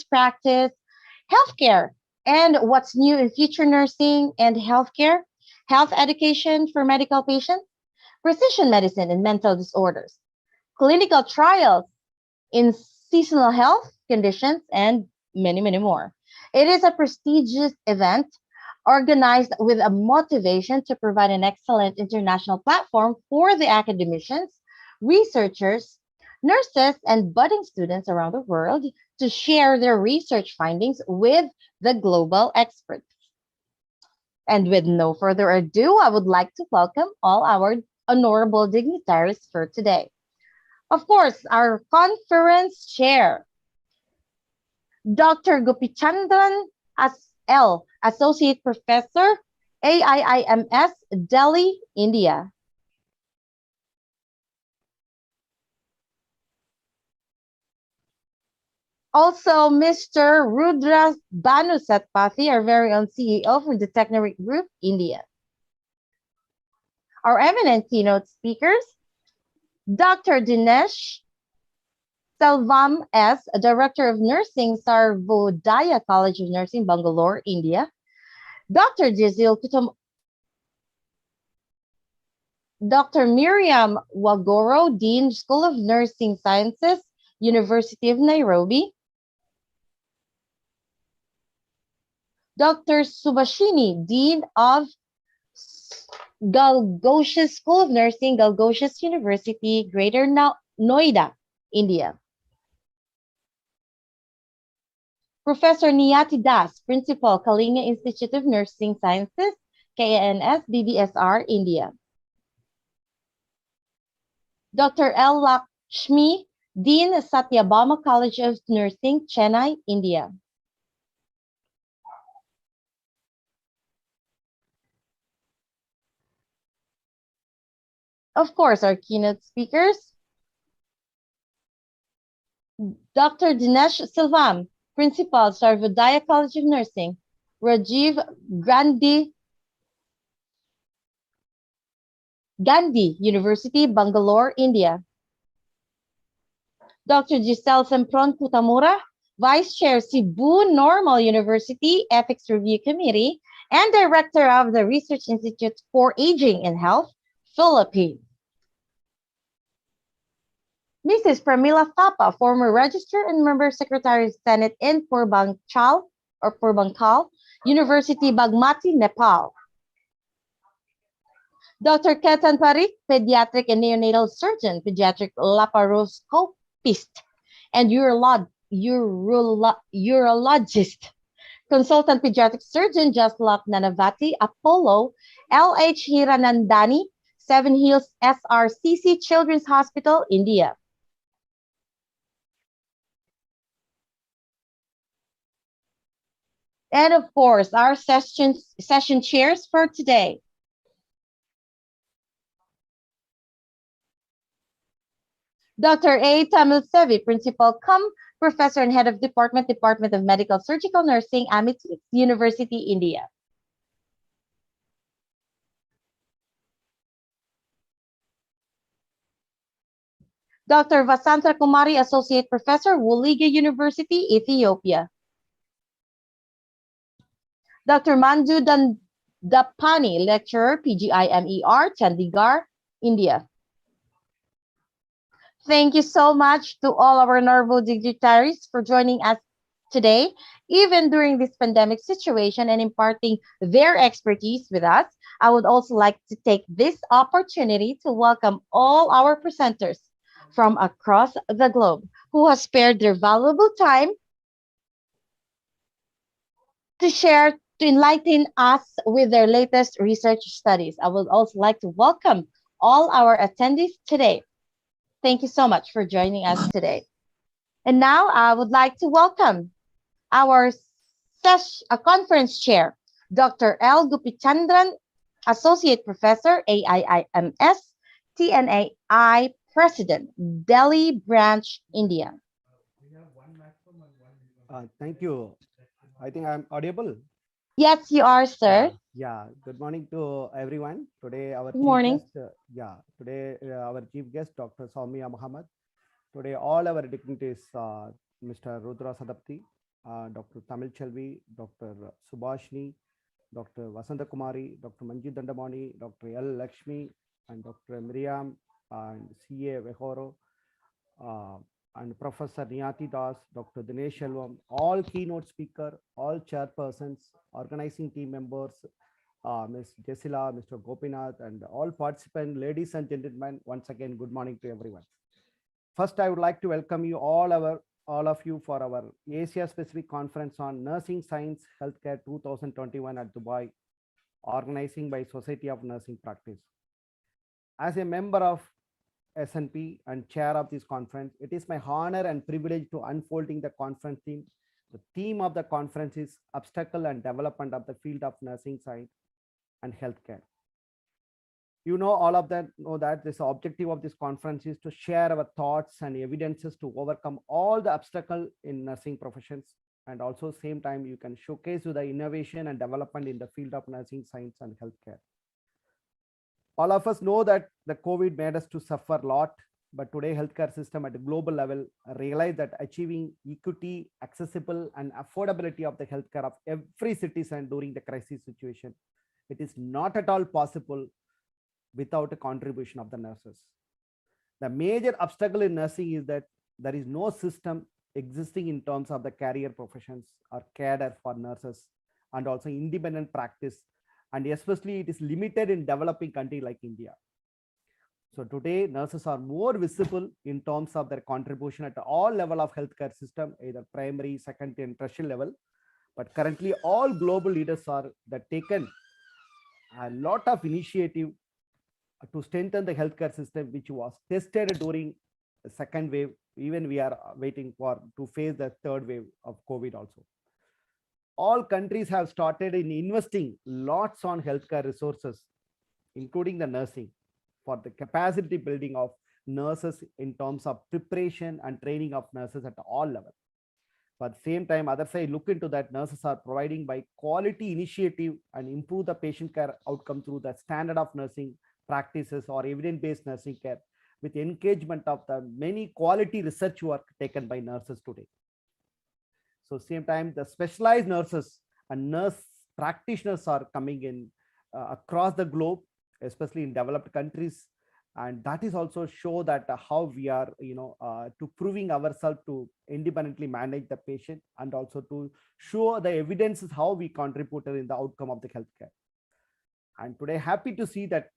practice, healthcare, and what's new in future nursing and healthcare, health education for medical patients, precision medicine and mental disorders, clinical trials in seasonal health conditions, and many, many more. It is a prestigious event organized with a motivation to provide an excellent international platform for the academicians, researchers, nurses, and budding students around the world to share their research findings with the global experts. And with no further ado, I would like to welcome all our honorable dignitaries for today. Of course, our conference chair, Dr. Gopichandran as L, Associate Professor, AIIMS, Delhi, India. Also, Mr. Rudra Banu Satpathy, our very own CEO from the Technorit Group, India. Our eminent keynote speakers, Dr. Dinesh Selvam S., Director of Nursing, Sarvodaya College of Nursing, Bangalore, India. Dr. Jazil Kutum, Dr. Miriam Wagoro, Dean, School of Nursing Sciences, University of Nairobi. Dr. Subhashini, Dean of Galgoshes School of Nursing, Galgoshes University, Greater Noida, India. Professor Niyati Das, Principal, Kalinga Institute of Nursing Sciences, KNS, BBSR, India. Dr. L. Lakshmi, Dean, Satyabama College of Nursing, Chennai, India. Of course, our keynote speakers, Dr. Dinesh Silvam, Principal, Sarvodaya College of Nursing, Rajiv Gandhi University, Bangalore, India. Dr. Giselle Sempron Kutamura, Vice Chair, Cebu Normal University Ethics Review Committee, and Director of the Research Institute for Aging and Health, Philippines. Mrs. Pramila Thapa, former Registrar and Member Secretary of Senate in Purbanchal University, Bagmati, Nepal. Dr. Ketan Parikh, Pediatric and Neonatal Surgeon, Pediatric Laparoscopist, and Urologist. Consultant Pediatric Surgeon, Jaslak Nanavati, Apollo, LH Hiranandani, Seven Hills SRCC Children's Hospital, India. And of course, our session chairs for today. Dr. A. Tamil Sevi, Principal Professor and Head of Department of Medical Surgical Nursing, Amity University, India. Dr. Vasantra Kumari, Associate Professor, Wuliga University, Ethiopia. Dr. Manju Dandapani, Lecturer, PGIMER, Chandigarh, India. Thank you so much to all our honorable dignitaries for joining us today, even during this pandemic situation, and imparting their expertise with us. I would also like to take this opportunity to welcome all our presenters from across the globe who have spared their valuable time to share, to enlighten us with their latest research studies. I would also like to welcome all our attendees today. Thank you so much for joining us today. And now I would like to welcome our conference chair, Dr. L. Gopichandran, Associate Professor, AIIMS, TNAI President, Delhi Branch, India. Thank you. I think I'm audible. Yes, you are, sir. Yeah. Good morning to everyone. Today our Good morning. Our chief guest, Dr. Soumya Muhammad. Today all our dignitaries, Mr. Rudra Sadapti, Dr. Tamil Chelvi, Dr. Subhashni, Dr. Vasanta Kumari, Dr. Manju Dandamani, Dr. L. Lakshmi, and Dr. Miriam, and CA Vehoro, uh, and Professor Niyati Das, Dr. Dinesh Shelvam, all keynote speaker, all chairpersons, organizing team members, Ms. Jesila, Mr. Gopinath, and all participants, ladies and gentlemen, once again, good morning to everyone. First, I would like to welcome you all of you for our Asia Specific Conference on Nursing Science Healthcare 2021 at Dubai, organizing by Society of Nursing Practice. As a member of SNP and chair of this conference, it is my honor and privilege to unfolding the conference theme. The theme of the conference is obstacle and development of the field of nursing science and healthcare. You know, all of that know that this objective of this conference is to share our thoughts and evidences to overcome all the obstacle in nursing professions, and also same time you can showcase the innovation and development in the field of nursing science and healthcare. All of us know that the COVID made us to suffer a lot, but today healthcare system at a global level realize that achieving equity, accessible and affordability of the healthcare of every citizen during the crisis situation, it is not at all possible without a contribution of the nurses. The major obstacle in nursing is that there is no system existing in terms of the career professions or cadre for nurses, and also independent practice, and especially it is limited in developing country like India. So today nurses are more visible in terms of their contribution at all level of healthcare system, either primary, secondary and tertiary level. But currently all global leaders are that taken a lot of initiative to strengthen the healthcare system, which was tested during the second wave. Even we are waiting for to face the third wave of COVID also. All countries have started in investing lots on healthcare resources, including the nursing, for the capacity building of nurses in terms of preparation and training of nurses at all levels. But at the same time, other side, look into that nurses are providing by quality initiative and improve the patient care outcome through the standard of nursing practices or evidence-based nursing care, with engagement of the many quality research work taken by nurses today. So same time, the specialized nurses and nurse practitioners are coming in across the globe, especially in developed countries. And that is also show that how we are, to proving ourselves to independently manage the patient, and also to show the evidences how we contributed in the outcome of the healthcare. And today, happy to see that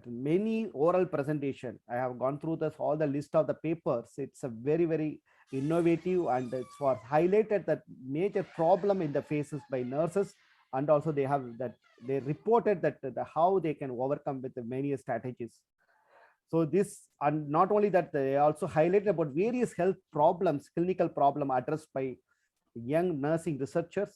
many oral presentation. I have gone through this all the list of the papers. It's a very innovative, and it's for highlighted that major problem in the faces by nurses, and also they have that they reported that how they can overcome with the many strategies. So this, and not only that, they also highlighted about various health problems, clinical problem addressed by young nursing researchers.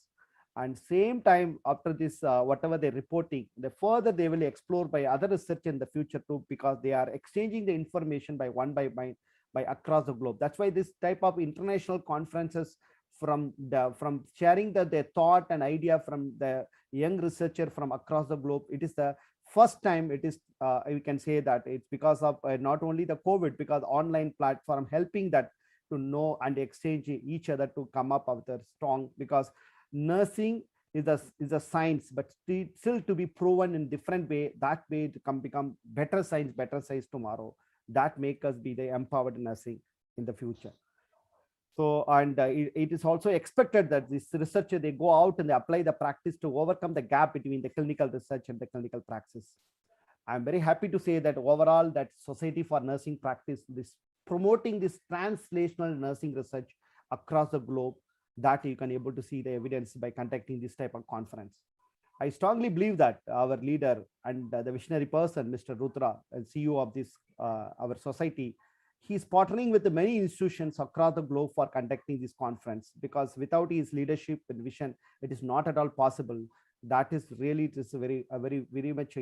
And same time, after this, whatever they're reporting, the further they will explore by other research in the future too, because they are exchanging the information by by across the globe. That's why this type of international conferences, from sharing their thought and idea from the young researcher from across the globe, it is the first time. It is we can say that it's because of not only the COVID, because online platform helping that to know and exchange each other to come up with a strong, because nursing is a science, but still to be proven in different way. That way to become better science, better science tomorrow. That make us be the empowered nursing in the future. So, and it is also expected that this researcher, they go out and they apply the practice to overcome the gap between the clinical research and the clinical practice. I'm very happy to say that overall that Society for Nursing Practice, this promoting this translational nursing research across the globe, that you can able to see the evidence by conducting this type of conference. I strongly believe that our leader and the visionary person, Mr. Rudra, and CEO of this our society, he's partnering with the many institutions across the globe for conducting this conference, because without his leadership and vision, it is not at all possible. That is really, it is very much,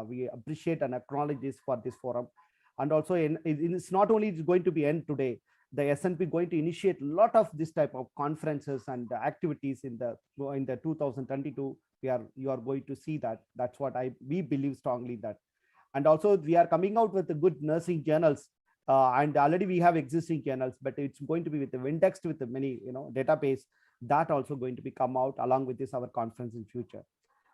we appreciate and acknowledge this for this forum. And also it's not only going to be end today, the SNP going to initiate a lot of this type of conferences and activities in the 2022. You are going to see that. That's what we believe strongly that. And also we are coming out with the good nursing journals, and already we have existing journals, but it's going to be with the indexed with the many database, that also going to be come out along with this our conference in future.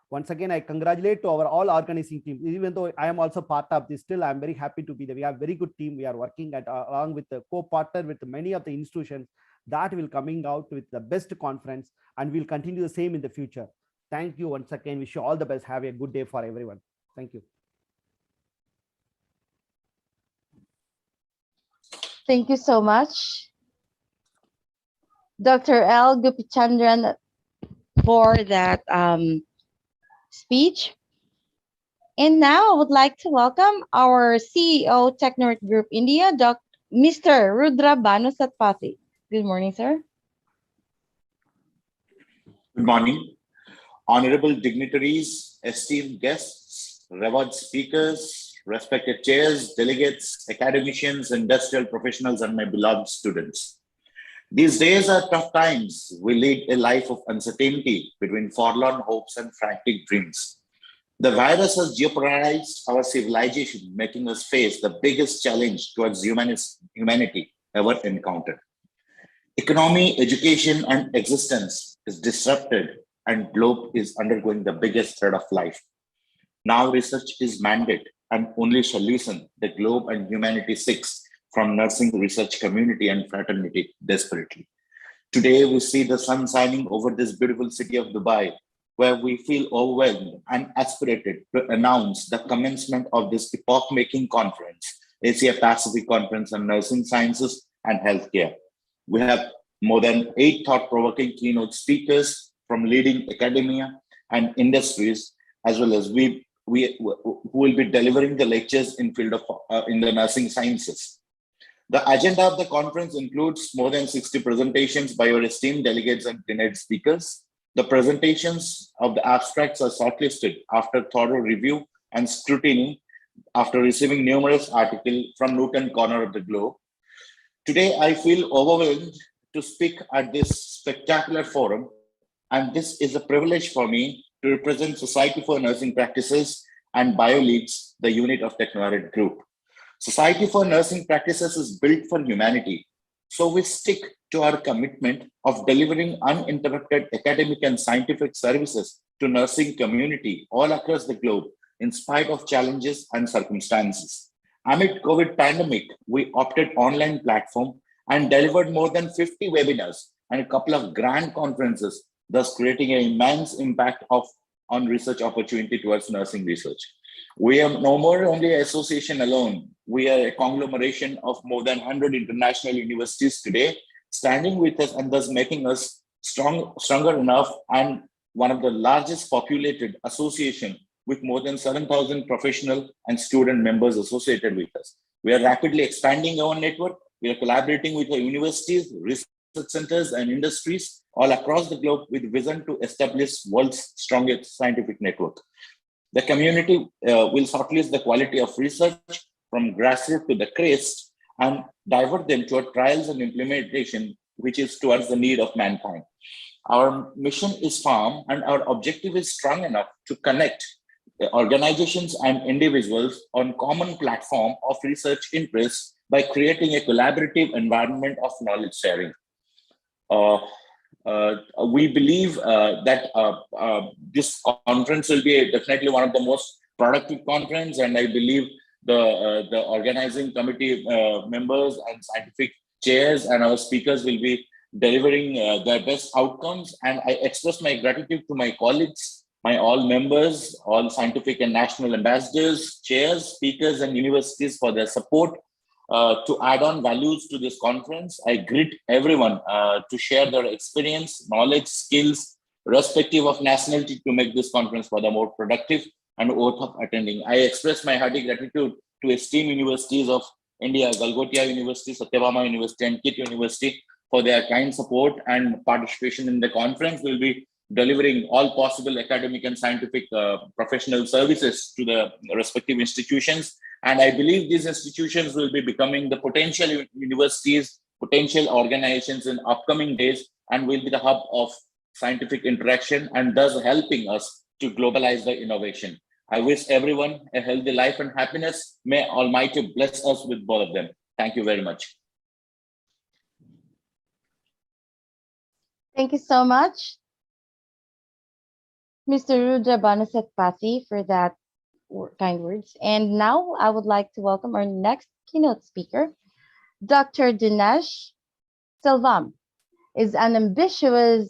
Once again, I congratulate to our all organizing team. Even though I am also part of this, still I'm very happy to be there. We have very good team. We are working at along with the co-partner with many of the institutions that will coming out with the best conference, and we'll continue the same in the future. Thank you once again. Wish you all the best. Have a good day for everyone. Thank you. Thank you so much, Dr. L. Gopichandran, for that speech. And now I would like to welcome our CEO, Technorate Group India, Mr. Rudra Banusatpathy. Good morning, sir. Good morning. Honorable dignitaries, esteemed guests, revered speakers, respected chairs, delegates, academicians, industrial professionals, and my beloved students. These days are tough times. We lead a life of uncertainty between forlorn hopes and frantic dreams. The virus has jeopardized our civilization, making us face the biggest challenge towards humanity ever encountered. Economy, education, and existence is disrupted, and globe is undergoing the biggest threat of life. Now research is mandate, and only solution the globe and humanity seeks from nursing research community and fraternity desperately. Today, we see the sun shining over this beautiful city of Dubai, where we feel overwhelmed and aspirated to announce the commencement of this epoch-making conference, Asia Pacific Conference on Nursing Sciences and Healthcare. We have more than 8 thought-provoking keynote speakers from leading academia and industries, as well as who will be delivering the lectures in field of in the nursing sciences. The agenda of the conference includes more than 60 presentations by our esteemed delegates and keynote speakers. The presentations of the abstracts are shortlisted after thorough review and scrutiny after receiving numerous articles from nook and corner of the globe. Today, I feel overwhelmed to speak at this spectacular forum, and this is a privilege for me to represent Society for Nursing Practices and bioleagues, the unit of Technorate Group. Society for Nursing Practices is built for humanity, so we stick to our commitment of delivering uninterrupted academic and scientific services to nursing community all across the globe, in spite of challenges and circumstances. Amid COVID pandemic, we opted online platform and delivered more than 50 webinars and a couple of grand conferences, thus creating an immense impact on research opportunity towards nursing research. We are no more only an association alone. We are a conglomeration of more than 100 international universities today, standing with us and thus making us stronger enough, and one of the largest populated association with more than 7,000 professional and student members associated with us. We are rapidly expanding our network. We are collaborating with our universities, research centers, and industries all across the globe with vision to establish world's strongest scientific network. The community will shortlist the quality of research from grassroots to the crest and divert them toward trials and implementation, which is towards the need of mankind. Our mission is firm and our objective is strong enough to connect organizations and individuals on common platform of research interests by creating a collaborative environment of knowledge sharing. We believe that this conference will be definitely one of the most productive conference, and I believe the organizing committee members and scientific chairs and our speakers will be delivering their best outcomes. And I express my gratitude to my colleagues, my all members, all scientific and national ambassadors, chairs, speakers, and universities for their support. To add on values to this conference, I greet everyone to share their experience, knowledge, skills, irrespective of nationality, to make this conference further more productive and worth of attending. I express my hearty gratitude to esteemed universities of India, Galgotia University, Satyabama University, and KIT University for their kind support and participation in the conference. We'll be delivering all possible academic and scientific professional services to the respective institutions. And I believe these institutions will be becoming the potential universities, potential organizations in upcoming days, and will be the hub of scientific interaction and thus helping us to globalize the innovation. I wish everyone a healthy life and happiness. May Almighty bless us with both of them. Thank you very much. Thank you so much, Mr. Rudra Banasatpathy, for that kind words. And now I would like to welcome our next keynote speaker, Dr. Dinesh Selvam. Is an ambitious,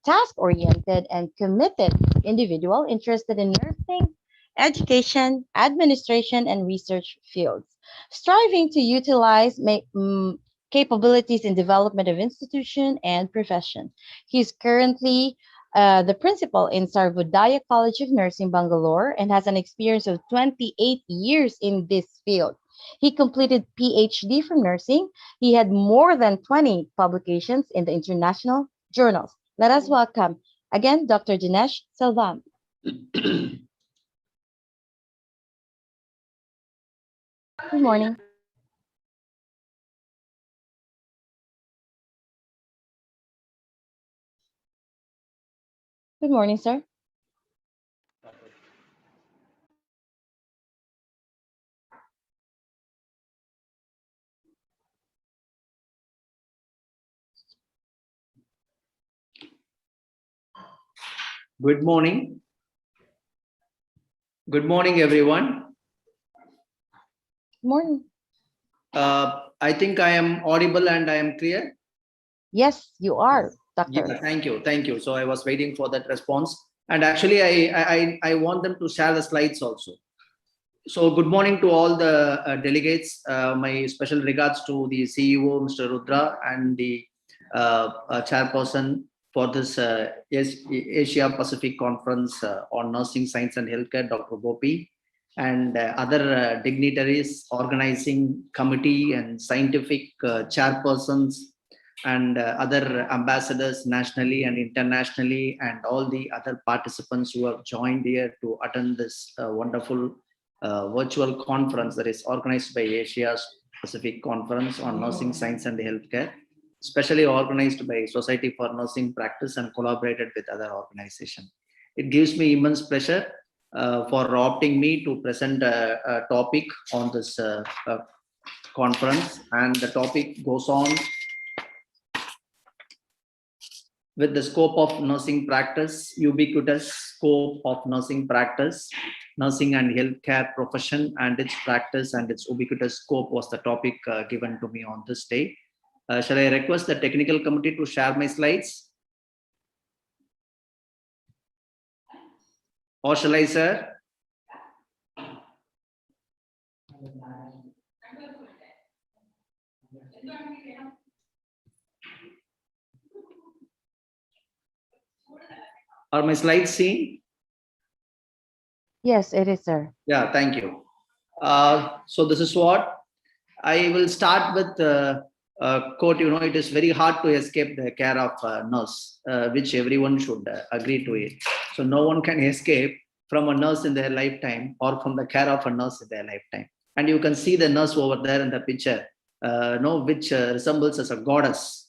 task-oriented, and committed individual interested in nursing, education, administration, and research fields, striving to utilize capabilities in development of institution and profession. He is currently the principal in Sarvodaya College of Nursing, Bangalore, and has an experience of 28 years in this field. He completed PhD from nursing. He had more than 20 publications in the international journals. Let us welcome again Dr. Dinesh Selvam. Good morning. Good morning, sir. Good morning. Good morning, everyone. Good morning. I think I am audible and I am clear. Yes, you are, doctor. Yeah, thank you. Thank you. So I was waiting for that response. And actually, I want them to share the slides also. So good morning to all the delegates. My special regards to the CEO, Mr. Rudra, and the chairperson for this Asia Pacific Conference on Nursing Science and Healthcare, Dr. Gopi, and other dignitaries, organizing committee and scientific chairpersons, and other ambassadors nationally and internationally, and all the other participants who have joined here to attend this wonderful virtual conference that is organized by Asia Pacific Conference on Nursing Science and Healthcare, specially organized by Society for Nursing Practice and collaborated with other organizations. It gives me immense pleasure for opting me to present a topic on this conference, and the topic goes on with the scope of nursing practice, ubiquitous scope of nursing practice, nursing and healthcare profession and its practice and its ubiquitous scope was the topic given to me on this day. Shall I request the technical committee to share my slides? Or shall I, sir? Are my slides seen? Yes, it is, sir. Yeah, thank you. So this is what I will start with. Quote, it is very hard to escape the care of a nurse, which everyone should agree to it. So no one can escape from a nurse in their lifetime or from the care of a nurse in their lifetime. And you can see the nurse over there in the picture, which resembles as a goddess.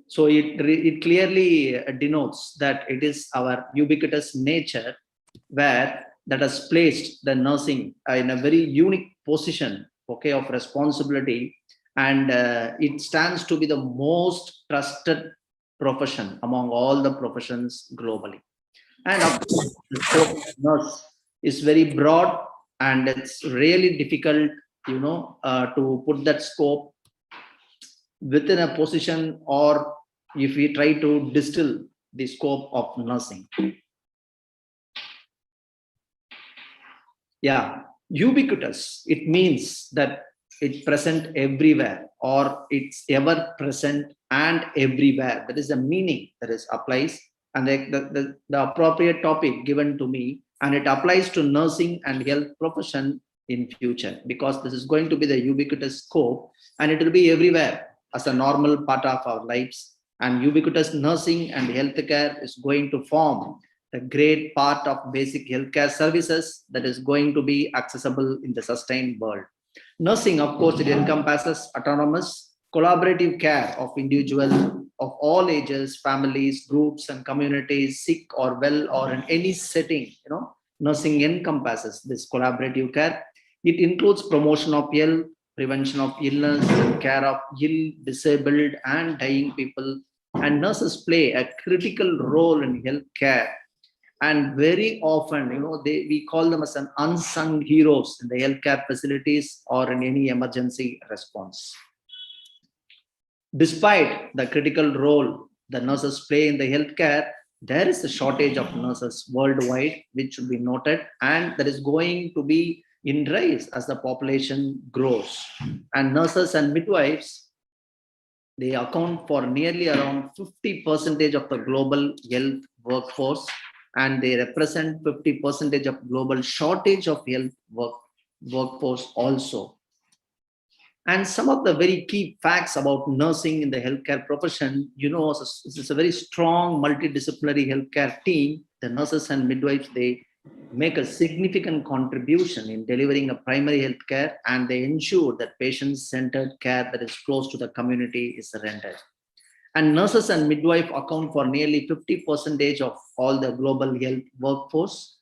So it clearly denotes that it is our ubiquitous nature that has placed the nursing in a very unique position, okay, of responsibility, and it stands to be the most trusted profession among all the professions globally. And of course, the scope of nurse is very broad, and it's really difficult, to put that scope within a position, or if we try to distill the scope of nursing. Yeah, ubiquitous, it means that it's present everywhere, or it's ever present and everywhere. That is the meaning that is applies, and the appropriate topic given to me, and it applies to nursing and health profession in future, because this is going to be the ubiquitous scope, and it will be everywhere as a normal part of our lives. And ubiquitous nursing and healthcare is going to form the great part of basic healthcare services that is going to be accessible in the sustained world. Nursing, of course, it encompasses autonomous, collaborative care of individuals of all ages, families, groups, and communities, sick or well, or in any setting. Nursing encompasses this collaborative care. It includes promotion of prevention of illness, and care of ill, disabled, and dying people, And nurses play a critical role in healthcare. And very often, we call them as an unsung heroes in the healthcare facilities or in any emergency response. Despite the critical role the nurses play in the healthcare, there is a shortage of nurses worldwide, which should be noted, and that is going to be in rise as the population grows. And nurses and midwives, they account for nearly around 50% of the global health workforce, and they represent 50% of global shortage of health workforce also. And some of the very key facts about nursing in the healthcare profession, this is a very strong multidisciplinary healthcare team. The nurses and midwives, they make a significant contribution in delivering a primary healthcare, and they ensure that patient-centered care that is close to the community is rendered. And nurses and midwives account for nearly 50% of all the global health workforce.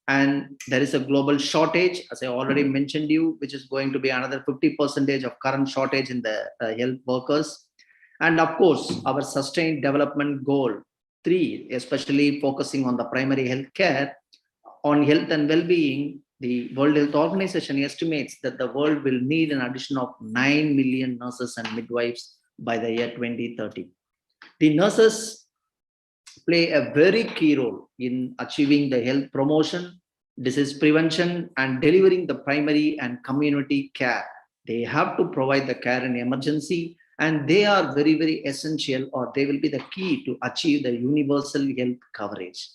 And there is a global shortage, as I already mentioned you, which is going to be another 50% of current shortage in the health workers. And of course, our sustained development goal 3, especially focusing on the primary health care, on health and well-being, the World Health Organization estimates that the world will need an addition of 9 million nurses and midwives by the year 2030. The nurses play a very key role in achieving the health promotion, disease prevention, and delivering the primary and community care. They have to provide the care in emergency, and they are very, very essential, or they will be the key to achieve the universal health coverage.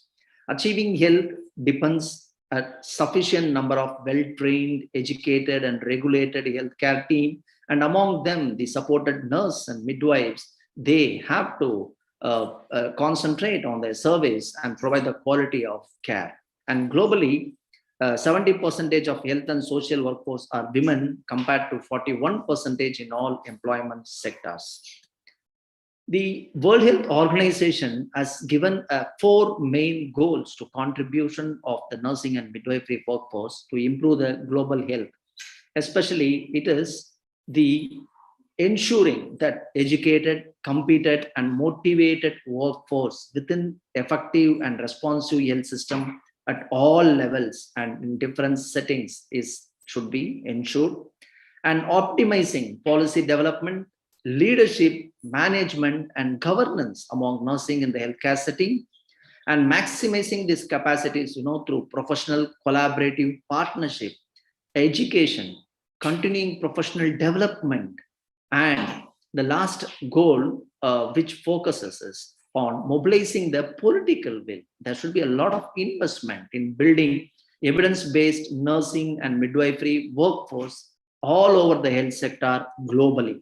Achieving health depends a sufficient number of well-trained, educated, and regulated healthcare team, and among them, the supported nurse and midwives, they have to concentrate on their service and provide the quality of care. And globally, 70% of health and social workforce are women compared to 41% in all employment sectors. The World Health Organization has given 4 main goals to contribution of the nursing and midwifery workforce to improve the global health. Especially, it is the ensuring that educated, competent, and motivated workforce within effective and responsive health system at all levels and in different settings should be ensured. And optimizing policy development, leadership, management, and governance among nursing in the healthcare setting, and maximizing these capacities, through professional collaborative partnership, education, continuing professional development, and the last goal, which focuses is on mobilizing the political will. There should be a lot of investment in building evidence-based nursing and midwifery workforce all over the health sector globally.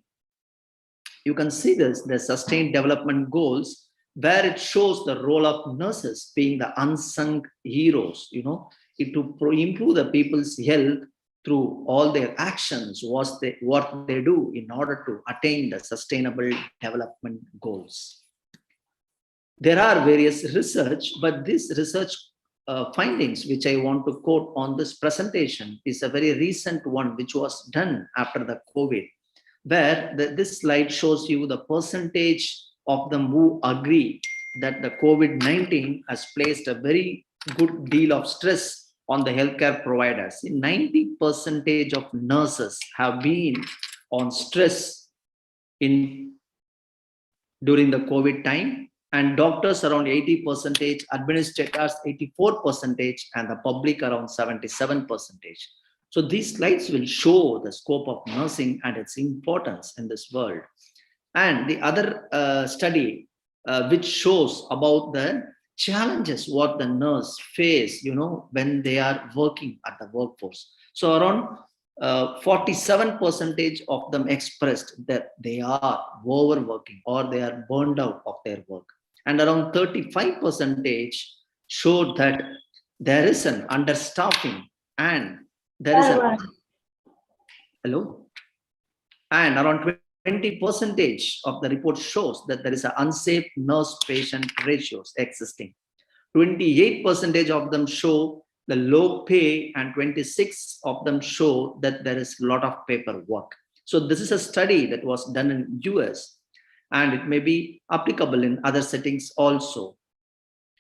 You can see this, the sustained development goals, where it shows the role of nurses being the unsung heroes, to improve the people's health through all their actions, what they do in order to attain the sustainable development goals. There are various research, but this research findings, which I want to quote on this presentation, is a very recent one, which was done after the COVID, where this slide shows you the percentage of them who agree that the COVID-19 has placed a very good deal of stress on the healthcare providers. 90% of nurses have been on stress during the COVID time, and doctors around 80%, administrators 84%, and the public around 77%. So these slides will show the scope of nursing and its importance in this world. And the other study which shows about the challenges what the nurse face, when they are working at the workforce. So around 47% of them expressed that they are overworking or they are burned out of their work. And around 35% showed that there is an understaffing and there is a and around 20% of the report shows that there is an unsafe nurse-patient ratios existing. 28% of them show the low pay, and 26 of them show that there is a lot of paperwork. So this is a study that was done in US, and it may be applicable in other settings also.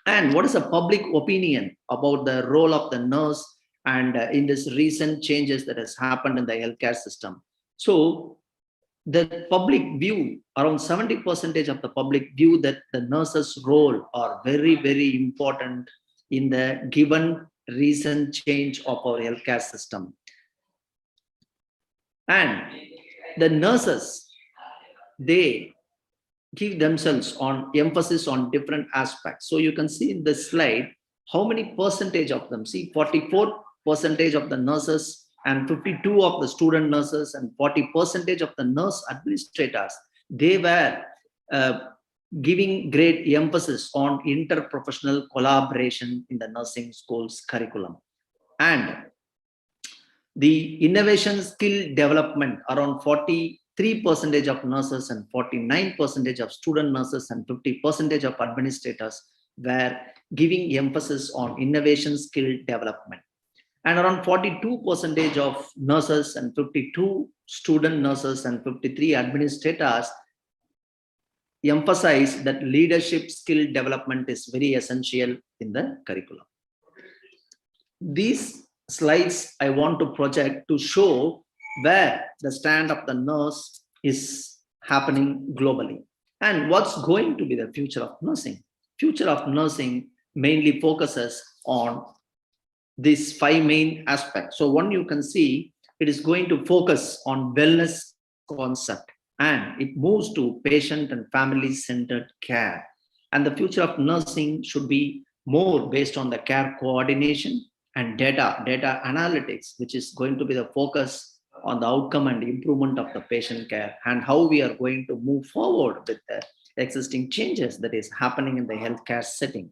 And what is the public opinion about the role of the nurse and in this recent changes that has happened in the healthcare system? So the public view, around 70% of the public view that the nurse's role are very, very important in the given recent change of our healthcare system. And the nurses, they give themselves on emphasis on different aspects. So you can see in this slide how many percentage of them. See, 44% of the nurses and 52 of the student nurses and 40% of the nurse administrators, they were giving great emphasis on interprofessional collaboration in the nursing school's curriculum. And the innovation skill development, around 43% of nurses and 49% of student nurses and 50% of administrators were giving emphasis on innovation skill development. And around 42% of nurses and 52 student nurses and 53 administrators emphasize that leadership skill development is very essential in the curriculum. These slides I want to project to show where the stand of the nurse is happening globally and what's going to be the future of nursing. Future of nursing mainly focuses on these 5 main aspects. So one, you can see it is going to focus on wellness concept, and it moves to patient and family centered care. And the future of nursing should be more based on the care coordination and data analytics, which is going to be the focus on the outcome and improvement of the patient care, and how we are going to move forward with the existing changes that is happening in the healthcare setting.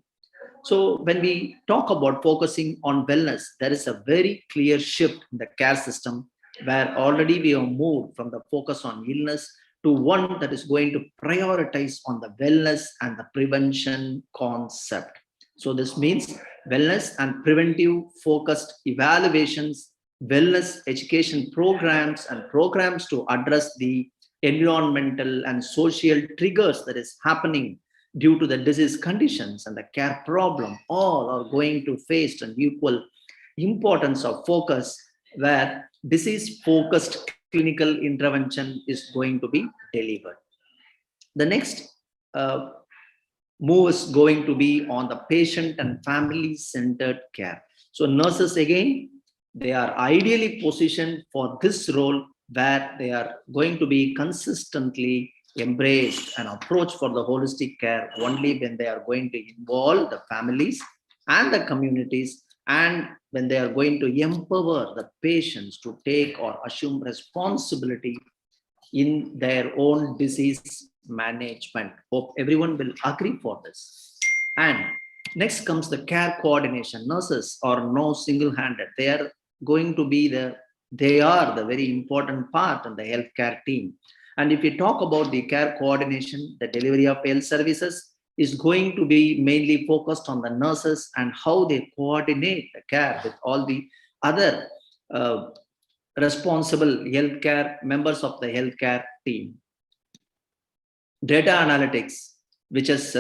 So when we talk about focusing on wellness, there is a very clear shift in the care system where already we have moved from the focus on illness to one that is going to prioritize on the wellness and the prevention concept. So this means wellness and preventive focused evaluations, wellness education programs, and programs to address the environmental and social triggers that is happening due to the disease conditions and the care problem, all are going to face an equal importance of focus, where disease focused clinical intervention is going to be delivered. The next move is going to be on the patient and family centered care. So nurses, again, they are ideally positioned for this role, where they are going to be consistently embraced an approach for the holistic care only when they are going to involve the families and the communities, and when they are going to empower the patients to take or assume responsibility in their own disease management. Hope everyone will agree for this. And next comes the care coordination. Nurses are no single-handed. They are going to be they are the very important part of the healthcare team. And if we talk about the care coordination, the delivery of health services is going to be mainly focused on the nurses and how they coordinate the care with all the other responsible healthcare members of the healthcare team. Data analytics, which has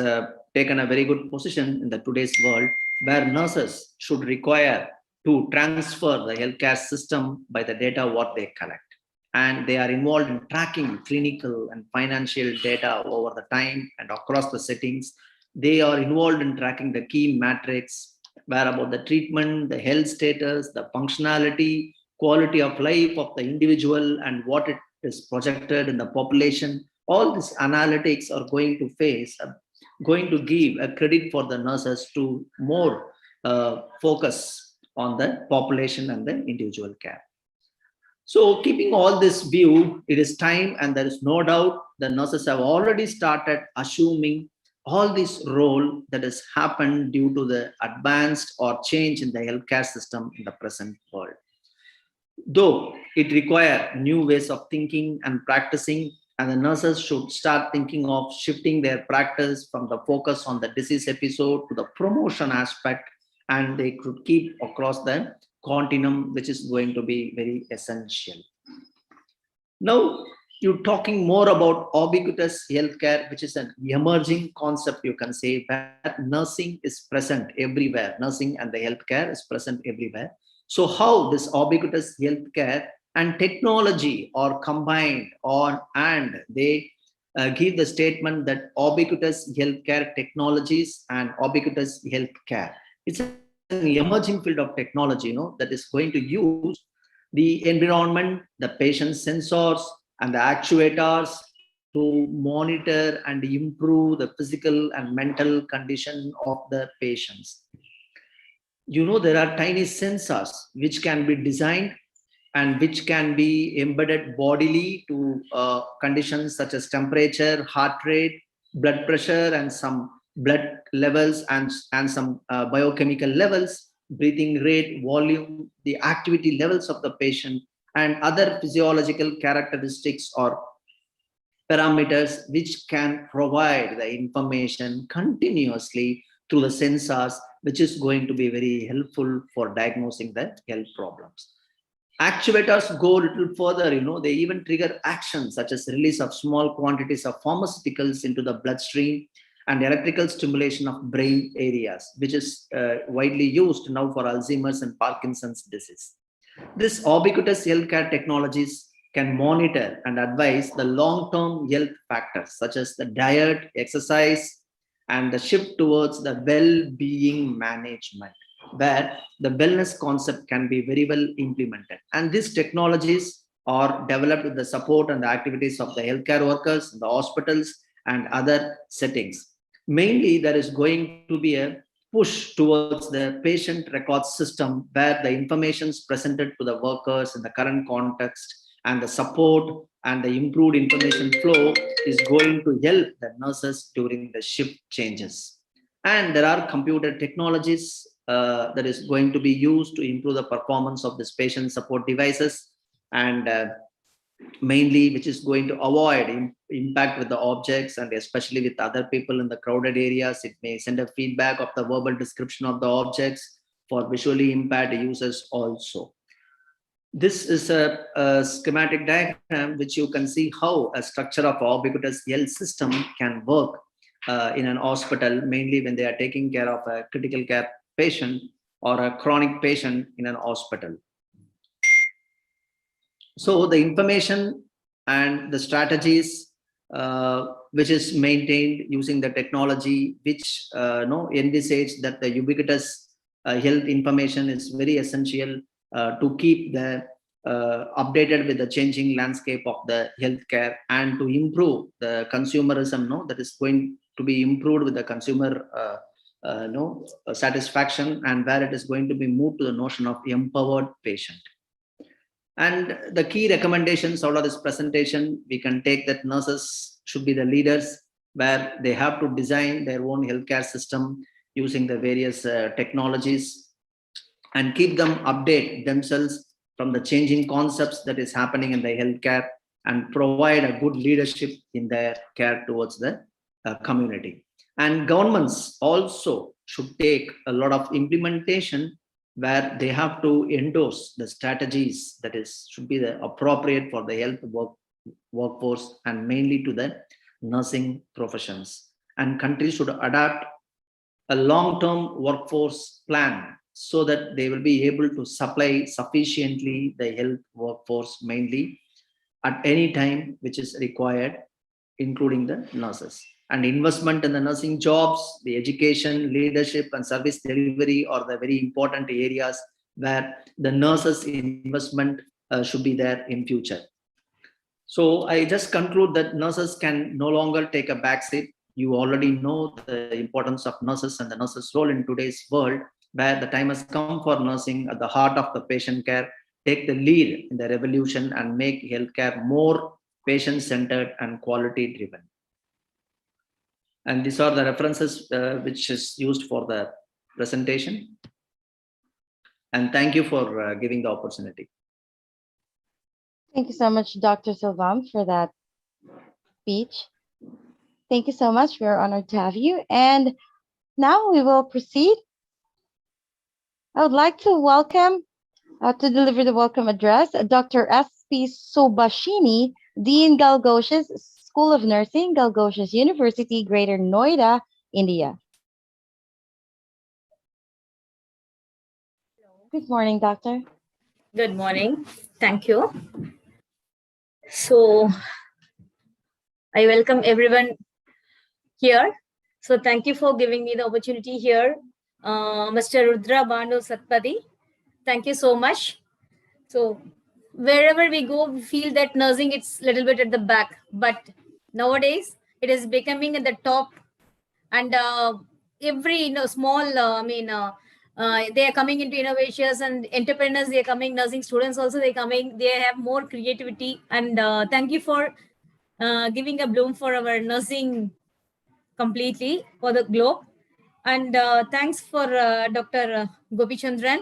taken a very good position in the today's world, where nurses should require to transfer the healthcare system by the data what they collect. And they are involved in tracking clinical and financial data over the time and across the settings. They are involved in tracking the key metrics, where about the treatment, the health status, the functionality, quality of life of the individual, and what it is projected in the population. All these analytics are going to give a credit for the nurses to more focus on the population and the individual care. So keeping all this view, it is time, and there is no doubt the nurses have already started assuming all this role that has happened due to the advanced or change in the healthcare system in the present world. Though it requires new ways of thinking and practicing, and the nurses should start thinking of shifting their practice from the focus on the disease episode to the promotion aspect, and they could keep across the continuum, which is going to be very essential. Now, you're talking more about ubiquitous healthcare, which is an emerging concept, you can say, where nursing is present everywhere. Nursing and the healthcare is present everywhere. So how this ubiquitous healthcare and technology are combined on, and they give the statement that ubiquitous healthcare technologies and ubiquitous healthcare. It's an emerging field of technology, that is going to use the environment, the patient sensors, and the actuators to monitor and improve the physical and mental condition of the patients. There are tiny sensors which can be designed and which can be embedded bodily to conditions such as temperature, heart rate, blood pressure, and some blood levels, and some biochemical levels, breathing rate, volume, the activity levels of the patient, and other physiological characteristics or parameters which can provide the information continuously through the sensors, which is going to be very helpful for diagnosing the health problems. Actuators go a little further, they even trigger actions such as release of small quantities of pharmaceuticals into the bloodstream and electrical stimulation of brain areas, which is widely used now for Alzheimer's and Parkinson's disease. This ubiquitous healthcare technologies can monitor and advise the long-term health factors such as the diet, exercise, and the shift towards the well-being management, where the wellness concept can be very well implemented. And these technologies are developed with the support and the activities of the healthcare workers, the hospitals, and other settings. Mainly, there is going to be a push towards the patient record system where the information is presented to the workers in the current context, and the support and the improved information flow is going to help the nurses during the shift changes. And there are computer technologies that is going to be used to improve the performance of this patient support devices, and mainly which is going to avoid impact with the objects, and especially with other people in the crowded areas. It may send a feedback of the verbal description of the objects for visually impaired users also. This is a schematic diagram which you can see how a structure of a ubiquitous health system can work in an hospital, mainly when they are taking care of a critical care patient or a chronic patient in an hospital. So the information and the strategies which is maintained using the technology, which envisage that the ubiquitous health information is very essential to keep the updated with the changing landscape of the healthcare, and to improve the consumerism that is going to be improved with the consumer satisfaction, and where it is going to be moved to the notion of empowered patient. And the key recommendations out of this presentation, we can take that nurses should be the leaders, where they have to design their own healthcare system using the various technologies, and keep them update themselves from the changing concepts that is happening in the healthcare, and provide a good leadership in their care towards the community. And governments also should take a lot of implementation, where they have to endorse the strategies that should be the appropriate for the health workforce, and mainly to the nursing professions. And countries should adapt a long-term workforce plan so that they will be able to supply sufficiently the health workforce, mainly at any time which is required, including the nurses. And investment in the nursing jobs, the education, leadership, and service delivery are the very important areas where the nurses' investment should be there in future. So I just conclude that nurses can no longer take a backseat. You already know the importance of nurses and the nurses' role in today's world, where the time has come for nursing at the heart of the patient care, take the lead in the revolution, and make healthcare more patient-centered and quality-driven. And these are the references which is used for the presentation. And thank you for giving the opportunity. Thank you so much, Dr. Silvam, for that speech. Thank you so much. We are honored to have you. And now we will proceed. I would like to welcome, to deliver the welcome address, Dr. S.P. Sobashini, Dean Galgoshes, School of Nursing, Galgoshes University, Greater Noida, India. Good morning, Doctor. Good morning. Thank you. So, I welcome everyone here. So, thank you for giving me the opportunity here. Mr. Rudra Bandu Satpati, thank you so much. So, wherever we go, we feel that nursing it's a little bit at the back, but nowadays it is becoming at the top, and every small they are coming into innovations and entrepreneurs, they are coming, nursing students also they are coming, they have more creativity, and thank you for giving a bloom for our nursing completely for the globe. And thanks for Dr. Gopi Chandran,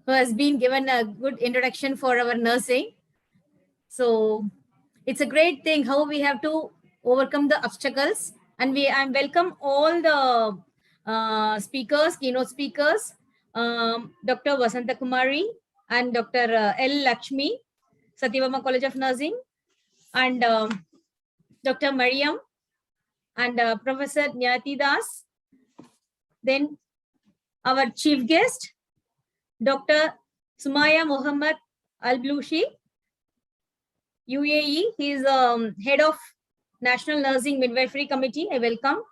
who has been given a good introduction for our nursing. So it's a great thing how we have to overcome the obstacles, and I welcome all the speakers, keynote speakers, Dr. Vasanta Kumari and Dr. L. Lakshmi, Satyabama College of Nursing, and Dr. Mariam and Professor Nyati Das. Then our chief guest, Dr. Sumaya Muhammad Al-Blushi, UAE. He is head of National Nursing Midwifery Committee. I welcome.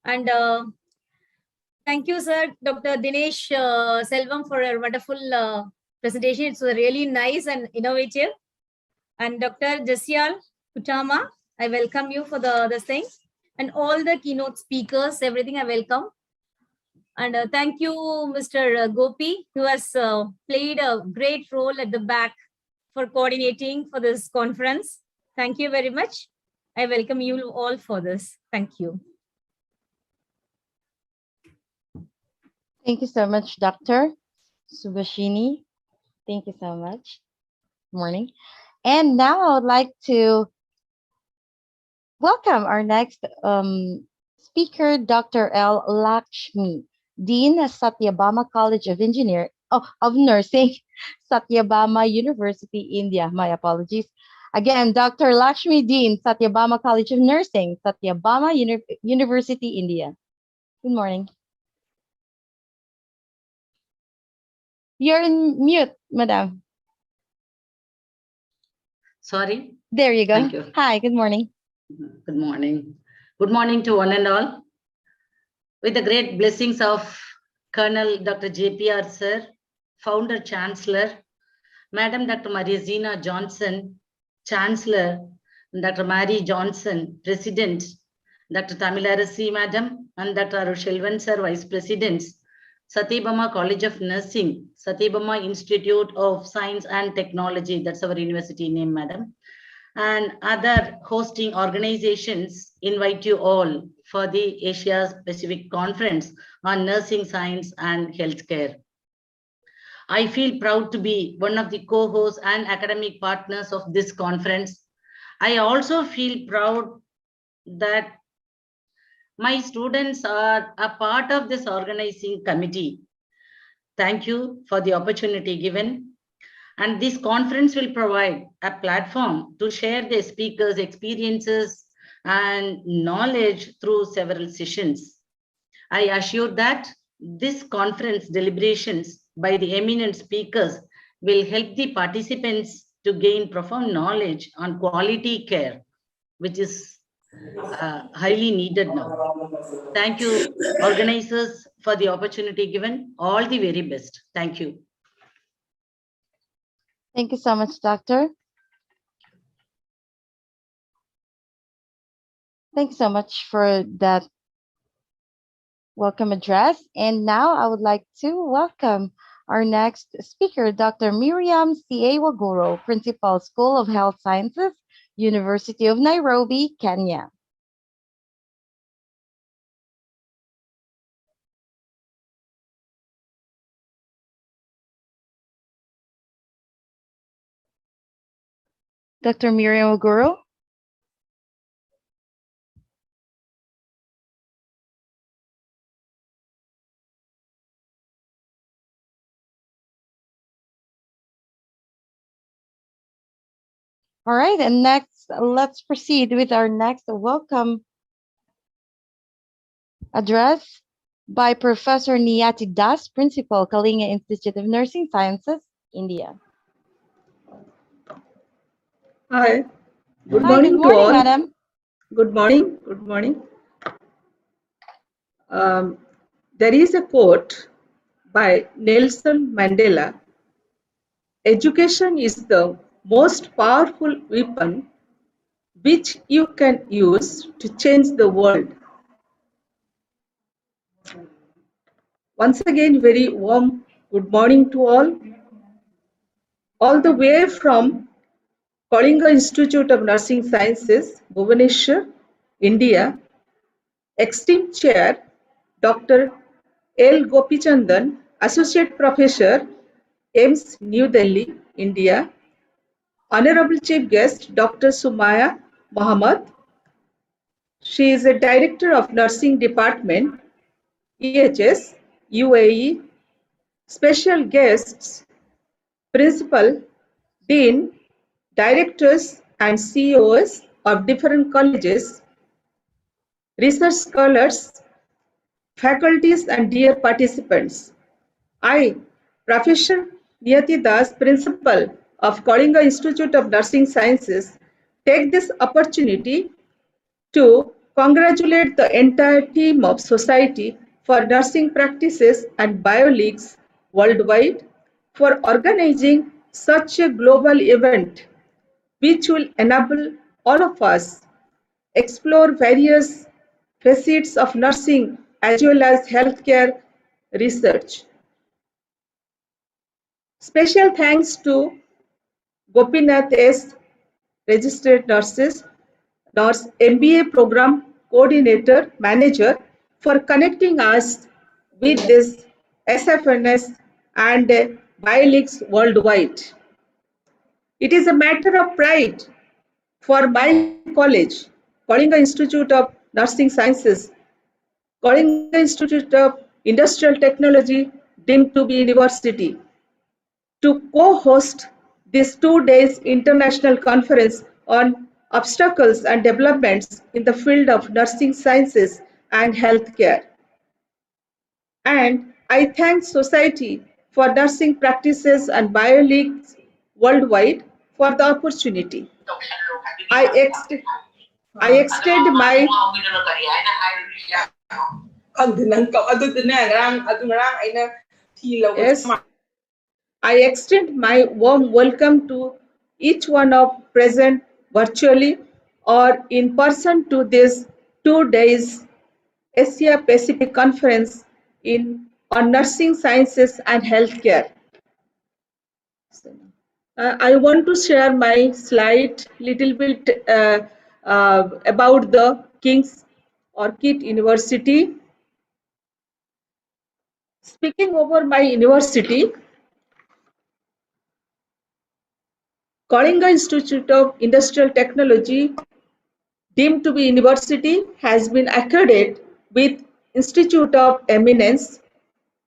And thank you, sir, Dr. Dinesh Selvam, for a wonderful presentation. It's really nice and innovative. And Dr. Jasyal Kutama, I welcome you for this thing. And all the keynote speakers, everything I welcome. And thank you, Mr. Gopi, who has played a great role at the back for coordinating for this conference. Thank you very much. I welcome you all for this. Thank you. Thank you so much, Dr. Subhashini. Thank you so much. Morning. And now I would like to welcome our next speaker, Dr. L. Lakshmi, Dean of Satyabama College of Nursing, Satyabama University, India. My apologies. Again, Dr. Lakshmi Dean, Satyabama College of Nursing, Satyabama University, India. Good morning. You're in mute, madam. Sorry. There you go. Thank you. Hi, good morning. Good morning. Good morning to one and all. With the great blessings of Colonel Dr. JPR Sir, Founder Chancellor, Madam Dr. Marizina Johnson, Chancellor, Dr. Mary Johnson, President, Dr. Tamilarasi Madam, and Dr. Arushelvan Sir, Vice Presidents, Satyabama College of Nursing, Satyabama Institute of Science and Technology, that's our university name, Madam, and other hosting organizations invite you all for the Asia Pacific Conference on Nursing Science and Healthcare. I feel proud to be one of the co-hosts and academic partners of this conference. I also feel proud that my students are a part of this organizing committee. Thank you for the opportunity given. And this conference will provide a platform to share the speakers' experiences and knowledge through several sessions. I assure that this conference deliberations by the eminent speakers will help the participants to gain profound knowledge on quality care, which is highly needed now. Thank you, organizers, for the opportunity given. All the very best. Thank you. Thank you so much, Doctor. Thank you so much for that welcome address. And now I would like to welcome our next speaker, Dr. Miriam C.A. Waguro, Principal, School of Health Sciences, University of Nairobi, Kenya. Dr. Miriam Waguro. All right, and next let's proceed with our next welcome address by Professor Niyati Das, Principal, Kalinga Institute of Nursing Sciences, India. Hi, good Hi, morning good to morning, all. madam. Good morning. Good morning. There is a quote by Nelson Mandela: "Education is the most powerful weapon which you can use to change the world." Once again, very warm good morning to all the way from Kalinga Institute of Nursing Sciences, Bhubaneswar, India. Esteemed Chair, Dr. L. Gopichandan, Associate Professor, AIMS, New Delhi, India. Honorable Chief Guest, Dr. Sumaya Mohammed. She is a Director of Nursing Department, EHS, UAE. Special guests, Principal, Dean, Directors and CEOs of different colleges, research scholars, faculties and dear participants. I, Professor Niyati Das, Principal of Kalinga Institute of Nursing Sciences, take this opportunity to congratulate the entire team of Society for Nursing Practices and bioleagues worldwide for organizing such a global event, which will enable all of us explore various facets of nursing as well as healthcare research. Special thanks to Gopinath S, registered nurse MBA program coordinator manager for connecting us with this SFNS and bioleagues worldwide. It is a matter of pride for my college, Kalinga Institute of Nursing Sciences, Kalinga Institute of Industrial Technology, deemed to be university, to co-host this 2 days international conference on obstacles and developments in the field of nursing sciences and healthcare. And I thank Society for Nursing Practices and bioleagues worldwide for the opportunity. I extend my yes, I extend my warm welcome to each one of present virtually or in person to this 2 days Asia Pacific Conference on Nursing Sciences and Healthcare. I want to share my slide little bit about the King's Orchid University. Speaking over my university, Kalinga Institute of Industrial Technology, deemed to be university, has been accredited with Institute of Eminence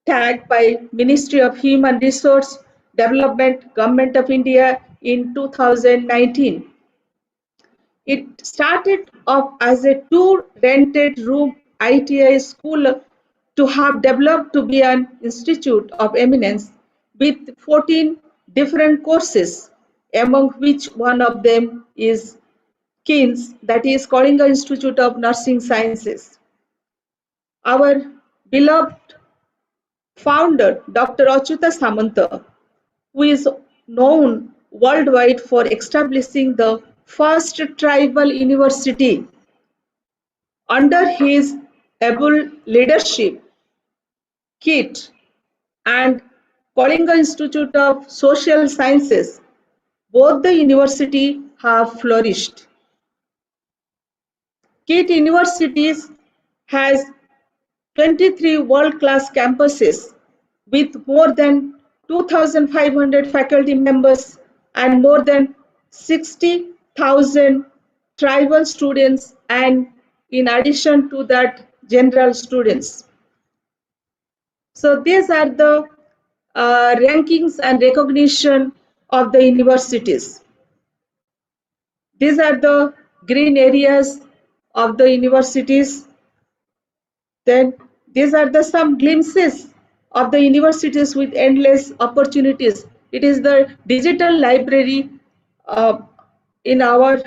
tag by Ministry of Human Resource Development, Government of India in 2019. It started off as a 2 rented room ITI school to have developed to be an institute of eminence with 14 different courses, among which one of them is KINS, that is Kalinga Institute of Nursing Sciences. Our beloved founder, Dr. Achyuta Samanta, who is known worldwide for establishing the first tribal university. Under his able leadership, KIT and Kalinga Institute of Social Sciences, both the university have flourished. KIT Universities has 23 world-class campuses with more than 2,500 faculty members and more than 60,000 tribal students, and in addition to that, general students. So these are the rankings and recognition of the universities. These are the green areas of the universities. Then these are the some glimpses of the universities with endless opportunities. It is the digital library uh, in our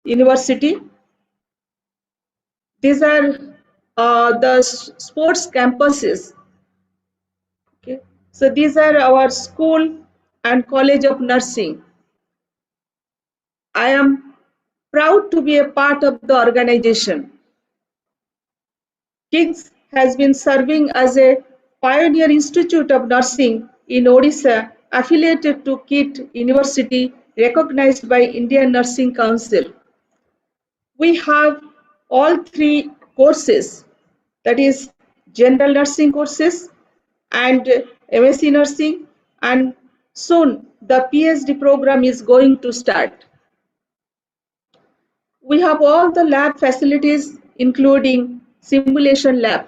university. These are the sports campuses. Okay. So these are our school and college of nursing. I am proud to be a part of the organization. KIGS has been serving as a pioneer institute of nursing in Odisha, affiliated to KIT University, recognized by Indian Nursing Council. We have all three courses, that is general nursing courses and MSc nursing, and soon the PhD program is going to start. We have all the lab facilities, including simulation lab.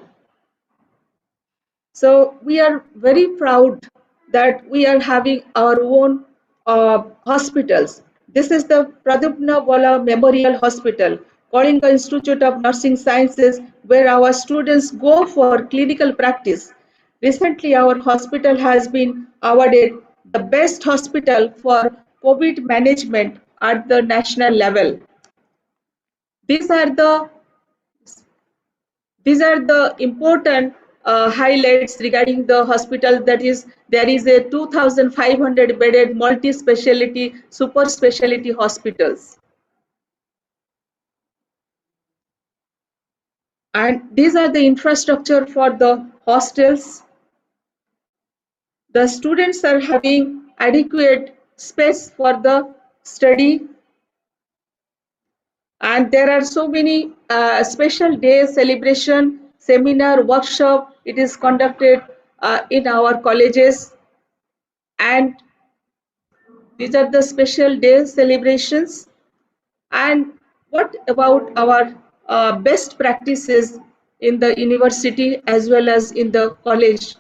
So we are very proud that we are having our own hospitals. This is the Pradupna Wala Memorial Hospital, Kalinga Institute of Nursing Sciences, where our students go for clinical practice. Recently, our hospital has been awarded the best hospital for COVID management at the national level. These are the These are the important highlights regarding the hospital. That is, there is a 2,500 bedded multi-speciality, super specialty hospitals. And these are the infrastructure for the hostels. The students are having adequate space for the study. And there are so many special days, celebration, seminar, workshop. It is conducted in our colleges. And these are the special days celebrations. And what about our best practices in the university as well as in the college?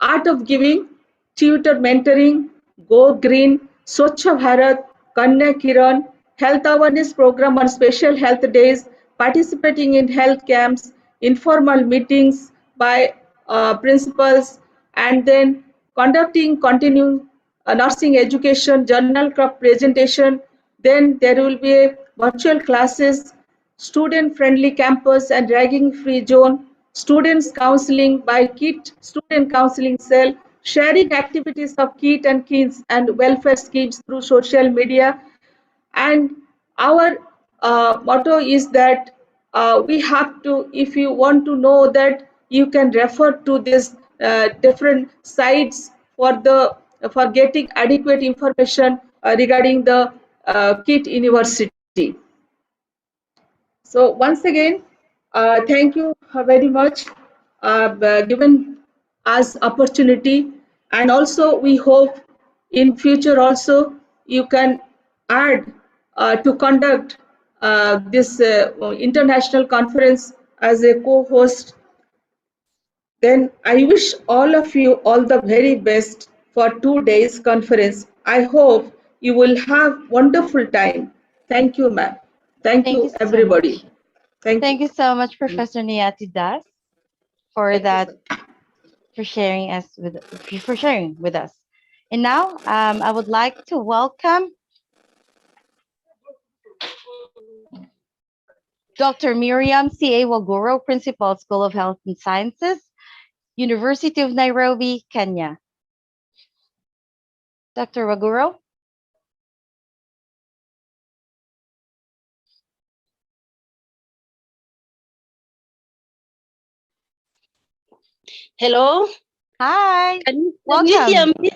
Art of giving, tutor mentoring, Go Green, Swachh Bharat, Kanya Kiran, health awareness program on special health days, participating in health camps, informal meetings by principals, and then conducting continuing nursing education, journal club presentation. Then there will be a virtual classes, student-friendly campus and ragging-free zone, students counseling by KIT, student counseling cell, sharing activities of KIT and KIDS and welfare schemes through social media. And our motto is that we have to, if you want to know that, you can refer to this different sites for getting adequate information regarding the KIT University. So once again, thank you very much given us opportunity, and also we hope in future also you can add to conduct this international conference as a co-host. Then I wish all of you all the very best for 2 days conference. I hope you will have wonderful time. Thank you, ma'am. Thank Thank you you, so much. everybody. Thank Thank you. you so much, Professor Niyati Das, for Thank you, that, sir. for sharing with us. And now, I would like to welcome Dr. Miriam C.A. Waguro, Principal, School of Health and Sciences, University of Nairobi, Kenya. Dr. Waguro? Hello, Hi. can you Welcome. hear me?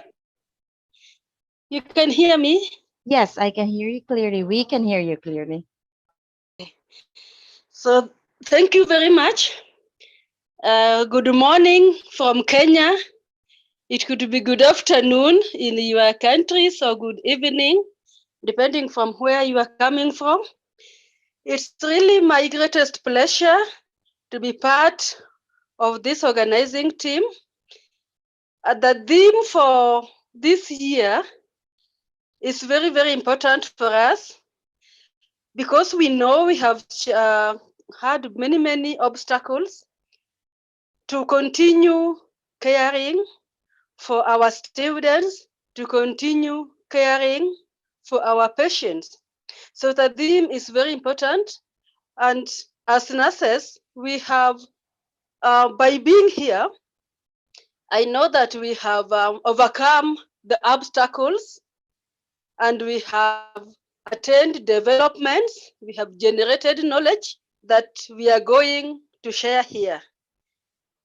You can hear me? Yes, I can hear you clearly. We can hear you clearly. Okay. So thank you very much. Good morning from Kenya. It could be good afternoon in your country, so good evening, depending from where you are coming from. It's really my greatest pleasure to be part of this organizing team. The theme for this year is very, very important for us because we know we have had many obstacles to continue caring for our students, to continue caring for our patients. So the theme is very important. And as nurses, we have, by being here, I know that we have overcome the obstacles and we have attained developments. We have generated knowledge that we are going to share here.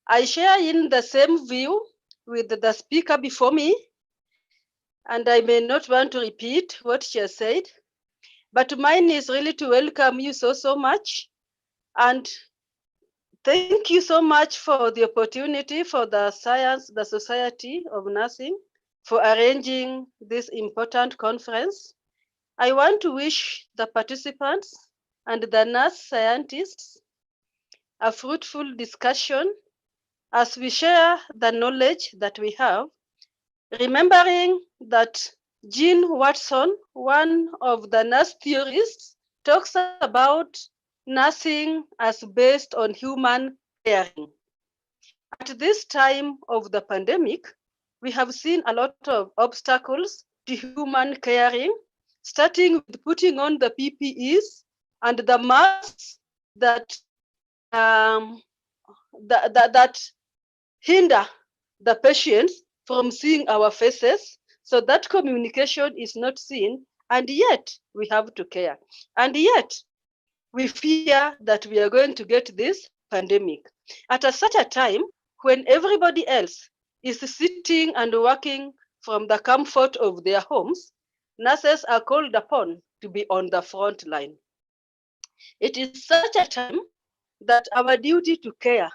I share in the same view with the speaker before me, and I may not want to repeat what she has said, but mine is really to welcome you so much. And thank you so much for the opportunity for the Society of Nursing for arranging this important conference. I want to wish the participants and the nurse scientists a fruitful discussion as we share the knowledge that we have, remembering that Jean Watson, one of the nurse theorists, talks about nursing as based on human caring. At this time of the pandemic, we have seen a lot of obstacles to human caring, starting with putting on the PPEs and the masks that that hinder the patients from seeing our faces, so that communication is not seen, and yet we have to care. And yet we fear that we are going to get this pandemic. At such a time when everybody else is sitting and working from the comfort of their homes, nurses are called upon to be on the front line. It is such a time that our duty to care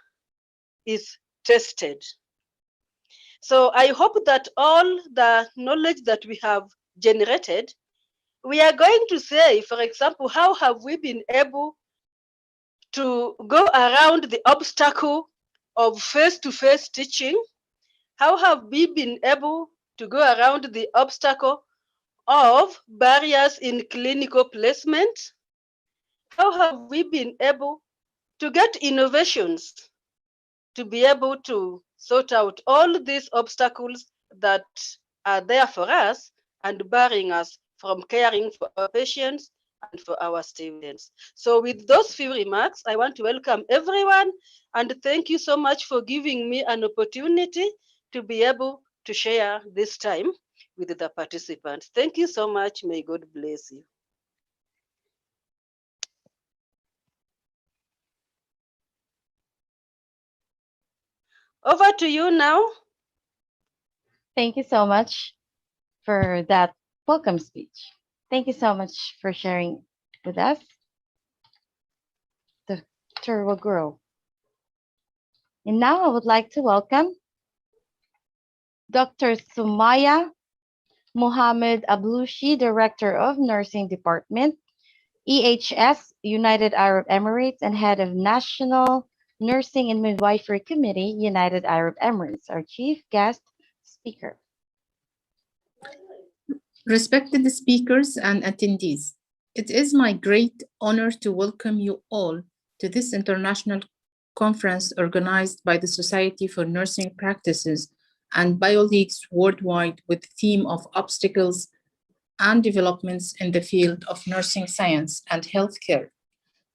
is tested. So I hope that all the knowledge that we have generated, we are going to say, for example, how have we been able to go around the obstacle of face-to-face teaching? How have we been able to go around the obstacle of barriers in clinical placement? How have we been able to get innovations to be able to sort out all these obstacles that are there for us and barring us from caring for our patients and for our students? So with those few remarks, I want to welcome everyone and thank you so much for giving me an opportunity to be able to share this time with the participants. Thank you so much. May God bless you. Over to you now. Thank you so much for that welcome speech. Thank you so much for sharing with us. The tour will grow. And now I would like to welcome Dr. Sumaya Mohammed Ablushi, Director of Nursing Department, EHS, United Arab Emirates, and Head of National Nursing and Midwifery Committee, United Arab Emirates, our chief guest speaker. Respected speakers and attendees, it is my great honor to welcome you all to this international conference organized by the Society for Nursing Practices and bioleagues worldwide with the theme of obstacles and developments in the field of nursing science and healthcare.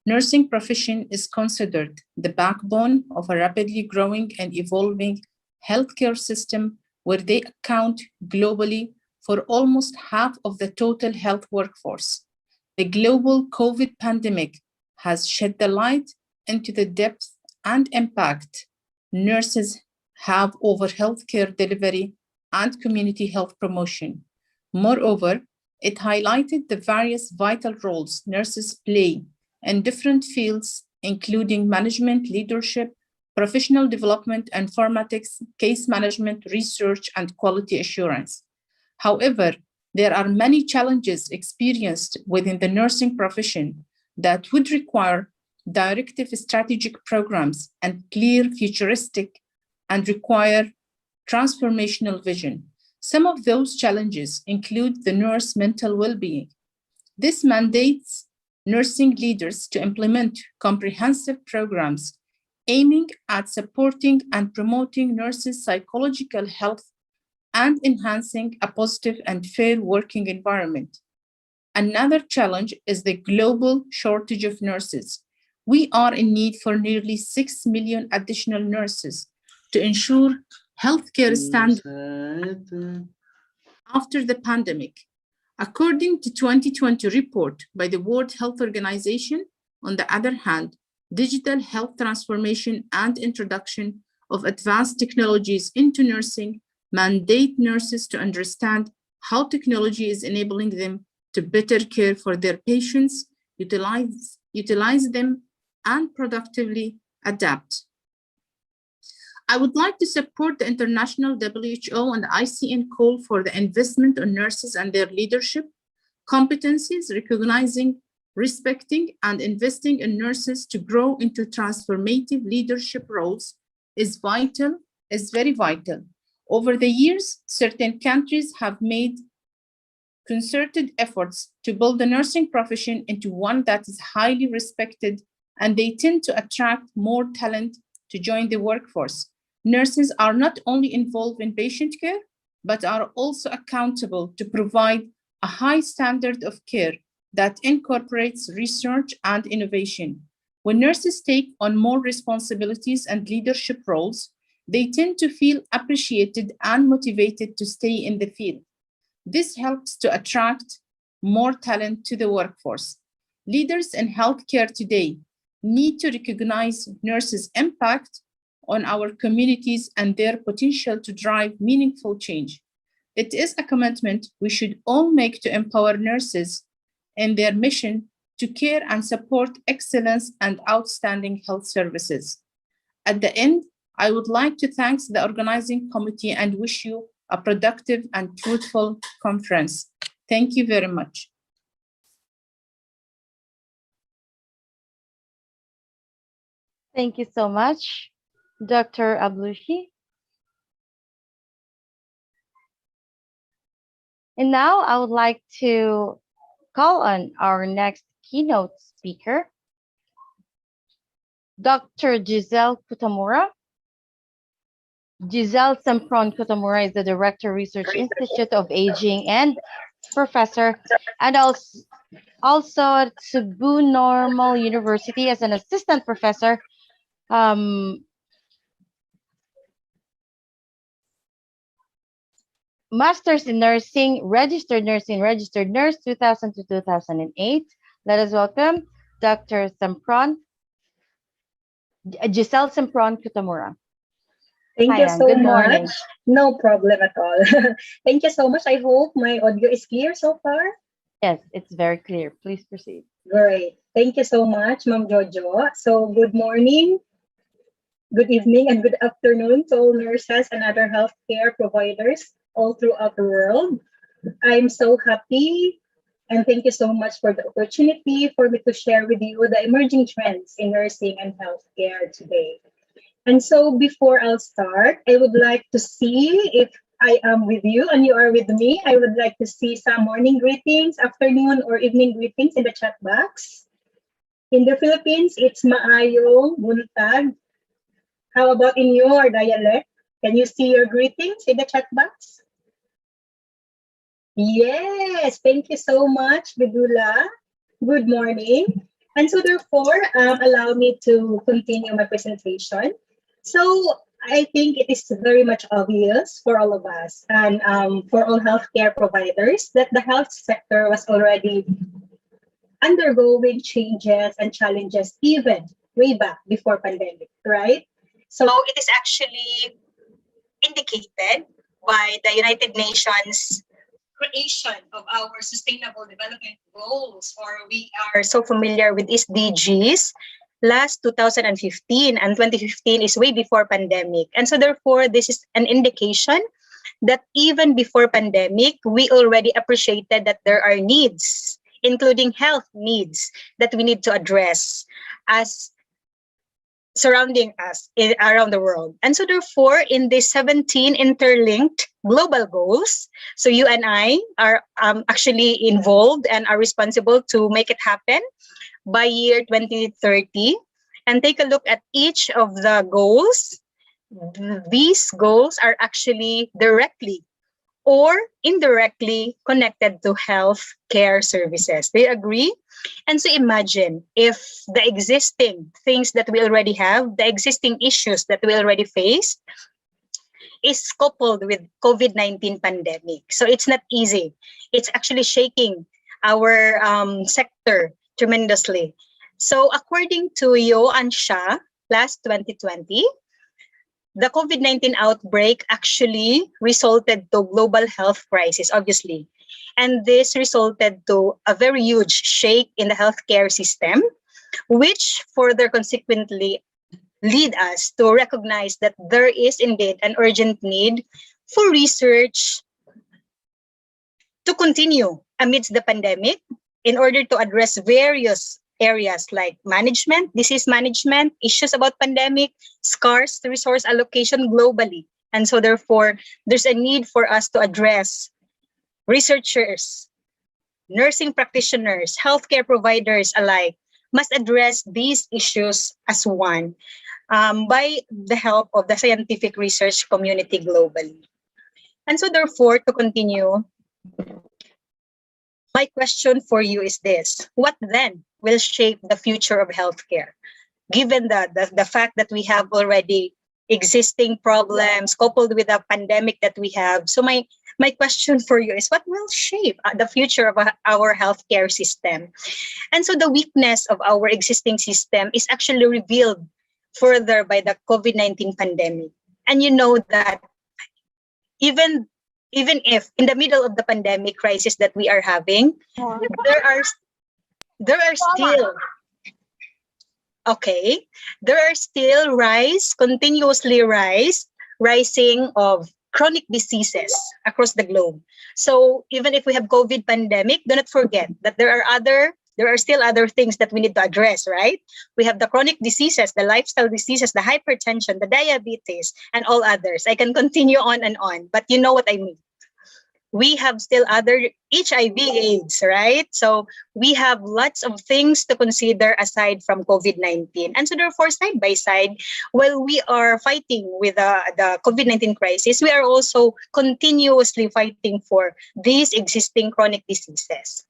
Nursing profession is considered the backbone of a rapidly growing and evolving healthcare system where they account globally for almost half of the total health workforce. The global COVID pandemic has shed the light into the depth and impact nurses have over healthcare delivery and community health promotion. Moreover, it highlighted the various vital roles nurses play in different fields, including management, leadership, professional development, informatics, case management, research, and quality assurance. However, there are many challenges experienced within the nursing profession that would require directive strategic programs and clear futuristic and require transformational vision. Some of those challenges include the nurse mental well-being. This mandates nursing leaders to implement comprehensive programs aiming at supporting and promoting nurses' psychological health and enhancing a positive and fair working environment. Another challenge is the global shortage of nurses. We are in need for nearly 6 million additional nurses to ensure healthcare standards after the pandemic. According to 2020 report by the World Health Organization, on the other hand, digital health transformation and introduction of advanced technologies into nursing mandate nurses to understand how technology is enabling them to better care for their patients, utilize them, and productively adapt. I would like to support the international WHO and ICN call for the investment on nurses and their leadership competencies, recognizing, respecting, and investing in nurses to grow into transformative leadership roles is very vital. Over the years, certain countries have made concerted efforts to build the nursing profession into one that is highly respected, and they tend to attract more talent to join the workforce. Nurses are not only involved in patient care, but are also accountable to provide a high standard of care that incorporates research and innovation. When nurses take on more responsibilities and leadership roles, they tend to feel appreciated and motivated to stay in the field. This helps to attract more talent to the workforce. Leaders in healthcare today need to recognize nurses' impact on our communities and their potential to drive meaningful change. It is a commitment we should all make to empower nurses in their mission to care and support excellence and outstanding health services. At the end, I would like to thank the organizing committee and wish you a productive and fruitful conference. Thank you very much. Thank you so much, Dr. Ablushi. And now I would like to call on our next keynote speaker, Dr. Giselle Kutamura. Giselle Sempron Kutamura is the Director, Research Institute of Aging and Professor, and also at Cebu Normal University as an Assistant Professor. Masters in Nursing, Registered Nurse 2000 to 2008. Let us welcome Dr. Giselle Sempron Kutamura. Thank Hi, you ma'am. so Good much. morning. No problem at all. Thank you so much. I hope my audio is clear so far. Yes, it's very clear. Please proceed. Great. Thank you so much, Ma'am Jojo. So good morning, good evening, and good afternoon to all nurses and other healthcare providers all throughout the world. I'm so happy and thank you so much for the opportunity for me to share with you the emerging trends in nursing and healthcare today. And so before I'll start, I would like to see if I am with you and you are with me. I would like to see some morning greetings, afternoon or evening greetings in the chat box. In the Philippines, it's maayong buntag. How about in your dialect? Can you see your greetings in the chat box? Yes, thank you so much, Bidula. Good morning. And so therefore, allow me to continue my presentation. So I think it is very much obvious for all of us and for all healthcare providers that the health sector was already undergoing changes and challenges even way back before pandemic, right? So it is actually indicated by the United Nations creation of our Sustainable Development Goals, or we are so familiar with SDGs, last 2015, and 2015 is way before pandemic. And so therefore, this is an indication that even before pandemic, we already appreciated that there are needs, including health needs, that we need to address as surrounding us around the world. And so therefore, in the 17 interlinked global goals, so you and I are actually involved and are responsible to make it happen. by year 2030 and take a look at each of the goals, these goals are actually directly or indirectly connected to health care services. Do you agree? And so imagine if the existing things that we already have, the existing issues that we already face, is coupled with COVID-19 pandemic. So it's not easy. It's actually shaking our sector tremendously. So according to Yo and Shah, last 2020, the COVID-19 outbreak actually resulted to global health crisis, obviously. And this resulted to a very huge shake in the healthcare system, which further consequently lead us to recognize that there is indeed an urgent need for research to continue amidst the pandemic in order to address various areas like management, disease management, issues about pandemic, scarce resource allocation globally. And so therefore, there's a need for us to address researchers, nursing practitioners, healthcare providers alike must address these issues as one by the help of the scientific research community globally. And so therefore, to continue, my question for you is this: what then will shape the future of healthcare? Given the fact that we have already existing problems coupled with the pandemic that we have. So my question for you is, what will shape the future of our healthcare system? And so the weakness of our existing system is actually revealed further by the COVID-19 pandemic. And you know that even if in the middle of the pandemic crisis that we are having, there are still continuously rising of chronic diseases across the globe. So even if we have COVID pandemic, do not forget that there are still other things that we need to address, right? We have the chronic diseases, the lifestyle diseases, the hypertension, the diabetes, and all others. I can continue on and on, but you know what I mean. We have still other HIV/AIDS, right? So we have lots of things to consider aside from COVID-19. And so therefore, side by side, while we are fighting with the COVID-19 crisis, we are also continuously fighting for these existing chronic diseases.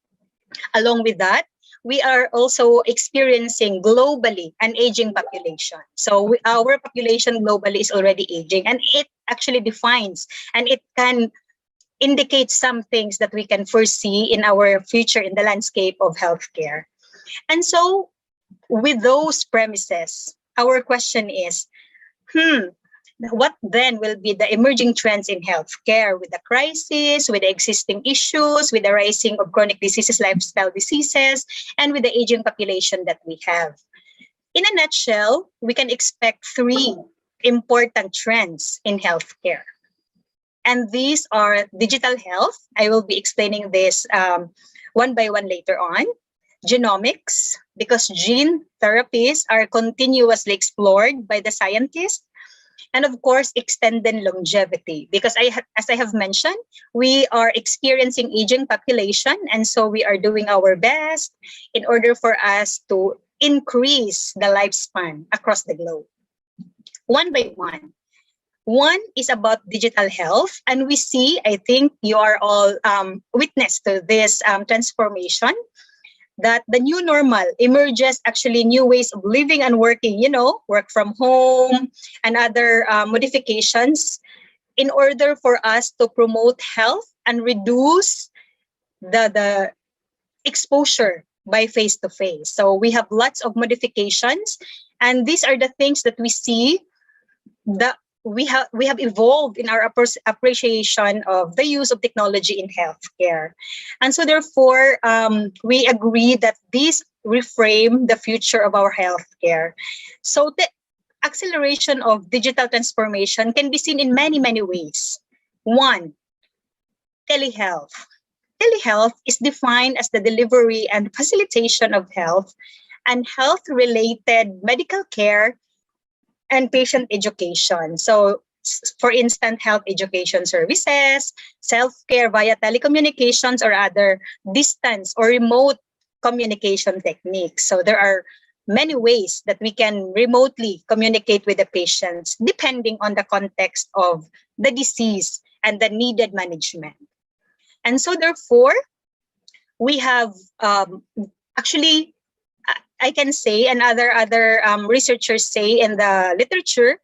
Along with that, we are also experiencing globally an aging population. So our population globally is already aging, and it actually defines and it can indicate some things that we can foresee in our future in the landscape of healthcare. And so with those premises, our question is, what then will be the emerging trends in healthcare with the crisis, with the existing issues, with the rising of chronic diseases, lifestyle diseases, and with the aging population that we have? In a nutshell, we can expect three important trends in healthcare. And these are digital health. I will be explaining this one by one later on. Genomics, because gene therapies are continuously explored by the scientists. And of course, extended longevity, because as I have mentioned, we are experiencing aging population. And so we are doing our best in order for us to increase the lifespan across the globe. One by one. One is about digital health, and we see, I think you are all witness to this transformation, that the new normal emerges actually new ways of living and working, work from home and other modifications in order for us to promote health and reduce the exposure by face-to-face. So we have lots of modifications, and these are the things that we see that we have evolved in our appreciation of the use of technology in healthcare. And so therefore, we agree that these reframe the future of our healthcare. So the acceleration of digital transformation can be seen in many, many ways. One, telehealth. Telehealth is defined as the delivery and facilitation of health and health-related medical care and patient education. So, for instance, health education services, self-care via telecommunications or other distance or remote communication techniques. So there are many ways that we can remotely communicate with the patients depending on the context of the disease and the needed management. And so therefore, we have actually, I can say, and other researchers say in the literature,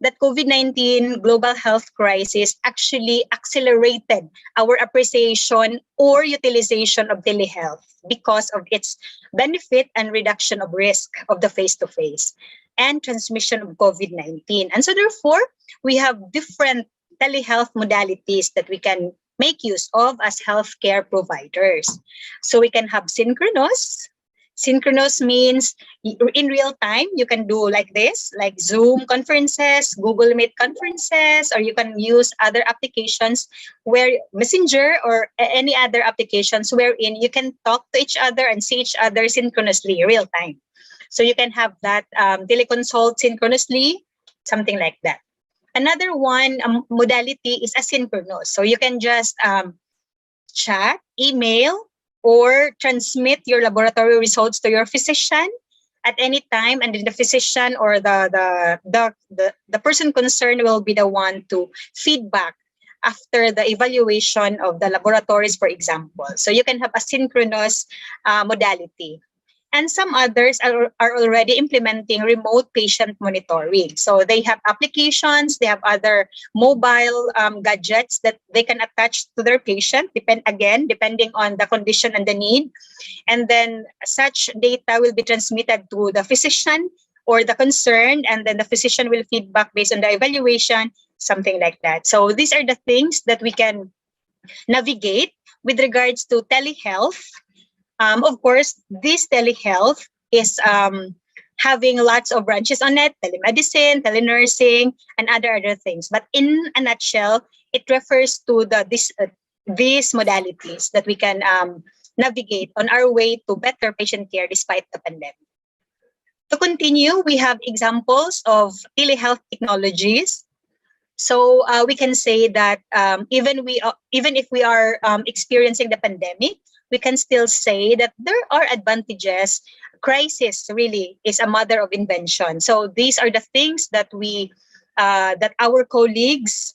that COVID-19 global health crisis actually accelerated our appreciation or utilization of telehealth because of its benefit and reduction of risk of the face-to-face and transmission of COVID-19. And so therefore, we have different telehealth modalities that we can make use of as healthcare providers. So we can have synchronous. Synchronous means in real time, you can do like this, like Zoom conferences, Google Meet conferences, or you can use other applications where Messenger or any other applications wherein you can talk to each other and see each other synchronously, real time. So you can have that teleconsult synchronously, something like that. Another one modality is asynchronous. So you can just chat, email, or transmit your laboratory results to your physician at any time, and then the physician or the person concerned will be the one to feedback after the evaluation of the laboratories, for example. So you can have a synchronous modality. And some others are already implementing remote patient monitoring. So they have applications, they have other mobile gadgets that they can attach to their patient, depending on the condition and the need. And then such data will be transmitted to the physician or the concerned, and then the physician will feedback based on the evaluation, something like that. So these are the things that we can navigate with regards to telehealth. Of course, this telehealth is having lots of branches on it: telemedicine, telenursing, and other things. But in a nutshell, it refers to these modalities that we can navigate on our way to better patient care despite the pandemic. To continue, we have examples of telehealth technologies. So we can say that even if we are experiencing the pandemic, we can still say that there are advantages. Crisis really is a mother of invention. So these are the things that that our colleagues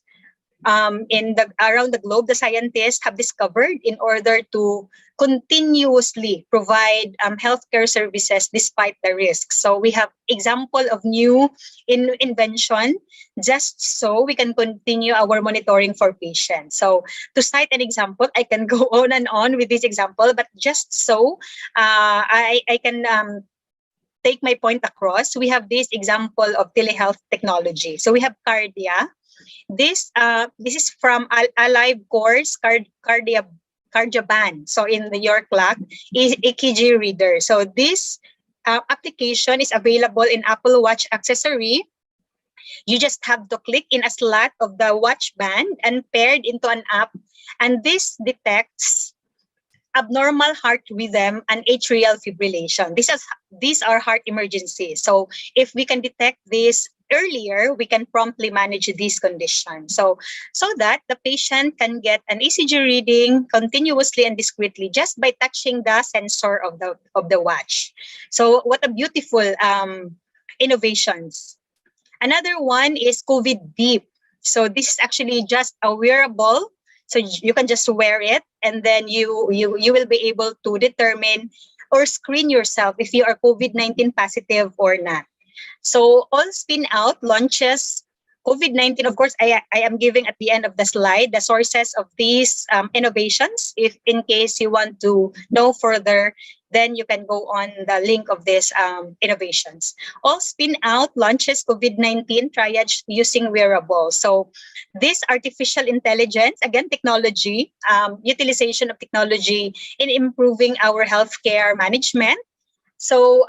around the globe, the scientists, have discovered in order to continuously provide healthcare services despite the risks. So we have example of new invention, just so we can continue our monitoring for patients. So to cite an example, I can go on and on with this example, but just so I can take my point across, we have this example of telehealth technology. So we have Cardia. This is from Alive Course Cardiaban. So in your clock is EKG reader. So this application is available in Apple Watch accessory. You just have to click in a slot of the watch band and paired into an app, and this detects abnormal heart rhythm and atrial fibrillation. These are heart emergencies. So if we can detect this earlier, we can promptly manage these conditions. So that the patient can get an ECG reading continuously and discreetly just by touching the sensor of the watch. So what a beautiful innovations. Another one is COVID Deep. So this is actually just a wearable. So you can just wear it, and then you will be able to determine or screen yourself if you are COVID-19 positive or not. So All Spin Out launches COVID-19. Of course, I am giving at the end of the slide the sources of these innovations. If in case you want to know further, then you can go on the link of these innovations. All Spin Out launches COVID-19 triage using wearables. So this artificial intelligence, again, technology, utilization of technology in improving our healthcare management. So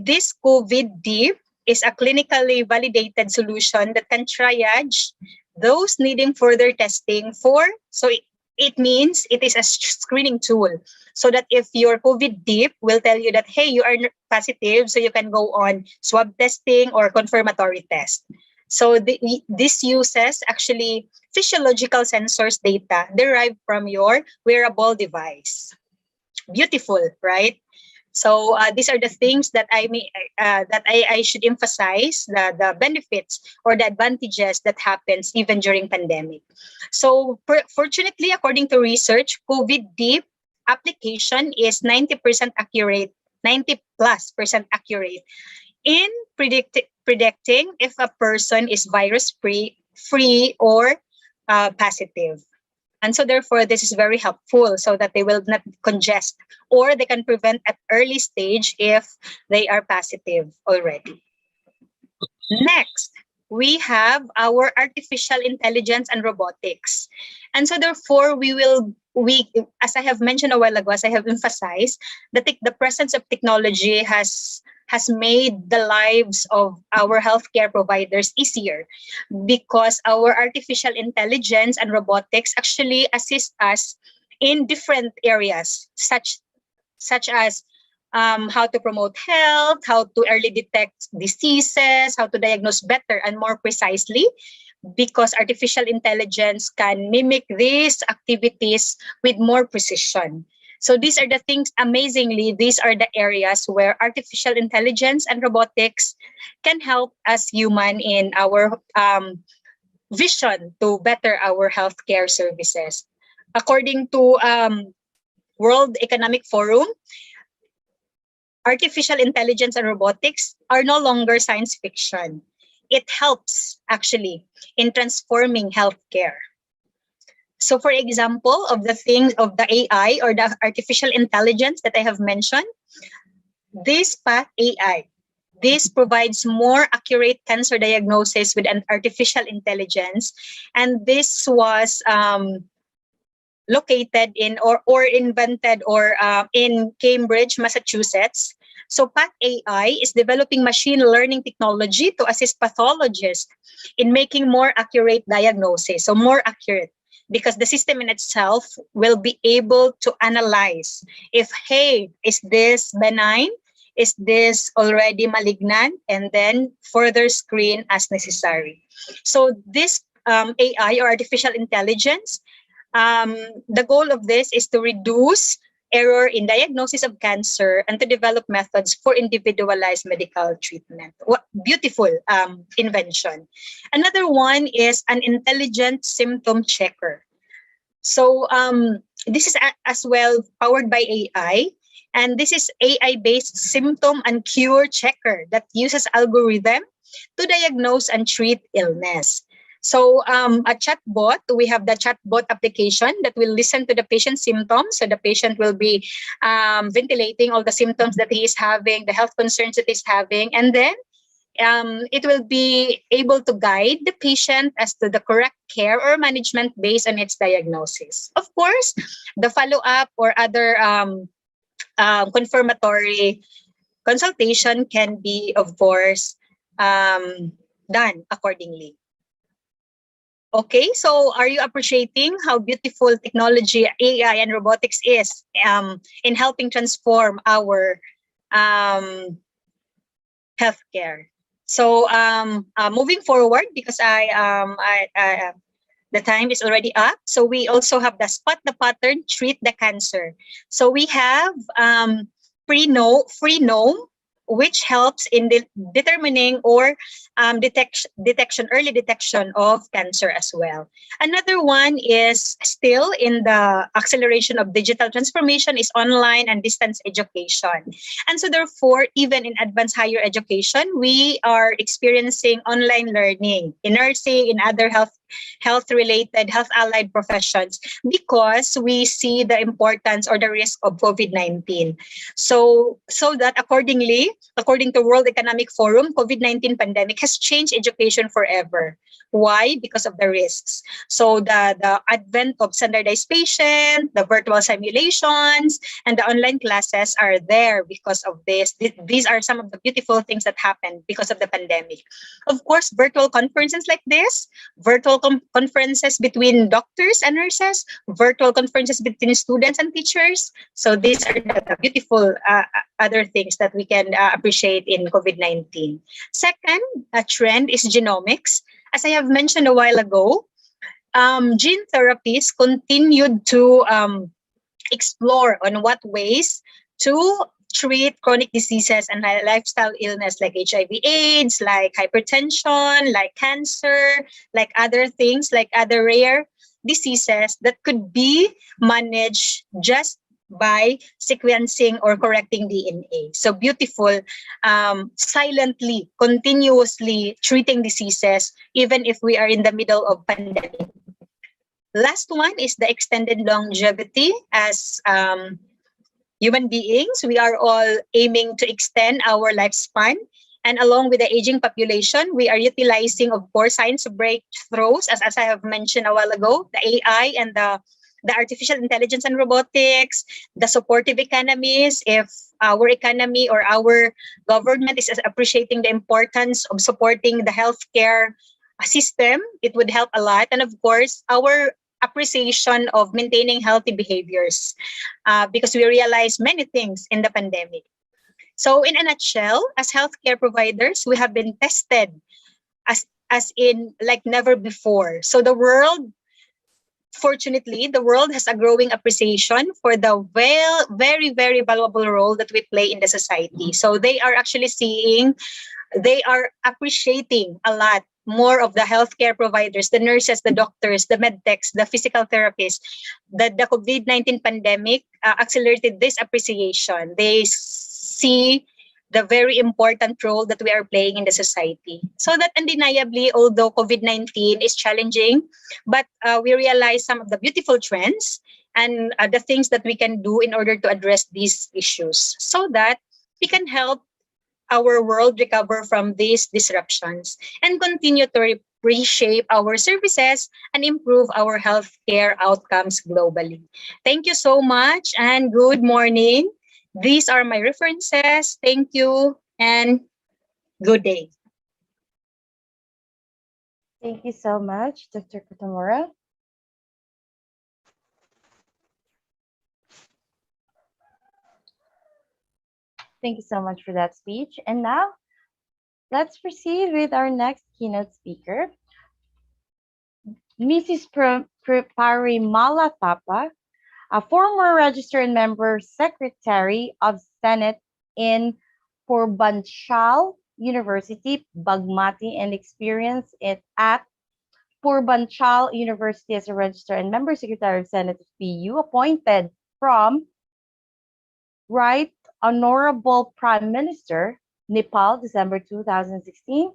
this COVID Deep is a clinically validated solution that can triage those needing further testing so it means it is a screening tool, so that if your COVID Deep will tell you that, hey, you are positive, so you can go on swab testing or confirmatory test. So this uses actually physiological sensors data derived from your wearable device. Beautiful, right? So these are the things that I should emphasize, the benefits or the advantages that happens even during pandemic. So fortunately, according to research, COVID deep application is 90% accurate, 90+% accurate in predicting if a person is virus free or positive. And so therefore, this is very helpful so that they will not congest, or they can prevent at early stage if they are positive already. Next, we have our artificial intelligence and robotics. And so therefore, as I have mentioned a while ago, as I have emphasized, the presence of technology has made the lives of our healthcare providers easier, because our artificial intelligence and robotics actually assist us in different areas, such as how to promote health, how to early detect diseases, how to diagnose better and more precisely, because artificial intelligence can mimic these activities with more precision. So these are the things, amazingly, these are the areas where artificial intelligence and robotics can help us human in our vision to better our healthcare services. According to World Economic Forum, artificial intelligence and robotics are no longer science fiction. It helps actually in transforming healthcare. So for example, of the things of the AI or the artificial intelligence that I have mentioned, this Path AI, this provides more accurate cancer diagnosis with an artificial intelligence. And this was located in or invented or in Cambridge, Massachusetts. So Path AI is developing machine learning technology to assist pathologists in making more accurate diagnosis, so more accurate, because the system in itself will be able to analyze if, hey, is this benign? Is this already malignant? And then further screen as necessary. So this AI or artificial intelligence, the goal of this is to reduce error in diagnosis of cancer and to develop methods for individualized medical treatment. What beautiful invention. Another one is an intelligent symptom checker. So this is as well powered by AI. And this is AI-based symptom and cure checker that uses algorithm to diagnose and treat illness. So a chatbot, we have the chatbot application that will listen to the patient's symptoms. So the patient will be ventilating all the symptoms that he is having, the health concerns that he's having, and then it will be able to guide the patient as to the correct care or management based on its diagnosis. Of course, the follow-up or other confirmatory consultation can be, of course, done accordingly. Okay, so are you appreciating how beautiful technology, AI, and robotics is in helping transform our healthcare? So moving forward, because the time is already up. So we also have the spot the pattern, treat the cancer. So we have Freenome, which helps in determining or early detection of cancer as well. Another one is still in the acceleration of digital transformation is online and distance education. And so therefore, even in advanced higher education, we are experiencing online learning in nursing, in other health-related, health-allied professions, because we see the importance or the risk of COVID-19. So that accordingly, according to World Economic Forum, COVID-19 pandemic has changed education forever. Why? Because of the risks. So the advent of standardized patient, the virtual simulations, and the online classes are there because of this. These are some of the beautiful things that happened because of the pandemic. Of course, virtual conferences like this, virtual conferences between doctors and nurses, virtual conferences between students and teachers. So these are the beautiful other things that we can appreciate in COVID-19. Second, a trend is genomics. As I have mentioned a while ago, gene therapies continued to explore on what ways to treat chronic diseases and lifestyle illness like HIV/AIDS, like hypertension, like cancer, like other things, like other rare diseases that could be managed just by sequencing or correcting DNA. So beautiful, silently, continuously treating diseases, even if we are in the middle of pandemic. Last one is the extended longevity. As human beings, we are all aiming to extend our lifespan. And along with the aging population, we are utilizing, of course, science breakthroughs, as I have mentioned a while ago, the AI and the artificial intelligence and robotics, the supportive economies. If our economy or our government is appreciating the importance of supporting the healthcare system, it would help a lot. And of course, our appreciation of maintaining healthy behaviors, because we realize many things in the pandemic. So in a nutshell, as healthcare providers, we have been tested as in like never before. So the world, fortunately, the world has a growing appreciation for the very, very valuable role that we play in the society. So they are actually they are appreciating a lot more of the healthcare providers, the nurses, the doctors, the medtechs, the physical therapists. The COVID-19 pandemic accelerated this appreciation. They see the very important role that we are playing in the society. So that undeniably, although COVID-19 is challenging, but we realize some of the beautiful trends and the things that we can do in order to address these issues so that we can help our world recover from these disruptions and continue to reshape our services and improve our healthcare outcomes globally. Thank you so much and good morning. These are my references. Thank you and good day. Thank you so much, Dr. Kutamura. Thank you so much for that speech. And now, let's proceed with our next keynote speaker, Mrs. Parimala Thapa, a former registered member secretary of Senate in Purbanchal University, Bagmati, and experience it at Purbanchal University as a registered and member secretary of Senate of PU, appointed from Right Honorable Prime Minister, Nepal, December 2016,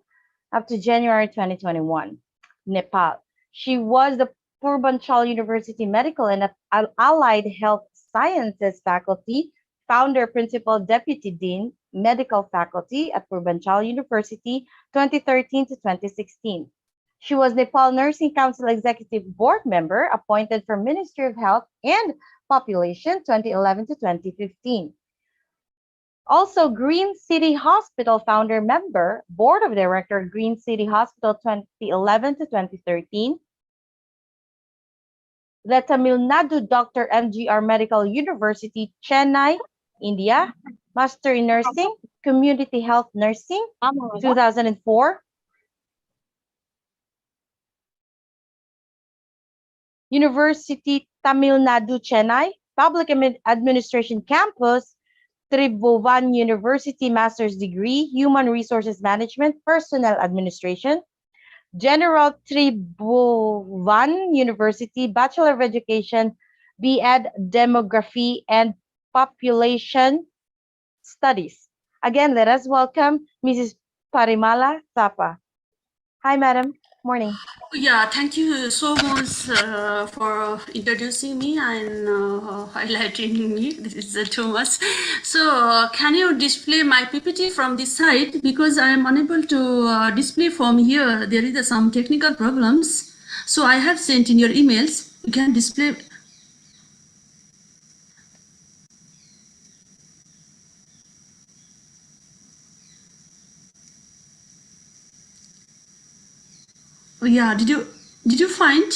up to January 2021, Nepal. She was the Purbanchal University Medical and Allied Health Sciences faculty, founder, principal, deputy dean, medical faculty at Purbanchal University, 2013 to 2016. She was Nepal Nursing Council Executive Board member, appointed for Ministry of Health and Population, 2011 to 2015. Also, Green City Hospital founder member, Board of Director, Green City Hospital 2011 to 2013. The Tamil Nadu Dr. MGR Medical University, Chennai, India. Master in Nursing, Community Health Nursing, 2004. University Tamil Nadu, Chennai. Public Administration Campus, Tribhuvan University Master's Degree, Human Resources Management, Personnel Administration. General Tribhuvan University, Bachelor of Education, B.Ed, Demography and Population Studies. Again, let us welcome Mrs. Parimala Thapa. Hi, madam. Morning. Yeah, thank you so much for introducing me and highlighting me. This is too much. So can you display my PPT from this side? Because I am unable to display from here. There is some technical problems. So I have sent in your emails. You can display. Oh, yeah, did you find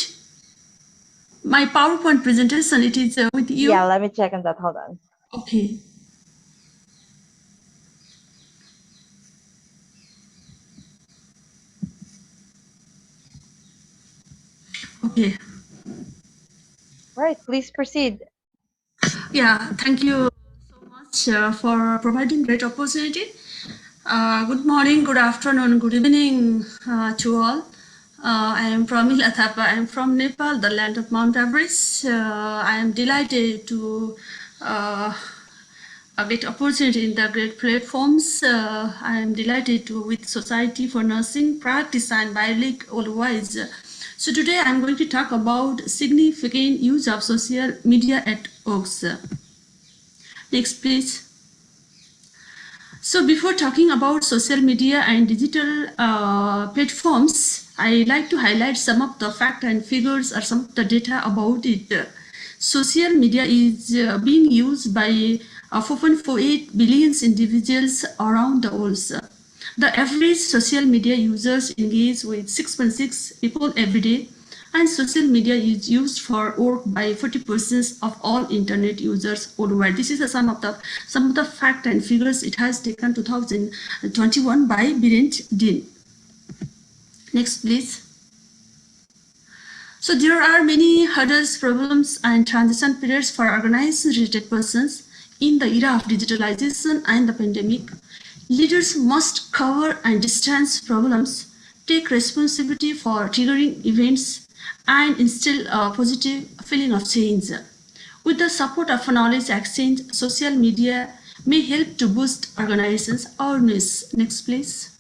my PowerPoint presentation? It is with you. Yeah, let me check on that. Hold on. Okay. Okay. Right, please proceed. Yeah, thank you so much much for providing great opportunity. Good morning, good afternoon, good evening to all. I am Pramila Thapa. I am from Nepal, the land of Mount Everest. I am delighted to get opportunity in the great platforms. I am delighted to with Society for Nursing Practice and bioleagues always. So today I am going to talk about significant use of social media at works. Next, please. So before talking about social media and digital platforms, I like to highlight some of the facts and figures or some of the data about it. Social media is being used by 4.48 billion individuals around the world. The average social media users engage with 6.6 people every day, and social media is used for work by 40% of all internet users worldwide. This is some of the fact and figures. It has taken 2021 by Birent Din. Next, please. So there are many hurdles, problems, and transition periods for organization-related persons in the era of digitalization and the pandemic. Leaders must cover and distance problems, take responsibility for triggering events, and instill a positive feeling of change. With the support of knowledge exchange, social media may help to boost organizations' awareness. Next, please.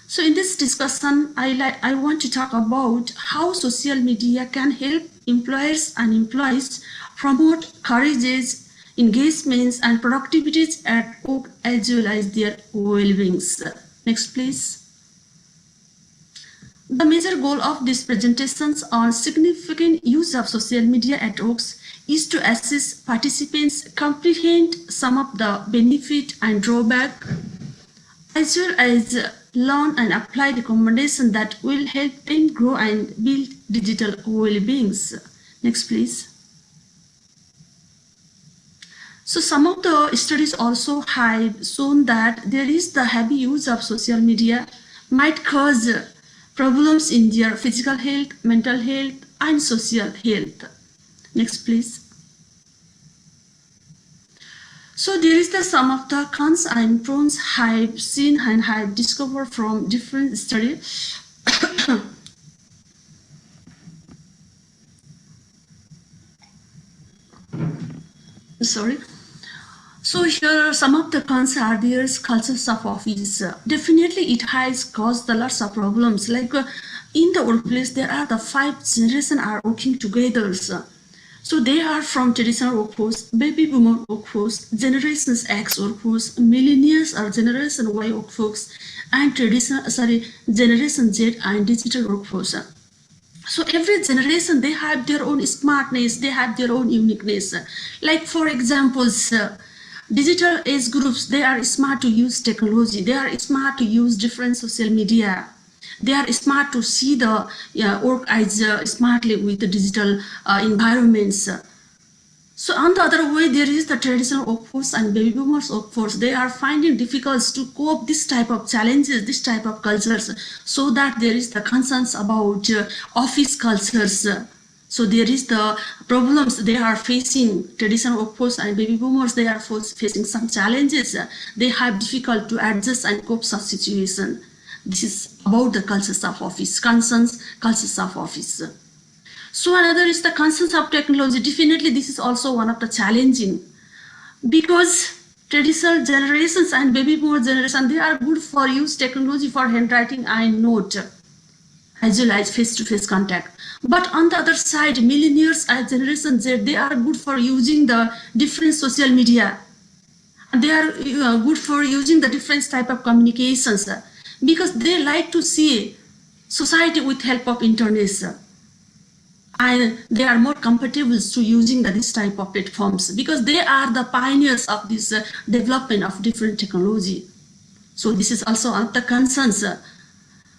So in this discussion, I want to talk about how social media can help employers and employees promote courageous engagements and productivities at work as well as their well-beings. Next, please. The major goal of these presentations on significant use of social media at work is to assist participants comprehend some of the benefit and drawback, as well as learn and apply recommendations that will help them grow and build digital well-beings. Next, please. So some of the studies also have shown that there is the heavy use of social media might cause problems in their physical health, mental health, and social health. Next, please. So there is the sum of the cons and pros I've seen and have discovered from different studies. Sorry. So here some of the cons are there's cultures of office. Definitely it has caused a lots of problems. Like in the workplace, there are the 5 generations are working together. So they are from traditional workforce, baby boomer workforce, generations X workforce, millennials or generation Y workforce, and generation Z and digital workforce. So every generation, they have their own smartness, they have their own uniqueness. Like for examples, digital age groups, they are smart to use technology, they are smart to use different social media. They are smart to see the work as smartly with the digital environments. So on the other way, there is the traditional workforce and baby boomers workforce. They are finding difficult to cope this type of challenges, this type of cultures, so that there is the concerns about office cultures. So there is the problems they are facing. Traditional workforce and baby boomers, they are facing some challenges. They have difficult to adjust and cope such situation. This is about the cultures of office, concerns, cultures of office. So another is the concerns of technology. Definitely this is also one of the challenging, because traditional generations and baby boomer generation, they are good for use technology for handwriting and note, as well as face-to-face contact. But on the other side, millennials and generation Z, they are good for using the different social media. They are good for using the different type of communications, because they like to see society with help of internet, and they are more comfortable to using this type of platforms, because they are the pioneers of this development of different technology. So this is also one of the concerns.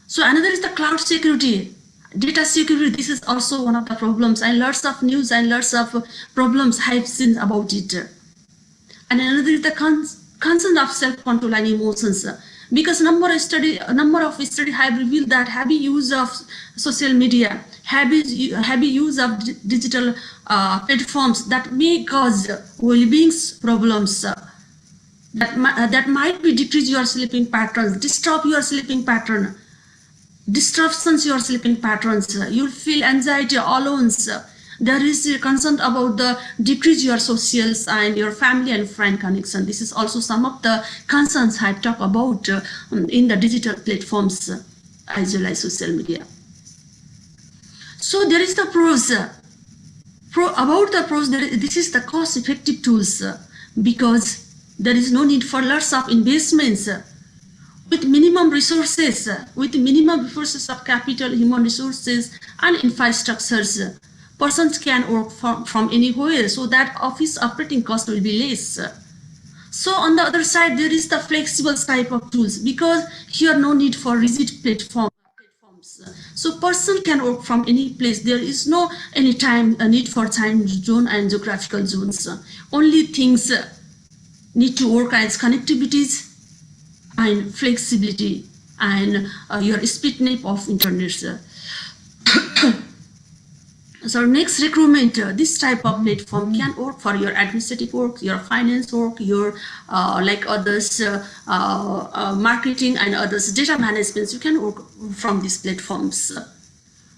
So another is the cloud security, data security. This is also one of the problems, and lots of news and lots of problems I've seen about it. And another is the concern of self-control and emotions, because number of study have revealed that heavy use of social media, heavy use of digital platforms that may cause well-being problems. That might be decrease your sleeping patterns, disturb your sleeping pattern, disruptions your sleeping patterns. You'll feel anxiety, alone. There is a concern about the decrease your socials and your family and friend connection. This is also some of the concerns I talk about in the digital platforms as well as social media. So there is the pros. About the pros, this is the cost-effective tools because there is no need for lots of investments. With minimum resources of capital, human resources, and infrastructures, persons can work from anywhere, so that office operating cost will be less. So on the other side, there is the flexible type of tools because here no need for rigid platforms. So person can work from any place. There is no any need for time zone and geographical zones. Only things need to work as connectivities and flexibility and your speedness of internet. So next recruitment, this type of platform can work for your administrative work, your finance work, your like others marketing and others data management. You can work from these platforms.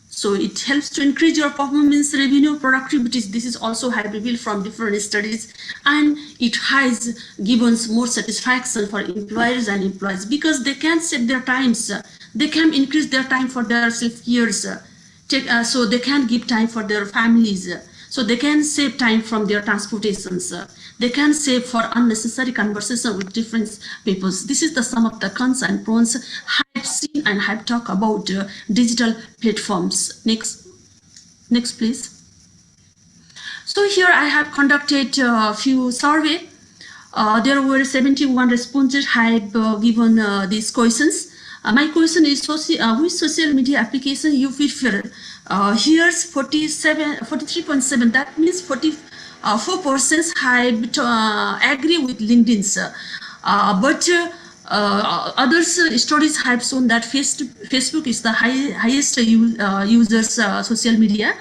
So it helps to increase your performance, revenue, productivity. This is also have revealed from different studies, and it has given more satisfaction for employers and employees because they can set their times. They can increase their time for their self-cares. So they can give time for their families. So they can save time from their transportations. They can save for unnecessary conversation with different people. This is the sum of the cons and pros I've seen and have talked about digital platforms. Next please. So here I have conducted a few survey. There were 71 responses. I have given these questions. My question is, which social media application you prefer? Here's 43.7. That means 44% have agree with LinkedIn. But other studies have shown that Facebook is the highest users social media.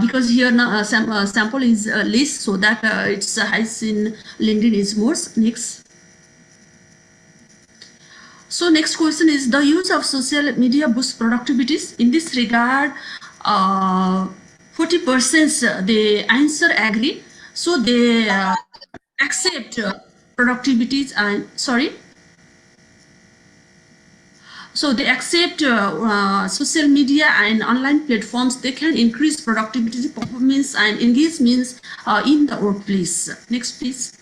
Because here sample is less, so that it's highest in LinkedIn is more. Next. So next question is, the use of social media boosts productivities. In this regard, 40% they answer agree. So they accept productivities and So they accept social media and online platforms. They can increase productivity, performance, and engagements in the workplace. Next, please.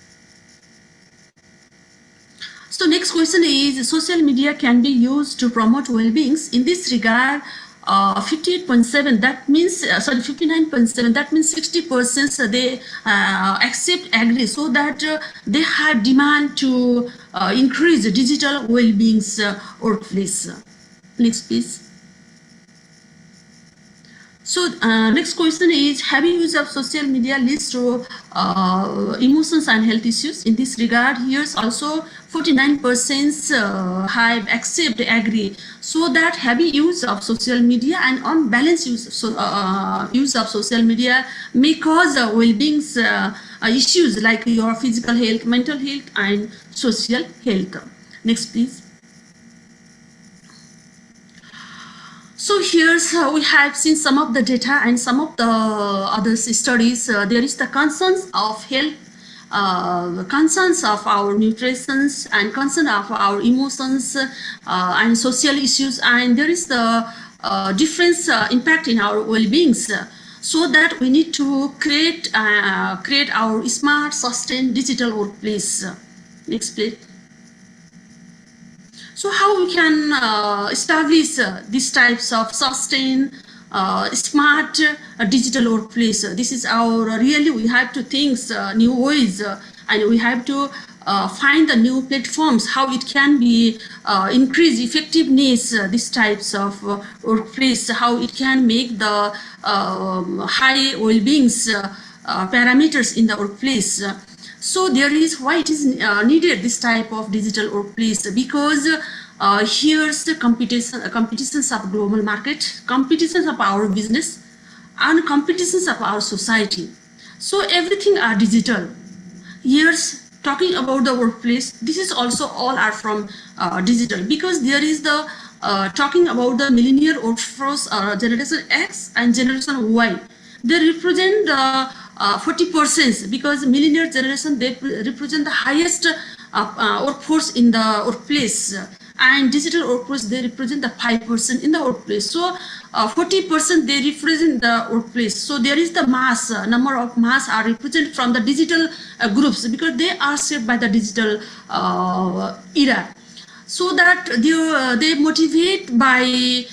So next question is, social media can be used to promote well-beings. In this regard, 58.7, that means, 59.7, that means 60% they accept, agree, so that they have demand to increase digital well-beings workplace. Next, please. So next question is, heavy use of social media leads to emotions and health issues. In this regard, here's also 49% have accept, agree, so that heavy use of social media and unbalanced use of social media may cause well-being issues like your physical health, mental health, and social health. Next, please. So here's we have seen some of the data and some of the other studies. There is the concerns of health, concerns of our nutrition, and concern of our emotions and social issues, and there is the different impact in our well-beings. So that we need to create our smart, sustained digital workplace. Next, please. So how we can establish these types of sustained, smart digital workplace? This is our really, we have to think new ways and we have to find the new platforms, how it can be increase effectiveness, these types of workplace, how it can make the high well-beings parameters in the workplace. So there is why it is needed this type of digital workplace, because here's the competitions of global market, competitions of our business, and competitions of our society. So everything are digital. Here's talking about the workplace. This is also all are from digital, because there is the talking about the millennial workforce, generation X and generation Y. They represent 40%, because millennial generation, they represent the highest workforce in the workplace, and digital workforce, they represent the 5% in the workplace. So 40% they represent the workplace. So there is the mass, number of mass are represented from the digital groups, because they are shaped by the digital era. So that they motivate by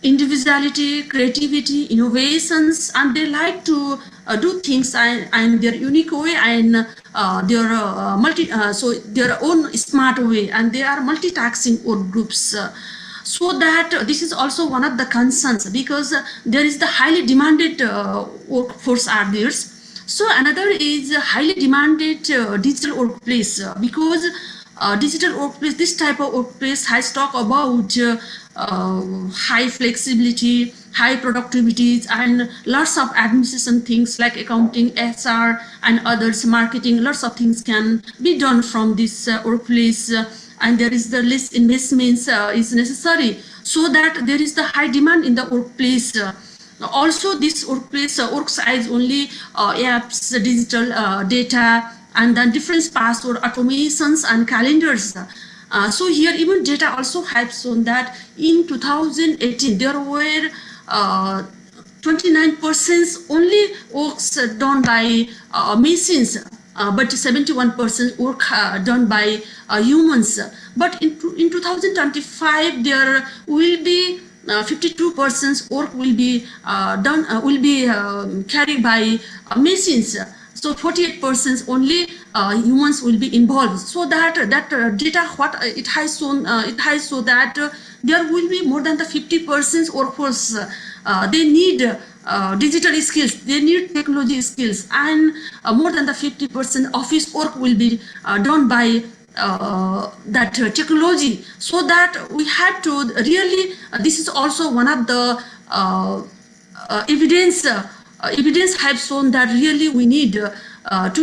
individuality, creativity, innovations, and they like to do things and their unique way, and their own smart way, and they are multitasking work groups. So that this is also one of the concerns, because there is the highly demanded workforce are there. So another is highly demanded digital workplace, because digital workplace, this type of workplace has talked about high flexibility, high productivity, and lots of administration things like accounting, HR, and others, marketing. Lots of things can be done from this workplace, and there is the less investments is necessary, so that there is the high demand in the workplace. Also, this workplace works as only apps, digital data, and then different password automations and calendars. So here even data also has shown that in 2018 there were 29% only works done by machines, but 71% work done by humans. But in 2025 there will be 52% work will be done, will be carried by machines. So 48% only humans will be involved. So that data, what it has shown, it has shown that there will be more than the 50% workforce. They need digital skills, they need technology skills, and more than the 50% office work will be done by that technology. So that we have to really, this is also one of the evidence have shown that really we need to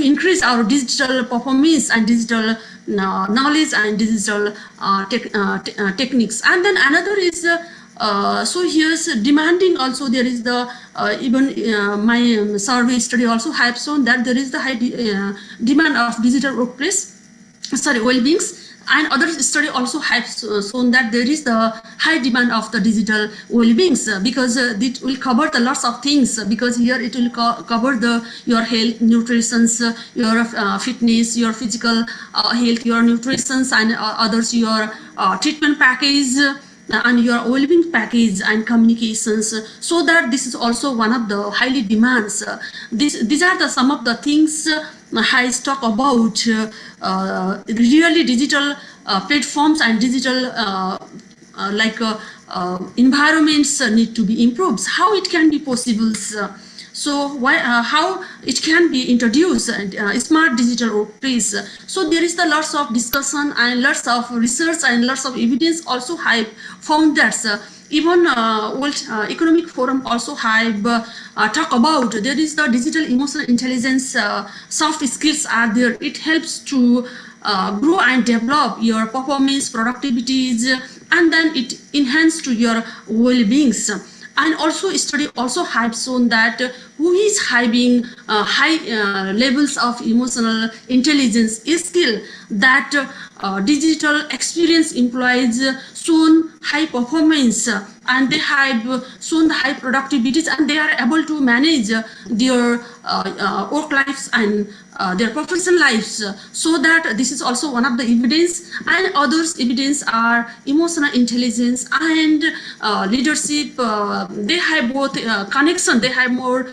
increase our digital performance and digital knowledge and digital techniques. And then another is so here's demanding also. There is the even my survey study also has shown that there is the high demand of digital workplace, well-beings. And other study also has shown that there is the high demand of the digital well-beings, because it will cover the lots of things, because here it will cover your health, nutrition, your fitness, your physical health, your nutrition, and others, your treatment package, and your well-being package and communications. So that this is also one of the highly demands. These are some of the things has talk about really digital platforms and digital environments need to be improved. How it can be possible? So why, how it can be introduced, smart digital workplace. So there is the lots of discussion and lots of research and lots of evidence also have found that even World Economic Forum also have talk about there is the digital emotional intelligence soft skills are there. It helps to grow and develop your performance, productivities, and then it enhances to your well-beings. And also study also have shown that who is having high levels of emotional intelligence skill, that digital experience employees shown high performance, and they have shown the high productivities, and they are able to manage their work lives and their professional lives. So that this is also one of the evidence. And others evidence are emotional intelligence and leadership. They have both connection, they have more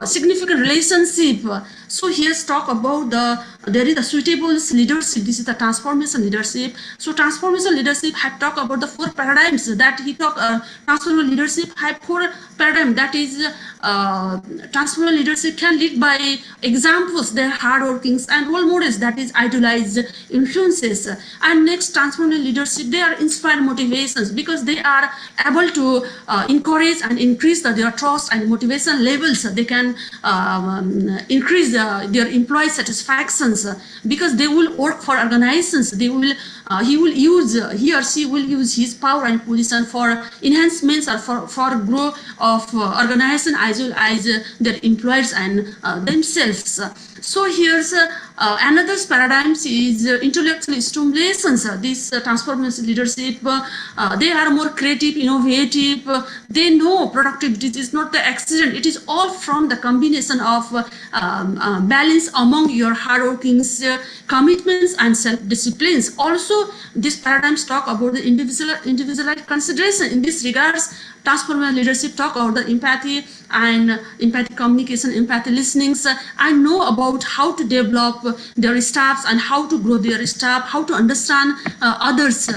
significant relationship. So here's talk about the there is a suitable leadership. This is the transformation leadership. So transformation leadership have talked about the 4 paradigms that he talked. Transformation leadership have 4 paradigms. That is, transformation leadership can lead by examples, their hard workings and role models, that is idolized influences. And next, transformation leadership, they are inspired motivations, because they are able to encourage and increase their trust and motivation levels. They can increase their employee satisfactions, because they will work for organizations. They will he or she will use his power and position for enhancements or for growth of organization as well as their employers and themselves. So here's another paradigms is intellectual stimulations. This transformation leadership, they are more creative, innovative. They know productivity is not the accident. It is all from the combination of balance among your hard workings, commitments and self-disciplines. Also, these paradigms talk about the individualized consideration. In this regards, transformational leadership talk about the empathy and empathic communication, empathy listenings, and know about how to develop their staffs and how to grow their staff, how to understand others.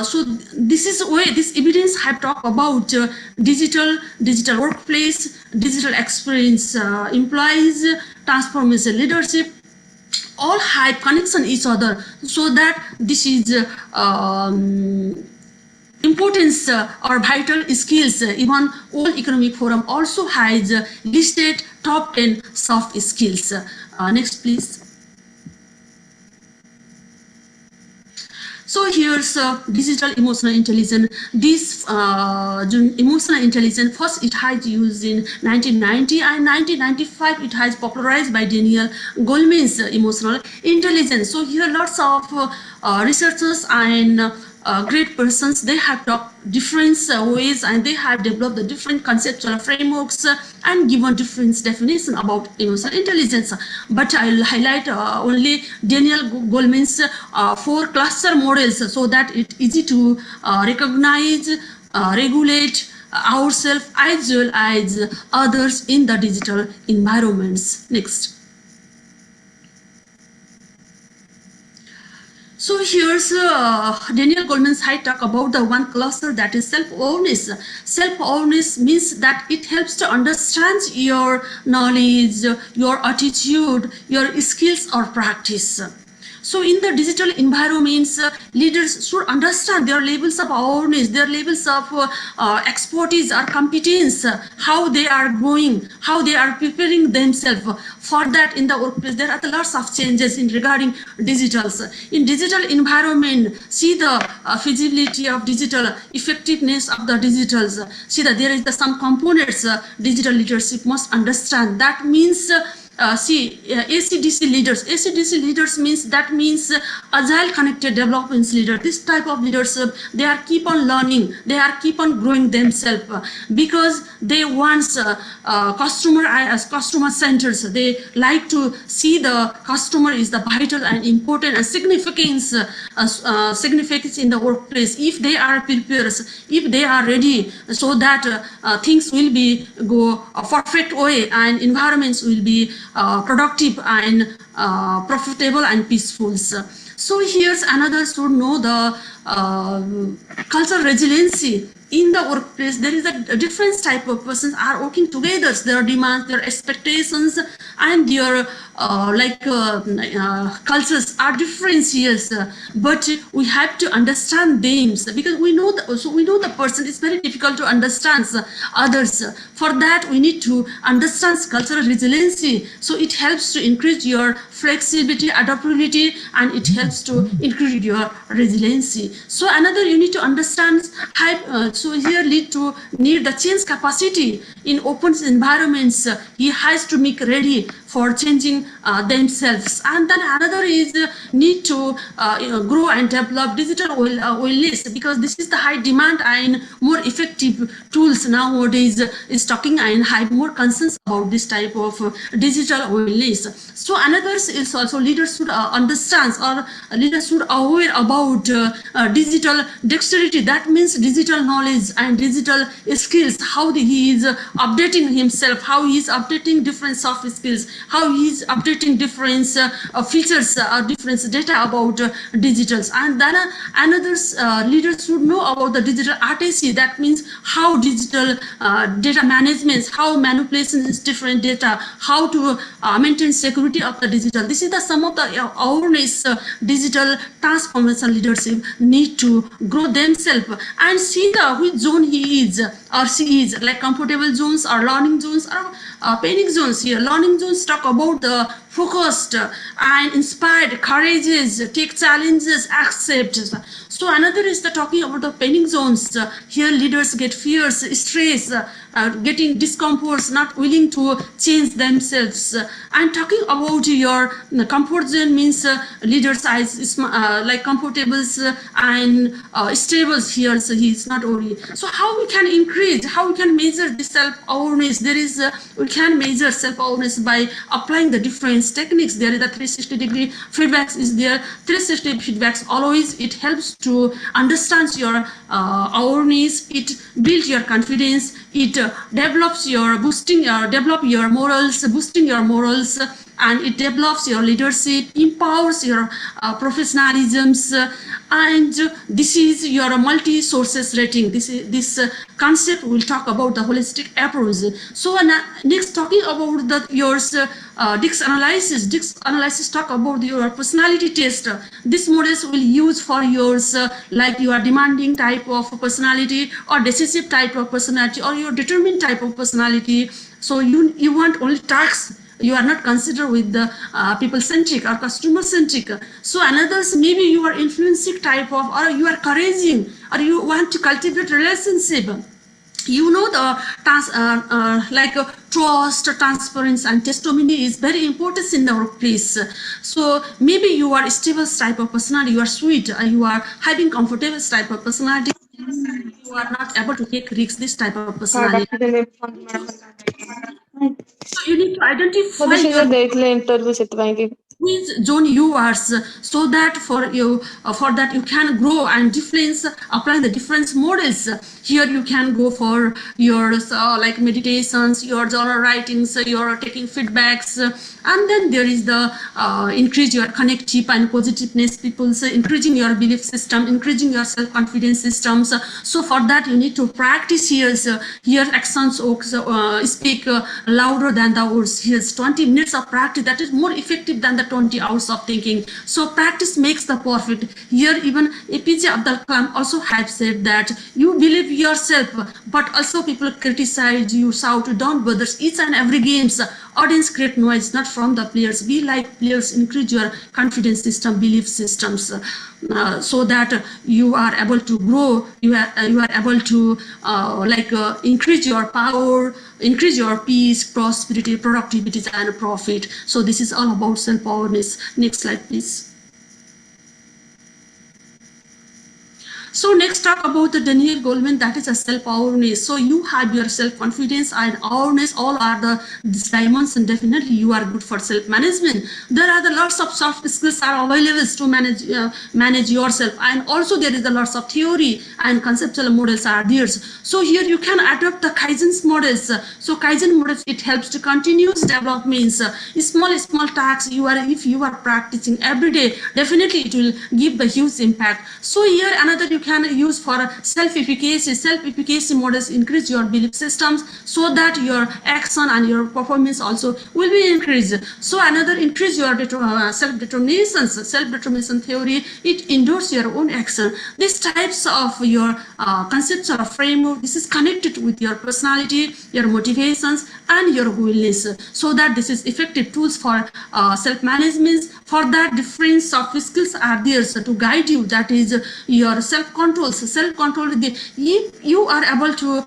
So this is where this evidence have talked about digital workplace, digital experience implies transformation leadership. All have connection each other, so that this is importance or vital skills. Even World Economic Forum also has listed top 10 soft skills. Next, please. So here's digital emotional intelligence. This emotional intelligence, first it has used in 1990 and 1995 it has popularized by Daniel Goleman's emotional intelligence. So here lots of researchers and great persons, they have talked different ways and they have developed the different conceptual frameworks and given different definition about emotional intelligence. But I'll highlight only Daniel Goleman's 4 cluster models, so that it's easy to recognize, regulate ourselves as well as others in the digital environments. Next. So here's Daniel Goleman's high talk about the 1 cluster, that is self-awareness. Self-awareness means that it helps to understand your knowledge, your attitude, your skills or practice. So in the digital environments, leaders should understand their levels of awareness, their levels of expertise or competence, how they are growing, how they are preparing themselves. For that, in the workplace, there are lots of changes in regarding digitals. In digital environment, see the feasibility of digital, effectiveness of the digitals. See that there is some components digital leadership must understand. That means ACDC leaders. ACDC leaders means agile connected development leader. This type of leadership, they are keep on learning, they are keep on growing themselves, because they want customer as customer centers. They like to see the customer is the vital and important and significance in the workplace. If they are prepared, if they are ready, so that things will be go a perfect way and environments will be productive and profitable and peaceful. So here's another should know the cultural resiliency. In the workplace, there is a different type of persons are working together. Their demands, their expectations, and their cultures are different. Yes, but we have to understand them, because we know the person is very difficult to understand others. For that, we need to understand cultural resiliency. So it helps to increase your flexibility, adaptability, and it helps to increase your resiliency. So another, you need to understand so here need the change capacity in open environments. He has to make ready for changing themselves. And then another is need to grow and develop digital awareness, because this is the high demand and more effective tools nowadays is talking and have more concerns about this type of digital awareness. So another is also leaders should understand or leader should aware about digital dexterity. That means digital knowledge and digital skills, how he is updating himself, how he is updating different soft skills, how he is updating different features or different data about digitals. And then another leader should know about the digital literacy. That means how digital data management, how manipulation is different data, how to maintain security of the digital. This is the some of the awareness digital transformation leadership need to grow themselves and see the which zone he is or she is, like comfortable zones or learning zones or panic zones. Here learning zones talk about the focused and inspired, courageous, take challenges, accept. So another is the talking about the panic zones. Here leaders get fears, stress, getting discomforts, not willing to change themselves. And talking about your comfort zone means leaders is like comfortables and stables here. So he is not only. So how we can increase, how we can measure the self-awareness? There is we can measure self-awareness by applying the different techniques. There is the 360-degree feedbacks is there. 360 feedbacks always it helps to understand your awareness. It builds your confidence. It develops your develop your morals, boosting your morals, and it develops your leadership, empowers your professionalisms, and this is your multi-sources rating. This concept will talk about the holistic approach. So next talking about the yours DISC analysis. DISC analysis talk about your personality test. This models will use for yours like you are demanding type of personality or decisive type of personality or your determined type of personality. So you want only tasks. You are not considered with the people-centric or customer-centric. So another's maybe you are influencing type of, or you are encouraging, or you want to cultivate relationship. You know the trust, transparency, and testimony is very important in the workplace. So maybe you are a stable type of personality, you are sweet, you are having comfortable type of personality. You are not able to take risks, this type of personality. So you need to identify which zone you are, so that for that you can grow and difference, applying the different models. Here you can go for your like meditations, your journal writings, your taking feedbacks, and then there is the increase your connective and positiveness, people's increasing your belief system, increasing your self-confidence systems. So for that you need to practice here. Here actions speak louder than the words. Here's 20 minutes of practice that is more effective than the 20 hours of thinking. So practice makes the perfect. Here even APJ Abdul Kalam also have said that you believe yourself, but also people criticize you, shout, don't bother. Each and every games audience create noise, not from the players. Be like players, increase your confidence system, belief systems, so that you are able to grow. You are able to increase your power, increase your peace, prosperity, productivity, and profit. So this is all about self-awareness. Next slide, please. So next talk about the Daniel Goleman, that is a self-awareness. So you have your self-confidence and awareness, all are these diamonds, and definitely you are good for self-management. There are the lots of soft skills are available to manage yourself, and also there is a lots of theory and conceptual models are there. So here you can adopt the Kaizen's models. So Kaizen models, it helps to continuous development. Small tasks if you are practicing every day, definitely it will give the huge impact. So here another you can use for self-efficacy. Self-efficacy models increase your belief systems so that your action and your performance also will be increased. So another increase your self-determination. Self-determination theory, it endorses your own action. These types of your concepts or framework, this is connected with your personality, your motivations, and your willingness, so that this is effective tools for self-management. For that, different soft skills are there to guide you. That is your self-control. So self-control, if you are able to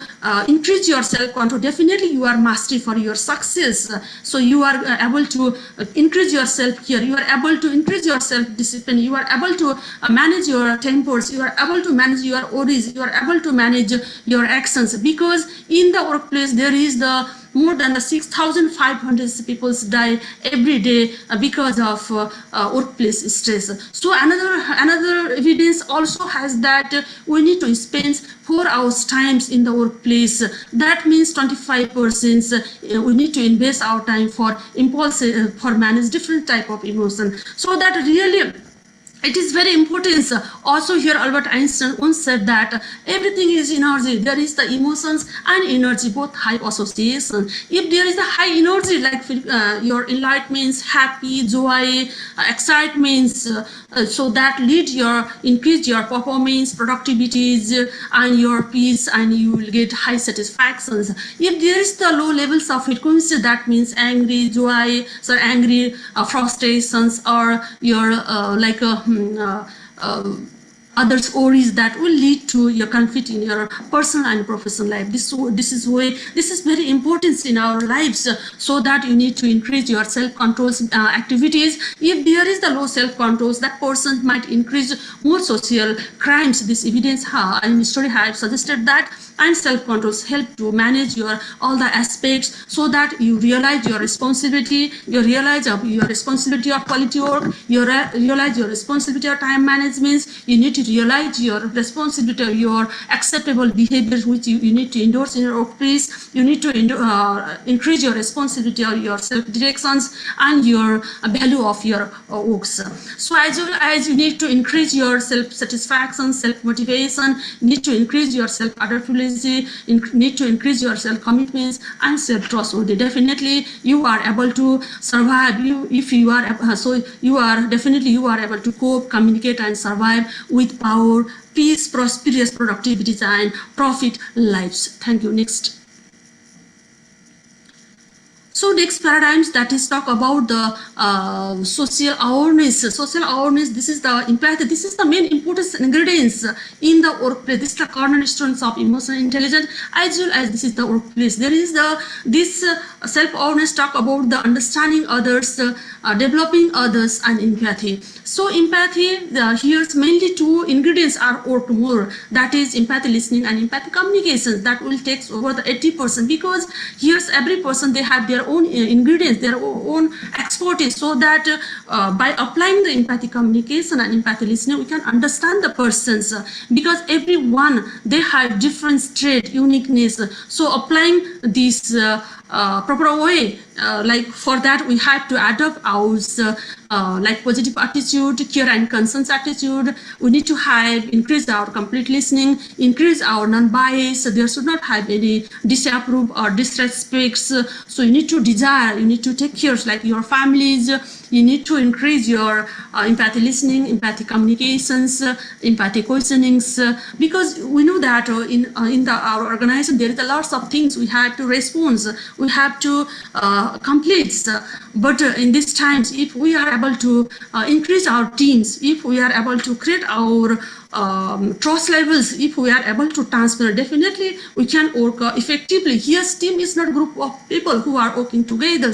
increase your self-control, definitely you are mastery for your success. So you are able to increase yourself here. You are able to increase your self-discipline. You are able to manage your tempers. You are able to manage your worries. You are able to manage your actions, because in the workplace there is the more than 6,500 people die every day because of workplace stress. So another evidence also has that we need to spend 4 hours times in the workplace. That means 25% we need to invest our time for impulsive, for manage different type of emotion. So that really it is very important. Also here Albert Einstein once said that everything is energy. There is the emotions and energy, both have association. If there is a high energy, like your enlightenment, happy, joy, excitement, so that increase your performance, productivities, and your peace, and you will get high satisfactions. If there is the low levels of frequency, that means angry, joy, so angry, frustrations, or your others worries, that will lead to your conflict in your personal and professional life. This is very important in our lives, so that you need to increase your self-control activities. If there is the low self-control, that person might increase more social crimes. This evidence and study have suggested that, and self-controls help to manage your all the aspects, so that you realize your responsibility, you realize your responsibility of quality work, you realize your responsibility of time management, you need to realize your responsibility of your acceptable behaviors which you need to endorse in your workplace. You need to increase your responsibility of your self-directions and your value of your works. So as well as you need to increase your self-satisfaction, self-motivation, need to increase your self-adaptability, need to increase your self-commitments and self-trustworthy. Definitely you are able to survive. You are able to cope, communicate, and survive with power, peace, prosperous productivity, and profit lives. Thank you. Next. So next paradigms, that is talk about the social awareness. Social awareness, this is the empathy. This is the main important ingredients in the workplace. This is the cornerstones of emotional intelligence, as well as this is the workplace. There is this self-awareness talk about the understanding others, developing others, and empathy. So empathy, here's mainly two ingredients are worked more. That is empathy listening and empathy communications. That will take over the 80%, because here's every person, they have their own ingredients, their own expertise, so that by applying the empathy communication and empathy listening, we can understand the persons, because everyone, they have different trait, uniqueness. So applying this proper way, like for that we have to adopt our like positive attitude, care and concerns attitude. We need to have increase our complete listening, increase our non-bias. There should not have any disapprove or disrespect. So you need to desire, you need to take care, like your families. You need to increase your empathy listening, empathy communications, empathy questionings, because we know that in our organization there is a lots of things we have to respond, we have to complete. But in these times, if we are able to increase our teams, if we are able to create our trust levels, if we are able to transfer, definitely we can work effectively. Here, team is not a group of people who are working together.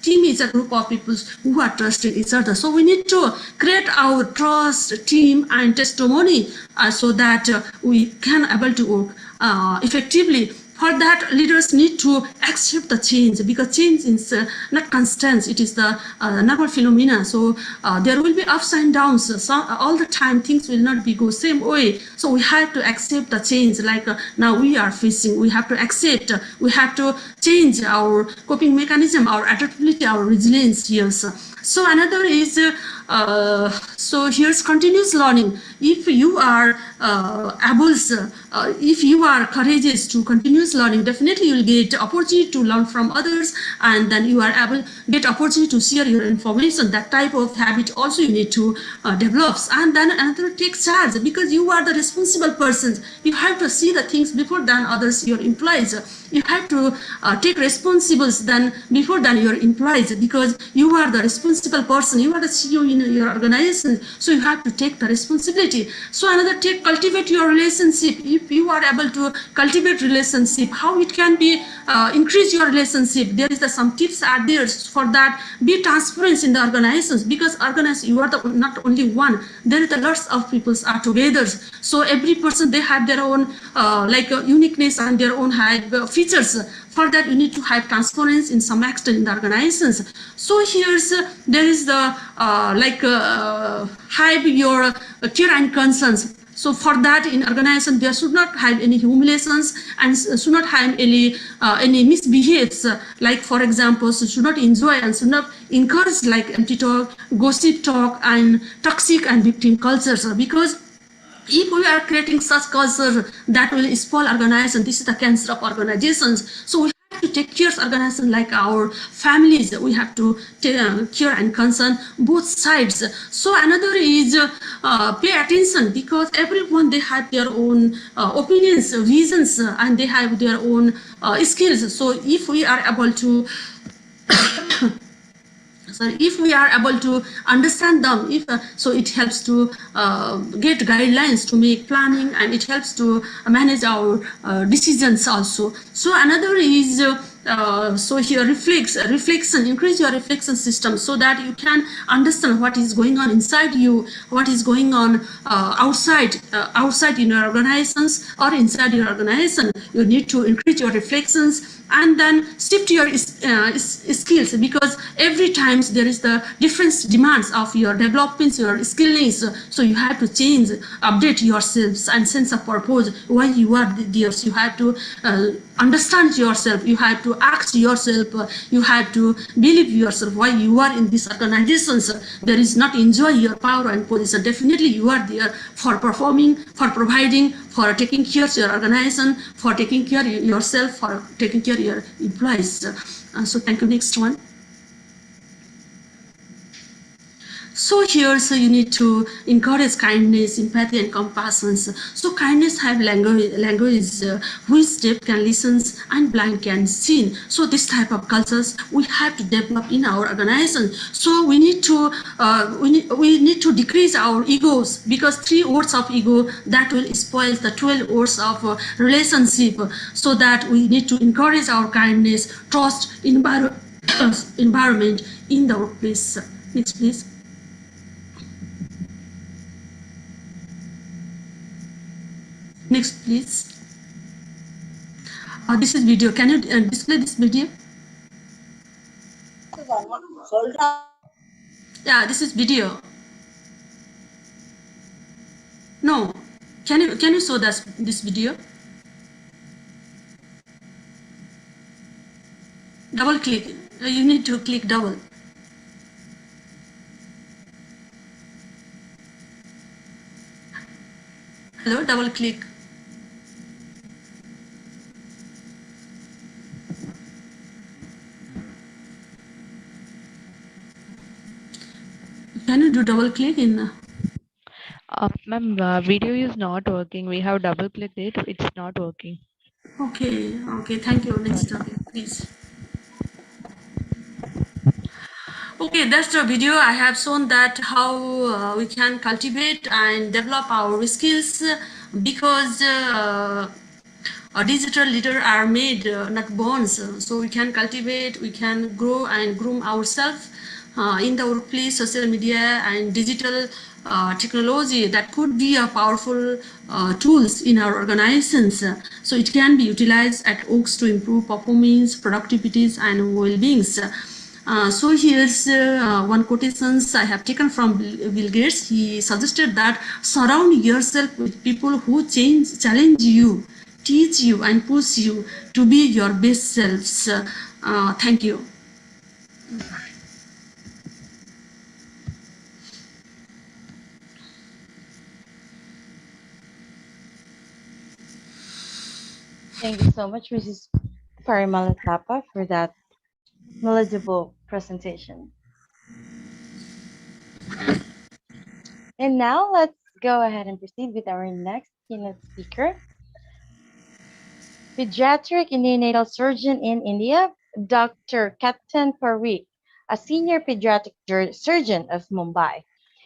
Team is a group of people who are trusting each other. So we need to create our trust, team, and testimony so that we can able to work effectively. For that, leaders need to accept the change, because change is not constant. It is the normal phenomena. So there will be ups and downs. So all the time, things will not be go same way. So we have to accept the change. Like now we are facing, we have to accept. We have to change our coping mechanism, our adaptability, our resilience here. So another is, so here's continuous learning. If you are able, if you are courageous to continuous learning, definitely you will get opportunity to learn from others, and then you are able get opportunity to share your information. That type of habit also you need to develop. And then another, take charge, because you are the responsible person. You have to see the things before than others, your employees. You have to take responsibles before your employees, because you are the responsible person. You are the CEO in your organization, so you have to take the responsibility. So another, cultivate your relationship. If you are able to cultivate relationship, how it can be increase your relationship? There is some tips are there for that. Be transparent in the organizations, because you are the not only one. There is lots of people are together. So every person, they have their own like uniqueness and their own features. for that you need to have transparency in some extent in the organizations. So here's there is the have your care and concerns. So for that, in organization, there should not have any humiliations and should not have any misbehaves. Like for example, should not enjoy and should not encourage like empty talk, gossip talk, and toxic and victim cultures. Because if we are creating such culture that will spoil organization, this is the cancer of organizations. So we have to take care of organization like our families. We have to take care and concern both sides. So another is pay attention, because everyone they have their own opinions, reasons, and they have their own skills. So if we are able to so if we are able to understand them, so it helps to get guidelines to make planning, and it helps to manage our decisions also. So another is so here reflection, increase your reflection system so that you can understand what is going on inside you, what is going on outside in your organizations or inside your organization. You need to increase your reflections and then shift your skills, because every time there is the different demands of your developments, your skillings. So you have to change, update yourselves and sense of purpose why you are there. So you have to understand yourself, you have to ask yourself, you have to believe yourself why you are in these organizations. There is not enjoy your power and position. Definitely you are there for performing, for providing, for taking care of your organization, for taking care of yourself, for taking care of your employees. So thank you. Next one. So here, so you need to encourage kindness, empathy, and compassion. So kindness have language which deaf can listen and blind can see. So this type of cultures we have to develop in our organization. So we need to we need to decrease our egos, because 3 words of ego that will spoil the 12 words of relationship. So that we need to encourage our kindness, trust, environment in the workplace. Next, please. Next, please. This is video. Can you display this video? Yeah, this is video. No. Can you show this video? Double click. You need to click double. Hello, double click. Can you do double click in? Ma'am, video is not working. We have double clicked it. It's not working. Okay. Okay. Thank you. Next topic, please. Okay, that's the video. I have shown that how we can cultivate and develop our skills, because a digital leader are made, not born. So we can cultivate, we can grow and groom ourselves in the workplace. Social media and digital technology that could be a powerful tools in our organizations. So it can be utilized at works to improve performance, productivities, and well-beings. So here's one quotations I have taken from Bill Gates. He suggested that surround yourself with people who challenge you, teach you, and push you to be your best selves. Thank you. Thank you so much, Mrs. Parimala Thapa, for that knowledgeable presentation. And now let's go ahead and proceed with our next keynote speaker, pediatric and neonatal surgeon in India, Dr. Ketan Parikh, a senior pediatric surgeon of Mumbai.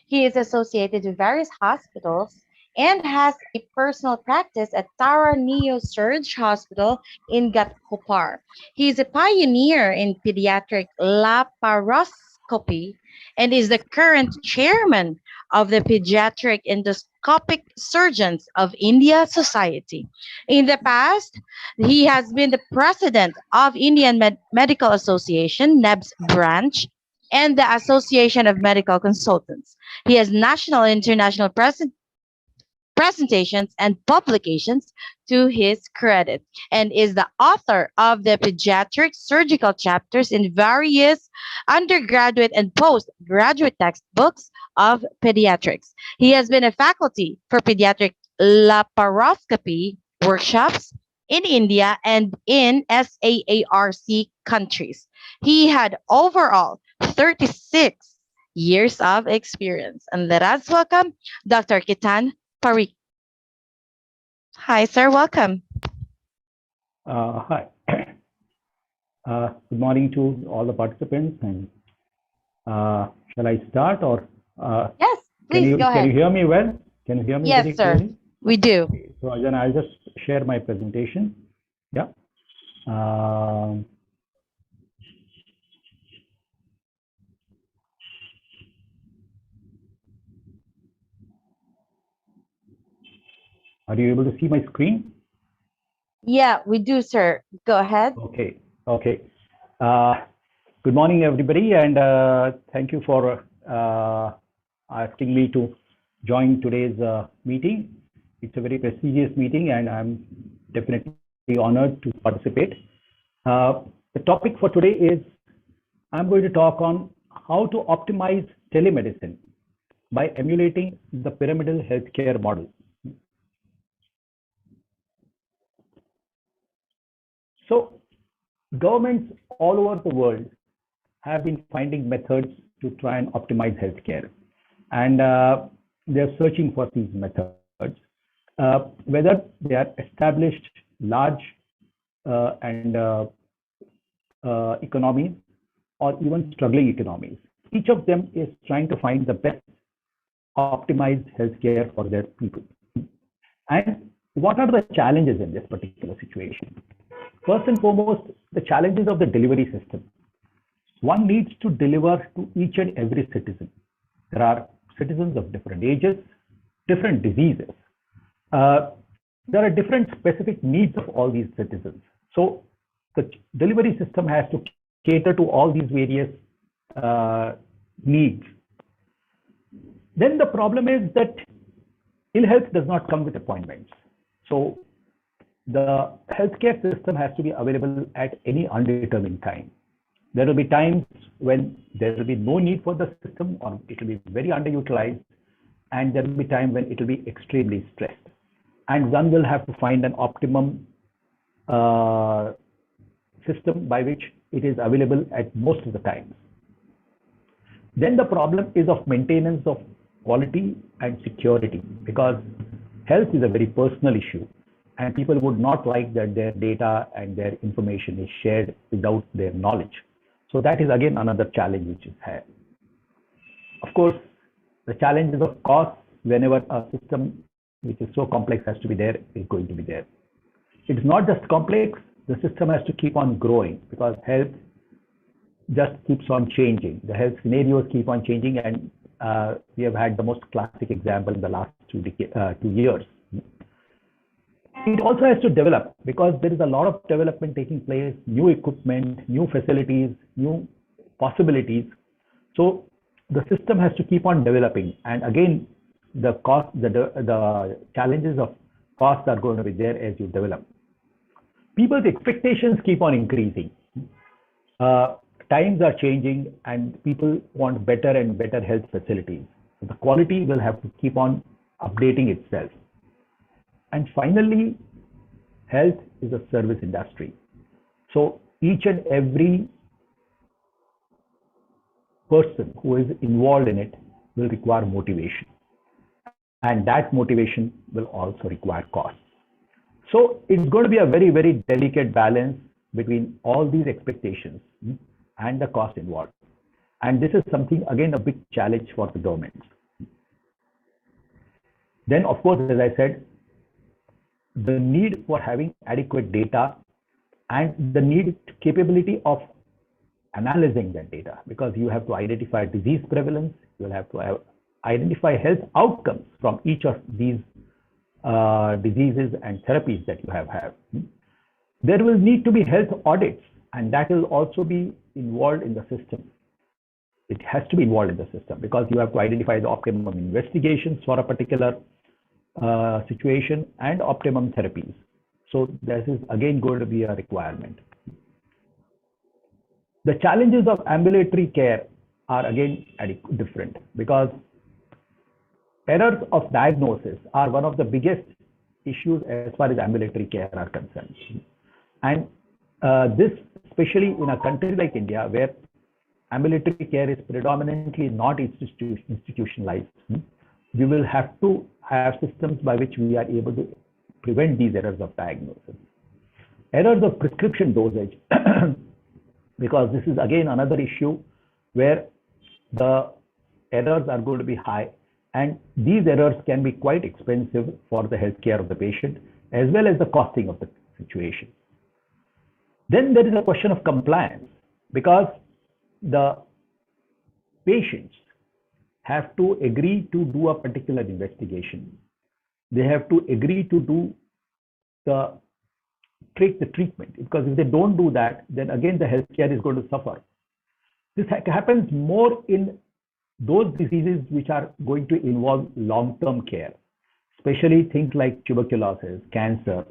He is associated with various hospitals and has a personal practice at Tara Neo-Surg Hospital in Ghatkopar. He is a pioneer in pediatric laparoscopy and is the current chairman of the Pediatric Endoscopic Surgeons of India Society. In the past, he has been the president of Indian Medical Association, NEBS branch, and the Association of Medical Consultants. He has national and international presentations and publications to his credit, and is the author of the pediatric surgical chapters in various undergraduate and postgraduate textbooks of pediatrics. He has been a faculty for pediatric laparoscopy workshops in India and in SAARC countries. He had overall 36 years of experience. And let us welcome Dr. Kitan Parikh. Hi, sir. Welcome. Hi. Good morning to all the participants. And shall I start or? Yes, please go ahead. Can you hear me well? Can you hear me? Yes, sir. Clearly? We do. Okay. So then I'll just share my presentation. Yeah. Are you able to see my screen? Yeah, we do, sir. Go ahead. Okay. Okay. Good morning, everybody, and thank you for asking me to join today's meeting. It's a very prestigious meeting, and I'm definitely honored to participate. The topic for today is I'm going to talk on how to optimize telemedicine by emulating the pyramidal healthcare model. So governments all over the world have been finding methods to try and optimize healthcare, and they're searching for these methods, whether they are established large economies or even struggling economies. Each of them is trying to find the best optimized healthcare for their people. And what are the challenges in this particular situation? First and foremost, the challenges of the delivery system. One needs to deliver to each and every citizen. There are citizens of different ages, different diseases. There are different specific needs of all these citizens. So the delivery system has to cater to all these various needs. Then the problem is that ill health does not come with appointments. So the healthcare system has to be available at any undetermined time. There will be times when there will be no need for the system, or it will be very underutilized, and there will be time when it will be extremely stressed. And one will have to find an optimum system by which it is available at most of the times. Then the problem is of maintenance of quality and security, because health is a very personal issue, and people would not like that their data and their information is shared without their knowledge. So that is again another challenge which is here. Of course, the challenges of cost, whenever a system which is so complex has to be there, is going to be there. It's not just complex, the system has to keep on growing, because health just keeps on changing. The health scenarios keep on changing, and we have had the most classic example in the last 2 years. It also has to develop, because there is a lot of development taking place, new equipment, new facilities, new possibilities. So the system has to keep on developing. And again, the cost, the challenges of costs are going to be there as you develop. People's expectations keep on increasing. Times are changing, and people want better and better health facilities. So the quality will have to keep on updating itself. And finally, health is a service industry. So each and every person who is involved in it will require motivation. And that motivation will also require cost. So it's going to be a very, very delicate balance between all these expectations and the cost involved. And this is something, again, a big challenge for the government. Then, of course, as I said, the need for having adequate data and the capability of analyzing that data, because you have to identify disease prevalence, you will have to identify health outcomes from each of these diseases and therapies that you have. There will need to be health audits, and that will also be involved in the system. It has to be involved in the system because you have to identify the optimum investigations for a particular situation and optimum therapies. So this is again going to be a requirement. The challenges of ambulatory care are again different because errors of diagnosis are one of the biggest issues as far as ambulatory care are concerned. And this, especially in a country like India, where ambulatory care is predominantly not institutionalized, we will have to have systems by which we are able to prevent these errors of diagnosis. Errors of prescription dosage, because this is again another issue where the errors are going to be high, and these errors can be quite expensive for the healthcare of the patient as well as the costing of the situation. Then there is a question of compliance, because the patients have to agree to do a particular investigation. They have to agree to take the treatment, because if they don't do that, then again the healthcare is going to suffer. This happens more in those diseases which are going to involve long-term care, especially things like tuberculosis, cancer.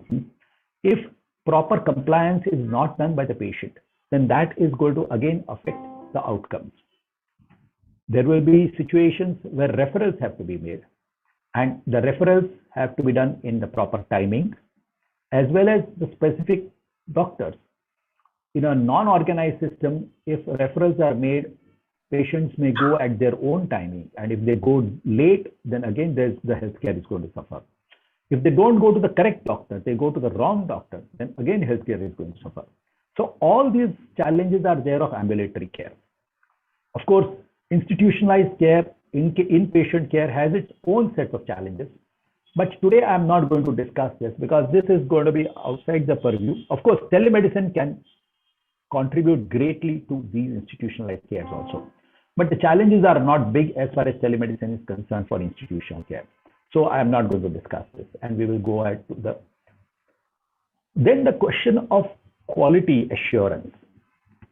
If proper compliance is not done by the patient, then that is going to again affect the outcomes. There will be situations where referrals have to be made, and the referrals have to be done in the proper timing, as well as the specific doctors. In a non-organized system, if referrals are made, patients may go at their own timing, and if they go late, then again the healthcare is going to suffer. If they don't go to the correct doctor, they go to the wrong doctor, then again healthcare is going to suffer. So all these challenges are there of ambulatory care. Of course, institutionalized care, inpatient care has its own set of challenges. But today I'm not going to discuss this because this is going to be outside the purview. Of course, telemedicine can contribute greatly to these institutionalized cares also. But the challenges are not big as far as telemedicine is concerned for institutional care. So I am not going to discuss this, and we will go ahead to the. Then the question of quality assurance.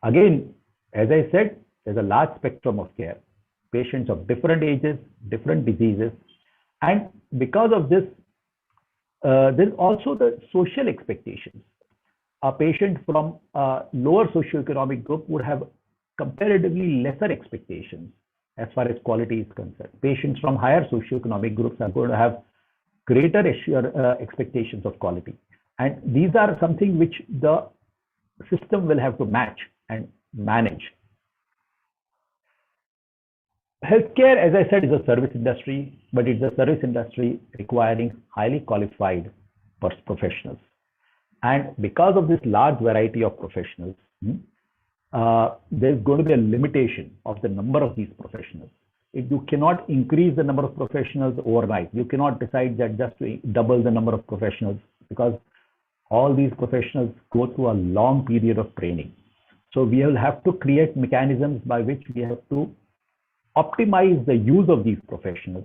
Again, as I said, there's a large spectrum of care. Patients of different ages, different diseases. And because of this, there's also the social expectations. A patient from a lower socioeconomic group would have comparatively lesser expectations as far as quality is concerned. Patients from higher socioeconomic groups are going to have greater expectations of quality. And these are something which the system will have to match and manage. Healthcare, as I said, is a service industry, but it's a service industry requiring highly qualified professionals. And because of this large variety of professionals, there's going to be a limitation of the number of these professionals. You cannot increase the number of professionals overnight. You cannot decide that just to double the number of professionals, because all these professionals go through a long period of training. So we will have to create mechanisms by which we have to optimize the use of these professionals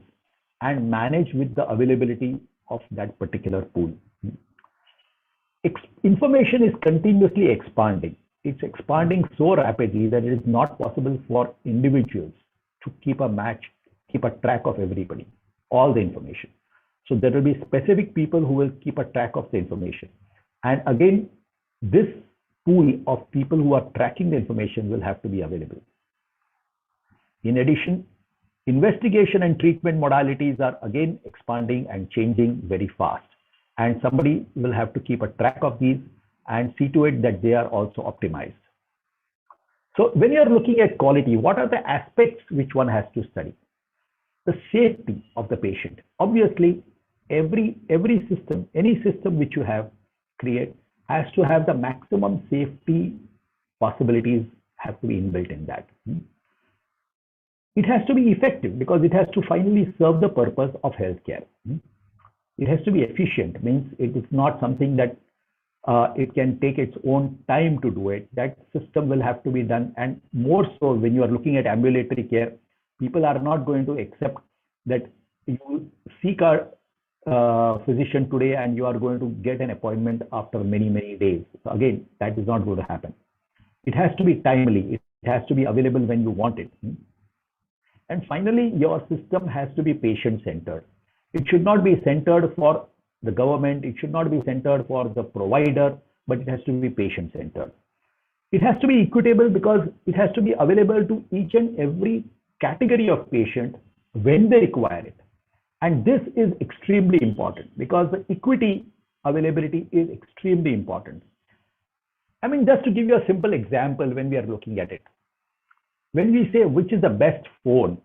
and manage with the availability of that particular pool. Information is continuously expanding. It's expanding so rapidly that it is not possible for individuals to keep a track of everybody, all the information. So there will be specific people who will keep a track of the information. And again, this pool of people who are tracking the information will have to be available. In addition, investigation and treatment modalities are again expanding and changing very fast. And somebody will have to keep a track of these and see to it that they are also optimized. So when you're looking at quality, what are the aspects which one has to study? The safety of the patient. Obviously, every system, any system which you create has to have the maximum safety possibilities have to be inbuilt in that. It has to be effective because it has to finally serve the purpose of healthcare. It has to be efficient, means it is not something that it can take its own time to do it. That system will have to be done, and more so when you are looking at ambulatory care, people are not going to accept that you seek a physician today and you are going to get an appointment after many, many days. So again, that is not going to happen. It has to be timely. It has to be available when you want it. And finally, your system has to be patient-centered. It should not be centered for the government. It should not be centered for the provider, but it has to be patient-centered. It has to be equitable because it has to be available to each and every category of patient when they require it. And this is extremely important because the equity availability is extremely important. I mean, just to give you a simple example when we are looking at it. When we say which is the best phone,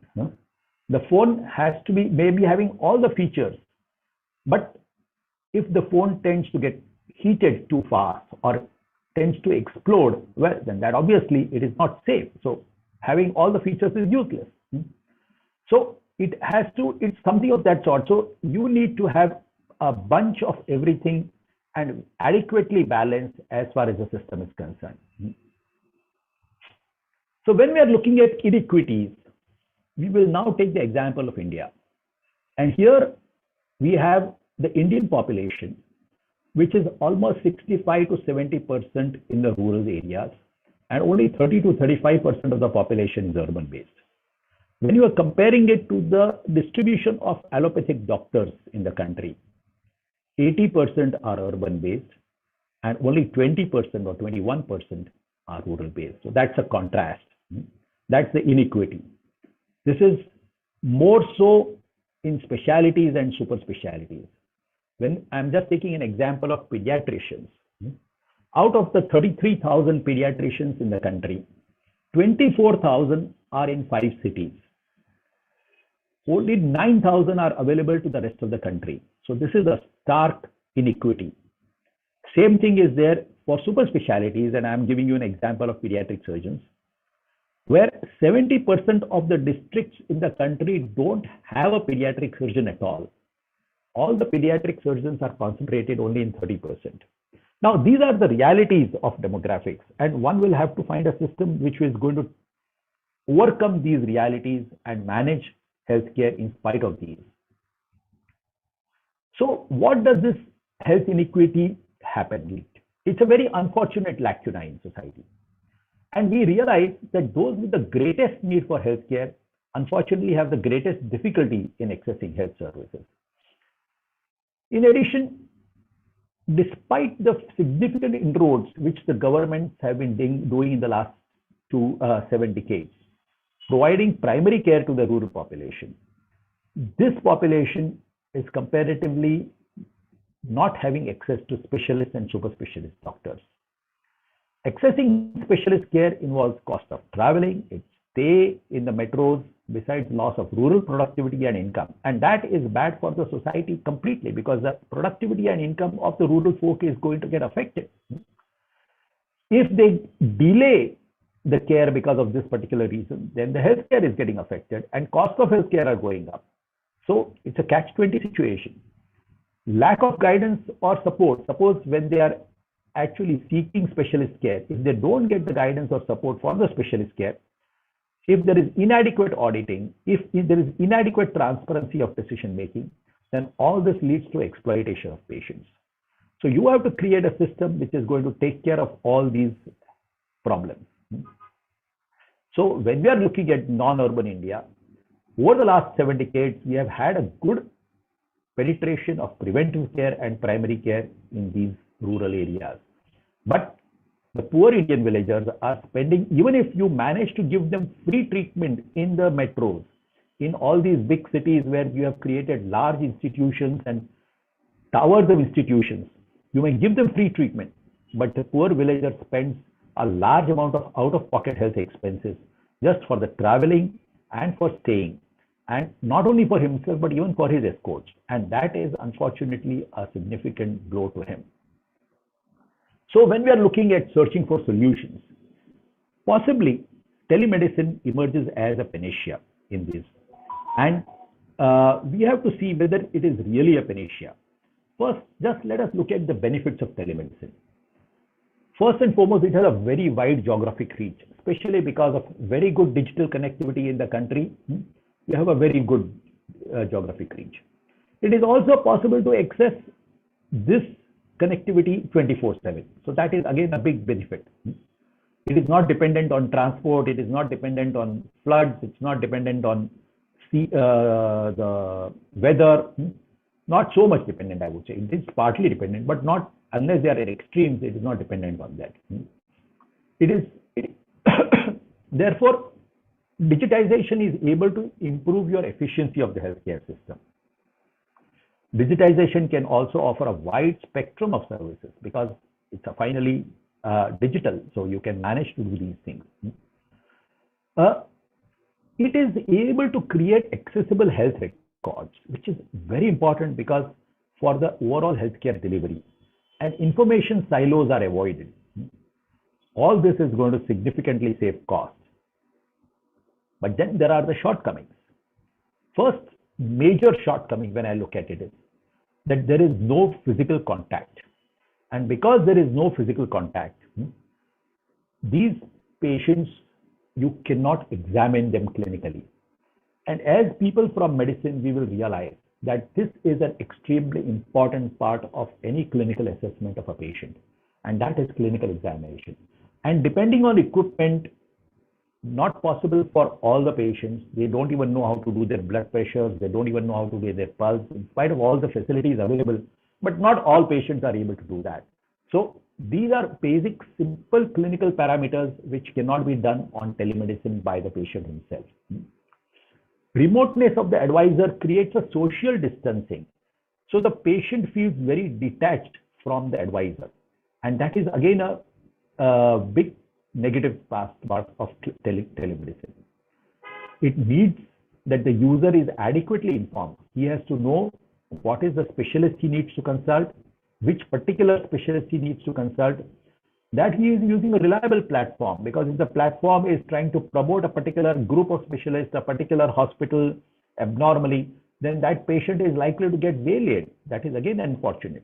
the phone has to be maybe having all the features, but if the phone tends to get heated too fast or tends to explode, well, then that obviously it is not safe. So having all the features is useless. So it has to, it's something of that sort. So you need to have a bunch of everything and adequately balanced as far as the system is concerned. So when we are looking at inequities, we will now take the example of India. And here we have the Indian population, which is almost 65 to 70% in the rural areas, and only 30 to 35% of the population is urban based. When you are comparing it to the distribution of allopathic doctors in the country, 80% are urban based and only 20% or 21% are rural based. So that's a contrast. That's the inequity. This is more so in specialities and super specialities. When I'm just taking an example of pediatricians, out of the 33,000 pediatricians in the country, 24,000 are in 5 cities. Only 9,000 are available to the rest of the country. So this is a stark inequity. Same thing is there for super specialities, and I'm giving you an example of pediatric surgeons, where 70% of the districts in the country don't have a pediatric surgeon at all. All the pediatric surgeons are concentrated only in 30%. Now, these are the realities of demographics, and one will have to find a system which is going to overcome these realities and manage healthcare in spite of these. So what does this health inequity happen? It's a very unfortunate lacuna in society. And we realize that those with the greatest need for healthcare, unfortunately, have the greatest difficulty in accessing health services. In addition, despite the significant inroads which the governments have been doing in the last 7 decades, providing primary care to the rural population, this population is comparatively not having access to specialists and super specialist doctors. Accessing specialist care involves cost of traveling, its stay in the metros, besides loss of rural productivity and income. And that is bad for the society completely because the productivity and income of the rural folk is going to get affected. If they delay the care because of this particular reason, then the healthcare is getting affected and cost of healthcare are going up. So it's a catch-20 situation. Lack of guidance or support, suppose when they are actually seeking specialist care, if they don't get the guidance or support for the specialist care, if there is inadequate auditing, if there is inadequate transparency of decision making, then all this leads to exploitation of patients. So you have to create a system which is going to take care of all these problems. So when we are looking at non-urban India, over the last 7 decades, we have had a good penetration of preventive care and primary care in these rural areas. But the poor Indian villagers are spending, even if you manage to give them free treatment in the metros, in all these big cities where you have created large institutions and towers of institutions, you may give them free treatment, but the poor villager spends a large amount of out-of-pocket health expenses just for the traveling and for staying, and not only for himself, but even for his escorts. And that is unfortunately a significant blow to him. So when we are looking at searching for solutions, possibly telemedicine emerges as a panacea in this. And we have to see whether it is really a panacea. First, just let us look at the benefits of telemedicine. First and foremost, it has a very wide geographic reach, especially because of very good digital connectivity in the country. You have a very good geographic reach. It is also possible to access this connectivity 24/7. So that is again a big benefit. It is not dependent on transport. It is not dependent on floods. It's not dependent on the weather. Not so much dependent, I would say. It is partly dependent, but not unless they are at extremes. It is not dependent on that. Therefore, digitization is able to improve your efficiency of the healthcare system. Digitization can also offer a wide spectrum of services because it's finally digital, so you can manage to do these things. It is able to create accessible health records, which is very important because for the overall healthcare delivery, and information silos are avoided. All this is going to significantly save costs. But then there are the shortcomings. First major shortcoming when I look at it is that there is no physical contact. And because there is no physical contact, these patients, you cannot examine them clinically. And as people from medicine, we will realize that this is an extremely important part of any clinical assessment of a patient, and that is clinical examination. And depending on equipment, not possible for all the patients. They don't even know how to do their blood pressures. They don't even know how to do their pulse, in spite of all the facilities available. But not all patients are able to do that. So these are basic, simple clinical parameters which cannot be done on telemedicine by the patient himself. Remoteness of the advisor creates a social distancing. So the patient feels very detached from the advisor. And that is again a big negative part of telemedicine. It needs that the user is adequately informed. He has to know what is the specialist he needs to consult, which particular specialist he needs to consult, that he is using a reliable platform, because if the platform is trying to promote a particular group of specialists, a particular hospital abnormally, then that patient is likely to get waylaid. That is again unfortunate.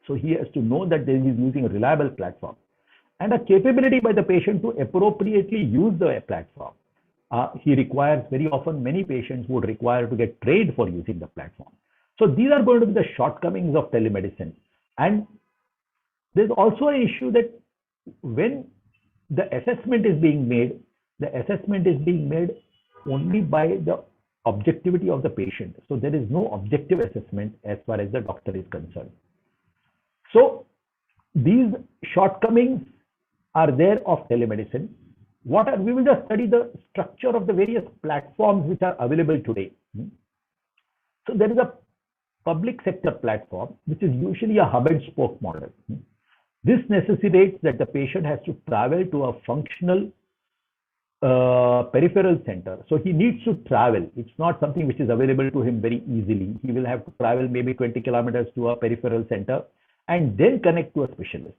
So he has to know that he is using a reliable platform. And a capability by the patient to appropriately use the platform. He requires very often, many patients would require to get trained for using the platform. So these are going to be the shortcomings of telemedicine. And there's also an issue that when the assessment is being made, the assessment is being made only by the objectivity of the patient. So there is no objective assessment as far as the doctor is concerned. So these shortcomings are there of telemedicine. We will just study the structure of the various platforms which are available today. So there is a public sector platform, which is usually a hub and spoke model. This necessitates that the patient has to travel to a functional peripheral center. So he needs to travel. It's not something which is available to him very easily. He will have to travel maybe 20 kilometers to a peripheral center and then connect to a specialist.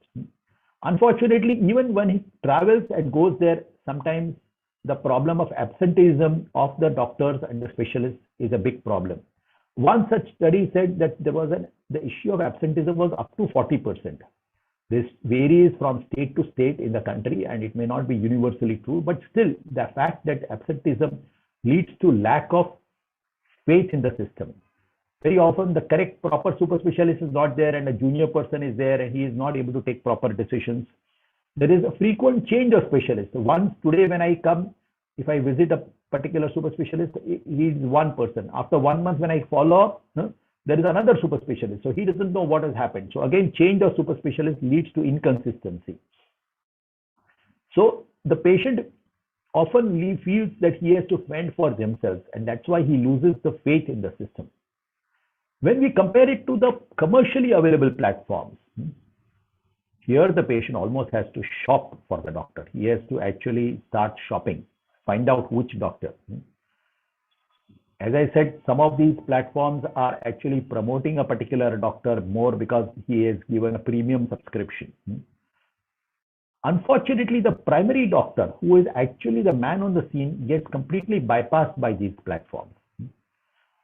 Unfortunately, even when he travels and goes there, sometimes the problem of absenteeism of the doctors and the specialists is a big problem. One such study said that the issue of absenteeism was up to 40%. This varies from state to state in the country, and it may not be universally true, but still the fact that absenteeism leads to lack of faith in the system. Very often the correct proper super specialist is not there and a junior person is there and he is not able to take proper decisions. There is a frequent change of specialists. So once today when I come, if I visit a particular super specialist, he is one person. After 1 month when I follow up, there is another super specialist. So he doesn't know what has happened. So again, change of super specialist leads to inconsistency. So the patient often feels that he has to fend for themselves, and that's why he loses the faith in the system. When we compare it to the commercially available platforms, here the patient almost has to shop for the doctor. He has to actually start shopping, find out which doctor. As I said, some of these platforms are actually promoting a particular doctor more because he is given a premium subscription. Unfortunately, the primary doctor, who is actually the man on the scene, gets completely bypassed by these platforms.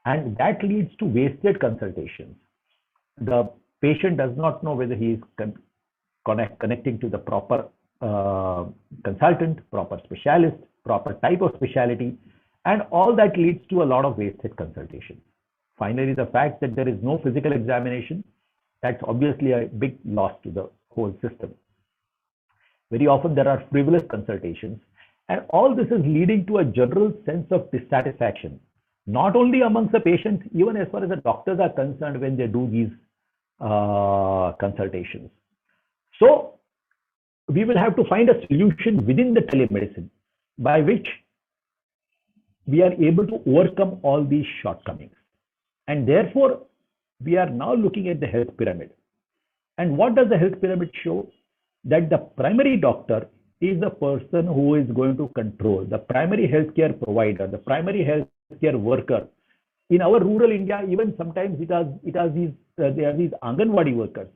And that leads to wasted consultations. The patient does not know whether he is connecting to the proper consultant, proper specialist, proper type of specialty. And all that leads to a lot of wasted consultations. Finally, the fact that there is no physical examination, that's obviously a big loss to the whole system. Very often there are frivolous consultations, and all this is leading to a general sense of dissatisfaction, not only amongst the patients, even as far as the doctors are concerned when they do these consultations. So we will have to find a solution within the telemedicine by which we are able to overcome all these shortcomings. And therefore, we are now looking at the health pyramid. And what does the health pyramid show? That the primary doctor is the person who is going to control, the primary healthcare provider, the primary healthcare worker. In our rural India, even sometimes there are these Anganwadi workers.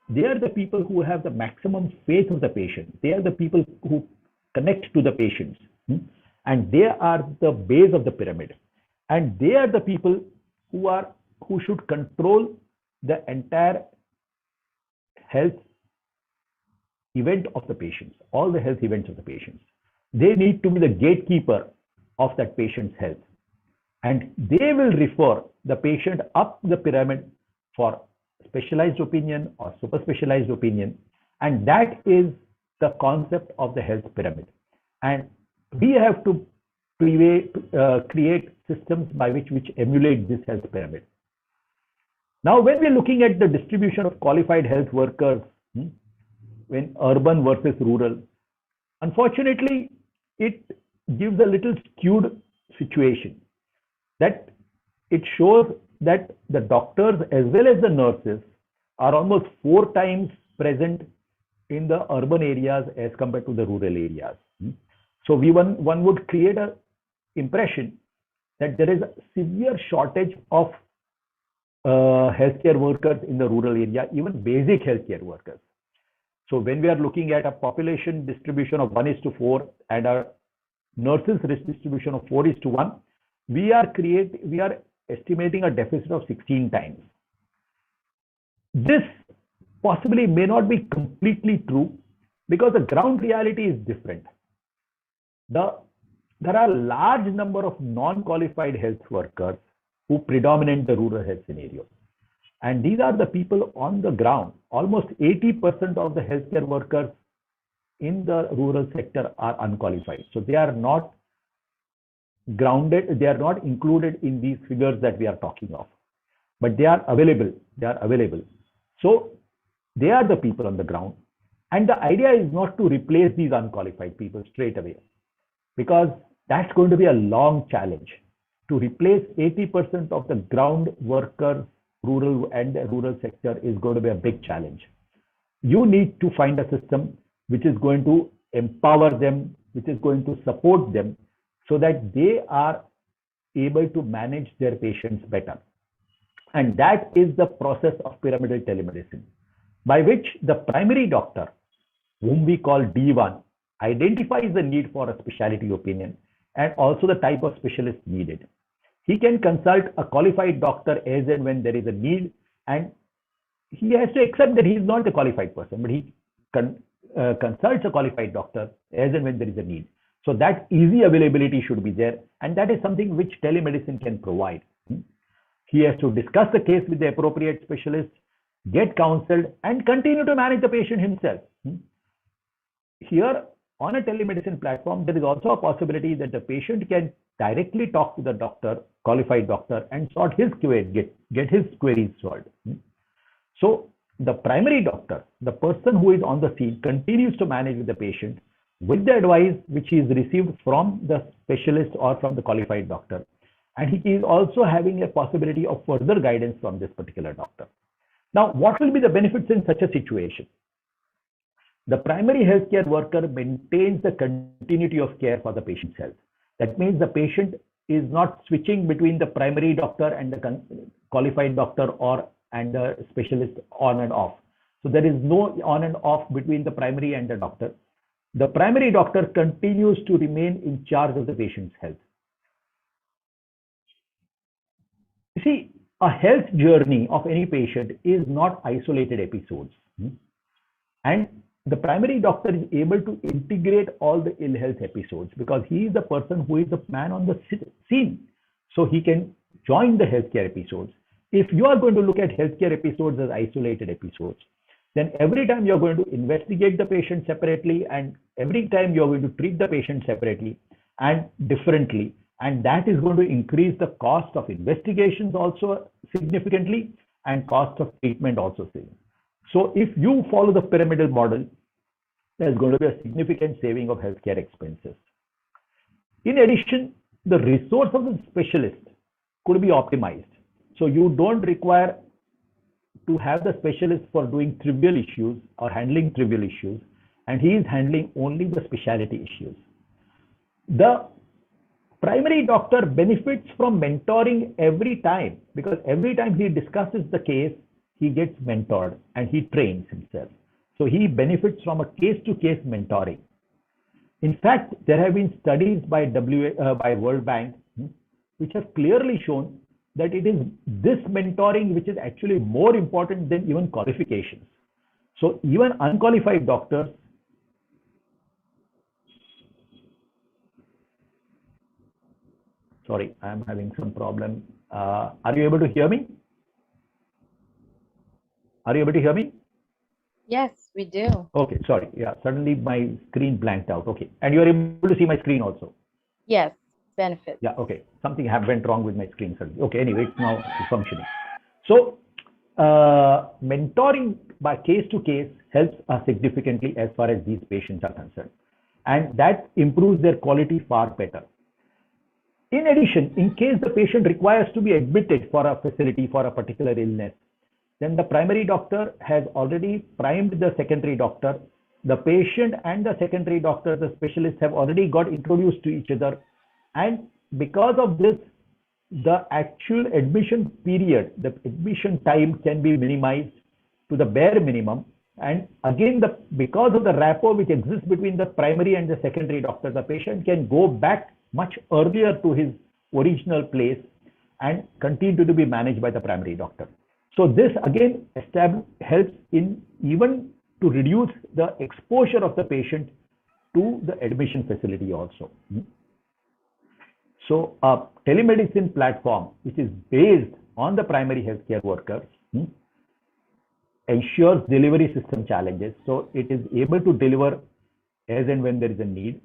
They are the people who have the maximum faith of the patient. They are the people who connect to the patients. And they are the base of the pyramid. And they are the people who should control the entire health event of the patients, all the health events of the patients. They need to be the gatekeeper of that patient's health. And they will refer the patient up the pyramid for specialized opinion or super specialized opinion. And that is the concept of the health pyramid. And we have to create systems by which emulate this health pyramid. Now, when we're looking at the distribution of qualified health workers, when urban versus rural, unfortunately, it gives a little skewed situation. That it shows that the doctors as well as the nurses are almost 4 times present in the urban areas as compared to the rural areas. So one would create an impression that there is a severe shortage of healthcare workers in the rural area, even basic healthcare workers. So when we are looking at a population distribution of 1:4 and a nurses distribution of 4:1, we are estimating a deficit of 16 times. This possibly may not be completely true because the ground reality is different. There are a large number of non-qualified health workers who predominate the rural health scenario. And these are the people on the ground. Almost 80% of the healthcare workers in the rural sector are unqualified. So they are not grounded, they are not included in these figures that we are talking of. But they are available. So they are the people on the ground. And the idea is not to replace these unqualified people straight away, because that's going to be a long challenge. To replace 80% of the ground workers, rural sector, is going to be a big challenge. You need to find a system which is going to empower them, which is going to support them so that they are able to manage their patients better. And that is the process of pyramidal telemedicine, by which the primary doctor, whom we call Day1, identifies the need for a specialty opinion and also the type of specialist needed. He can consult a qualified doctor as and when there is a need, and he has to accept that he is not a qualified person, but he consults a qualified doctor as and when there is a need. So that easy availability should be there, and that is something which telemedicine can provide. He has to discuss the case with the appropriate specialist, get counseled, and continue to manage the patient himself. Here, on a telemedicine platform, there is also a possibility that the patient can directly talk to the doctor, qualified doctor, and sort his query, get his queries solved. So the primary doctor, the person who is on the scene, continues to manage with the patient with the advice which he is received from the specialist or from the qualified doctor. And he is also having a possibility of further guidance from this particular doctor. Now, what will be the benefits in such a situation? The primary healthcare worker maintains the continuity of care for the patient's health. That means the patient is not switching between the primary doctor and the qualified doctor and the specialist on and off. So there is no on and off between the primary and the doctor. The primary doctor continues to remain in charge of the patient's health. You see, a health journey of any patient is not isolated episodes. And the primary doctor is able to integrate all the ill health episodes because he is the person who is the man on the scene. So he can join the healthcare episodes. If you are going to look at healthcare episodes as isolated episodes, then every time you're going to investigate the patient separately, and every time you're going to treat the patient separately and differently, and that is going to increase the cost of investigations also significantly and cost of treatment also significantly. So if you follow the pyramidal model, there's going to be a significant saving of healthcare expenses. In addition, the resource of the specialist could be optimized. So you don't require to have the specialist for doing trivial issues or handling trivial issues, and he is handling only the specialty issues. The primary doctor benefits from mentoring every time because every time he discusses the case, he gets mentored and he trains himself. So he benefits from a case-to-case mentoring. In fact, there have been studies by World Bank which have clearly shown that it is this mentoring which is actually more important than even qualifications. So even unqualified doctors sorry, I'm having some problem. Are you able to hear me? Are you able to hear me? Yes, we do. Okay, sorry. Yeah, suddenly my screen blanked out. Okay, and you are able to see my screen also? Yes, benefit. Yeah, okay. Something went wrong with my screen suddenly. Okay, anyway, it's now functioning. So, mentoring by case to case helps us significantly as far as these patients are concerned. And that improves their quality far better. In addition, in case the patient requires to be admitted for a facility for a particular illness, then the primary doctor has already primed the secondary doctor. The patient and the secondary doctor, the specialists, have already got introduced to each other. And because of this, the actual admission period, the admission time can be minimized to the bare minimum. And again, because of the rapport which exists between the primary and the secondary doctor, the patient can go back much earlier to his original place and continue to be managed by the primary doctor. So this again helps in even to reduce the exposure of the patient to the admission facility also. So a telemedicine platform which is based on the primary healthcare workers ensures delivery system challenges. So it is able to deliver as and when there is a need.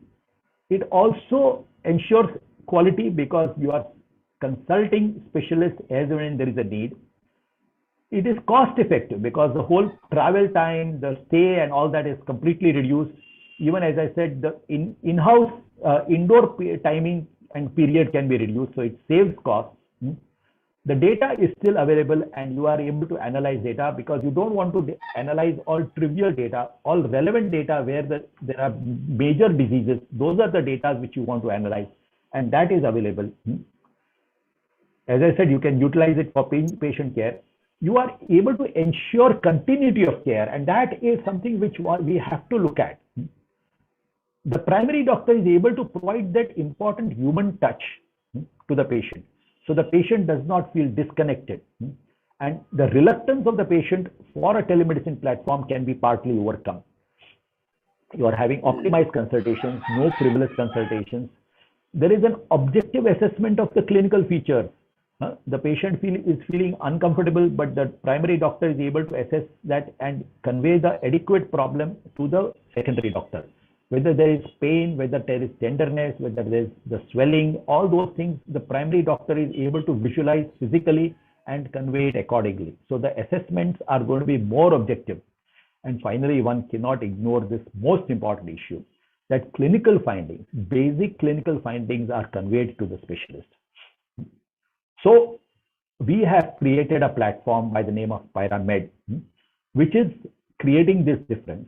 It also ensures quality because you are consulting specialists as and when there is a need. It is cost effective because the whole travel time, the stay and all that is completely reduced. Even as I said, the in-house indoor timing and period can be reduced, so it saves costs. The data is still available and you are able to analyze data because you don't want to analyze all trivial data, all relevant data where there are major diseases. Those are the data which you want to analyze, and that is available. As I said, you can utilize it for patient care. You are able to ensure continuity of care, and that is something which we have to look at. The primary doctor is able to provide that important human touch to the patient, so the patient does not feel disconnected. And the reluctance of the patient for a telemedicine platform can be partly overcome. You are having optimized consultations, no frivolous consultations. There is an objective assessment of the clinical features. The patient is feeling uncomfortable, but the primary doctor is able to assess that and convey the adequate problem to the secondary doctor. Whether there is pain, whether there is tenderness, whether there is the swelling, all those things, the primary doctor is able to visualize physically and convey it accordingly. So the assessments are going to be more objective. And finally, one cannot ignore this most important issue, that clinical findings, basic clinical findings are conveyed to the specialist. So we have created a platform by the name of Pyramed, which is creating this difference.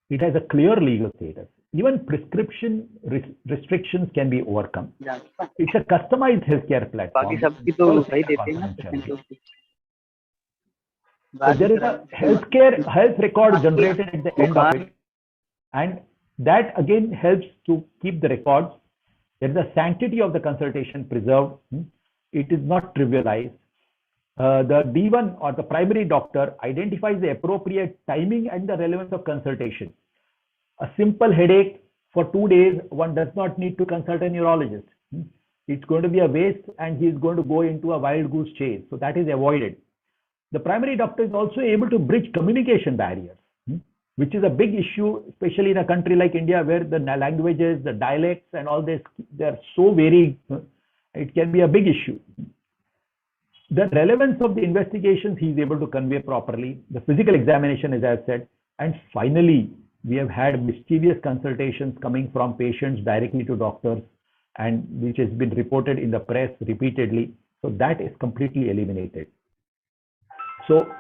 It has a clear legal status. Even prescription restrictions can be overcome. It's a customized healthcare platform. So there is a health record generated at the end of it, and that again helps to keep the records. There is a sanctity of the consultation preserved. It is not trivialized. The Day1 or the primary doctor identifies the appropriate timing and the relevance of consultation. A simple headache for 2 days, one does not need to consult a neurologist. It's going to be a waste and he's going to go into a wild goose chase. So that is avoided. The primary doctor is also able to bridge communication barriers, which is a big issue, especially in a country like India where the languages, the dialects and all this, they're so varied. It can be a big issue. The relevance of the investigations he's able to convey properly, the physical examination, as I said, and finally, we have had mischievous consultations coming from patients directly to doctors, and which has been reported in the press repeatedly. So that is completely eliminated. So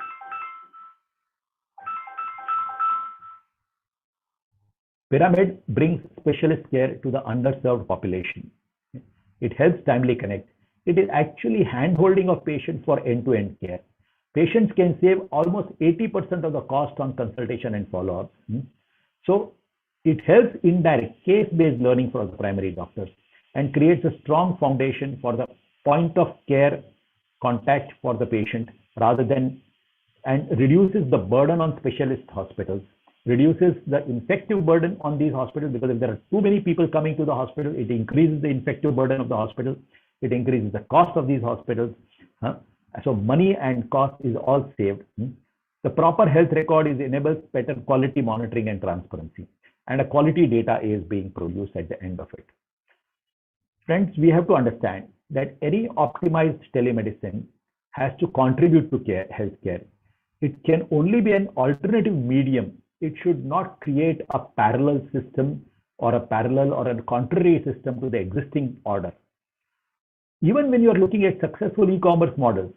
Pyramid brings specialist care to the underserved population. It helps timely connect. It is actually hand-holding of patients for end-to-end care. Patients can save almost 80% of the cost on consultation and follow-up. So it helps indirect case-based learning for the primary doctors and creates a strong foundation for the point of care contact for the patient rather than, and reduces the burden on specialist hospitals, reduces the infective burden on these hospitals, because if there are too many people coming to the hospital, it increases the infective burden of the hospital, it increases the cost of these hospitals. So money and cost is all saved. The proper health record is enables better quality monitoring and transparency, and a quality data is being produced at the end of it. Friends, we have to understand that any optimized telemedicine has to contribute to healthcare. It can only be an alternative medium. It should not create a parallel system or a parallel or a contrary system to the existing order. Even when you are looking at successful e-commerce models,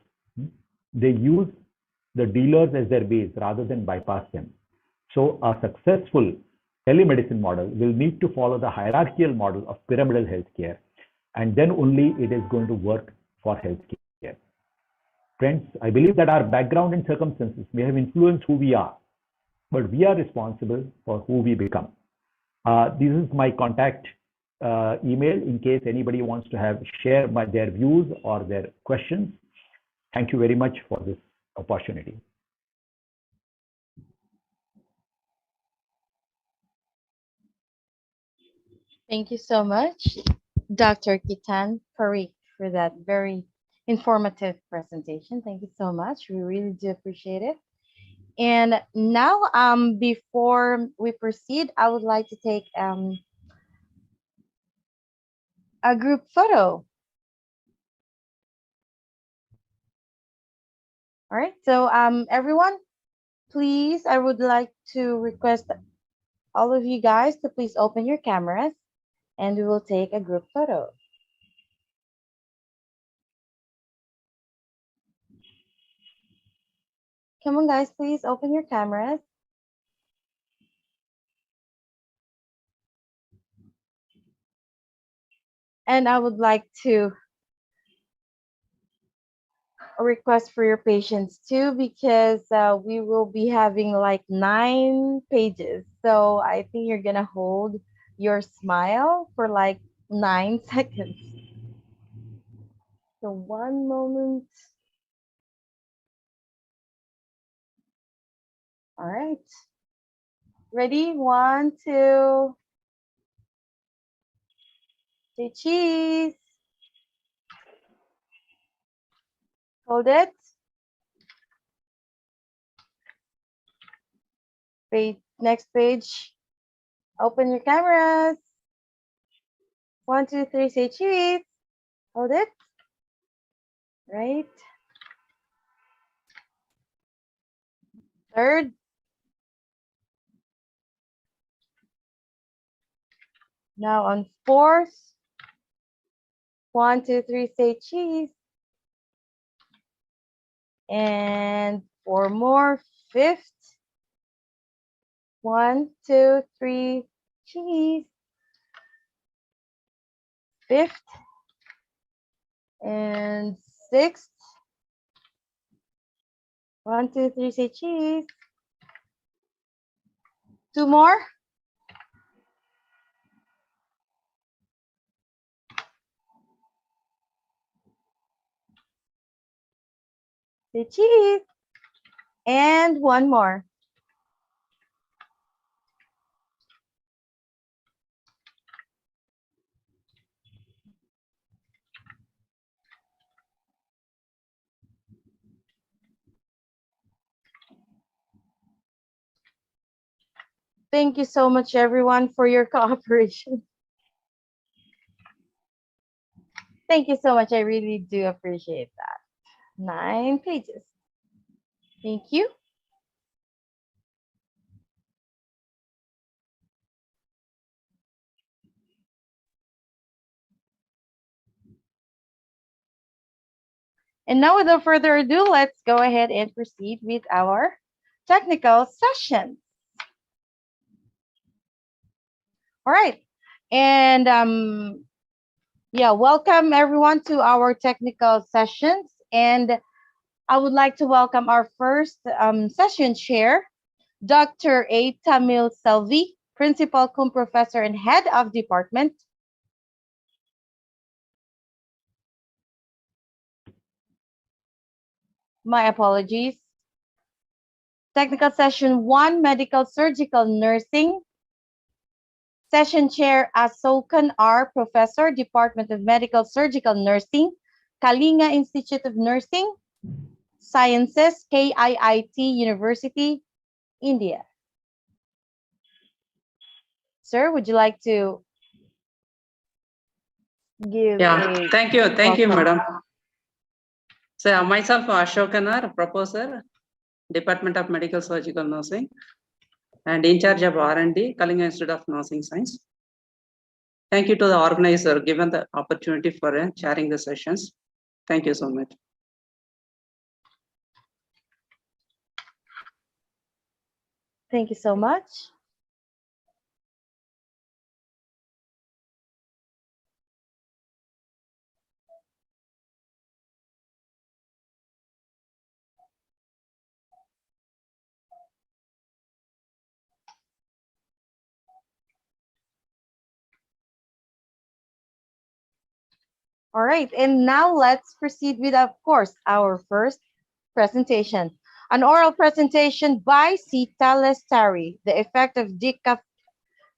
they use the dealers as their base rather than bypass them. So a successful telemedicine model will need to follow the hierarchical model of pyramidal healthcare, and then only it is going to work for healthcare. Friends, I believe that our background and circumstances may have influenced who we are, but we are responsible for who we become. This is my contact email in case anybody wants to share their views or their questions. Thank you very much for this opportunity. Thank you so much, Dr. Kitan Parikh, for that very informative presentation. Thank you so much. We really do appreciate it. And now, before we proceed, I would like to take a group photo. All right, so everyone, please, I would like to request all of you guys to please open your cameras and we will take a group photo. Come on, guys, please open your cameras. And I would like to request for your patience too, because we will be having like 9 pages. So I think you're gonna hold your smile for like 9 seconds. So one moment. All right. Ready? 1, 2. Say cheese. Hold it. Next page. Open your cameras. 1, 2, 3. Say cheese. Hold it. Right. Third. Now on fourth. 1, 2, 3. Say cheese. And 4 more. Fifth. 1, 2, 3. Cheese. Fifth. And sixth. 1, 2, 3. Say cheese. 2 more. Say cheese. And 1 more. Thank you so much, everyone, for your cooperation. Thank you so much. I really do appreciate that. 9 pages. Thank you. And now, without further ado, let's go ahead and proceed with our technical session. All right. And yeah, welcome everyone to our technical sessions. And I would like to welcome our first session chair, Dr. A. Tamil Selvi, Principal cum Professor and Head of Department. My apologies. Technical Session 1, Medical Surgical Nursing. Session Chair Asokan R. Professor, Department of Medical Surgical Nursing, Kalinga Institute of Nursing Sciences, KIIT University, India. Sir, would you like to give a Thank you, welcome? madam. So myself Ashokanar, Professor, Department of Medical Surgical Nursing, and in charge of R&D, Kalinga Institute of Nursing Science. Thank you to the organizer given the opportunity for sharing the sessions. Thank you so much. Thank you so much. All right, and now let's proceed with, of course, our first presentation. An oral presentation by Sita Lestari, the effect of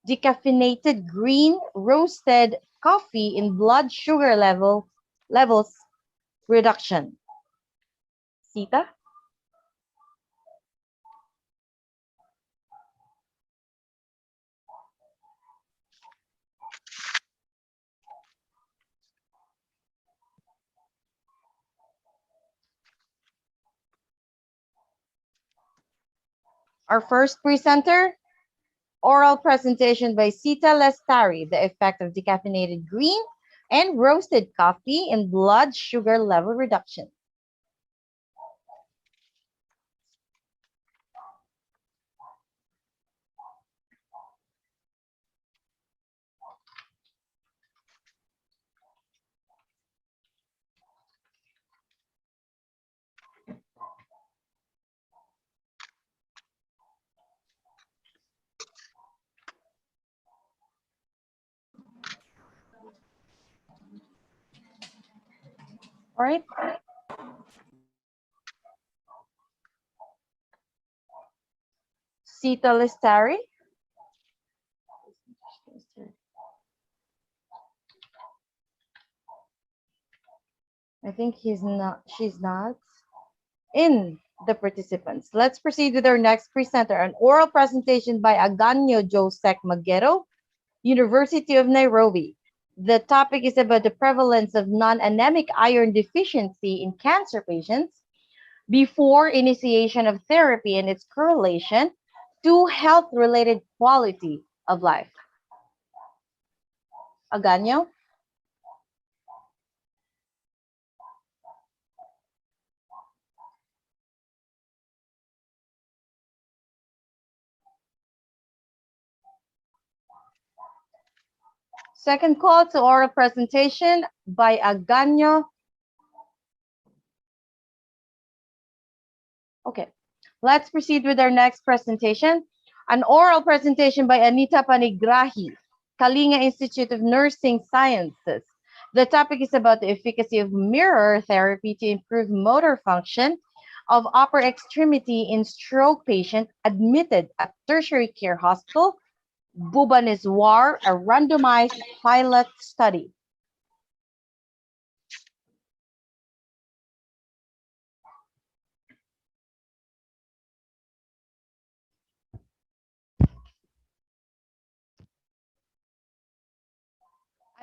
decaffeinated green roasted coffee in blood sugar levels reduction. Sita? Our first presenter, oral presentation by Sita Lestari, the effect of decaffeinated green and roasted coffee in blood sugar level reduction. All right. Sita Lestari. I think she's not in the participants. Let's proceed with our next presenter, an oral presentation by Aganyo Josek Magero, University of Nairobi. The topic is about the prevalence of non-anemic iron deficiency in cancer patients before initiation of therapy and its correlation to health-related quality of life. Aganyo? Second call to oral presentation by Aganyo. Okay, let's proceed with our next presentation. An oral presentation by Anita Panigrahi, Kalinga Institute of Nursing Sciences. The topic is about the efficacy of mirror therapy to improve motor function of upper extremity in stroke patient admitted at tertiary care hospital, Bhubaneswar, a randomized pilot study.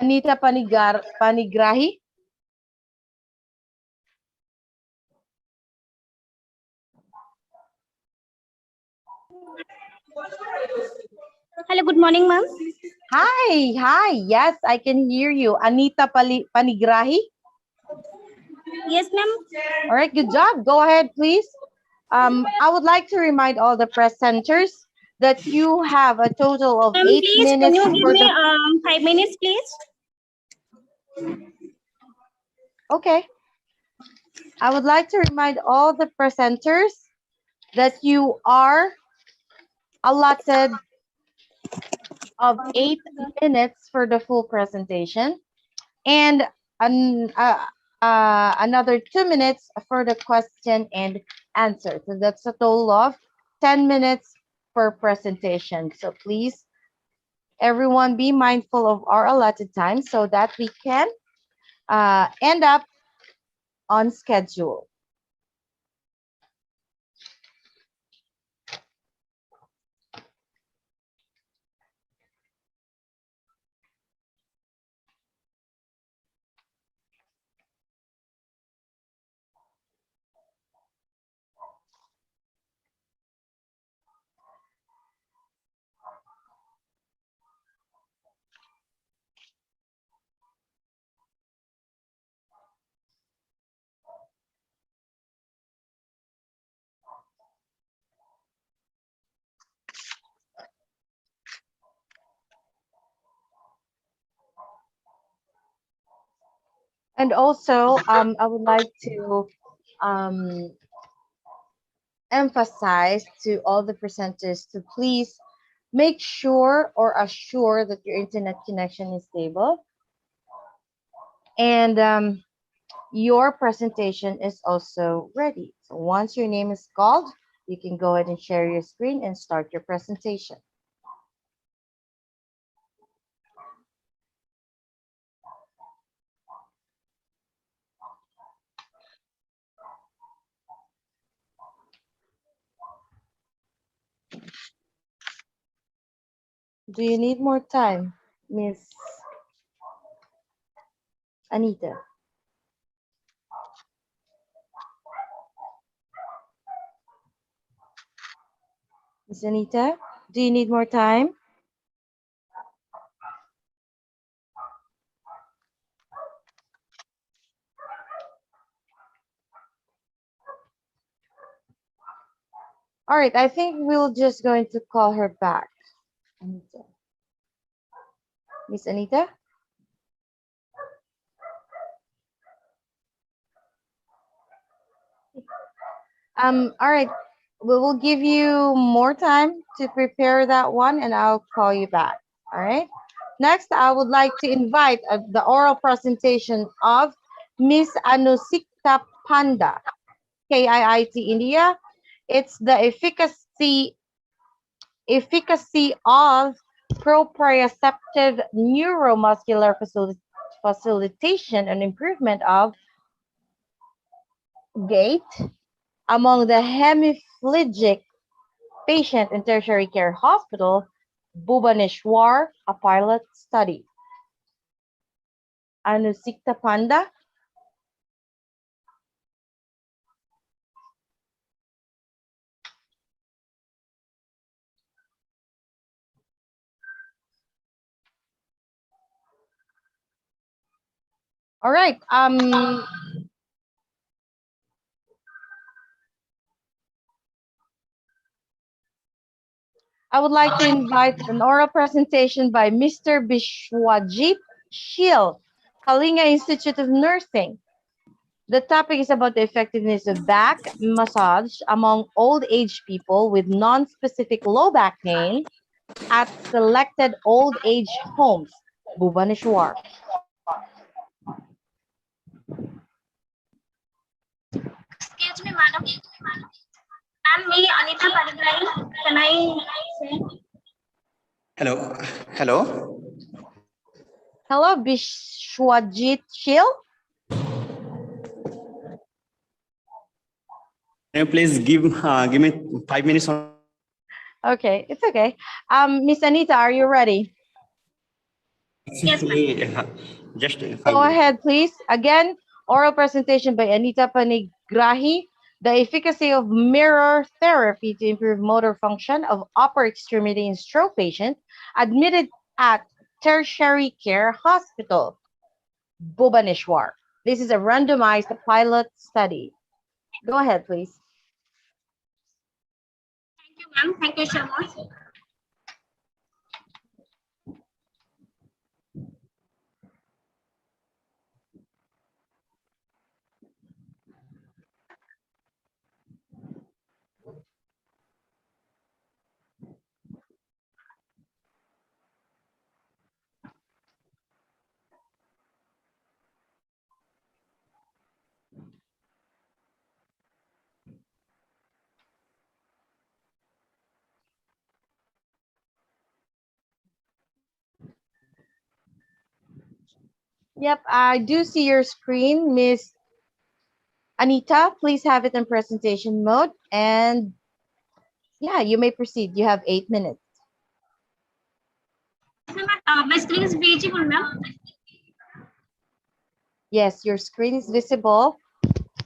Anita Panigrahi. Hello, good morning, ma'am. Hi. Yes, I can hear you. Anita Panigrahi. Yes, ma'am. All right, good job. Go ahead, please. I would like to remind all the presenters that you have a total of Ma'am, 8 please, can minutes you give for me the... 5 minutes, please? Okay. I would like to remind all the presenters that you are allotted of 8 minutes for the full presentation and another 2 minutes for the question and answer. So that's a total of 10 minutes per presentation. So please, everyone, be mindful of our allotted time so that we can end up on schedule. And also, I would like to emphasize to all the presenters to please make sure or assure that your internet connection is stable and your presentation is also ready. So once your name is called, you can go ahead and share your screen and start your presentation. Do you need more time, Miss Anita? Miss Anita, do you need more time? All right, I think we're just going to call her back. Anita. Miss Anita? All right, we will give you more time to prepare that one and I'll call you back. All right. Next, I would like to invite the oral presentation of Miss Anusikta Panda, KIIT India. It's the efficacy of proprioceptive neuromuscular facilitation and improvement of gait among the hemiplegic patient in tertiary care hospital, Bhubaneswar, a pilot study. Anusikta Panda. All right. I would like to invite an oral presentation by Mr. Bishwajit Shil, Kalinga Institute of Nursing. The topic is about the effectiveness of back massage among old age people with non-specific low back pain at selected old age homes, Bhubaneswar. Excuse me, madam. Ma'am, me, Anita Panigrahi. Can I say? Hello. Hello. Hello, Bishwajit Shil. Can you please give me 5 minutes on? Okay, it's okay. Miss Anita, are you ready? Yes, ma'am. Just 5 Go minutes. ahead, please. Again, oral presentation by Anita Panigrahi. The efficacy of mirror therapy to improve motor function of upper extremity in stroke patient admitted at tertiary care hospital, Bhubaneswar. This is a randomized pilot study. Go ahead, please. Thank you, ma'am. Thank you so much. Yep, I do see your screen, Miss Anita. Please have it in presentation mode. And yeah, you may proceed. You have 8 minutes. My screen is visible, ma'am. Yes, your screen is visible.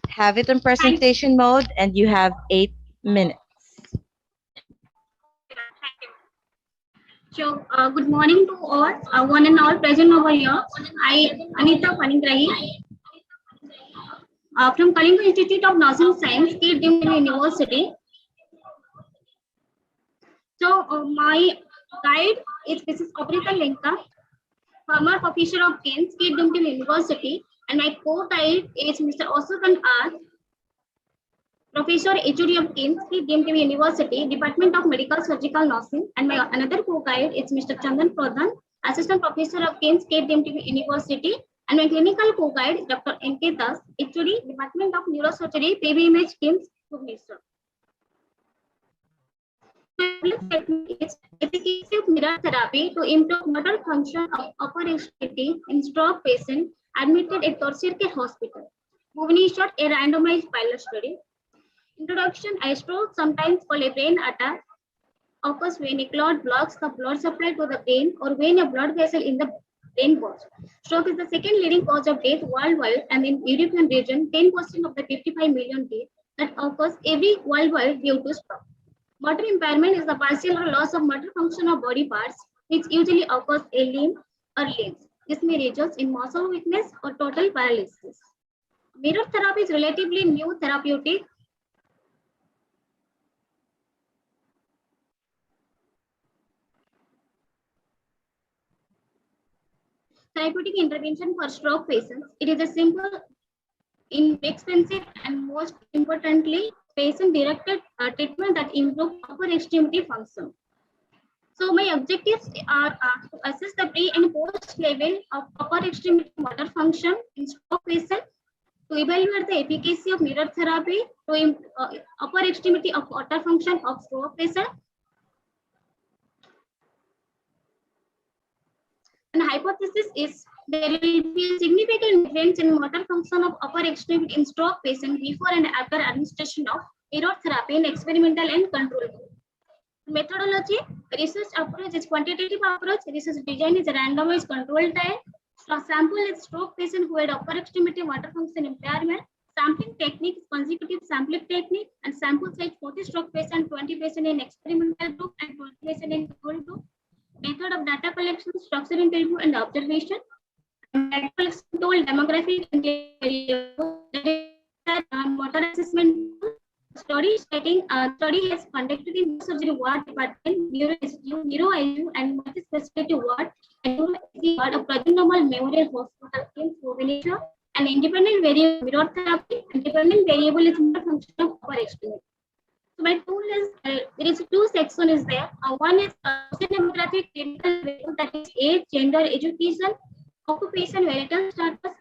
Have it in presentation mode, and you have 8 minutes. So, good morning to all, one and all present over here. I, Anita Panigrahi, from Kalinga Institute of Nursing Science, State University. So, my guide is Mrs. Oprita Lenka, former professor of Kent, State University, and my co-guide is Mr. Osukan R, Professor HOD of Kent, State University, Department of Medical Surgical Nursing, and my another co-guide is Mr. Chandan Pradhan, Assistant Professor of Kent State University, and my clinical co-guide is Dr. N.K. Das, HOD, Department of Neurosurgery, PBMH, Kent, Bhubaneswar. It's efficacy of mirror therapy to improve motor function of upper extremity in stroke patient admitted at tertiary care hospital. Bhubaneswar, a randomized pilot study. Introduction: a stroke, sometimes called a brain attack, occurs when a clot blocks the blood supply to the brain or when a blood vessel in the brain bursts. Stroke is the second leading cause of death worldwide, and in European region, 10% of the 55 million deaths that occurs every worldwide due to stroke. Motor impairment is the partial or loss of motor function of body parts, which usually occurs a limb or limbs. This may result in muscle weakness or total paralysis. Mirror therapy is relatively new therapeutic. Therapeutic intervention for stroke patients. It is a simple, inexpensive, and most importantly, patient-directed treatment that improves upper extremity function. So my objectives are to assess the pre and post level of upper extremity motor function in stroke patients, to evaluate the efficacy of mirror therapy to upper extremity of motor function of stroke patients. And hypothesis is there will be a significant difference in motor function of upper extremity in stroke patient before and after administration of mirror therapy in experimental and control group. Methodology: research approach is quantitative approach. Research design is a randomized control trial. So sample is stroke patient who had upper extremity motor function impairment. Sampling technique is consecutive sampling technique, and sample size 40 stroke patient, 20 patient in experimental group, and 20 patient in control group. Method of data collection, structure interview, and observation. Data collection tool, demographic and motor assessment tool. Study has conducted in surgery ward department, neuro ICU, and multi-specialty ward, and neuro ICU ward of Project Normal Memorial Hospital in Bhubaneswar. An independent variable mirror therapy, and dependent variable is motor function of upper extremity. So my tool is there is two sections is there. One is demographic clinical variable, that is age, gender, education, occupation, marital status,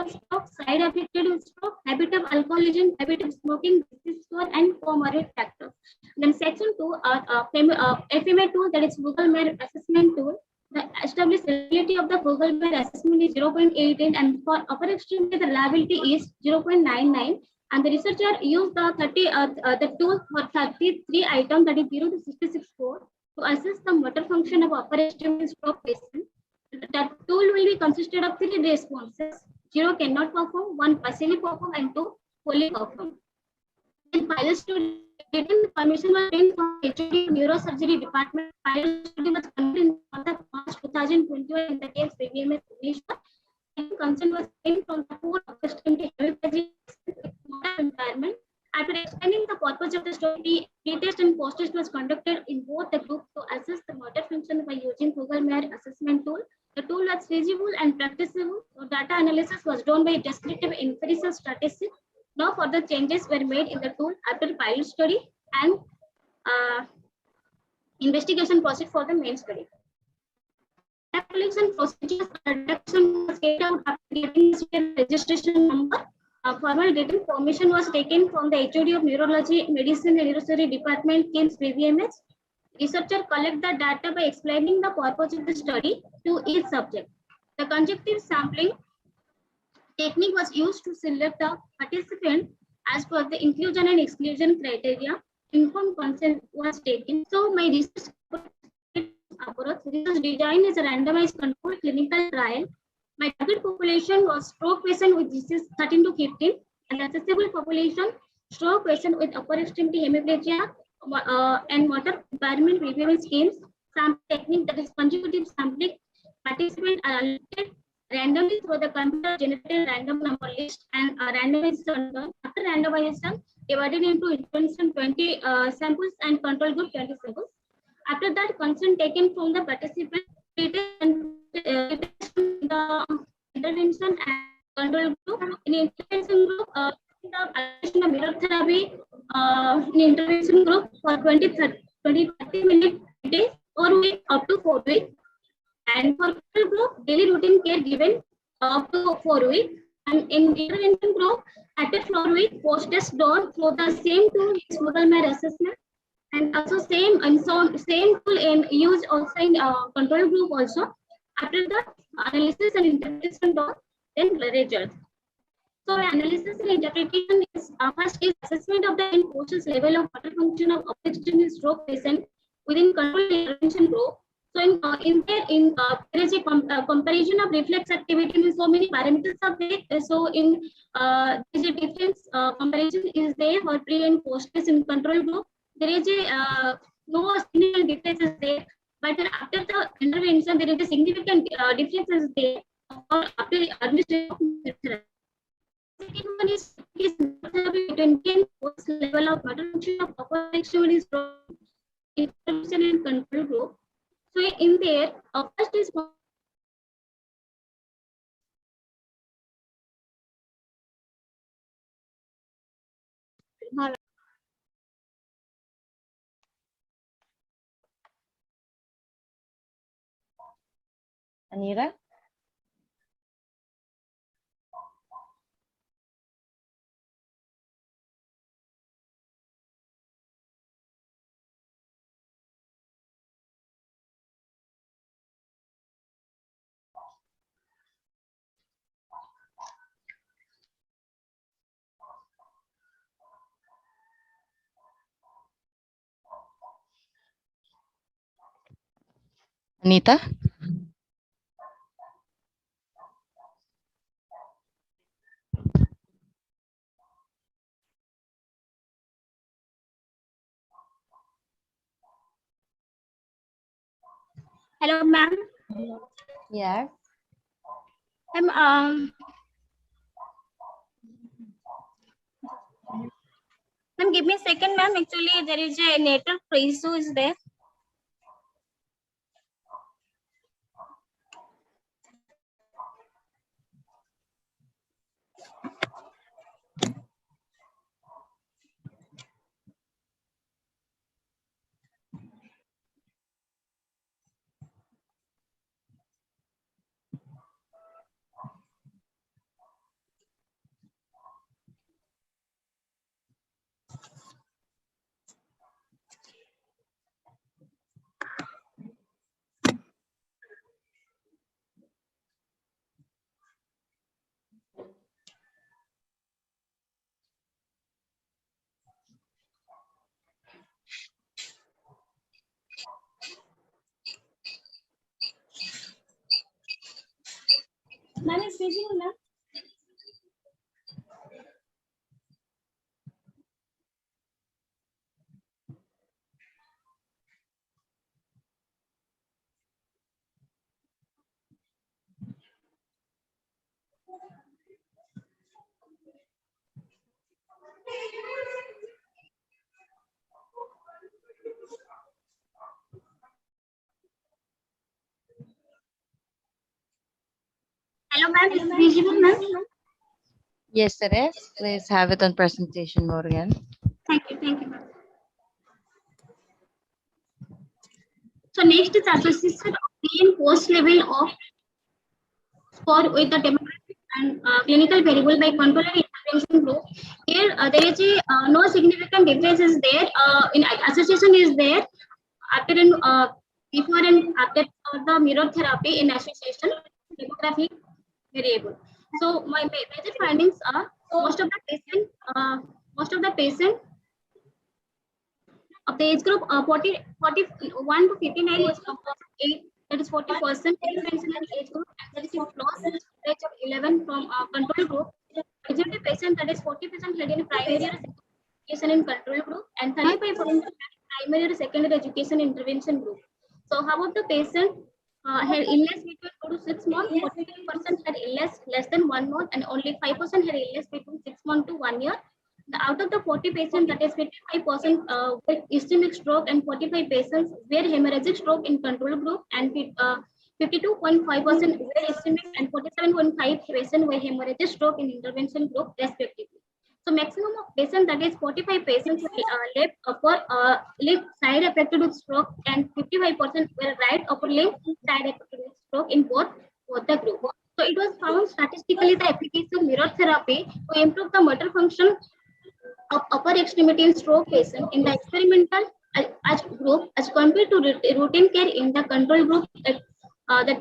of stroke, side affected with stroke, habit of alcoholism, habit of smoking, disease score, and comorbid factors. Then section 2, FMA tool, that is Google-Mer assessment tool. The established reliability of the Google-Mer assessment is 0.18, and for upper extremity the reliability is 0.99. And the researcher used the tool for 33 items, that is 0 to 66 score, to assess the motor function of upper extremity stroke patient. That tool will be consisted of 3 responses. 0 cannot perform, 1 partially perform, and 2 fully perform. In pilot study, written permission was obtained from HOD Neurosurgery Department. Pilot study was conducted on the March 2021 in the case BBMS Bhubaneswar. Consent was obtained from the pool of extremely hemiplegic motor impairment. After explaining the purpose of the study, pre-test and post-test was conducted in both the groups to assess the motor function by using Google Mayor assessment tool. The tool was feasible and practicable. So data analysis was done by descriptive empirical statistics. No further changes were made in the tool after pilot study, and investigation proceed for the main study. Data collection procedures reduction was carried out after getting the registration number. Formal written permission was taken from the HOD of Neurology, Medicine and Neurosurgery Department, KIMS BBMS. Researcher collect the data by explaining the purpose of the study to each subject. The conjunctive sampling technique was used to select the participant as per the inclusion and exclusion criteria. Informed consent was taken. So my research design is a randomized controlled clinical trial. My target population was stroke patient with disease 13 to 15, and accessible population stroke patient with upper extremity hemiplegia and motor impairment behavioral schemes. Sample technique, that is consecutive sampling. Participants are allocated randomly through the computer generated random number list and randomization done. After randomization, divided into intervention 20 samples and control group 20 samples. After that, consent taken from the participant, and the intervention and control group. In intervention group, the addition of mirror therapy in intervention group for 20-30 minutes days or week up to 4 weeks. And for control group, daily routine care given up to 4 weeks. And in intervention group, at the 4 week, post-test done through the same tool, Google Mayor assessment. And also same tool in use also in control group also. After the analysis and interpretation done, then results. So analysis and interpretation is first is assessment of the end coach's level of motor function of obstructive stroke patient within control intervention group. So there is a comparison of reflex activity with so many parameters are there. So in there is a difference comparison is there for pre and post test in control group. There is a no significant differences there, but after the intervention there is a significant differences there after the administration. Second one is between post level of motor function of upper extremity stroke intervention and control group. So in there, first is Anira? Anita? hello, ma'am. Yes. Ma'am, give me a second, ma'am. Actually, there is a network issue is there. Ma'am is visible, ma'am. Hello, ma'am. Is visible, ma'am? Yes, it is. Please have it on presentation mode again. Thank you, ma'am. So next is association of pre and post level of score with the demographic and clinical variable by control and intervention group. Here there is no significant differences there. In association is there after and before and after the mirror therapy in association demographic variable. So my major findings are most of the patient of the age group 41 to 59 was composed of 8, that is 40% interventional age group, and that is a loss rate of 11 from control group. Majority patient, that is 40%, had in primary or education in control group, and 35% primary or secondary education intervention group. So how about the patient had illness between 2 to 6 months? 45% had illness less than 1 month, and only 5% had illness between 6 months to 1 year. Out of the 40 patients, that is 55% with ischemic stroke, and 45 patients were hemorrhagic stroke in control group, and 52.5% were ischemic, and 47.5 patients were hemorrhagic stroke in intervention group, respectively. So maximum of patients, that is 45 patients, were left upper limb side affected with stroke, and 55% were right upper limb side affected with stroke in both the group. So it was found statistically the efficacy of mirror therapy to improve the motor function of upper extremity in stroke patient in the experimental group as compared to routine care in the control group, that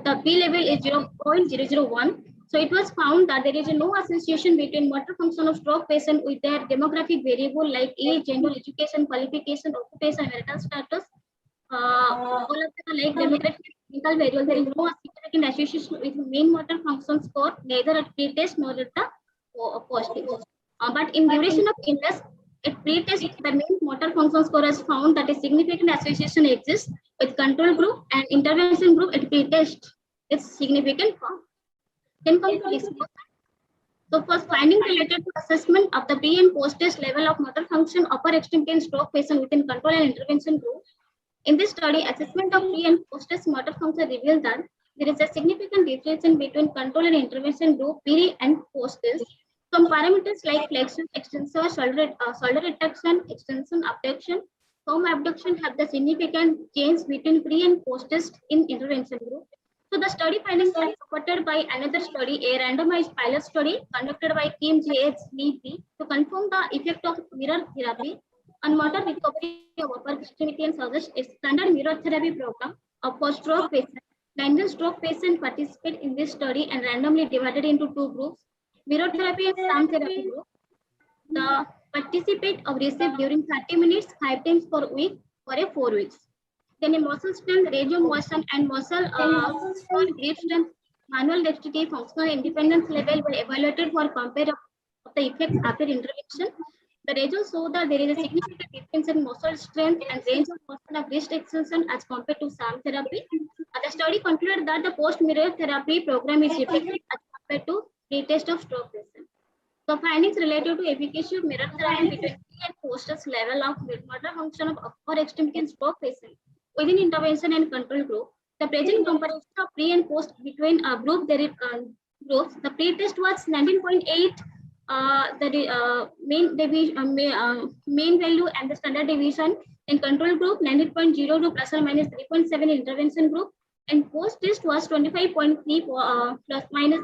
the P level is 0.001. So it was found that there is no association between motor function of stroke patient with their demographic variable like age, gender, education, qualification, occupation, marital status. All of them are like demographic clinical variable. There is no significant association with main motor function score, neither at pre-test nor at the post-test. But in duration of illness, at pre-test, the main motor function score has found that a significant association exists with control group and intervention group at pre-test. It's significant form. Then come to exposure. So first, finding related to assessment of the pre and post-test level of motor function upper extremity in stroke patient within control and intervention group. In this study, assessment of pre and post-test motor function revealed that there is a significant difference between control and intervention group pre and post-test. Some parameters like flexion, extensor, shoulder retraction, extension, abduction, thumb abduction have the significant change between pre and post-test in intervention group. So the study findings are supported by another study, a randomized pilot study conducted by Kim J.H.V.P. to confirm the effect of mirror therapy on motor recovery of upper extremity and suggest a standard mirror therapy program for stroke patients. 9 stroke patients participate in this study and randomly divided into 2 groups. Mirror therapy and SAM therapy group. The participate of received during 30 minutes 5 times per week for 4 weeks. Then a muscle strength, range of motion, and muscle for grip strength, manual dexterity, functional independence level were evaluated for compare of the effects after intervention. The results show that there is a significant difference in muscle strength and range of motion of wrist extension as compared to SAM therapy. The study concluded that the post-mirror therapy program is effective as compared to pre-test of stroke patient. The findings related to efficacy of mirror therapy between pre and post-test level of motor function of upper extremity and stroke patient within intervention and control group. The present comparison of pre and post between groups, the pre-test was 19.8. The main value and the standard deviation in control group 19.02 plus or minus 3.7 in intervention group, and post test was 25.3 plus minus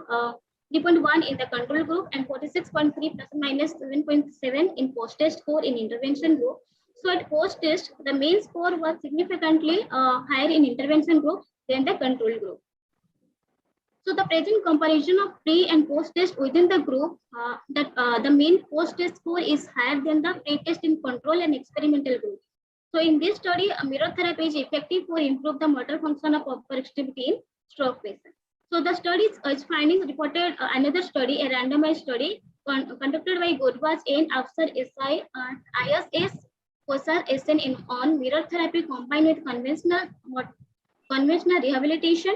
3.1 in the control group and 46.3 plus or minus 7.7 in post test score in intervention group. So at post test, the main score was significantly higher in intervention group than the control group. So the present comparison of pre and post test within the group, the main post test score is higher than the pre-test in control and experimental group. So in this study, mirror therapy is effective for improve the motor function of upper extremity in stroke patients. So the study's findings reported another study, a randomized study conducted by Godwas in Afsar SI ISS COSAR SN on mirror therapy combined with conventional rehabilitation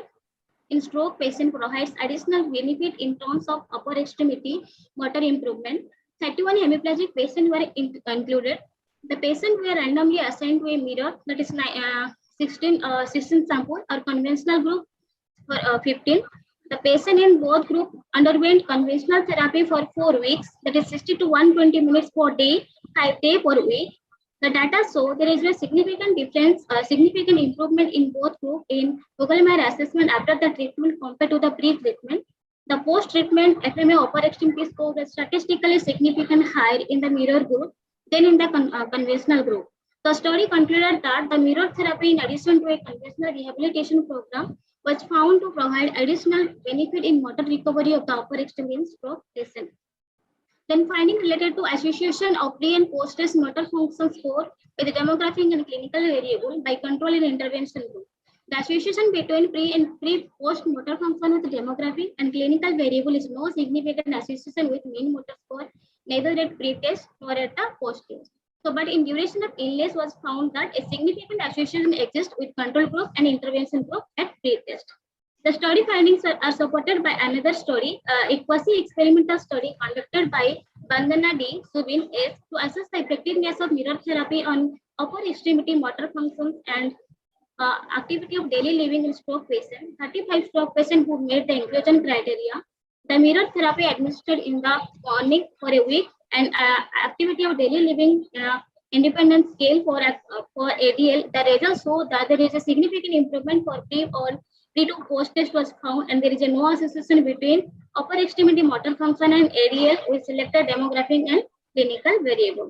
in stroke patient provides additional benefit in terms of upper extremity motor improvement. 31 hemiplegic patients were included. The patients were randomly assigned to a mirror, that is 16 sample or conventional group for 15. The patient in both groups underwent conventional therapy for 4 weeks, that is 60 to 120 minutes per day, 5 days per week. The data show there is a significant difference, significant improvement in both groups in Vogelmeyer assessment after the treatment compared to the pre-treatment. The post-treatment FMA upper extremity score was statistically significantly higher in the mirror group than in the conventional group. The study concluded that the mirror therapy, in addition to a conventional rehabilitation program, was found to provide additional benefit in motor recovery of the upper extremity stroke patient. Then finding related to association of pre and post-stress motor function score with demographic and clinical variable by control and intervention group. The association between pre-post motor function with demographic and clinical variable is no significant association with mean motor score, neither at pre-test nor at the post-test. So, but in duration of illness was found that a significant association exists with control group and intervention group at pre-test. The study findings are supported by another study, a quasi-experimental study conducted by Bandana D. Subin S. to assess the effectiveness of mirror therapy on upper extremity motor functions and activity of daily living in stroke patients. 35 stroke patients who met the inclusion criteria. The mirror therapy administered in the morning for a week and activity of daily living independent scale for ADL. The results show that there is a significant improvement for pre to post test was found, and there is no association between upper extremity motor function and ADL with selected demographic and clinical variable.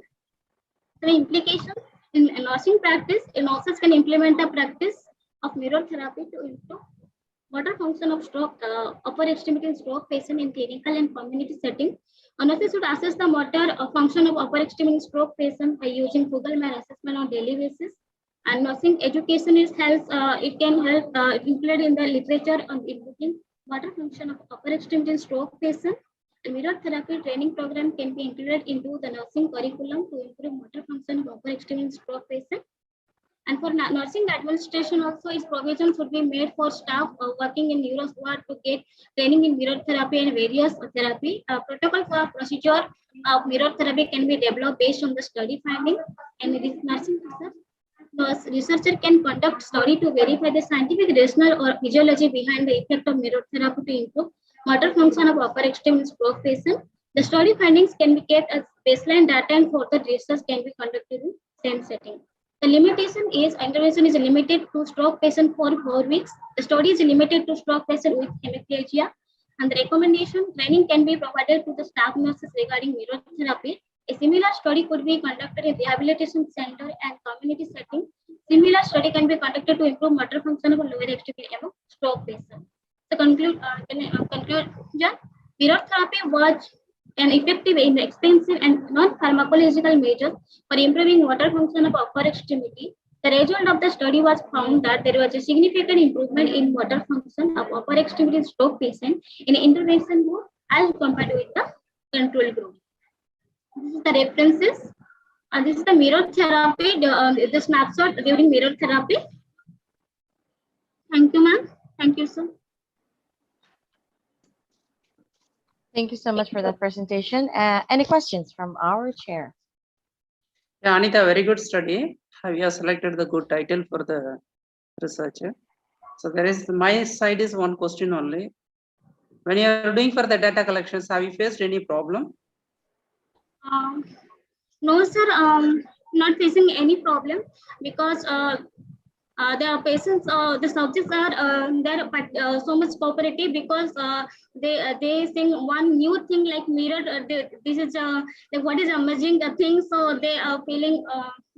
So, implications in nursing practice, nurses can implement the practice of mirror therapy to improve motor function of stroke, upper extremity stroke patient in clinical and community setting. Nurses should assess the motor function of upper extremity stroke patient by using Vogelmeyer assessment on daily basis. And nursing education is it can help include in the literature on improving motor function of upper extremity stroke patient. The mirror therapy training program can be included into the nursing curriculum to improve motor function of upper extremity stroke patient. And for nursing administration also, its provisions would be made for staff working in neuro ward to get training in mirror therapy and various therapy. Protocol for procedure of mirror therapy can be developed based on the study finding, and it is nursing research. Researcher can conduct study to verify the scientific rationale or physiology behind the effect of mirror therapy to improve motor function of upper extremity stroke patient. The study findings can be kept as baseline data and further research can be conducted in same setting. The limitation is intervention is limited to stroke patient for 4 weeks. The study is limited to stroke patient with hemiplegia, and the recommendation training can be provided to the staff nurses regarding mirror therapy. A similar study could be conducted in rehabilitation center and community setting. Similar study can be conducted to improve motor function of lower extremity among stroke patients. To conclusion, mirror therapy was an effective, inexpensive, and non-pharmacological measure for improving motor function of upper extremity. The result of the study was found that there was a significant improvement in motor function of upper extremity stroke patient in intervention group as compared with the control group. This is the references. This is the mirror therapy, the snapshot during mirror therapy. Thank you, ma'am. Thank you, sir. Thank you so much for that presentation. Any questions from our chair? Yeah, Anita, very good study. You have selected the good title for the researcher. So there is, my side is one question only. When you are doing for the data collections, have you faced any problem? No, sir, not facing any problem because the patients, the subjects are there, but so much cooperative because they think one new thing like mirror. This is like what is emerging the thing, so they are feeling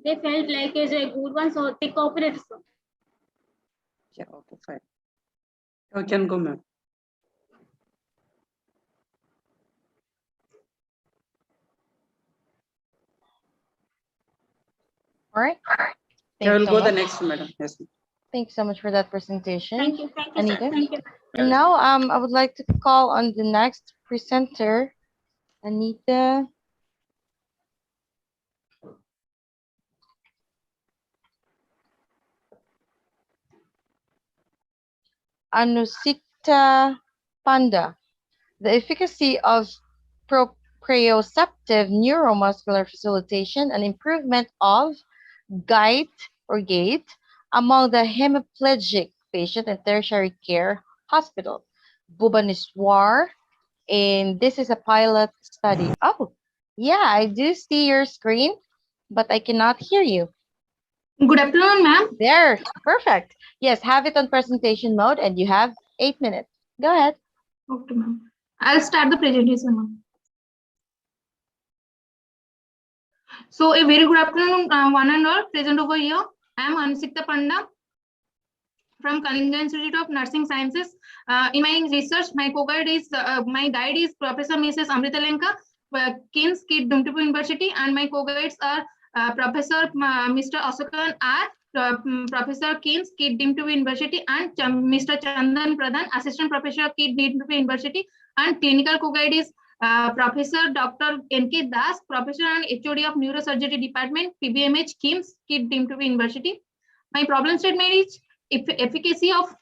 they felt like it's a good one, so they cooperate. So. Yeah, okay, fine. You can go, ma'am. All right. I will go the next, madam. Yes. Thanks so much for that presentation. Thank you, Anita. sir. Thank you. And now, I would like to call on the next presenter, Anita Anusikta Panda. The efficacy of proprioceptive neuromuscular facilitation and improvement of gait among the hemiplegic patient in tertiary care hospital, Bhubaneswar. And this is a pilot study. Oh, yeah, I do see your screen, but I cannot hear you. Good afternoon, ma'am. There, perfect. Yes, have it on presentation mode, and you have 8 minutes. Go ahead. Okay, ma'am. I'll start the presentation, ma'am. So, a very good afternoon, one and all. Present over here. I am Anusikta Panda from Kalinga Institute of Nursing Sciences. In my research, my co-guide is Professor Mrs. Amrita Lenka, King's Kid Dumtupu University, and my co-guides are Professor Mr. Asokan R. Professor King's Kid Dumtupu University, and Mr. Chandan Pradhan, Assistant Professor Kid Dumtupu University, and clinical co-guide is Professor Dr. N.K. Das, Professor and HOD of Neurosurgery Department, PBMH, KIMS, Kid Dumtupu University. My problem statement is efficacy of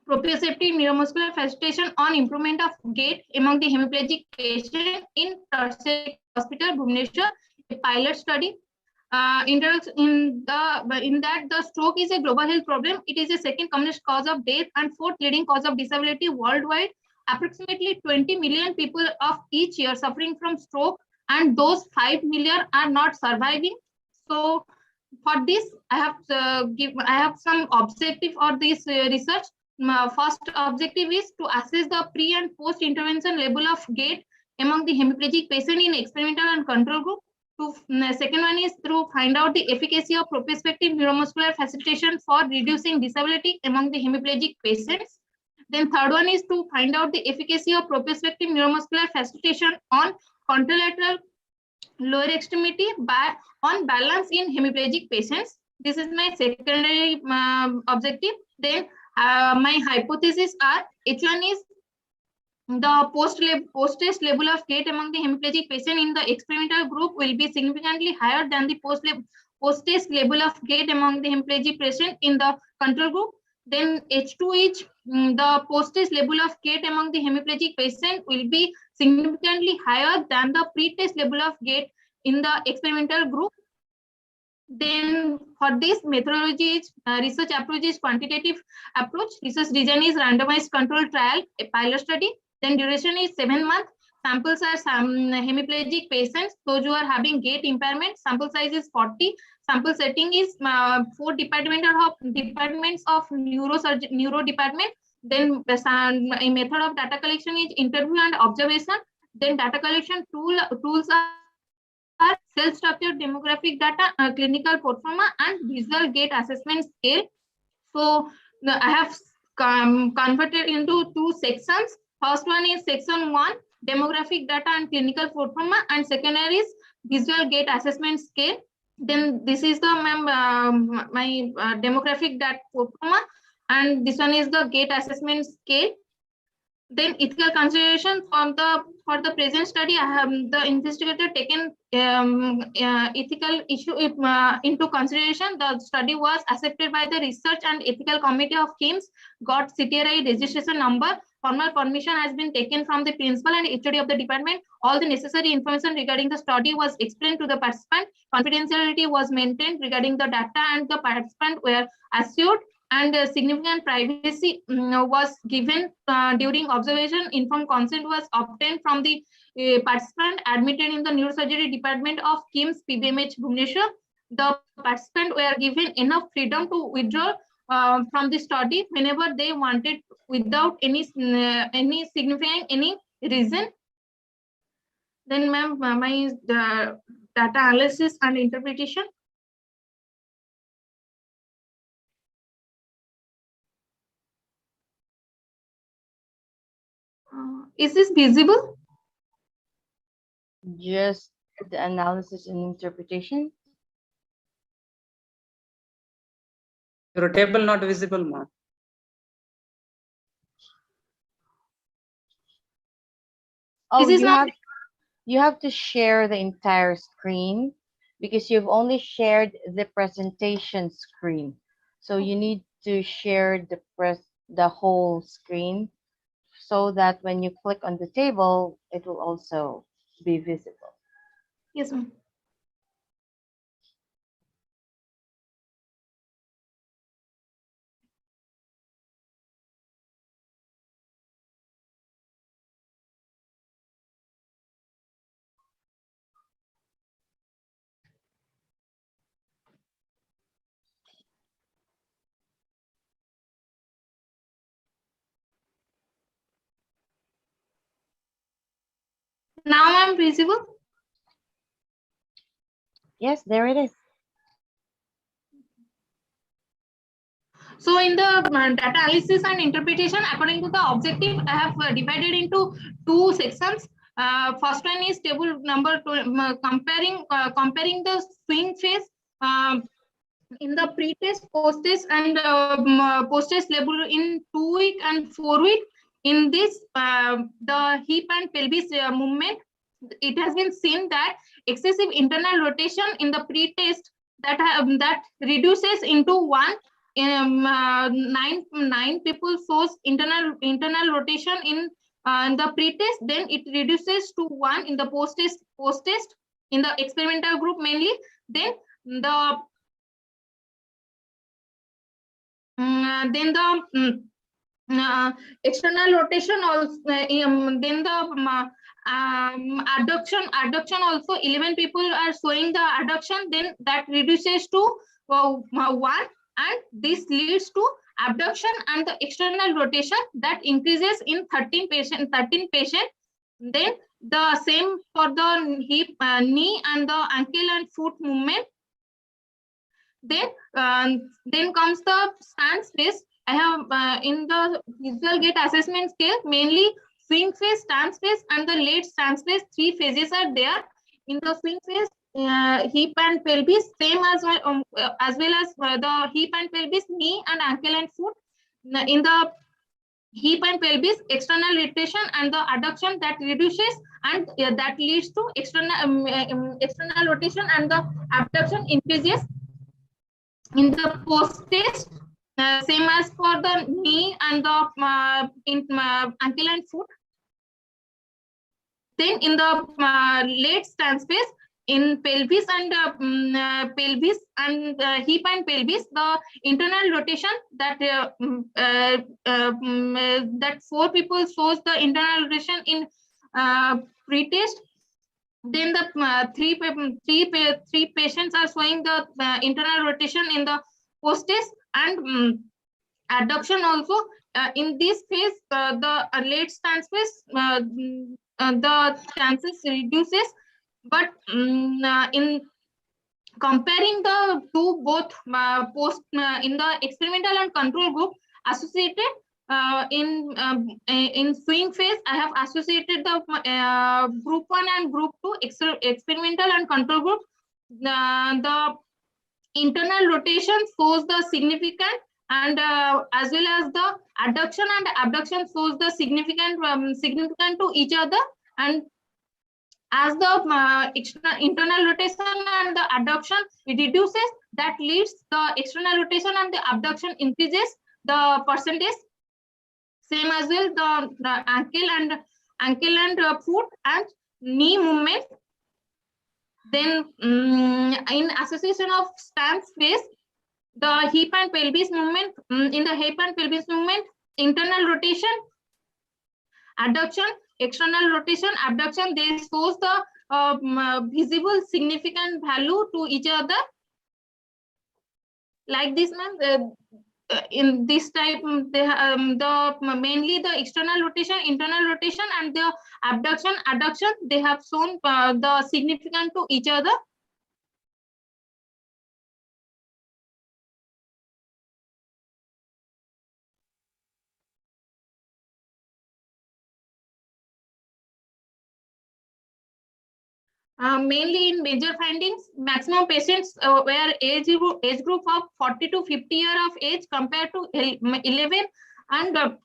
proprioceptive neuromuscular facilitation on improvement of gait among the hemiplegic patient in tertiary hospital, Bhubaneswar, a pilot study. In that the stroke is a global health problem. It is the second commonest cause of death and fourth leading cause of disability worldwide. Approximately 20 million people of each year suffering from stroke, and those 5 million are not surviving. So for this, I have some objective for this research. First objective is to assess the pre and post intervention level of gait among the hemiplegic patient in experimental and control group. Second one is to find out the efficacy of proprioceptive neuromuscular facilitation for reducing disability among the hemiplegic patients. Then third one is to find out the efficacy of proprioceptive neuromuscular facilitation on contralateral lower extremity on balance in hemiplegic patients. This is my secondary objective. Then my hypothesis are H1 is the post-test level of gait among the hemiplegic patient in the experimental group will be significantly higher than the post-test level of gait among the hemiplegic patient in the control group. Then H2 is the post-test level of gait among the hemiplegic patient will be significantly higher than the pre-test level of gait in the experimental group. Then for this methodology, research approach is quantitative approach. Research design is randomized control trial, a pilot study. Then duration is 7 months. Samples are some hemiplegic patients, those who are having gait impairment. Sample size is 40. Sample setting is 4 departments of neuro department. Then a method of data collection is interview and observation. Then data collection tools are cell-structured demographic data, clinical proforma, and visual gait assessment scale. So I have converted into 2 sections. First one is section 1, demographic data and clinical proforma, and second is visual gait assessment scale. Then this is the my demographic data proforma, and this one is the gait assessment scale. Then ethical consideration for the present study, I have the investigator taken ethical issue into consideration. The study was accepted by the research and ethical committee of KIMS, got CTRI registration number. Formal permission has been taken from the principal and HOD of the department. All the necessary information regarding the study was explained to the participant. Confidentiality was maintained regarding the data, and the participant were assured, and significant privacy was given during observation. Informed consent was obtained from the participant admitted in the neurosurgery department of KIMS PBMH Bhubaneswar. The participant were given enough freedom to withdraw from the study whenever they wanted, without any signifying any reason. Then, ma'am, my data analysis and interpretation. Is this visible? Just the analysis and interpretation. Your table not visible, ma'am. Oh, This is not. you have to share the entire screen because you've only shared the presentation screen. So you need to share the whole screen so that when you click on the table, it will also be visible. Yes, ma'am. Now I'm visible. Yes, there it is. So in the data analysis and interpretation, according to the objective, I have divided into two sections. First one is table number two, comparing the swing phase in the pre-test, post-test, and post-test label in 2 week and 4 week. In this, the hip and pelvis movement, it has been seen that excessive internal rotation in the pre-test that reduces into 1. Nine people shows internal rotation in the pre-test, then it reduces to 1 in the post-test in the experimental group mainly. Then the external rotation also, then the adduction also 11 people are showing the adduction, then that reduces to 1, and this leads to abduction and the external rotation that increases in 13 patient. Then the same for the hip, knee and the ankle and foot movement. Then comes the stance phase. I have in the visual gait assessment scale mainly swing phase, stance phase, and the late stance phase. 3 phases are there. In the swing phase, hip and pelvis, same as well as the hip and pelvis, knee and ankle and foot. In the hip and pelvis, external rotation and the adduction that reduces, and that leads to external rotation and the abduction increases. In the post-test, same as for the knee and the ankle and foot. Then in the late stance phase, in pelvis and hip and pelvis, the internal rotation that that 4 people shows the internal rotation in pre-test. Then the three patients are showing the internal rotation in the post-test and adduction also. In this phase, the late stance phase, the chances reduces, but in comparing the two both post in the experimental and control group associated. In swing phase, I have associated the group 1 and group 2 experimental and control group. The internal rotation shows the significant, and as well as the adduction and abduction shows the significant to each other. And as the internal rotation and the adduction it reduces, that leads the external rotation and the abduction increases the percentage. Same as well the ankle and foot and knee movement. Then in association of stance phase, the hip and pelvis movement, in the hip and pelvis movement, internal rotation, adduction, external rotation, abduction, they shows the visible significant value to each other. Like this, ma'am. In this type, the mainly the external rotation, internal rotation, and the abduction, adduction, they have shown the significant to each other. Mainly in major findings, maximum patients were age group of 40 to 50 year of age compared to 11, and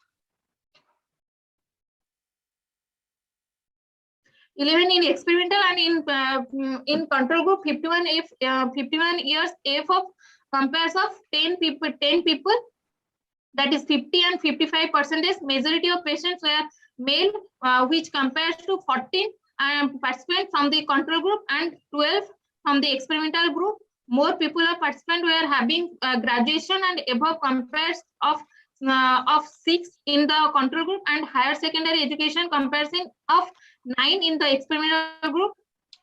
11 in experimental, and in control group 51 years F of compares of 10 people, that is 50 and 55%. Majority of patients were male, which compares to 14 participants from the control group and 12 from the experimental group. More people of participants were having graduation and above compares of 6 in the control group, and higher secondary education comparison of 9 in the experimental group.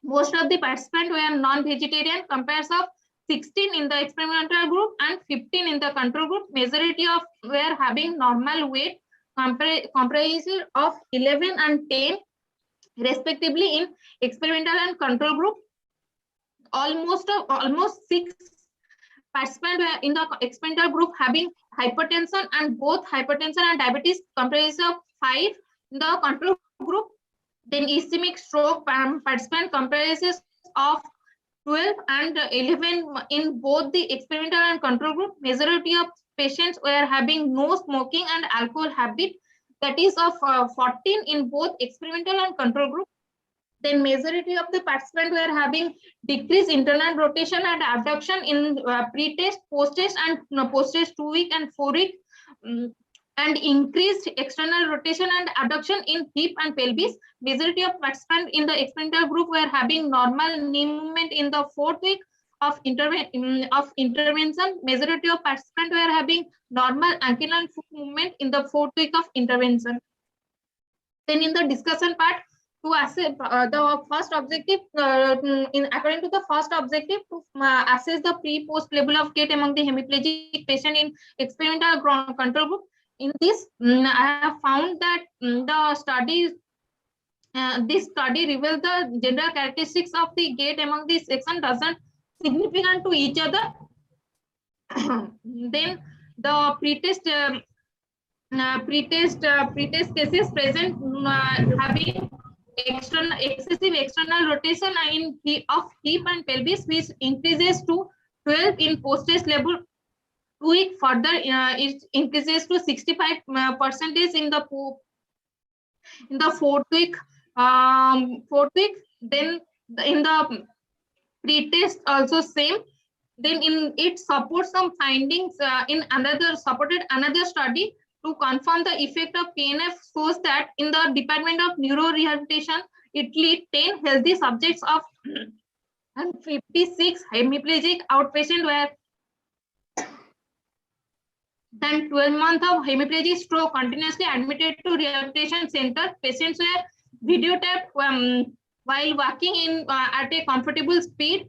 Most of the participants were non-vegetarian, compares of 16 in the experimental group and 15 in the control group. Majority of were having normal weight, comparison of 11 and 10 respectively in experimental and control group. Almost 6 participants were in the experimental group having hypertension, and both hypertension and diabetes comprises of 5 in the control group. Then ischemic stroke participant comprises of 12 and 11 in both the experimental and control group. Majority of patients were having no smoking and alcohol habit, that is of 14 in both experimental and control group. Then majority of the participants were having decreased internal rotation and abduction in pre-test, post-test, and post-test 2 week and 4 week, and increased external rotation and abduction in hip and pelvis. Majority of participants in the experimental group were having normal knee movement in the 4th week of intervention. Majority of participants were having normal ankle and foot movement in the 4th week of intervention. Then in the discussion part, to assess the first objective, according to the first objective, to assess the pre-post level of gait among the hemiplegic patient in experimental control group. In this, I have found that the studies, this study reveals the general characteristics of the gait among these section doesn't significant to each other. Then the pretest cases present having excessive external rotation of hip and pelvis, which increases to 12 in post-test level 2 week. Further, it increases to 65% in the 4th week. Then in the pre-test also same. Then in it supports some findings in another study to confirm the effect of PNF, shows that in the Department of Neurorehabilitation, Italy, 10 healthy subjects of and 56 hemiplegic outpatients were then 12 months of hemiplegic stroke continuously admitted to rehabilitation center. Patients were videotaped while walking in at a comfortable speed.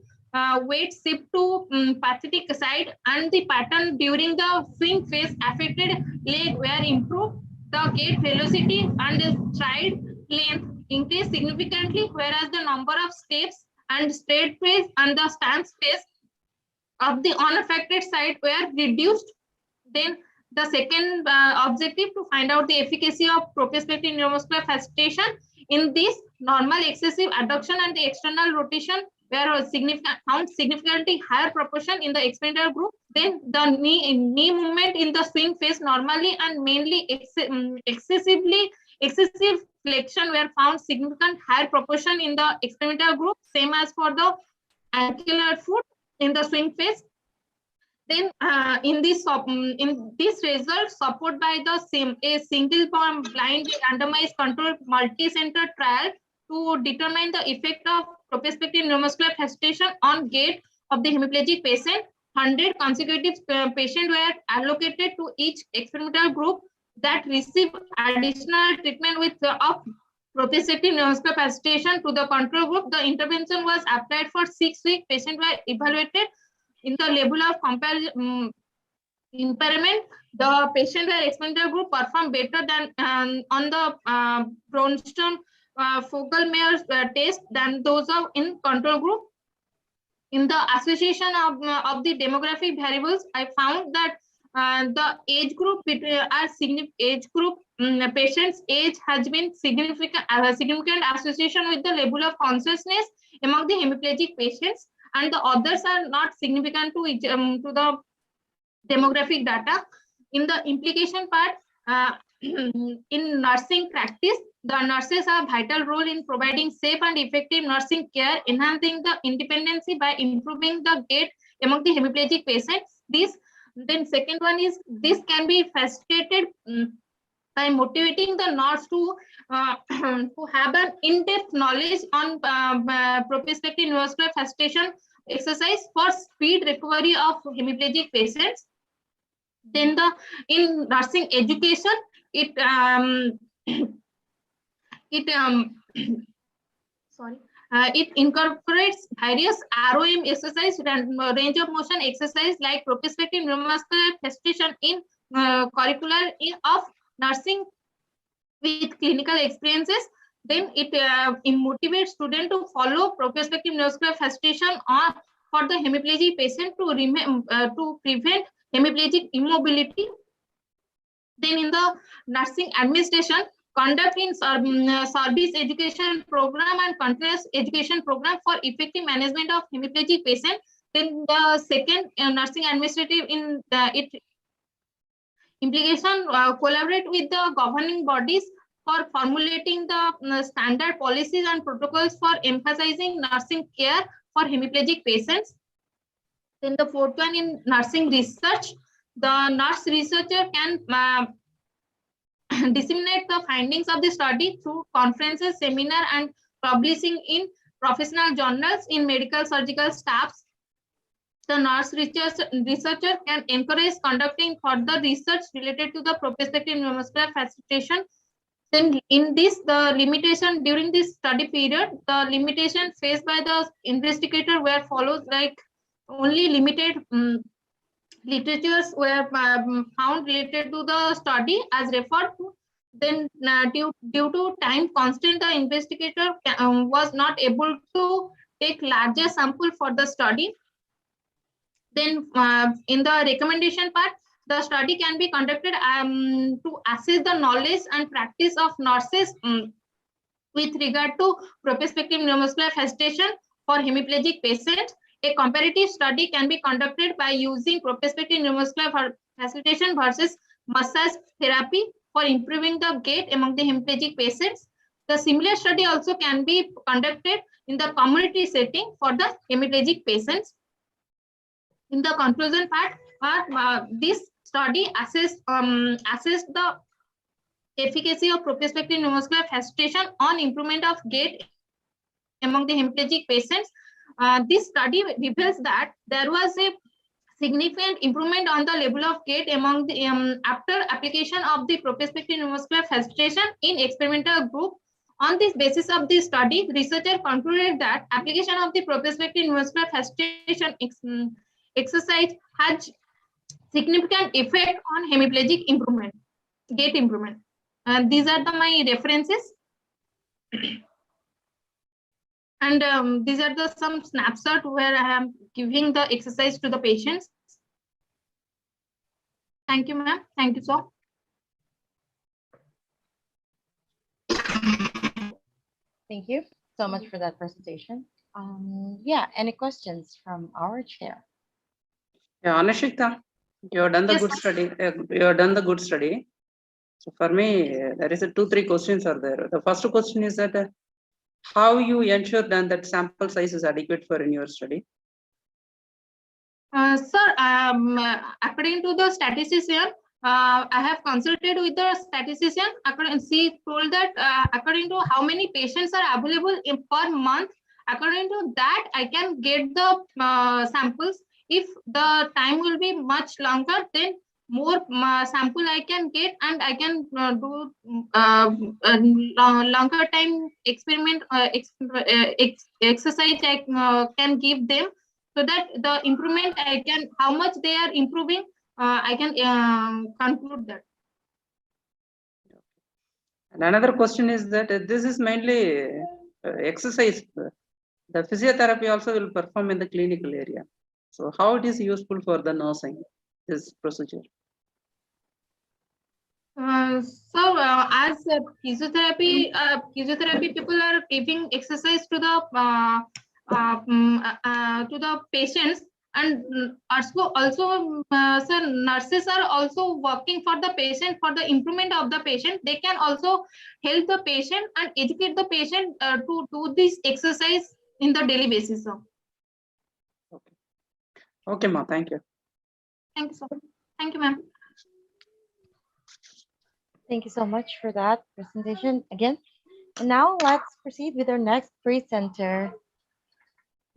Weight shift to pathetic side, and the pattern during the swing phase affected leg were improved. The gait velocity and the stride length increased significantly, whereas the number of steps and straight pace and the stance pace of the unaffected side were reduced. Then the second objective, to find out the efficacy of proprioceptive neuromuscular facilitation. In this, normal excessive adduction and the external rotation were significantly higher proportion in the experimental group. Then the knee movement in the swing phase normally and mainly excessive flexion were found significant higher proportion in the experimental group, same as for the angular foot in the swing phase. Then in this result support by the a single blind randomized controlled multi-center trial to determine the effect of proprioceptive neuromuscular facilitation on gait of the hemiplegic patient. 100 consecutive patients were allocated to each experimental group that received additional treatment with of proprioceptive neuromuscular facilitation to the control group. The intervention was applied for 6 weeks. Patients were evaluated in the level of impairment. The patient were experimental group performed better than on the Bronston Fogel-Mayer test than those of in control group. In the association of the demographic variables, I found that the age group patients' age has been significant association with the level of consciousness among the hemiplegic patients, and the others are not significant to the demographic data. In the implication part, in nursing practice, The nurses have a vital role in providing safe and effective nursing care, enhancing the independency by improving the gait among the hemiplegic patients. Then second one is this can be facilitated by motivating the nurse to to have an in-depth knowledge on prospective neuromuscular facilitation exercise for speed recovery of hemiplegic patients. Then in nursing education, it it incorporates various ROM exercise range of motion exercise like prospective neuromuscular facilitation in curricular of nursing with clinical experiences. Then it motivates students to follow prospective neuromuscular facilitation for the hemiplegic patient to prevent hemiplegic immobility. Then in the nursing administration, conduct in service education program and continuous education program for effective management of hemiplegic patients. Then the second nursing administrative in it implication collaborate with the governing bodies for formulating the standard policies and protocols for emphasizing nursing care for hemiplegic patients. Then the fourth one in nursing research, the nurse researcher can disseminate the findings of the study through conferences, seminar, and publishing in professional journals in medical surgical staffs. The nurse researcher can encourage conducting further research related to the prospective neuromuscular facilitation. Then in this, the limitation during this study period, the limitation faced by the investigator were follows like only limited literatures were found related to the study as referred to. Then due to time constraint, the investigator was not able to take larger sample for the study. Then in the recommendation part, the study can be conducted to assess the knowledge and practice of nurses with regard to prospective neuromuscular facilitation for hemiplegic patients. A comparative study can be conducted by using prospective neuromuscular facilitation versus massage therapy for improving the gait among the hemiplegic patients. The similar study also can be conducted in the community setting for the hemiplegic patients. In the conclusion part, this study assessed the efficacy of prospective neuromuscular facilitation on improvement of gait among the hemiplegic patients. This study reveals that there was a significant improvement on the level of gait among the after application of the prospective neuromuscular facilitation in experimental group. On this basis of the study, researchers concluded that application of the prospective neuromuscular facilitation exercise has significant effect on hemiplegic improvement, gait improvement. These are my references. And these are some snapshot where I am giving the exercise to the patients. Thank you, ma'am. Thank you, sir. Thank you so much for that presentation. Yeah, any questions from our chair? Yeah, Anashikta, you have done the good study. You have done the good study. So for me, there is 2-3 questions are there. The first question is that how you ensure then that sample size is adequate for in your study? Sir, according to the statistician, I have consulted with the statistician. She told that according to how many patients are available per month, according to that, I can get the samples. If the time will be much longer, then more sample I can get, and I can do longer time experiment exercise I can give them, so that the improvement I can, how much they are improving, I can conclude that. And another question is that this is mainly exercise. The physiotherapy also will perform in the clinical area. So how it is useful for the nursing, this procedure? As physiotherapy people are giving exercise to the patients. And also sir, nurses are also working for the patient, for the improvement of the patient. They can also help the patient and educate the patient to do this exercise in the daily basis. Sir. Okay, ma. Thank you. Thank you, sir. Thank you, ma'am. Thank you so much for that presentation again. And now let's proceed with our next presenter,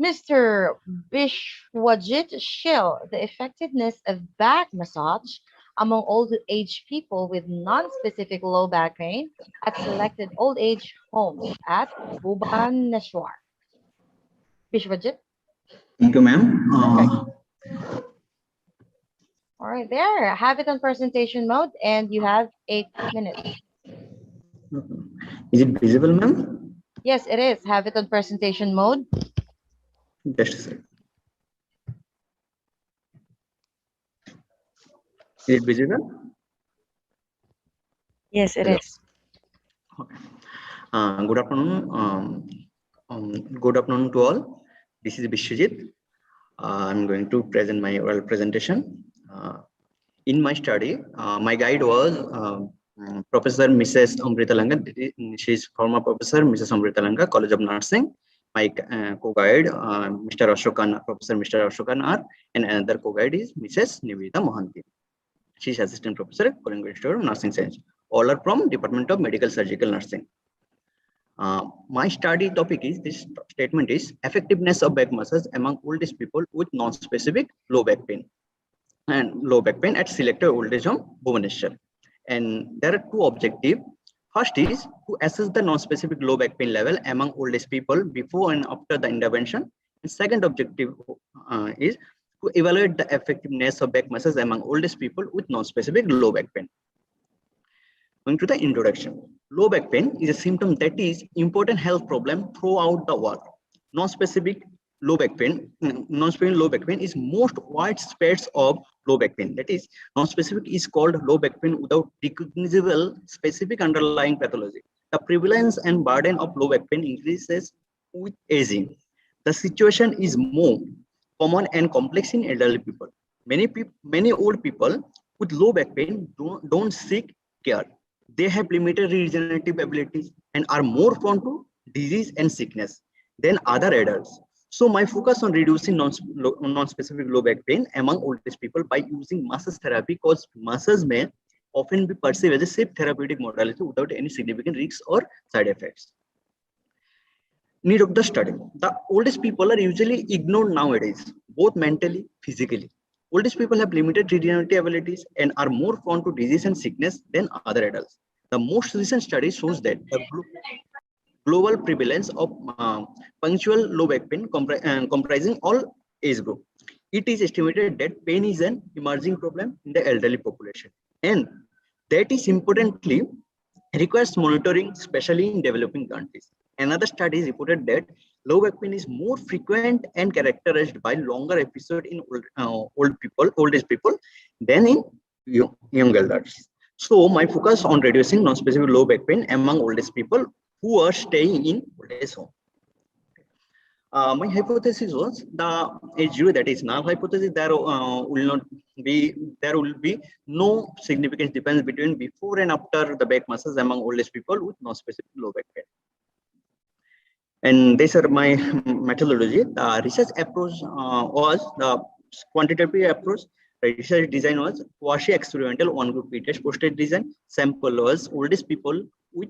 Mr. Bishwajit Shil, the effectiveness of back massage among old age people with non-specific low back pain at selected old age homes at Bhubaneswar. Bishwajit? Thank you, ma'am. All right, there. Have it on presentation mode, and you have 8 minutes. Is it visible, ma'am? Yes, it is. Have it on presentation mode. Just a second. Is it visible? Yes, it Hello. is. Okay. Good afternoon. Good afternoon to all. This is Bishwajit. I'm going to present my oral presentation. In my study, my guide was Professor Mrs. Amrita Langa. She is former Professor Mrs. Amrita Langa, College of Nursing. My co-guide, Mr. Ashokan, Professor Mr. Ashokan R, and another co-guide is Mrs. Niveda Mohanty. She is Assistant Professor at College Institute of Nursing Science. All are from Department of Medical Surgical Nursing. My study topic is, this statement is effectiveness of back massage among oldest people with non-specific low back pain at selected old age home, Bhubaneswar. And there are two objectives. First is to assess the non-specific low back pain level among oldest people before and after the intervention. And second objective is to evaluate the effectiveness of back massage among oldest people with non-specific low back pain. Going to the introduction. Low back pain is a symptom that is important health problem throughout the world. Non-specific low back pain is most widespread of low back pain. That is, non-specific is called low back pain without recognizable specific underlying pathology. The prevalence and burden of low back pain increases with aging. The situation is more common and complex in elderly people. Many old people with low back pain don't seek care. They have limited regenerative abilities and are more prone to disease and sickness than other adults. So my focus on reducing non-specific low back pain among oldest people by using massage therapy, because massage may often be perceived as a safe therapeutic modality without any significant risks or side effects. Need of the study. The oldest people are usually ignored nowadays, both mentally, physically. Oldest people have limited regenerative abilities and are more prone to disease and sickness than other adults. The most recent study shows that the global prevalence of punctual low back pain comprising all age group. It is estimated that pain is an emerging problem in the elderly population, and that is importantly requires monitoring, especially in developing countries. Another study reported that low back pain is more frequent and characterized by longer episodes in oldest people than in young adults. So my focus on reducing non-specific low back pain among oldest people who are staying in old age home. My hypothesis was the H0, that is null hypothesis. There will be no significant difference between before and after the back massage among oldest people with non-specific low back pain. And these are my methodology. The research approach was the quantitative approach. The research design was quasi-experimental, one group pretest posted design. Sample was oldest people with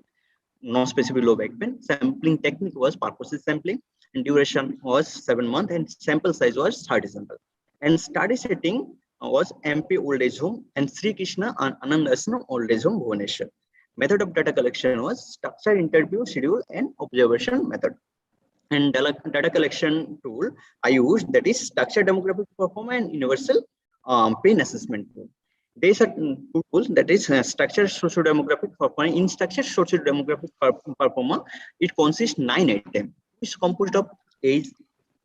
non-specific low back pain. Sampling technique was purposive sampling, and duration was 7 months, and sample size was 30 samples. And study setting was MP Old Age Home and Sri Krishna and Anandasana Old Age Home, Bhubaneswar. Method of data collection was structured interview, schedule, and observation method. And data collection tool I used, that is structured demographic performer and universal pain assessment tool. These are two tools, that is structured socio-demographic performer. In structured socio-demographic performer, it consists 9 items. It's composed of age,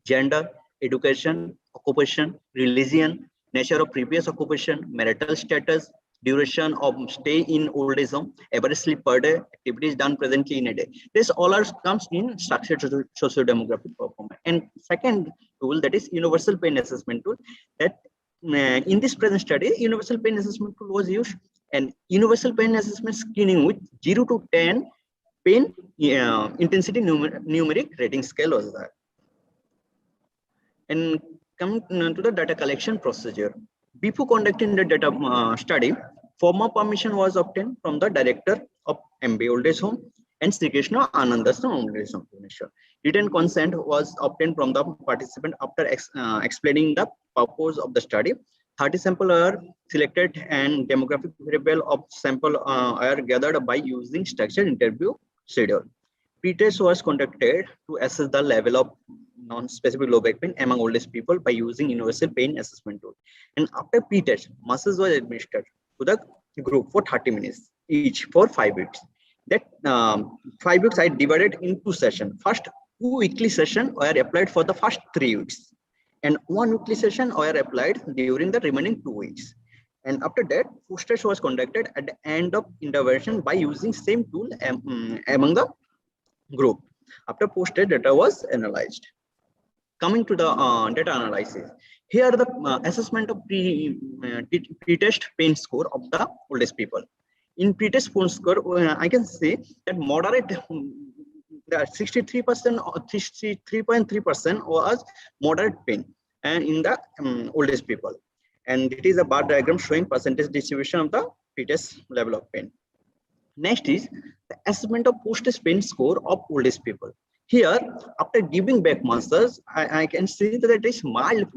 gender, education, occupation, religion, nature of previous occupation, marital status, duration of stay in old age home, average sleep per day, activities done presently in a day. This all comes in structured socio-demographic performance. And second tool, that is universal pain assessment tool, that in this present study, universal pain assessment tool was used, and universal pain assessment screening with 0 to 10 pain intensity numeric rating scale was there. And coming to the data collection procedure, before conducting the data study, formal permission was obtained from the director of MB Old Age Home and Sri Krishna Anandasram Old Age Home. Written consent was obtained from the participant after explaining the purpose of the study. 30 samples are selected and demographic variable of sample are gathered by using structured interview schedule. Pre-test was conducted to assess the level of non-specific low back pain among oldest people by using universal pain assessment tool. And after pre-test, masses were administered to the group for 30 minutes each for 5 weeks. That 5 weeks I divided into sessions. First, 2 weekly sessions were applied for the first 3 weeks, and 1 weekly session were applied during the remaining 2 weeks. And after that, post-test was conducted at the end of intervention by using same tool among the group. After post-test, data was analyzed. Coming to the data analysis, here the assessment of pre-test pain score of the oldest people. In pre-test pain score, I can say that moderate, the 63% or 63.3% was moderate pain, and in the oldest people. And it is a bar diagram showing percentage distribution of the pre-test level of pain. Next is the assessment of post-test pain score of oldest people. Here, after giving back muscles, I can see that it is mild.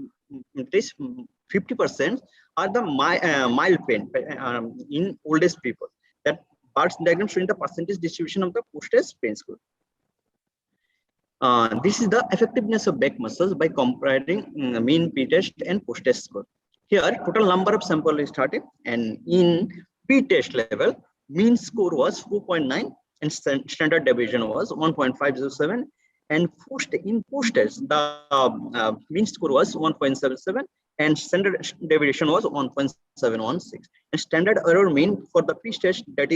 It is 50% are the mild pain in oldest people. That bar diagram showing the percentage distribution of the post-test pain score. This is the effectiveness of back muscles by comparing mean pre-test and post-test score. Here, total number of samples is 30, and in pre-test level, mean score was 4.9 and standard deviation was 1.507, and in post-test, the mean score was 1.77 and standard deviation was 1.716. And standard error mean for the pre-test, that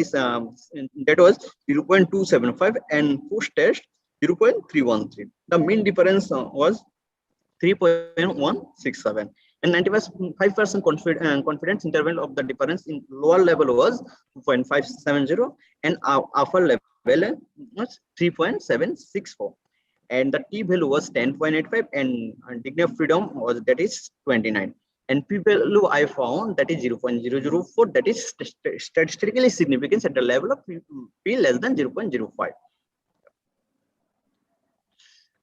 was 0.275 and post-test 0.313. The mean difference was 3.167, and 95% confidence interval of the difference in lower level was 2.570 and upper level was 3.764, and the t value was 10.85 and degree of freedom was, that is 29, and p value I found, that is 0.004, that is statistically significant at the level of p less than 0.05.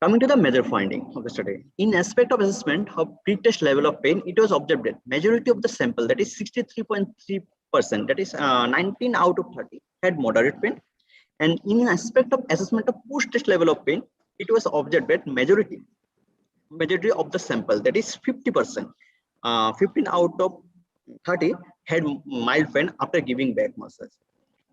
Coming to the major finding of the study, in aspect of assessment of pre-test level of pain, it was observed that majority of the sample, that is 63.3%, that is 19 out of 30, had moderate pain. And in aspect of assessment of post-test level of pain, it was observed that majority of the sample, that is 50%, 15 out of 30 had mild pain after giving back muscles.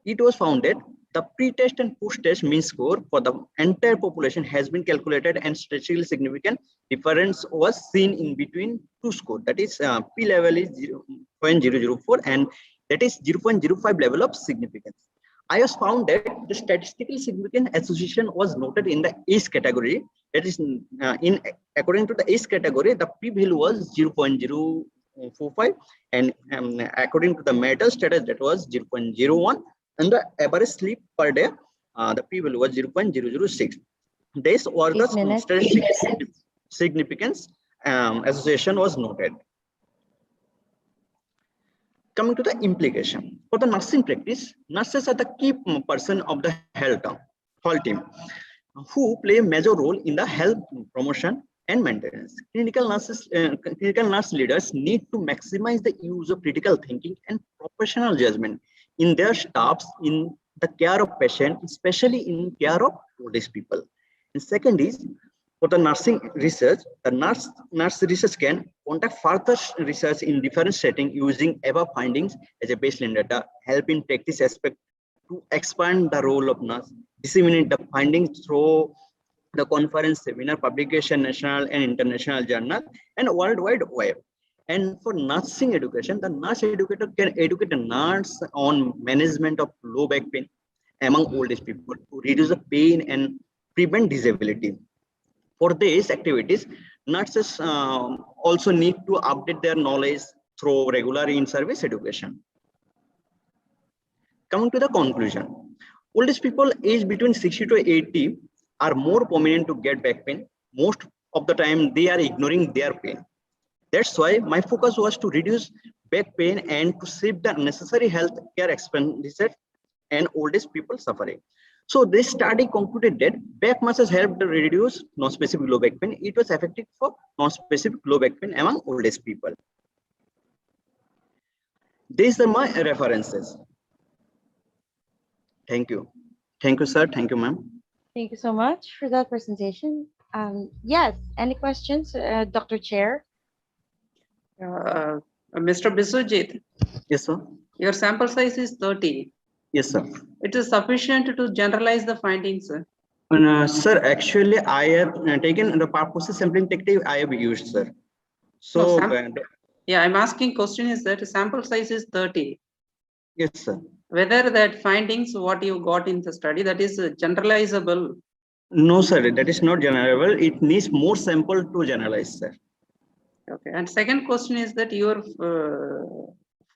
It was found that the pre-test and post-test mean score for the entire population has been calculated, and statistically significant difference was seen in between two scores. That is, p level is 0.004 and that is 0.05 level of significance. I has found that the statistically significant association was noted in the age category. That is, according to the age category, the p value was 0.045, and according to the marital status, that was 0.01. And the average sleep per day, the p value was 0.006. This was the statistic significance association was noted. Coming to the implication for the nursing practice, nurses are the key person of the health team, who play a major role in the health promotion and maintenance. Clinical nurse leaders need to maximize the use of critical thinking and professional judgment in their staffs in the care of patients, especially in care of oldest people. And second is, for the nursing research, the nurse research can conduct further research in different settings using above findings as a baseline data, help in practice aspect to expand the role of nurse, disseminate the findings through the conference, seminar, publication, national and international journal, and worldwide web. And for nursing education, the nurse educator can educate the nurse on management of low back pain among old age people to reduce the pain and prevent disability. For these activities, nurses also need to update their knowledge through regular in-service education. Coming to the conclusion, oldest people aged between 60 to 80 are more prominent to get back pain. Most of the time, they are ignoring their pain. That's why my focus was to reduce back pain and to save the necessary health care expenditure and oldest people suffering. So this study concluded that back massage helped reduce non-specific low back pain. It was effective for non-specific low back pain among oldest people. These are my references. Thank you. Thank you, sir. Thank you, ma'am. Thank you so much for that presentation. Yes, any questions, Dr. Chair? Mr. Biswajit. Yes, sir. Your sample size is 30. Yes, sir. It is sufficient to generalize the findings, sir. Sir, actually, I have taken the purpose sampling technique I have used, sir. So, No, yeah, I'm asking question is that sample size is 30. Yes, sir. Whether that findings, what you got in the study, that is generalizable. No, sir, that is not generalizable. It needs more sample to generalize, sir. Okay. And second question is that your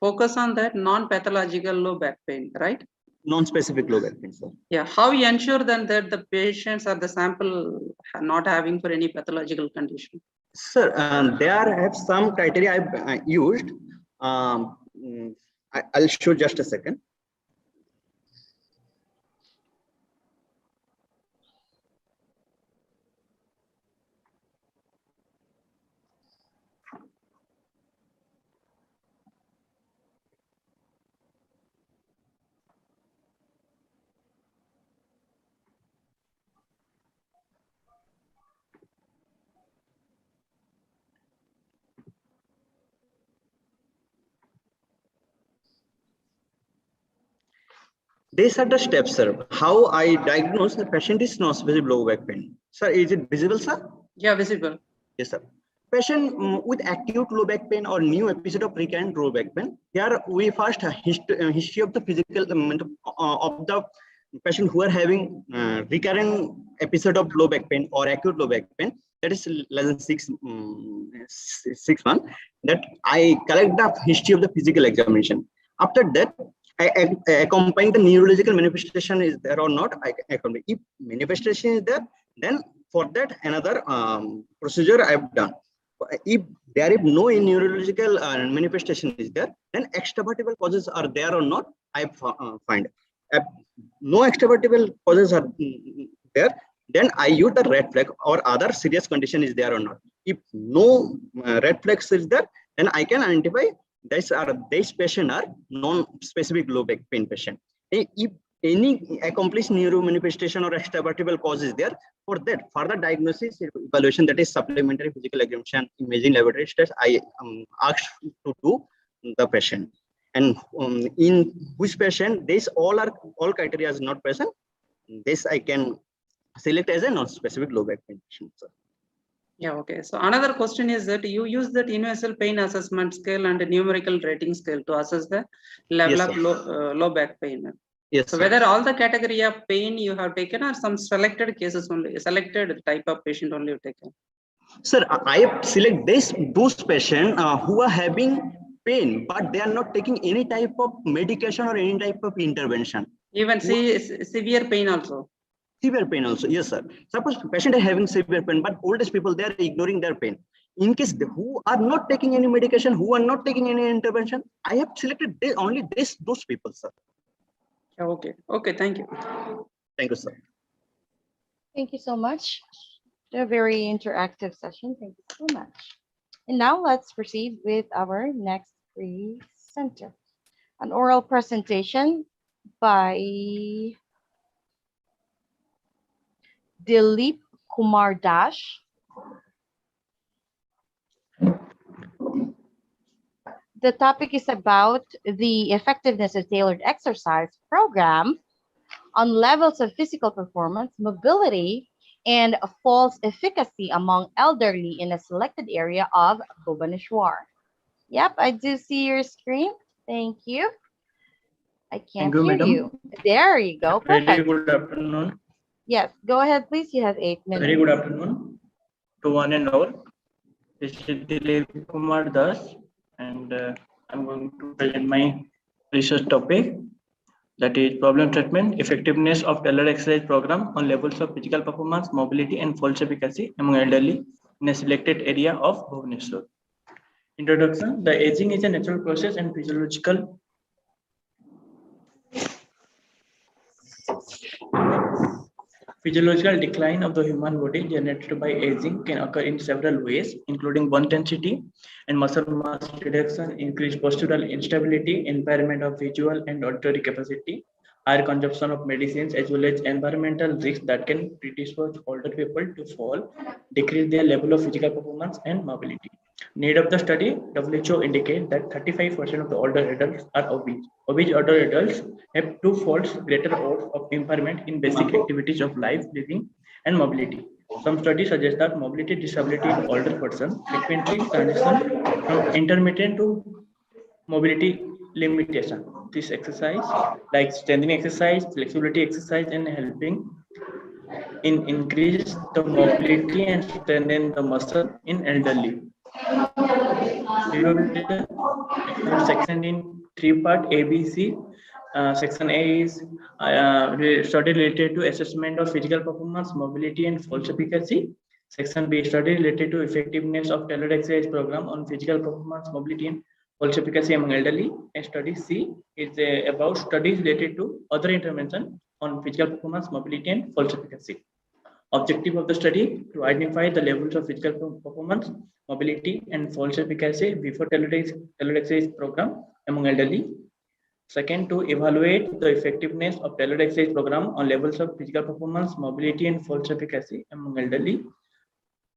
focus on that non-pathological low back pain, right? Non-specific low back pain, sir. Yeah. How you ensure then that the patients or the sample not having for any pathological condition? Sir, there have some criteria I've used. I'll show just a second. These are the steps, sir. How I diagnose the patient is non-specific low back pain. Sir, is it visible, sir? Yeah, visible. Yes, sir. Patient with acute low back pain or new episode of recurrent low back pain. Here we first history of the physical of the patient who are having recurrent episode of low back pain or acute low back pain. That is less than 6 months. That I collect the history of the physical examination. After that, I accompany the neurological manifestation is there or not. I accompany. If manifestation is there, then for that another procedure I have done. If there is no neurological manifestation is there, then extravertebral causes are there or not, I find. If no extravertebral causes are there, then I use the red flag or other serious condition is there or not. If no red flags is there, then I can identify these patients are non-specific low back pain patient. If any accomplished neuro manifestation or extravertebral cause is there, for that further diagnosis evaluation, that is supplementary physical examination, imaging laboratory tests, I asked to do the patient. And in which patient, this all criteria is not present. This I can select as a non-specific low back pain patient, sir. Yeah, okay. So another question is that you use that universal pain assessment scale and numerical rating scale to assess the level Yes, of low back pain. Yes. So whether all the category of pain you have taken or some selected cases only, selected type of patient only you've taken? Sir, I have select those patients who are having pain, but they are not taking any type of medication or any type of intervention. Even severe pain also? Severe pain also, yes, sir. Suppose patient is having severe pain, but oldest people, they are ignoring their pain. In case who are not taking any medication, who are not taking any intervention, I have selected only those people, sir. Okay, okay, thank you. Thank you, sir. Thank you so much. A very interactive session. Thank you so much. And now let's proceed with our next presenter. An oral presentation by Dilip Kumar Dash. The topic is about the effectiveness of tailored exercise program on levels of physical performance, mobility, and falls efficacy among elderly in a selected area of Bhubaneswar. Yep, I do see your screen. Thank you. I can't Thank you, hear madam. you. There you go. Very Perfect. good afternoon. Yes, go ahead, please. You have 8 minutes. Very good afternoon to one and all. This is Dilip Kumar Das, and I'm going to present my research topic, that is problem statement, effectiveness of tailored exercise program on levels of physical performance, mobility, and false efficacy among elderly in a selected area of Bhubaneswar. Introduction: the aging is a natural process and physiological decline of the human body generated by aging can occur in several ways, including bone density and muscle mass reduction, increased postural instability, impairment of visual and auditory capacity, higher consumption of medicines, as well as environmental risks that can predispose older people to fall, decrease their level of physical performance and mobility. Need of the study: WHO indicate that 35% of the older adults are obese. Obese older adults have two-fold greater odds of impairment in basic activities of life, living, and mobility. Some studies suggest that mobility disability in older persons frequently transition from intermittent to mobility limitation. This exercise, like strengthening exercise, flexibility exercise, and helping in increase the mobility and strengthen the muscle in elderly. Section in three part A, B, C. Section A is study related to assessment of physical performance, mobility, and false efficacy. Section B, study related to effectiveness of tailored exercise program on physical performance, mobility, and false efficacy among elderly. And study C is about studies related to other intervention on physical performance, mobility, and false efficacy. Objective of the study: to identify the levels of physical performance, mobility, and false efficacy before tailored exercise program among elderly. Second, to evaluate the effectiveness of tailored exercise program on levels of physical performance, mobility, and false efficacy among elderly.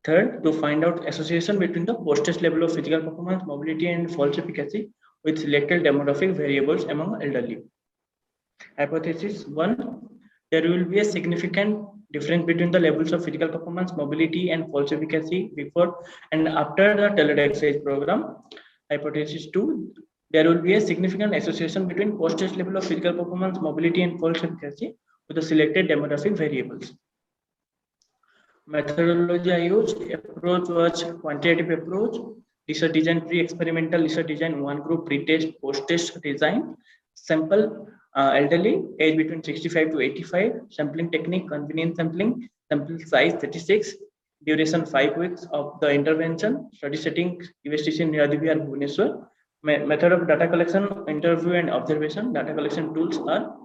Third, to find out association between the post-test level of physical performance, mobility, and false efficacy with selected demographic variables among elderly. Hypothesis 1. There will be a significant difference between the levels of physical performance, mobility, and false efficacy before and after the tailored exercise program. Hypothesis 2. There will be a significant association between post-test level of physical performance, mobility, and false efficacy with the selected demographic variables. Methodology I used: approach was quantitative approach. Research design: pre-experimental research design, one group, pre-test, post-test design. Sample: elderly, age between 65 to 85. Sampling technique: convenience sampling. Sample size 36. Duration 5 weeks of the intervention. Study setting: USTC near Bhubaneswar. Method of data collection: interview and observation. Data collection tools are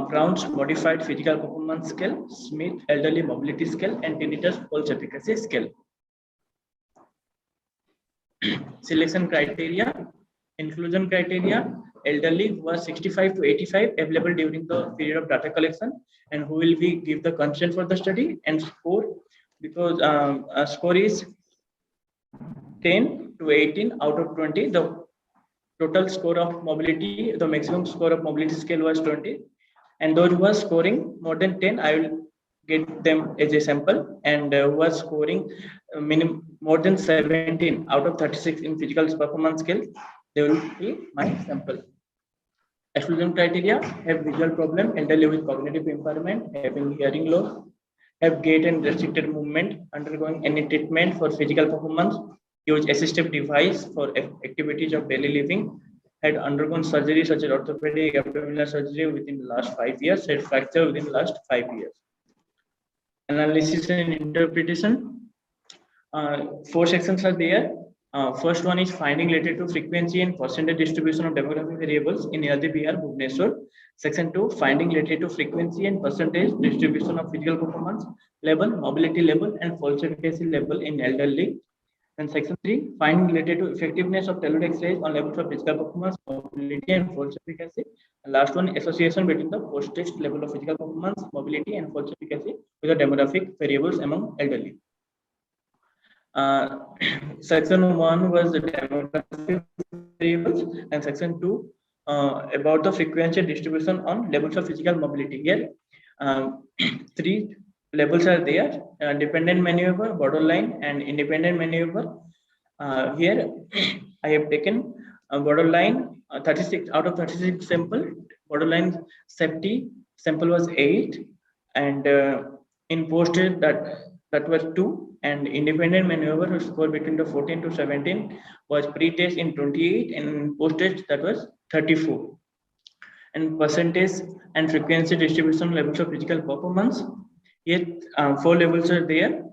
Brown's modified physical performance scale, Smith elderly mobility scale, and Tinnitus false efficacy scale. Selection criteria: inclusion criteria: elderly who are 65 to 85 available during the period of data collection and who will be give the consent for the study. And score: because score is 10 to 18 out of 20. The total score of mobility, the maximum score of mobility scale was 20. And those who are scoring more than 10, I will get them as a sample. And who are scoring minimum more than 17 out of 36 in physical performance scale, they will be my sample. Exclusion criteria: have visual problem, elderly with cognitive impairment, having hearing loss, have gait and restricted movement, undergoing any treatment for physical performance, use assistive device for activities of daily living, had undergone surgery such as orthopedic abdominal surgery within the last 5 years, had fracture within the last 5 years. Analysis and interpretation: 4 sections are there. First one is finding related to frequency and percentage distribution of demographic variables in Yadi Bihar, Bhubaneswar. Section 2, finding related to frequency and percentage distribution of physical performance level, mobility level, and false efficacy level in elderly. And section 3, finding related to effectiveness of tailored exercise on levels of physical performance, mobility, and false efficacy. And last one, association between the post-test level of physical performance, mobility, and false efficacy with the demographic variables among elderly. Section 1 was the demographic variables, and section 2 about the frequency distribution on levels of physical mobility. Here, 3 levels are there: dependent maneuver, borderline, and independent maneuver. Here, I have taken a borderline 36 out of 36 sample. Borderline safety sample was 8, and in posted that was 2, and independent maneuver score between the 14 to 17 was pre-test in 28, and post-test that was 34. And percentage and frequency distribution levels of physical performance. Yet 4 levels are there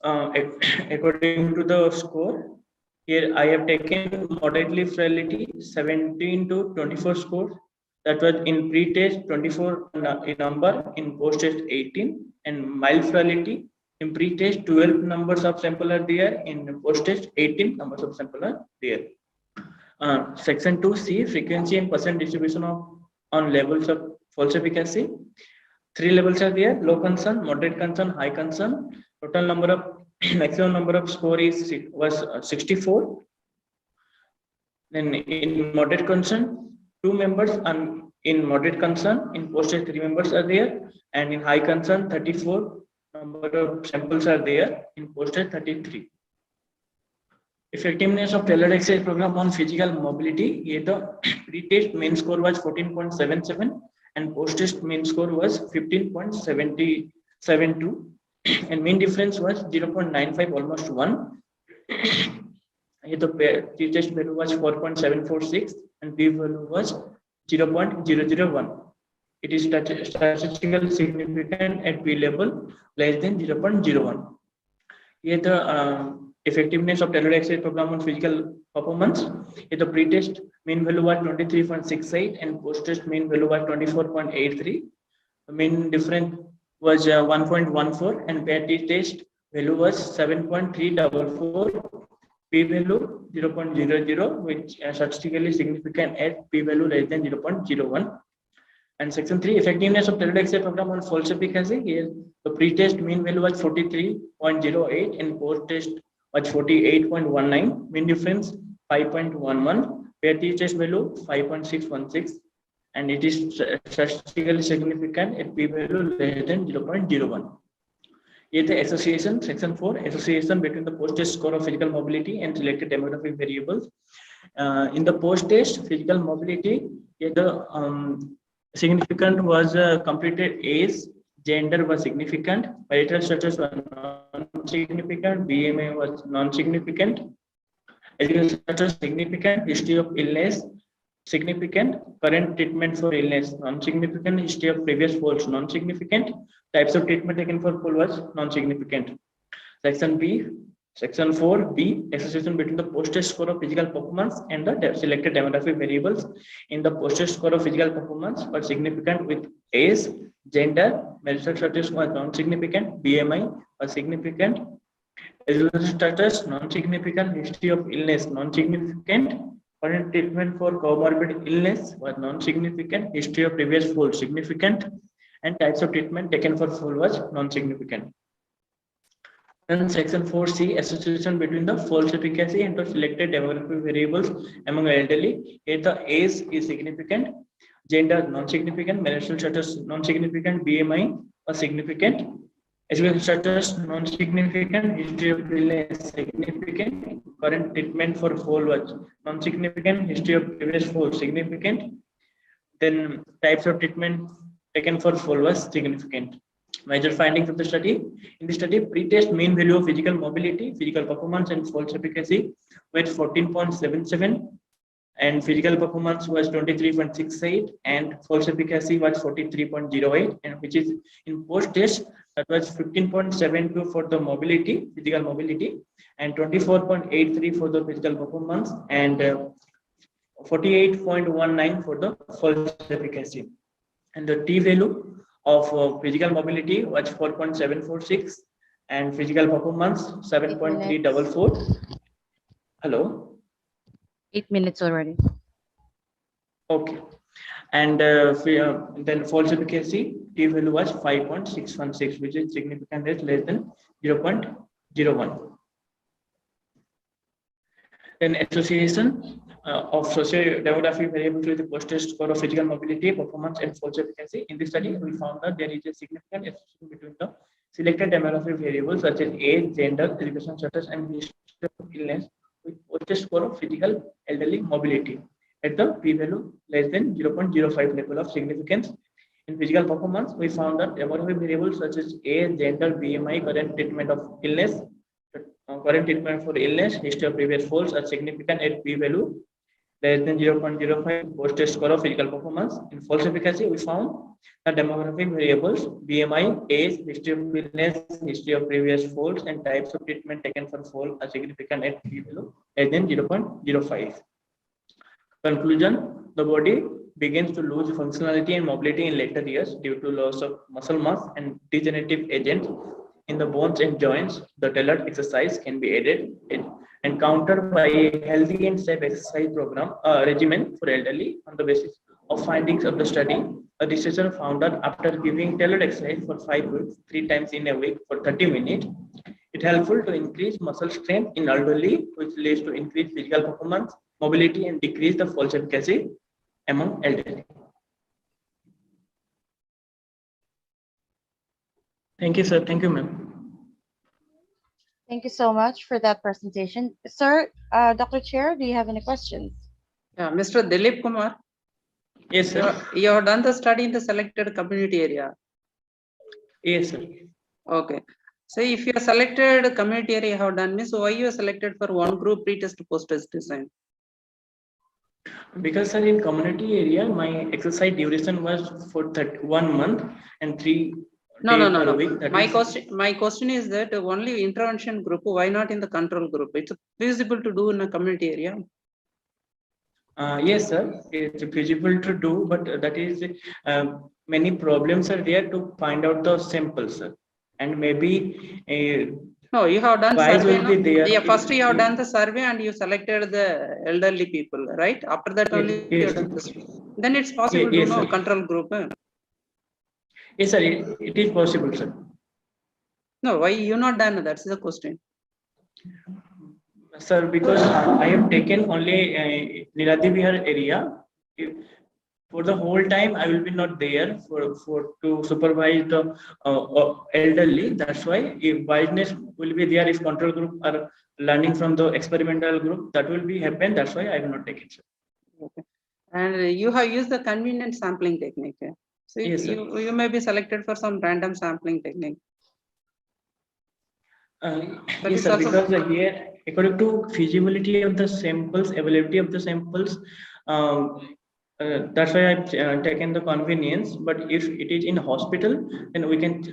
according to the score. Here I have taken moderately frailty 17 to 24 scores. That was in pre-test 24 in number, in post-test 18, and mild frailty in pre-test 12 numbers of sample are there, in post-test 18 numbers of sample are there. Section 2C, frequency and percent distribution on levels of false efficacy. 3 levels are there: low concern, moderate concern, high concern. Total number of maximum number of score was 64. Then in moderate concern, 2 members, and in moderate concern, in post-test 3 members are there, and in high concern 34 number of samples are there, in post-test 33. Effectiveness of tailored exercise program on physical mobility. Here the pre-test main score was 14.77, and post-test main score was 15.72, and mean difference was 0.95, almost 1. Here the pre-test value was 4.746, and p-value was 0.001. It is statistically significant at p level less than 0.01. Here the effectiveness of tailored exercise program on physical performance. Here the pre-test mean value was 23.68, and post-test mean value was 24.83. The mean difference was 1.14, and test value was 7.344. P value 0.00, which is statistically significant at p value less than 0.01. And section 3, effectiveness of tailored exercise program on false efficacy. Here the pre-test mean value was 43.08, and post-test was 48.19. Mean difference 5.11. Test value 5.616, and it is statistically significant at p value less than 0.01. Here the association, section 4, association between the post-test score of physical mobility and selected demographic variables. In the post-test physical mobility, here the significant was completed age, gender was significant, marital status was non-significant, BMI was non-significant, education status significant, history of illness significant, current treatment for illness non-significant, history of previous falls non-significant, types of treatment taken for fall was non-significant. Section 4B, association between the post-test score of physical performance and the selected demographic variables. In the post-test score of physical performance was significant with age, gender, marital status was non-significant, BMI was significant, education status non-significant, history of illness non-significant, current treatment for comorbid illness was non-significant, history of previous fall significant, and types of treatment taken for fall was non-significant. Then section 4C, association between the false efficacy and the selected demographic variables among elderly. Here the age is significant, gender non-significant, marital status non-significant, BMI was significant, education status non-significant, history of illness significant, current treatment for fall was non-significant, history of previous fall significant, then types of treatment taken for fall was significant. Major findings of the study. In the study, pre-test mean value of physical mobility, physical performance, and false efficacy were 14.77, and physical performance was 23.68, and false efficacy was 43.08, and which is in post-test that was 15.72 for the mobility, physical mobility, and 24.83 for the physical performance, and 48.19 for the false efficacy. And the T value of physical mobility was 4.746, and physical performance 7.344. Hello? 8 minutes already. Okay. And then false efficacy, T value was 5.616, which is significant as less than 0.01. Then association of socio-demographic variables with the post-test score of physical mobility, performance, and false efficacy. In this study, we found that there is a significant association between the selected demographic variables such as age, gender, education status, and history of illness with Postage score of physical elderly mobility at the p-value less than 0.05 level of significance. In physical performance, we found that demographic variables such as age, gender, BMI, current treatment of illness, current treatment for illness, history of previous falls are significant at p-value less than 0.05 post-test score of physical performance. In false efficacy, we found the demographic variables, BMI, age, history of illness, history of previous falls, and types of treatment taken for fall are significant at p-value less than 0.05. Conclusion, the body begins to lose functionality and mobility in later years due to loss of muscle mass and degenerative agents in the bones and joints. The tailored exercise can be added and countered by a healthy and safe exercise program regimen for elderly. On the basis of findings of the study, a researcher found that after giving tailored exercise for 5 weeks, 3 times in a week for 30 minutes, it's helpful to increase muscle strength in elderly, which leads to increased physical performance, mobility, and decrease the false efficacy among elderly. Thank you, sir. Thank you, ma'am. Thank you so much for that presentation. Sir, Dr. Chair, do you have any questions? Yeah, Mr. Dilip Kumar. Yes, sir. You have done the study in the selected community area. Yes, sir. Okay. So if you are selected community area you have done, means why you are selected for one group pretest post-test design? Because, sir, in community area, my exercise duration was for 1 month and 3 days per week. My question is that only intervention group, why not in the control group? It's feasible to do in a community area. Yes, sir, it's feasible to do, but that is many problems are there to find out the samples, sir. And maybe no, you have done survey. Will be there. Yeah, first you have done the survey and you selected the elderly people, right? After that only you have done this. Then it's possible to know control group. Yes, sir, it is possible, sir. No, why you not done? That's the question. Sir, because I have taken only Niladi Vihar area. For the whole time, I will be not there for to supervise the elderly. That's why if wideness will be there, if control group are learning from the experimental group, that will be happen. That's why I will not take it, sir. Okay. And you have used the convenient sampling technique. So yes, you may be selected for some random sampling technique. Yes, sir, because here, according to feasibility of the samples, availability of the samples, that's why I've taken the convenience. But if it is in hospital, then we can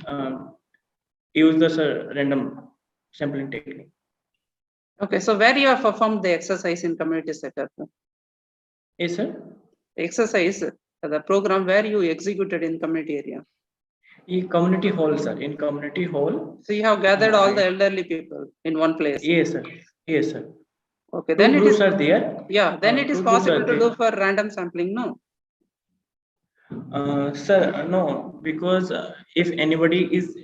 use the random sampling technique. Okay, so where you have performed the exercise in community setup? Yes, sir. Exercise, the program where you executed in community area. In community hall, sir. In community hall. So you have gathered all the elderly people in one place. Yes, sir. Yes, sir. Okay, Two then groups it is. Are there. Yeah, then it is possible to do for random sampling, no? Sir, no, because if anybody is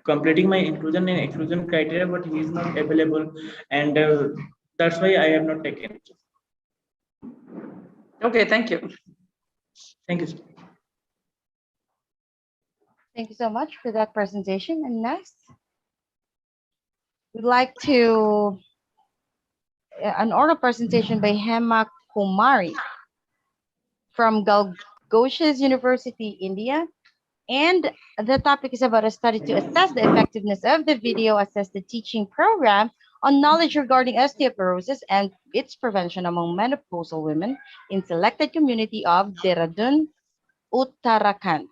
completing my inclusion and exclusion criteria, but he is not available, and that's why I have not taken it. Okay, thank you. Thank you, sir. Thank you so much for that presentation. And next, we'd like to an oral presentation by Hema Kumari from Galgoshes University, India. And the topic is about a study to assess the effectiveness of the video-assisted teaching program on knowledge regarding osteoporosis and its prevention among menopausal women in selected community of Dehradun, Uttarakhand.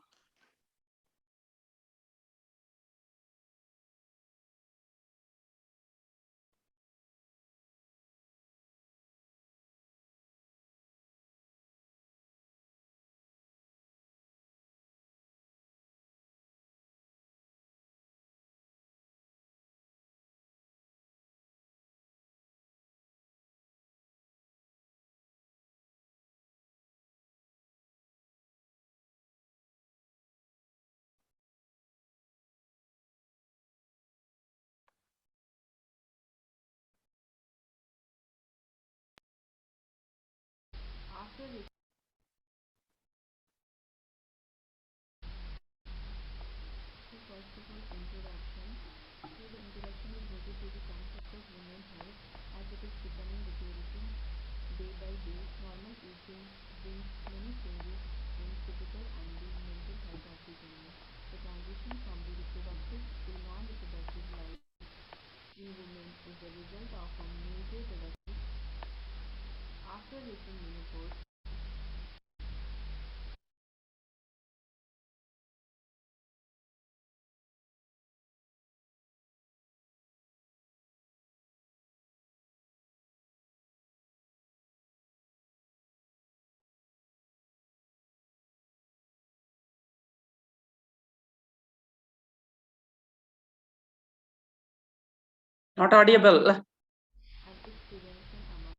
Introduction to the introduction is related to the concept of women's health as it is becoming After reaching menopause, Not audible. and experiencing among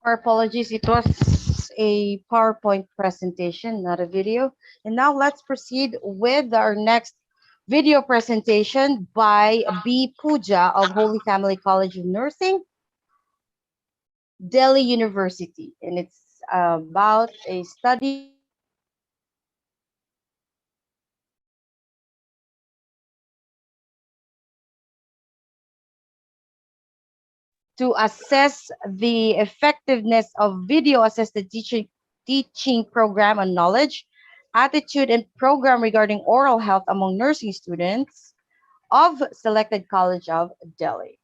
Our apologies, it was a PowerPoint presentation, not a video. And now let's proceed with our next video presentation by B. Pooja of Holy Family College of Nursing, Delhi University. And it's about a study to assess the effectiveness of video-assisted teaching program on knowledge, attitude, and program regarding oral health among nursing students of selected College of Delhi.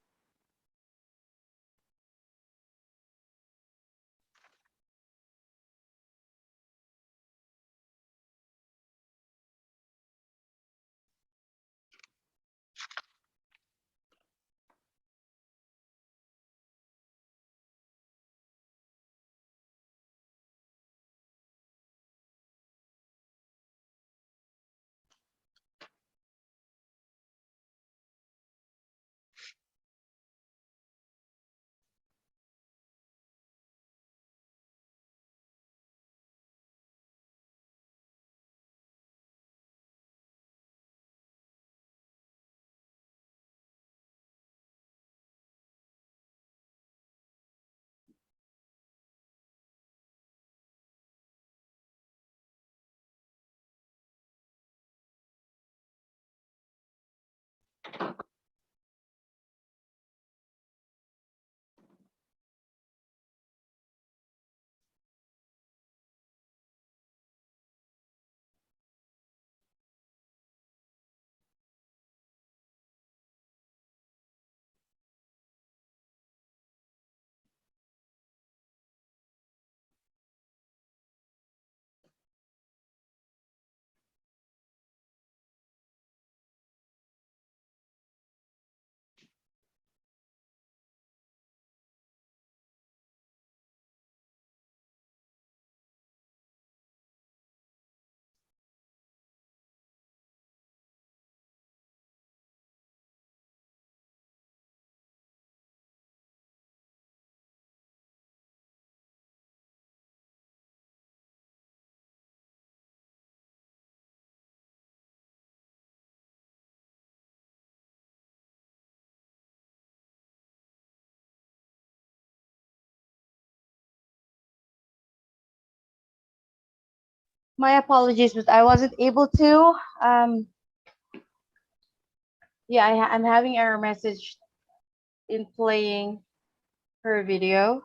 My apologies, but I wasn't able to. Yeah, I'm having error message in playing her video.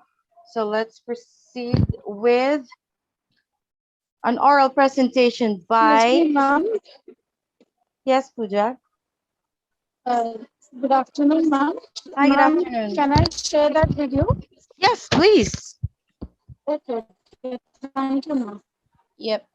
So let's proceed with an oral presentation Yes, by, ma'am. yes, Pooja. Good afternoon, ma'am. Hi, good Ma'am, afternoon. can I share that video? Yes, please. Okay. Thank you, ma'am. Yep.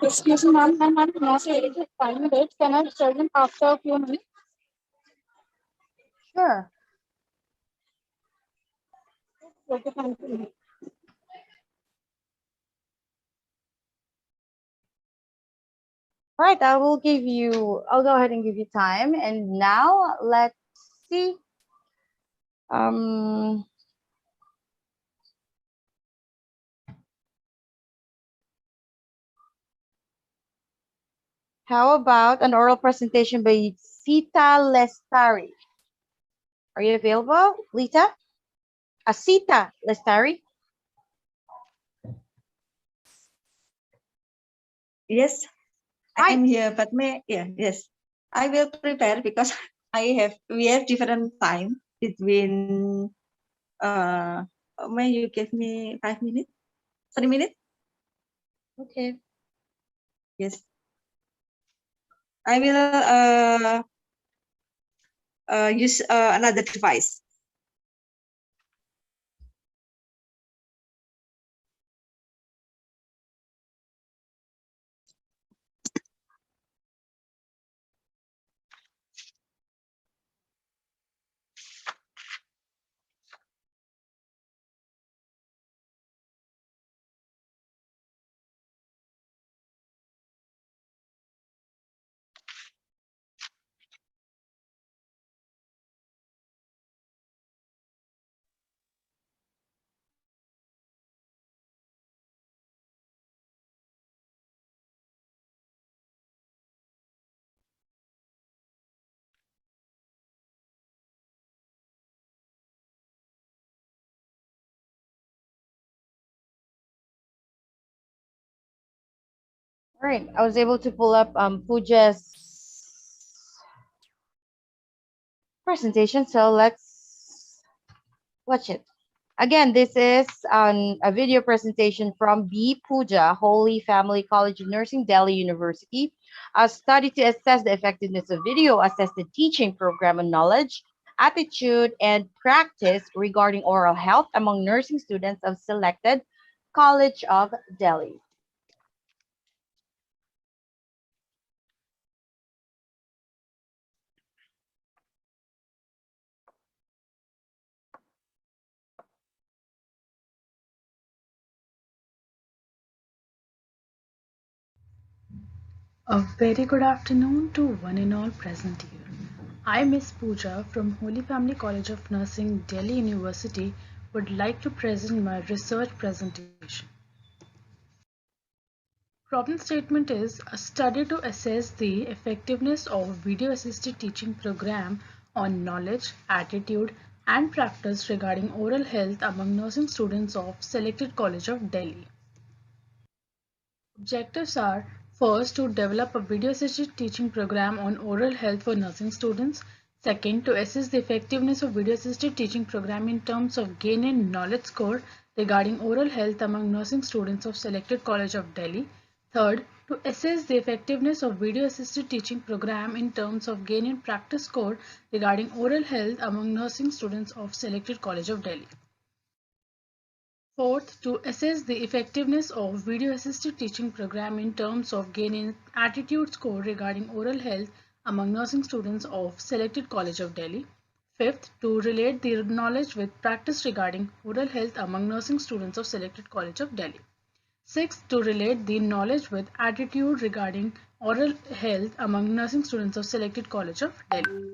Excuse me, ma'am. I'm not able to find it. Can I share them after a few minutes? Sure. Okay, thank you. All right, I'll go ahead and give you time. And now let's see. Um, how about an oral presentation by Sita Lestari? Are you available, Lita? Sita Lestari? Yes, I am here, but yes, I will prepare because we have different time between may you give me 5 minutes, 3 minutes? Okay. Yes. I will use another device. All right, I was able to pull up Pooja's presentation, so let's watch it. Again, this is a video presentation from B. Pooja, Holy Family College of Nursing, Delhi University. A study to assess the effectiveness of video assessed the teaching program on knowledge, attitude, and practice regarding oral health among nursing students of selected College of Delhi. A very good afternoon to one and all present here. I, Miss Pooja from Holy Family College of Nursing, Delhi University, would like to present my research presentation. Problem statement is a study to assess the effectiveness of video-assisted teaching program on knowledge, attitude, and practice regarding oral health among nursing students of selected College of Delhi. Objectives are first to develop a video-assisted teaching program on oral health for nursing students. Second, to assess the effectiveness of video-assisted teaching program in terms of gain in knowledge score regarding oral health among nursing students of selected College of Delhi. Third, to assess the effectiveness of video-assisted teaching program in terms of gain in practice score regarding oral health among nursing students of selected College of Delhi. Fourth, to assess the effectiveness of video-assisted teaching program in terms of gaining attitude score regarding oral health among nursing students of selected College of Delhi. Fifth, to relate the knowledge with practice regarding oral health among nursing students of selected College of Delhi. Sixth, to relate the knowledge with attitude regarding oral health among nursing students of selected College of Delhi.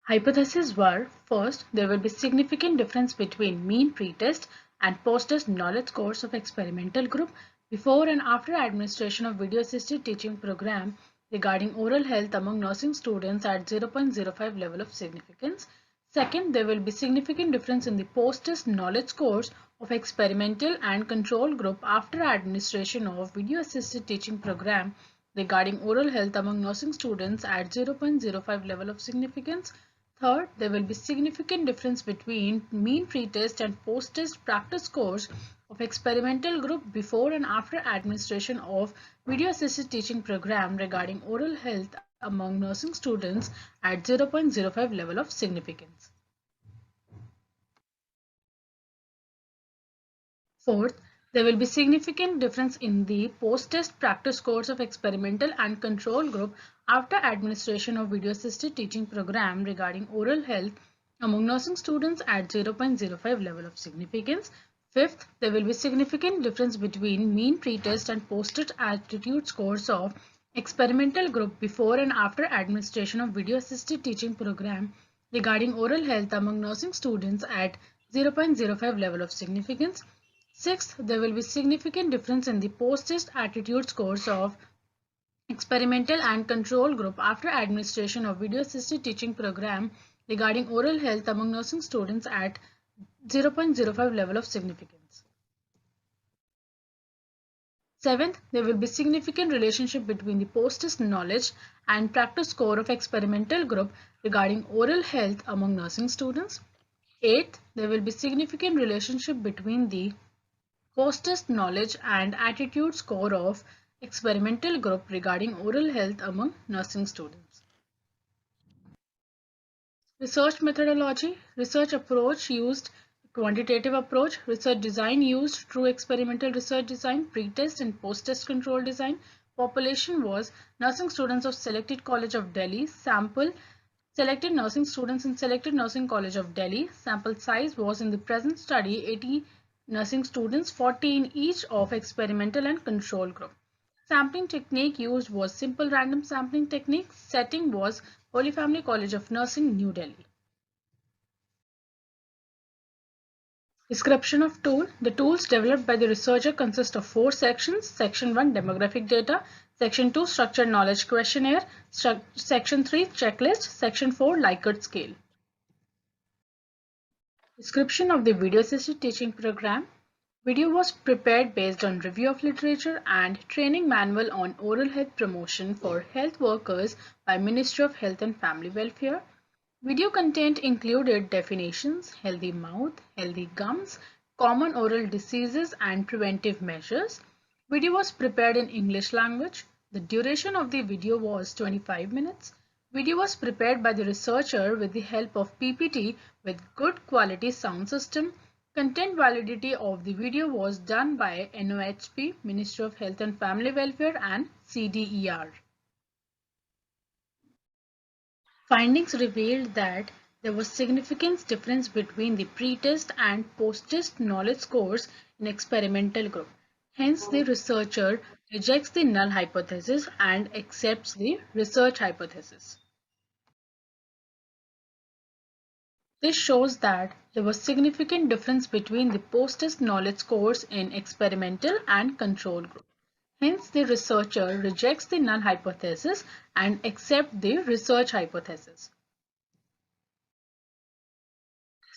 Hypotheses were, first, there will be significant difference between mean pre-test and post-test knowledge scores of experimental group before and after administration of video-assisted teaching program regarding oral health among nursing students at 0.05 level of significance. Second, there will be significant difference in the post-test knowledge scores of experimental and control group after administration of video-assisted teaching program regarding oral health among nursing students at 0.05 level of significance. Third, there will be significant difference between mean pre-test and post-test practice scores of experimental group before and after administration of video-assisted teaching program regarding oral health among nursing students at 0.05 level of significance. Fourth, there will be significant difference in the post-test practice scores of experimental and control group after administration of video-assisted teaching program regarding oral health among nursing students at 0.05 level of significance. Fifth, there will be significant difference between mean pre-test and post-test attitude scores of experimental group before and after administration of video-assisted teaching program regarding oral health among nursing students at 0.05 level of significance. Sixth, there will be significant difference in the post-test attitude scores of experimental and control group after administration of video-assisted teaching program regarding oral health among nursing students at 0.05 level of significance. Seventh, there will be significant relationship between the post-test knowledge and practice score of experimental group regarding oral health among nursing students. Eighth, there will be significant relationship between the post-test knowledge and attitude score of experimental group regarding oral health among nursing students. Research methodology, research approach used quantitative approach, research design used true experimental research design, pre-test and post-test control design. Population was nursing students of selected College of Delhi, sample selected nursing students in selected nursing College of Delhi. Sample size was in the present study 80 nursing students, 40 in each of experimental and control group. Sampling technique used was simple random sampling technique. Setting was Holy Family College of Nursing, New Delhi. Description of tool. The tools developed by the researcher consist of 4 sections. Section 1, demographic data. Section 2, structured knowledge questionnaire. Section 3, checklist. Section 4, Likert scale. Description of the video-assisted teaching program. Video was prepared based on review of literature and training manual on oral health promotion for health workers by Ministry of Health and Family Welfare. Video content included definitions, healthy mouth, healthy gums, common oral diseases and preventive measures. Video was prepared in English language. The duration of the video was 25 minutes. Video was prepared by the researcher with the help of PPT with good quality sound system. Content validity of the video was done by NOHP, Ministry of Health and Family Welfare and CDER. Findings revealed that there was significant difference between the pre-test and post-test knowledge scores in experimental group. Hence, the researcher rejects the null hypothesis and accepts the research hypothesis. This shows that there was significant difference between the post-test knowledge scores in experimental and control group. Hence, the researcher rejects the null hypothesis and accepts the research hypothesis.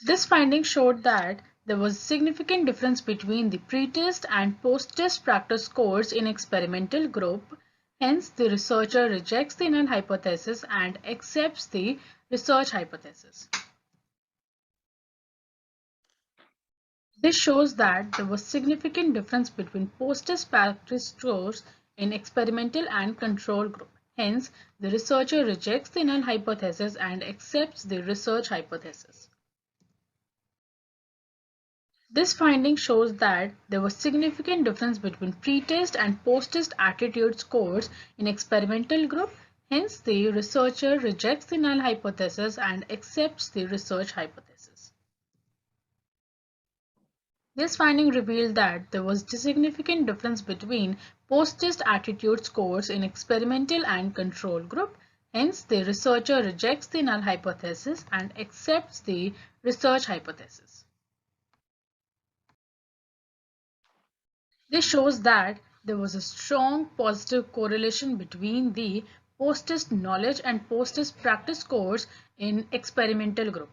This finding showed that there was significant difference between the pre-test and post-test practice scores in experimental group. Hence, the researcher rejects the null hypothesis and accepts the research hypothesis. This shows that there was significant difference between post-test practice scores in experimental and control group. Hence, the researcher rejects the null hypothesis and accepts the research hypothesis. This finding shows that there was significant difference between pre-test and post-test attitude scores in experimental group. Hence, the researcher rejects the null hypothesis and accepts the research hypothesis. This finding revealed that there was a significant difference between post-test attitude scores in experimental and control group. Hence, the researcher rejects the null hypothesis and accepts the research hypothesis. This shows that there was a strong positive correlation between the post-test knowledge and post-test practice scores in experimental group.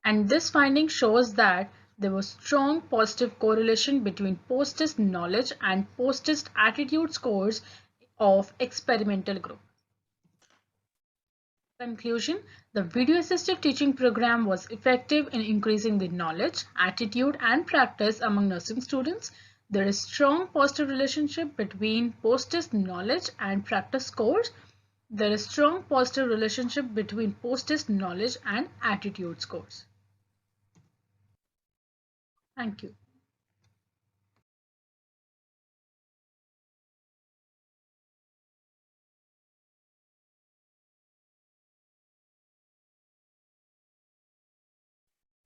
And this finding shows that there was strong positive correlation between post-test knowledge and post-test attitude scores of experimental group. Conclusion: the video assisted teaching program was effective in increasing the knowledge, attitude, and practice among nursing students. There is strong positive relationship between post-test knowledge and practice scores. There is strong positive relationship between post-test knowledge and attitude scores. Thank you.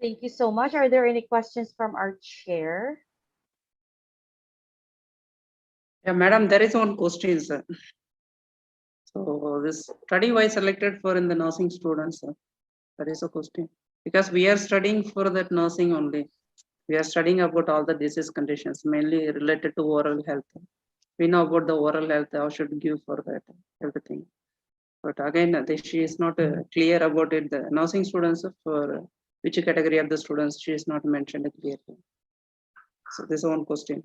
Thank you so much. Are there any questions from our chair? Yeah, madam, there is one question, sir. So this study was selected for in the nursing students, sir. That is a question. Because we are studying for that nursing only. We are studying about all the disease conditions, mainly related to oral health. We know about the oral health, how should give for that, everything. But again, she is not clear about it. The nursing students, for which category of the students, she is not mentioned clearly. So this is one question.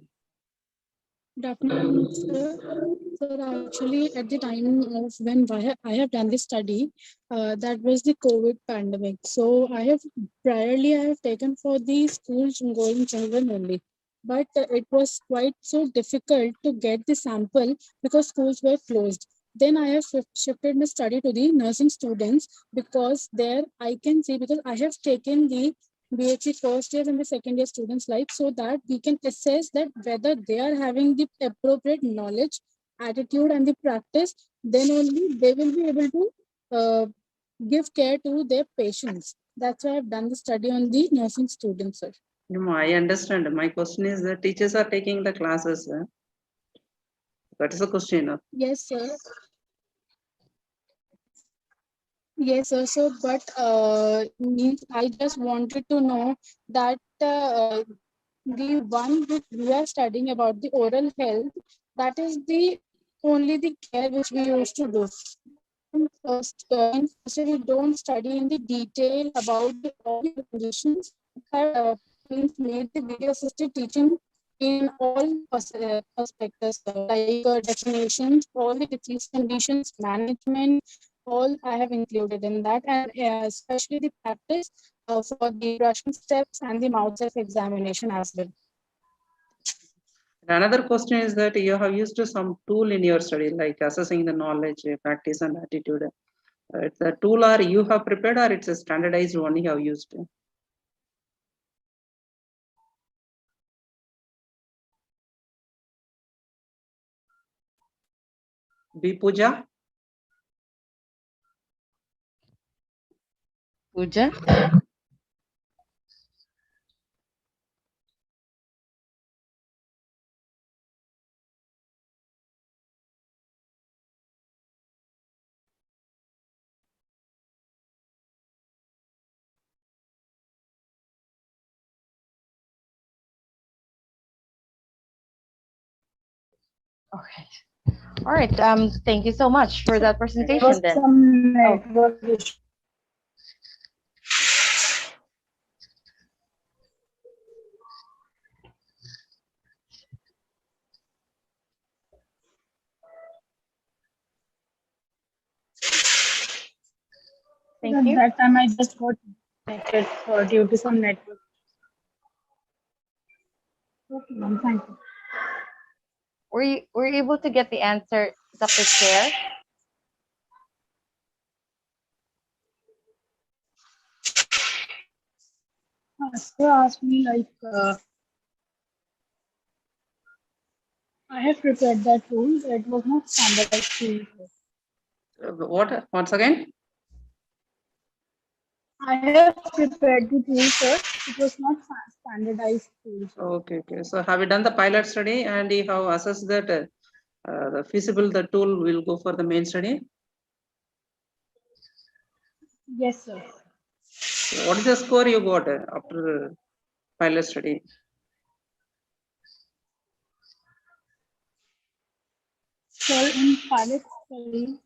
Good afternoon, sir. Sir, actually, at the time of when I have done this study, that was the COVID pandemic. So I have taken for the schools going children only. But it was quite so difficult to get the sample because schools were closed. Then I have shifted my study to the nursing students because there I can see, because I have taken the BHC first year and the second year students' life, so that we can assess that whether they are having the appropriate knowledge, attitude, and the practice, then only they will be able to give care to their patients. That's why I've done the study on the nursing students, sir. No, I understand. My question is the teachers are taking the classes. That is the question. Yes, sir. Yes, sir. So, but means I just wanted to know that the one which we are studying about the oral health, that is the only the care which we used to do. First, we don't study in the detail about the all the conditions. Means made the video assisted teaching in all perspectives, like definitions, all the disease conditions, management, all I have included in that, and especially the practice for the brushing steps and the mouth self examination as well. Another question is that you have used some tool in your study, like assessing the knowledge, practice, and attitude. It's a tool or you have prepared, or it's a standardized one you have used? B. Pooja? Pooja? Okay. All right. Thank you so much for that presentation then. Thank you. That time I just got connected due to some network. Okay, ma'am, thank you. Were you able to get the answer, Dr. Chair? Sir asked me like I have prepared that tool. It was not standardized tool. What? Once again? I have prepared the tool, sir. It was not standardized tool. Okay, okay. So have you done the pilot study and you have assessed that the feasible the tool will go for the main study? Yes, sir. So what is the score you got after pilot study? Sir, in pilot study,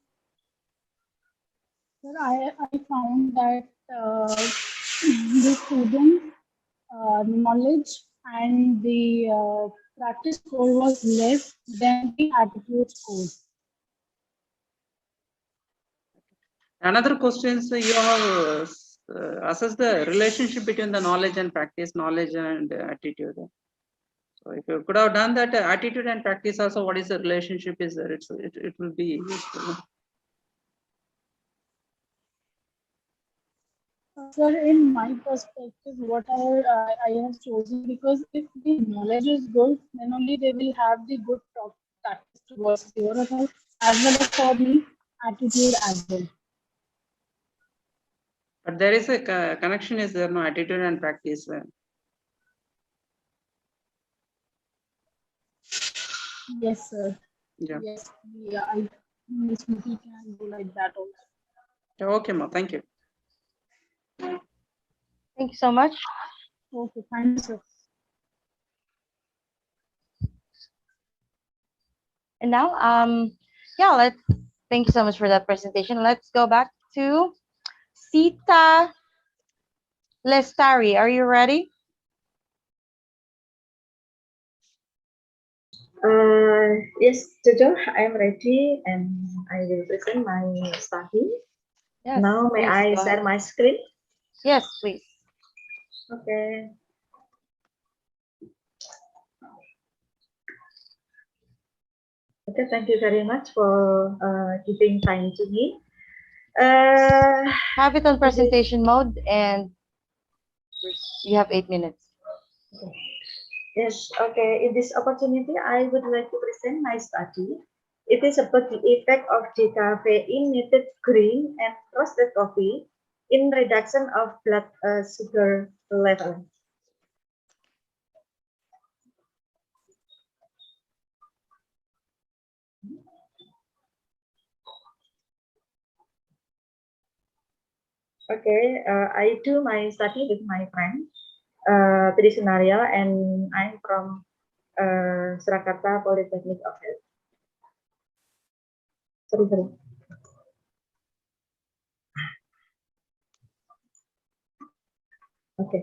sir, I found that the student knowledge and the practice score was less than the attitude score. Another question is you have assessed the relationship between the knowledge and practice, knowledge and attitude. So if you could have done that attitude and practice also, what is the relationship is there? It will be useful. Sir, in my perspective, what I have chosen, because if the knowledge is good, then only they will have the good practice towards the oral health, as well as for the attitude as well. But there is a connection, is there no attitude and practice? Yes, sir. Yeah. Yes, yeah, I Miss Smriti can do like that also. Okay, ma. Thank you. Thank you so much. Okay, thank you, sir. And now, yeah, thank you so much for that presentation. Let's go back to Sita Lestari. Are you ready? Yes, Jojo, I am ready and I will present my study. Yes, Now, may please, I go share ahead. my screen? Yes, please. Okay. Okay, thank you very much for giving time to me. Have it on presentation mode and you have 8 minutes. Okay. Yes, okay. In this opportunity, I would like to present my study. It is about the effect of decaffeinated green and roasted coffee in reduction of blood sugar level. Okay, I do my study with my friend, Trisnaria, and I'm from Surakarta Polytechnic of Health. Sorry. Okay.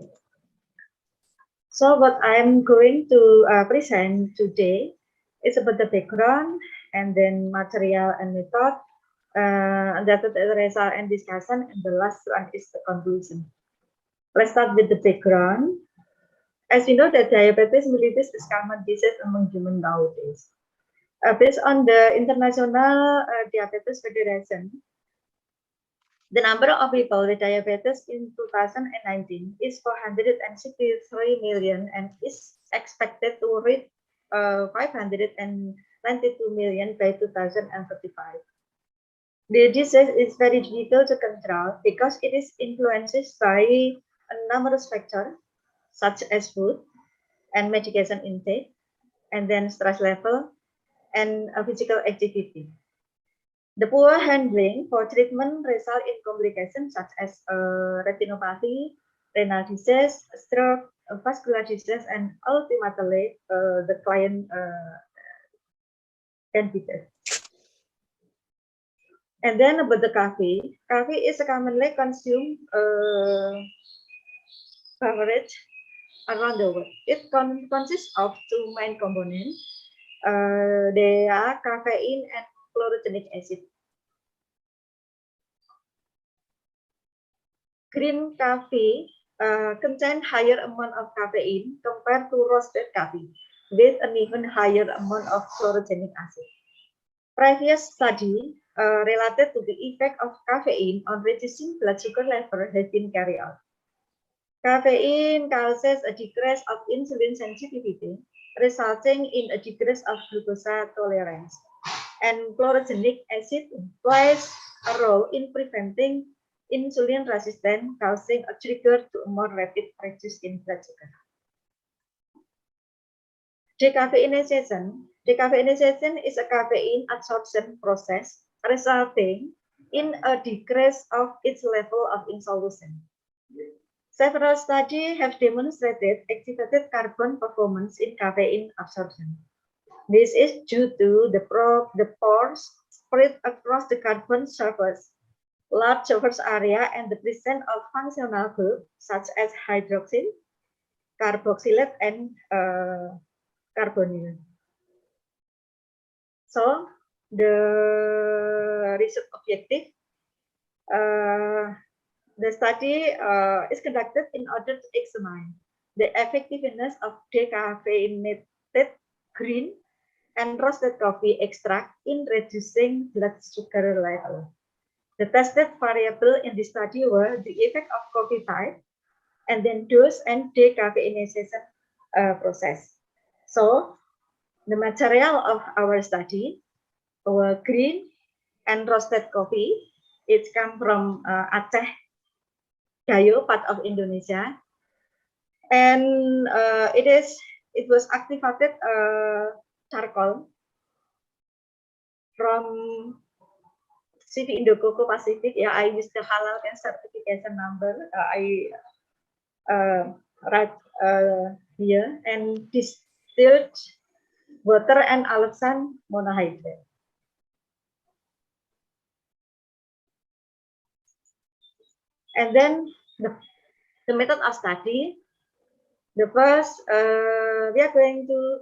So what I'm going to present today is about the background and then material and method, data result and discussion, and the last one is the conclusion. Let's start with the background. As you know that diabetes mellitus is common disease among human nowadays. Based on the International Diabetes Federation, the number of people with diabetes in 2019 is 463 million and is expected to reach 592 million by 2035. The disease is very difficult to control because it is influenced by a numerous factors such as food and medication intake, and then stress level and physical activity. The poor handling for treatment result in complications such as retinopathy, renal disease, stroke, vascular disease, and ultimately the client can be dead. And then about the coffee. Coffee is commonly consumed beverage around the world. It consists of two main components. They are caffeine and chlorogenic acid. Green coffee contain higher amount of caffeine compared to roasted coffee, with an even higher amount of chlorogenic acid. Previous study related to the effect of caffeine on reducing blood sugar level has been carried out. Caffeine causes a decrease of insulin sensitivity, resulting in a decrease of glucose tolerance. And chlorogenic acid plays a role in preventing insulin resistance, causing a trigger to a more rapid reduction in blood sugar. Decaffeination is a caffeine absorption process resulting in a decrease of its level of in solution. Several studies have demonstrated activated carbon performance in caffeine absorption. This is due to the pores spread across the carbon surface, large surface area, and the presence of functional groups such as hydroxyl, carboxylate, and carbonyl. So the research objective, the study is conducted in order to examine the effectiveness of decaffeinated green and roasted coffee extract in reducing blood sugar level. The tested variable in this study were the effect of coffee type, and then dose and decaffeination process. So the material of our study were green and roasted coffee. It comes from Aceh, Gayo, part of Indonesia, and it was activated charcoal from CV Indococo Pacific. Yeah, I use the halal and certification number. I write here, and distilled water and alloxan monohydrate. And then the method of study. The first, we were going to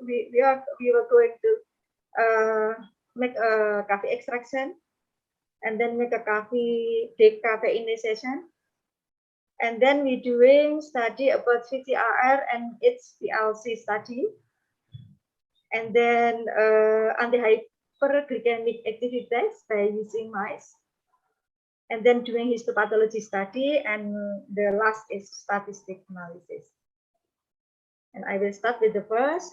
make a coffee extraction, and then make a coffee decaffeination, and then we doing study about VCRR and its PLC study, and then anti-hyperglycemic activities by using mice, and then doing histopathology study, and the last is statistic analysis. And I will start with the first,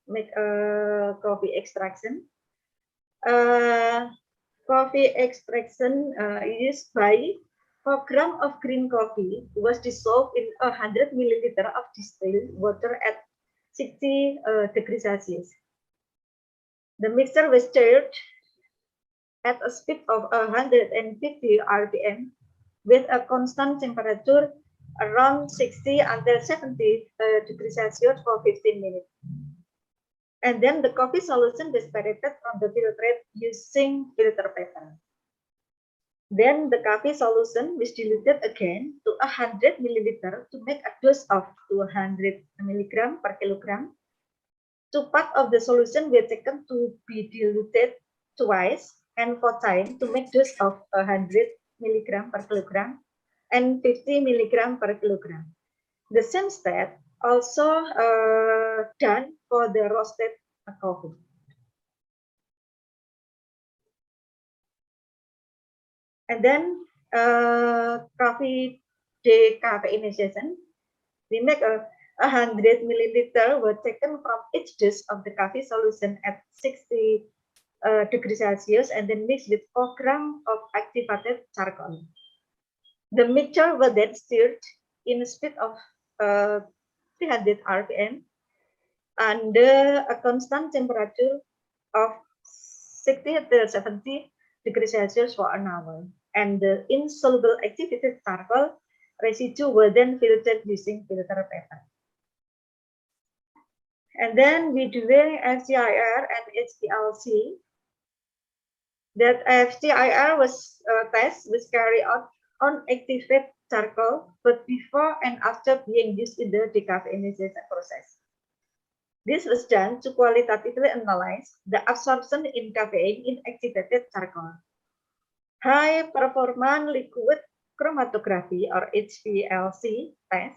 make a coffee extraction. Coffee extraction is by 4 grams of green coffee was dissolved in 100 milliliter of distilled water at 60 degrees Celsius. The mixture was stirred at a speed of 150 RPM with a constant temperature around 60 until 70 degrees Celsius for 15 minutes. And then the coffee solution was separated from the filtrate using filter paper. Then the coffee solution was diluted again to 100 milliliter to make a dose of 200 milligram per kilogram. 2 parts of the solution were taken to be diluted twice and 4 times to make dose of 100 milligram per kilogram and 50 milligram per kilogram. The same step also done for the roasted coffee. And then coffee decaffeination, we make 100 milliliter were taken from each dose of the coffee solution at 60 degrees Celsius and then mixed with 4 grams of activated charcoal. The mixture was then stirred in a speed of 300 RPM under a constant temperature of 60 to 70 degrees Celsius for an hour. And the insoluble activated charcoal residue were then filtered using filter paper. And then we doing FCIR and HPLC. That FCIR was test was carried out on activated charcoal, but before and after being used in the decaffeination process. This was done to qualitatively analyze the absorption in caffeine in activated charcoal. High performance liquid chromatography or HPLC test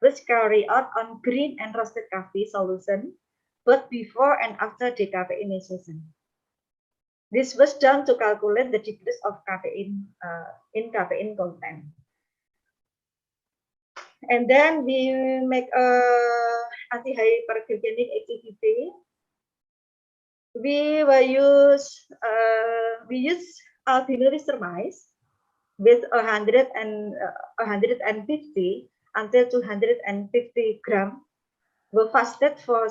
was carried out on green and roasted coffee solution, both before and after decaffeination. This was done to calculate the degrees of caffeine in caffeine content. And then we make a anti-hyperglycemic activity. We use albino mice with 150 until 250 gram. We fasted for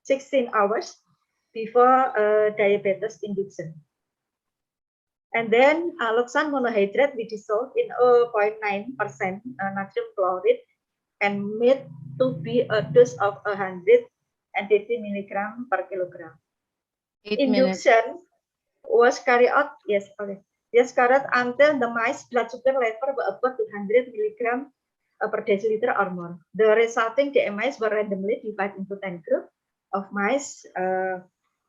16 hours before diabetes induction. And then alloxan monohydrate we dissolve in 0.9% natrium chloride and made to be a dose of 150 milligram per kilogram. 8 Induction was carried out, carried until the mice blood sugar level were above 200 milligram per deciliter or more. The resulting DMIs were randomly divided into 10 groups of mice.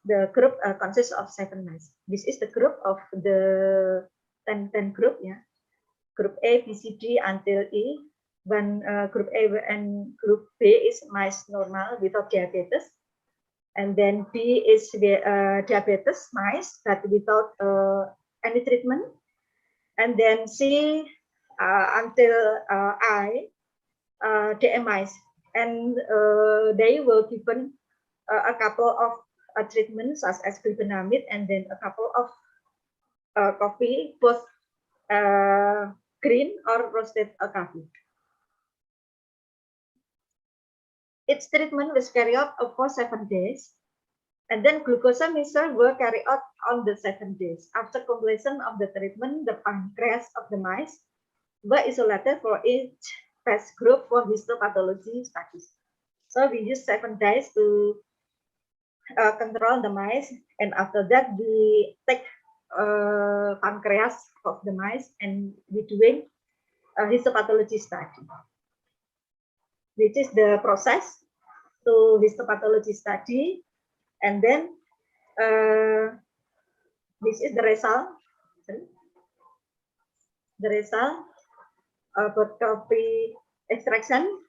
The group consists of 7 mice. This is the group of the 10 group, Group A, B, C, D until E. When group A and group B is mice normal without diabetes. And then B is the diabetes mice but without any treatment. And then C until I, DM mice. And they were given a couple of treatments such as gluconamide and then a couple of coffee, both green or roasted coffee. Its treatment was carried out for 7 days, and then glucosamine were carried out on the 7 days. After completion of the treatment, the pancreas of the mice were isolated for each test group for histopathology studies. So we used 7 days to control the mice, and after that we take pancreas of the mice and we doing a histopathology study. Which is the process to histopathology study, and then this is the result. The result about coffee extraction.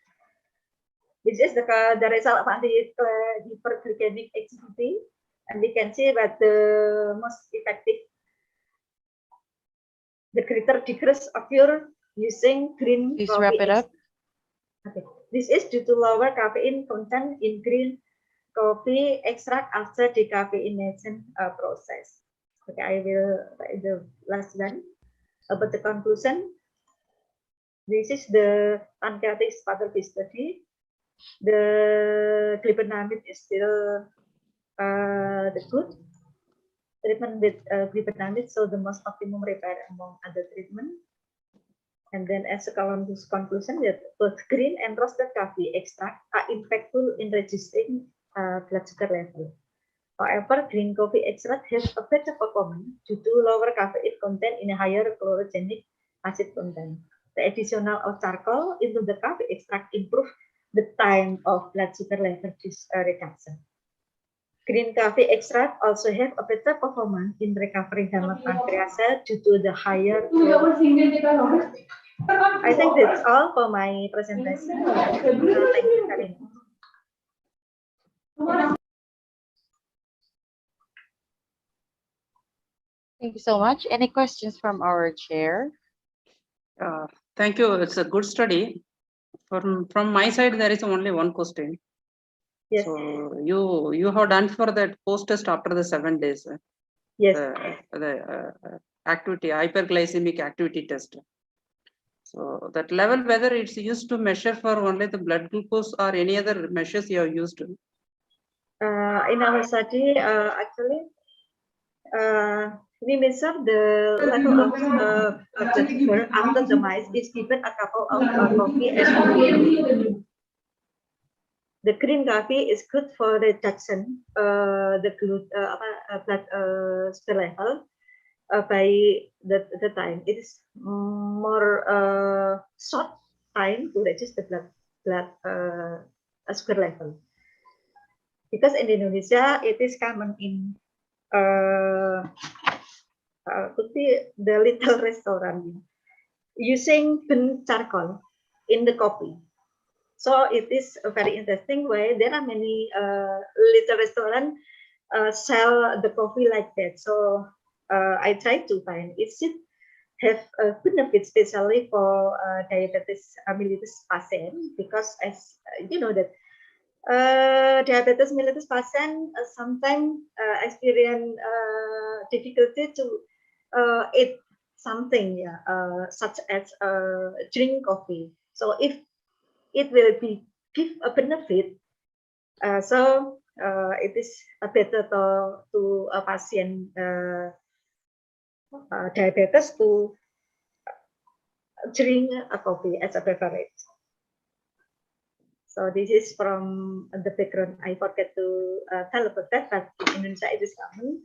This is the result of anti-hyperglycemic activity, and we can see that the most effective, the greater decrease occur using green Please coffee. wrap it up. Okay. This is due to lower caffeine content in green coffee extract after decaffeination process. Okay, I will write the last one about the conclusion. This is the pancreatic pathology study. The gluconamide is still the good treatment with gluconamide, so the most optimum repair among other treatment. And then as a conclusion, that both green and roasted coffee extract are impactful in reducing blood sugar level. However, green coffee extract has a better performance due to lower caffeine content in a higher chlorogenic acid content. The additional of charcoal into the coffee extract improve the time of blood sugar level reduction. Green coffee extract also have a better performance in recovering gamma pancreas cell due to the higher. I think that's all for my presentation. Thank you very much. Thank you so much. Any questions from our chair? Thank you. It's a good study. From my side, there is only one question. Yes. So you have done for that post test after the 7 days. Yes. The activity, hyperglycemic activity test. So that level, whether it's used to measure for only the blood glucose or any other measures you have used? In our study, actually, we measure the level of blood sugar after the mice is given a couple of coffee and the green coffee is good for reduction the blood sugar level by the time. It is more short time to reduce the blood sugar level. Because in Indonesia, it is common in could be the little restaurant using burnt charcoal in the coffee. So it is a very interesting way. There are many little restaurants sell the coffee like that. So I tried to find, is it have a benefit, especially for diabetes mellitus patient, because as you know that diabetes mellitus patient sometimes experience difficulty to eat something, such as drink coffee. So if it will be give a benefit, so it is better to a patient diabetes to drink a coffee as a beverage. So this is from the background. I forget to tell about that, but in Indonesia it is common.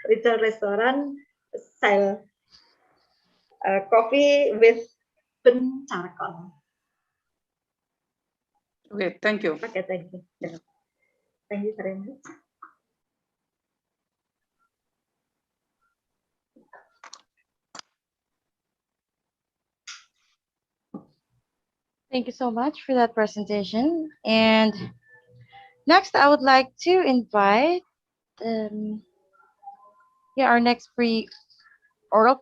Retail restaurant sell coffee with burnt charcoal. Okay, thank you. Okay, thank you. Yeah. Thank you very much. Thank you so much for that presentation. And next, I would like to invite our next oral.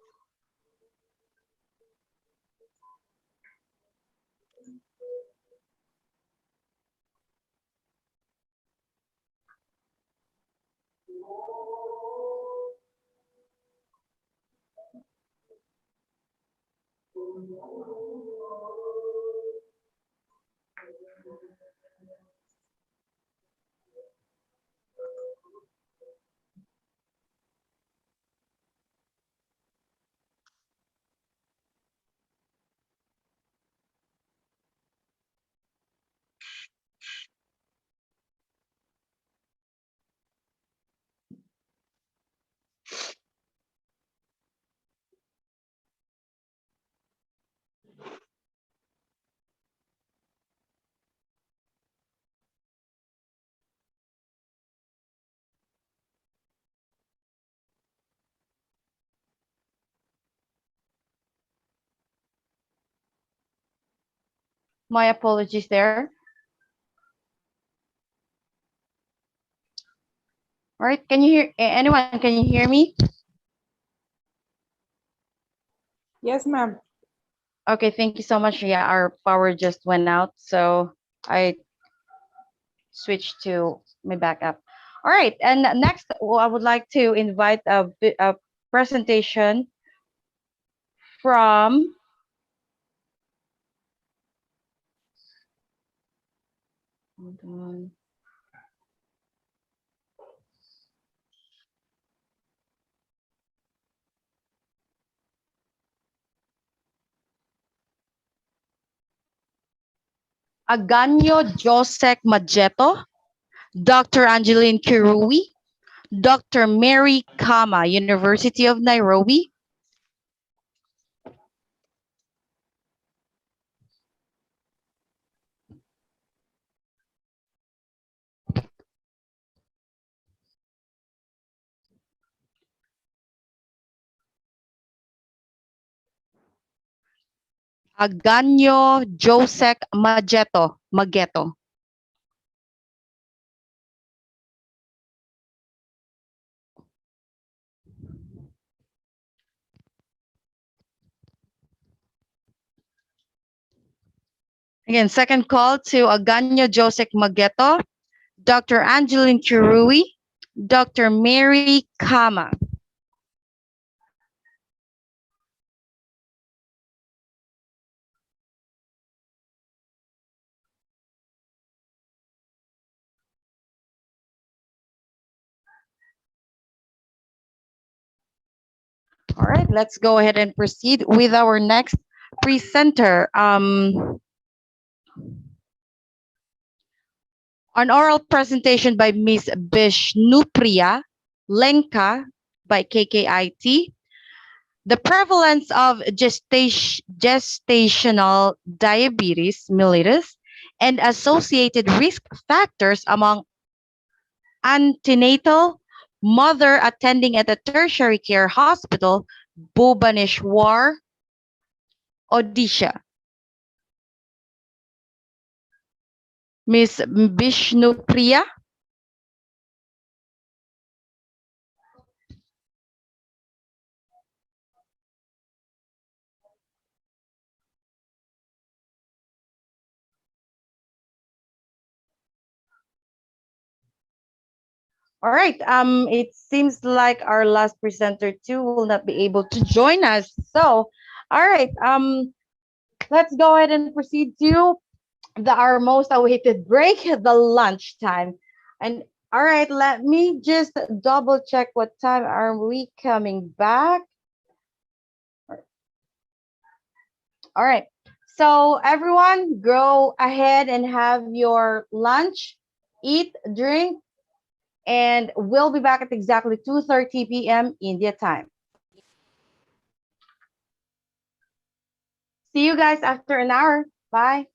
My apologies there. All right, can you hear anyone? Can you hear me? Yes, ma'am. Okay, thank you so much. Yeah, our power just went out, so I switched to my backup. All right, and next, I would like to invite a presentation from hold on. Aganyo Josek Majeto, Dr. Angeline Kirui, Dr. Mary Kama, University of Nairobi. Aganyo Josek Mageto. Again, second call to Aganyo Josek Mageto, Dr. Angeline Kirui, Dr. Mary Kama. All right, let's go ahead and proceed with our next presenter. An oral presentation by Ms. Bishnupriya Lenka by KKIT. The prevalence of gestational diabetes mellitus and associated risk factors among antenatal mother attending at a tertiary care hospital, Bhubaneswar, Odisha. Ms. Bishnupriya. All right. It seems like our last presenter too will not be able to join us. So, all right. Let's go ahead and proceed to our most awaited break, the lunch time. And all right, let me just double check what time are we coming back. All right. So everyone, go ahead and have your lunch, eat, drink, and we'll be back at exactly 2:30 p.m. India time. See you guys after an hour. Bye.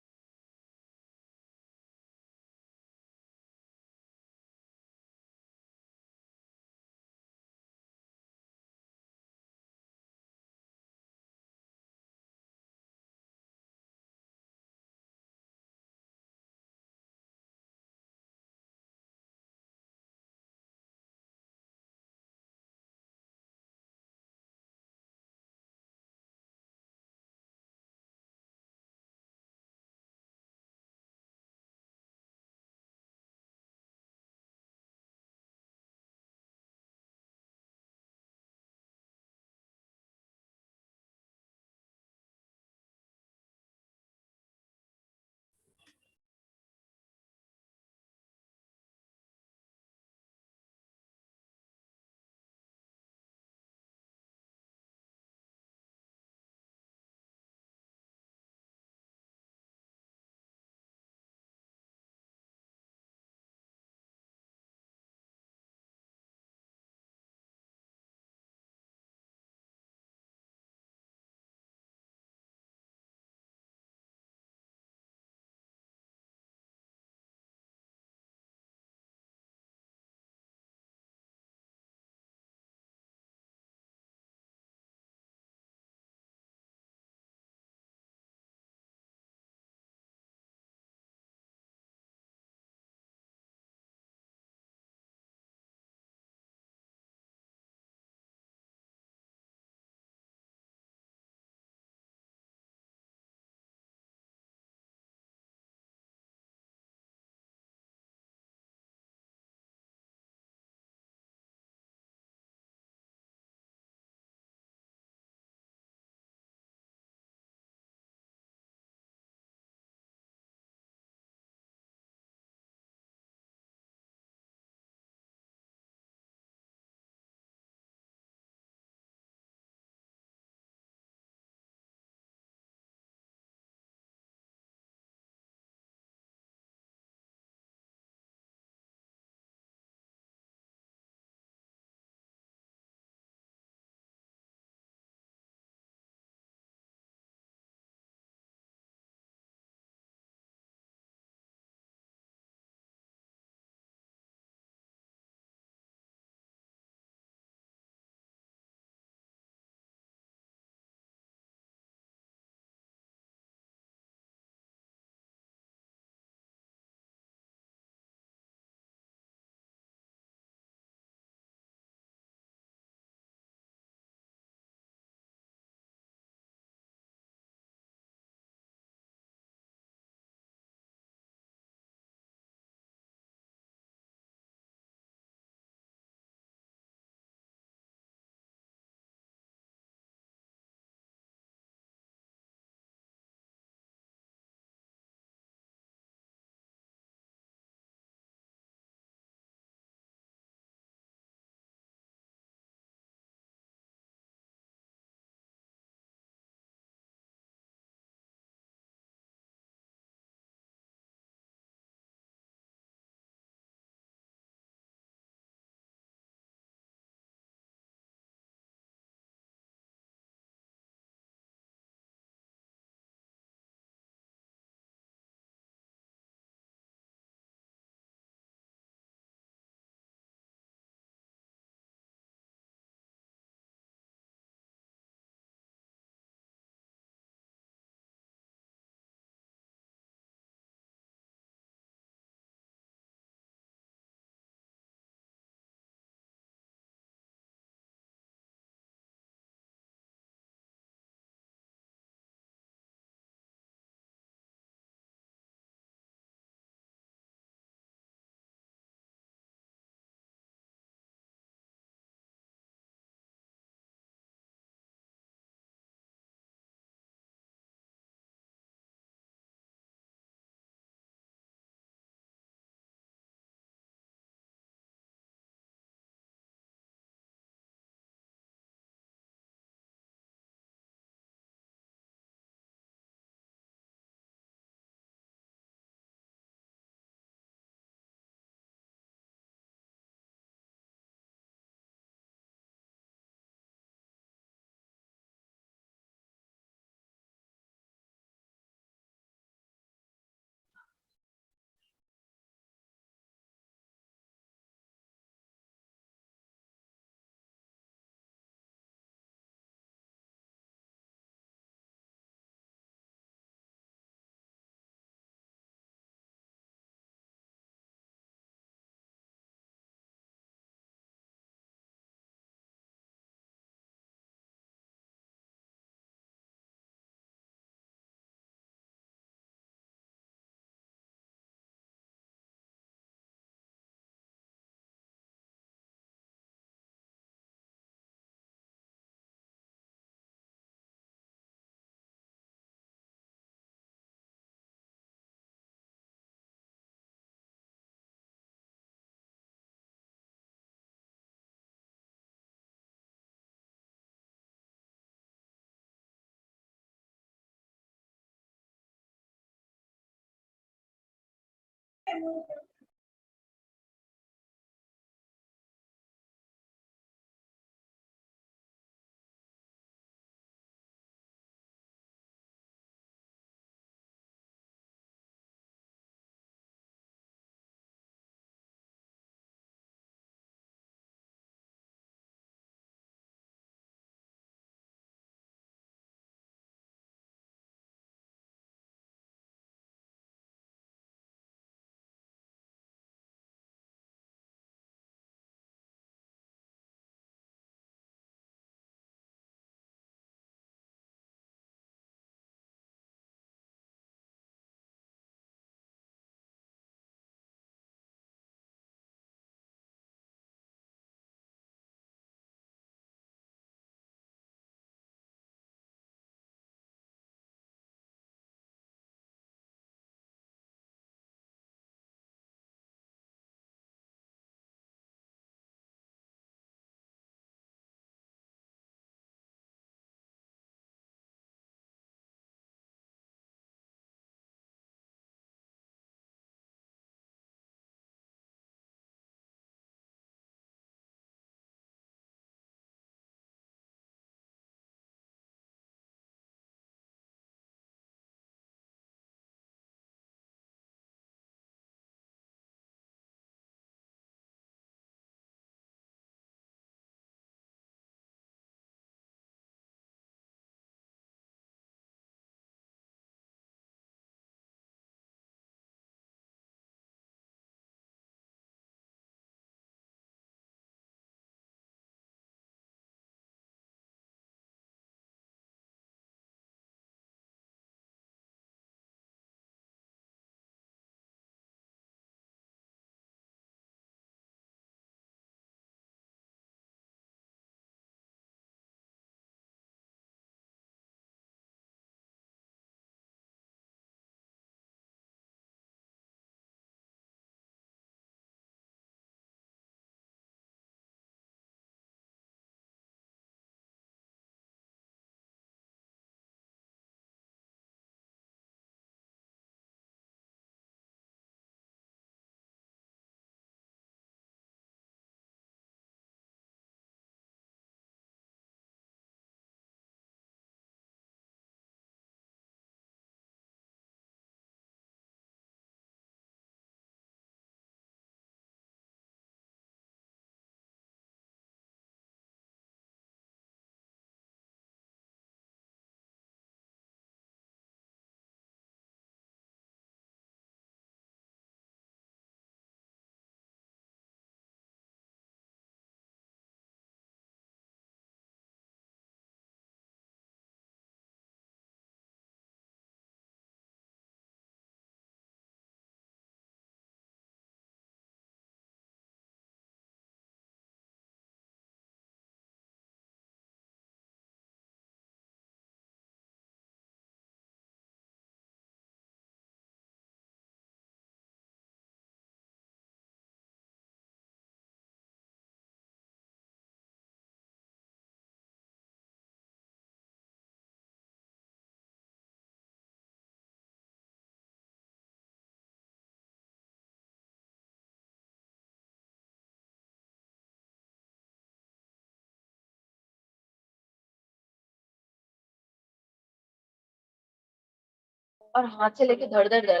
और हाथ से लेके धड़ धड़ धड़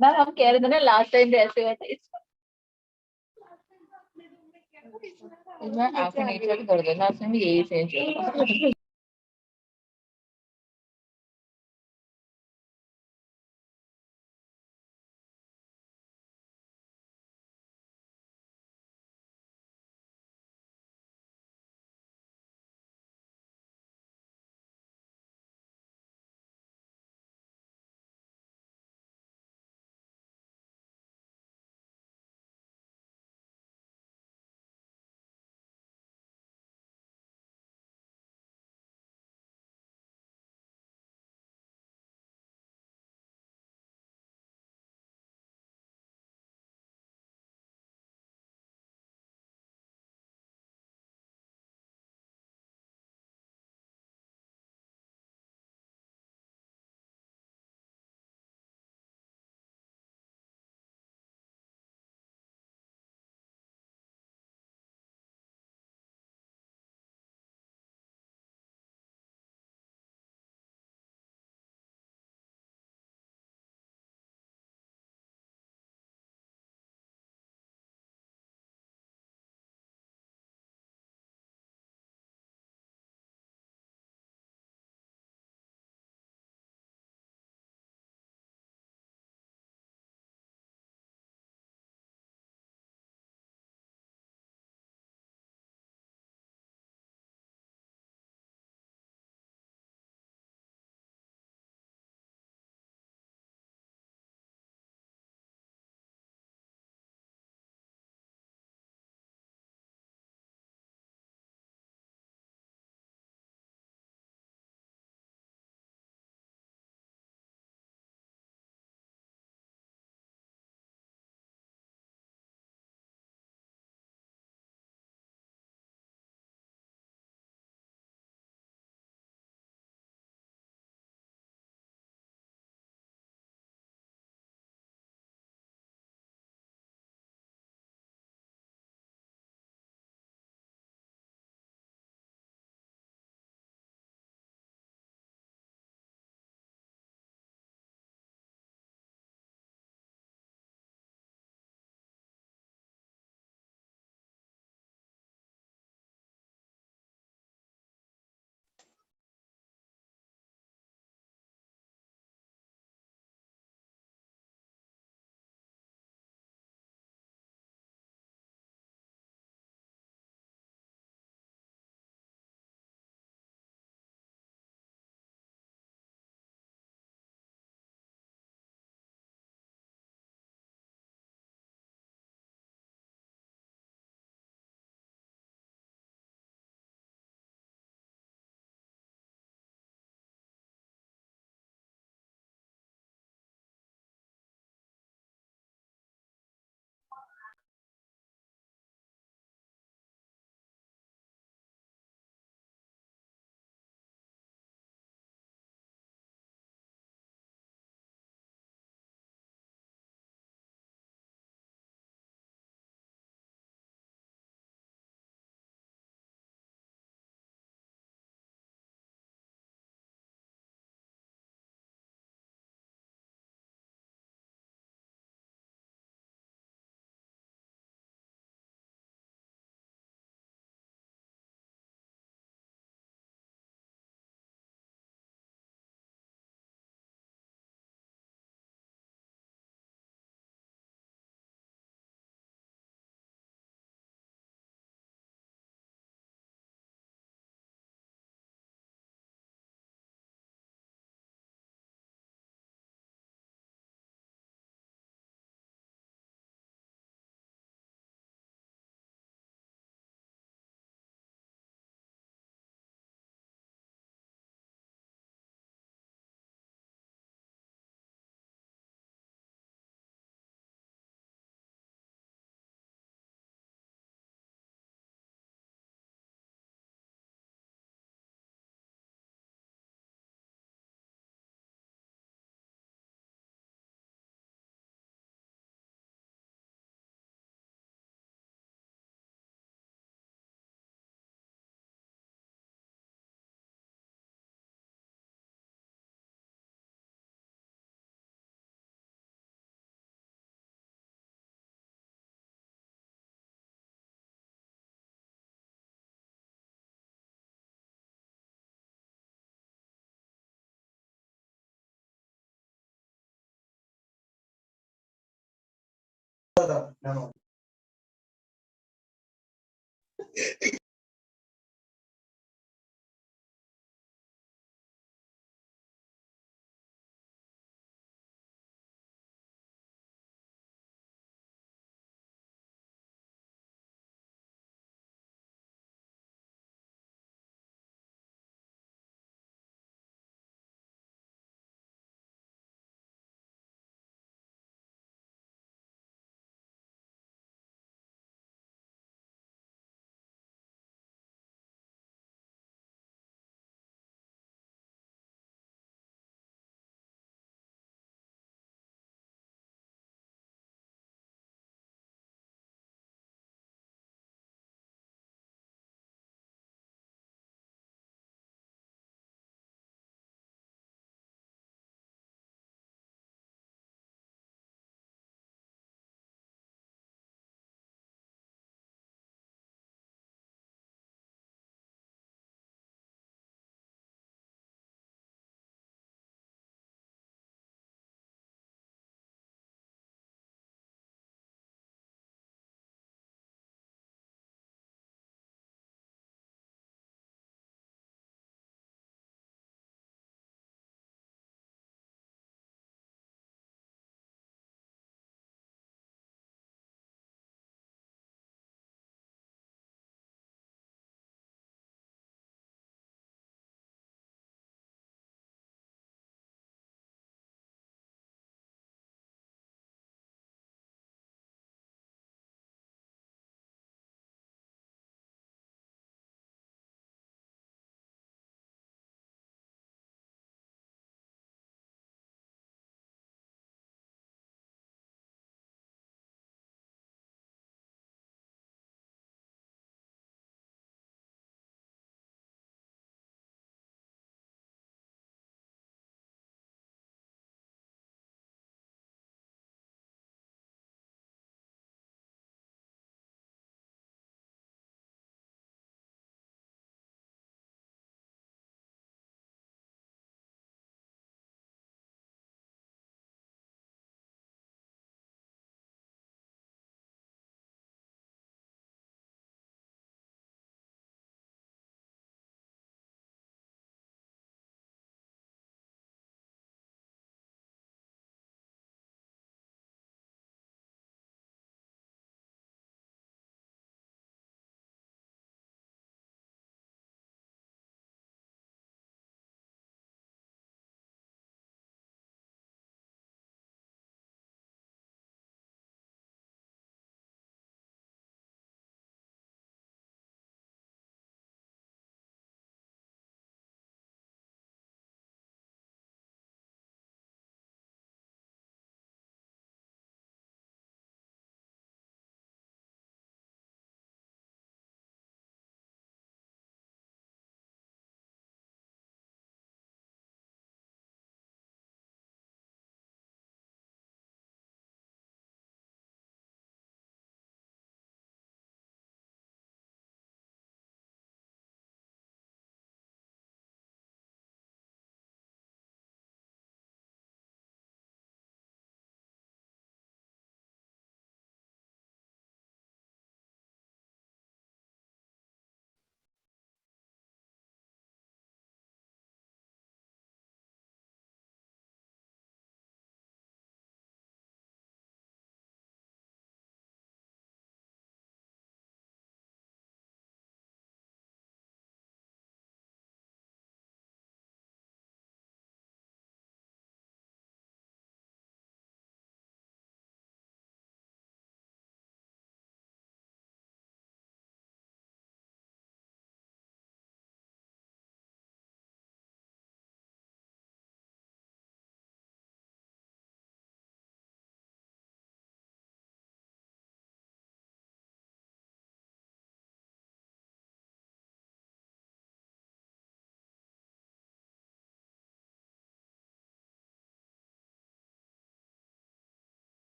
ma'am हम कह रहे थे ना लास्ट टाइम भी ऐसे हुआ था इसमें आंखें नीचे वाली धड़ धड़ लास्ट टाइम भी यही same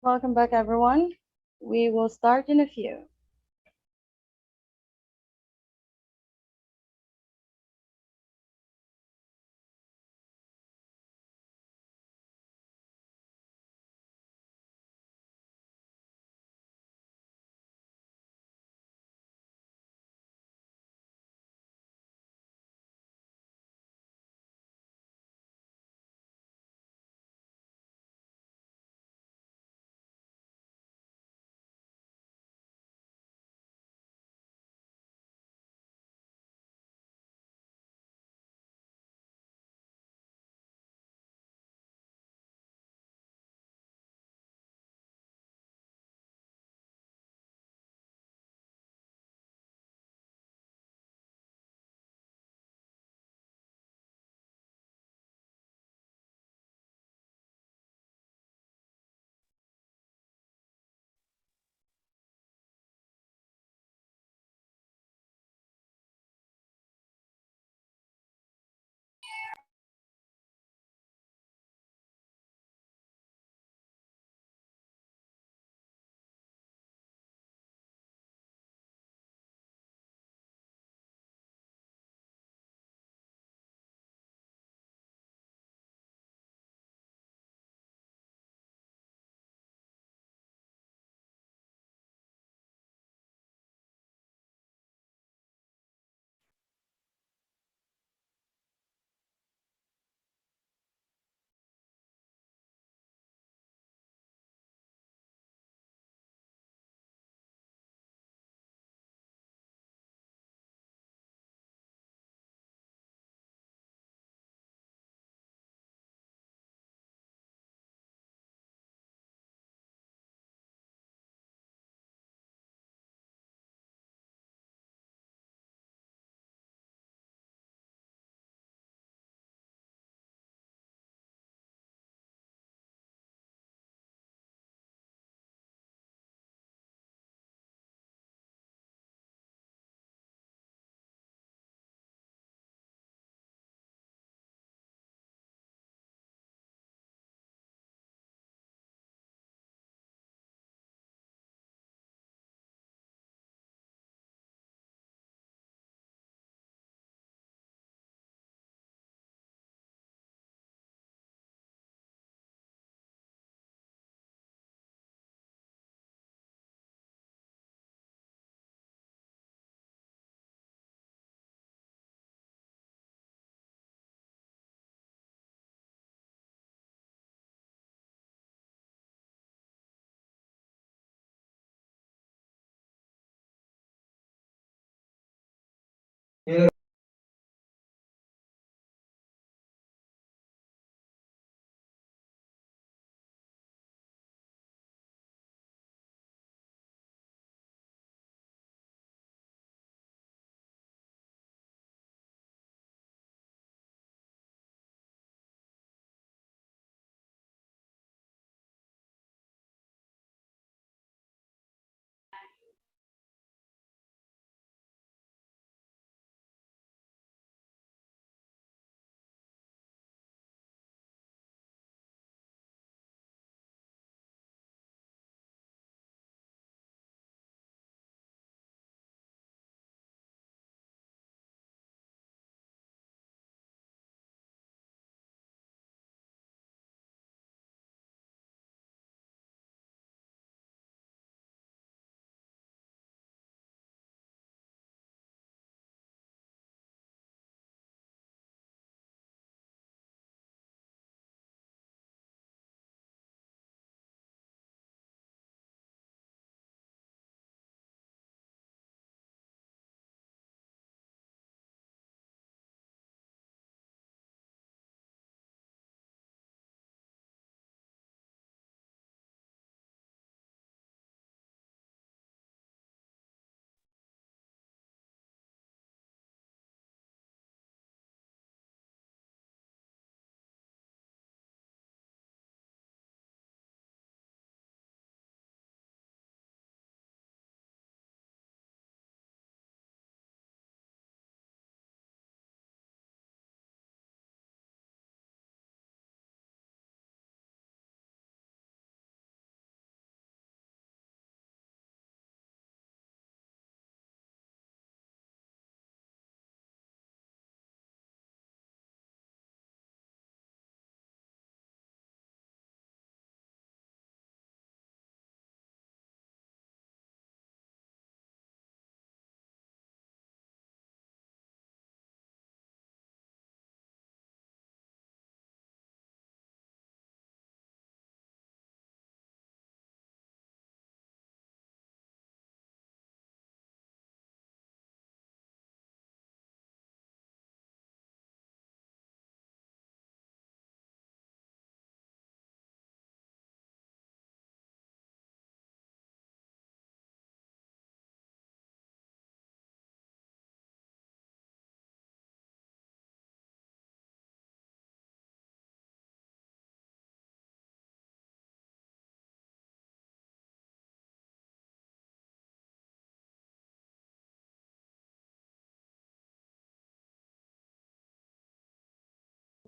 Welcome back, everyone. We will start in a few.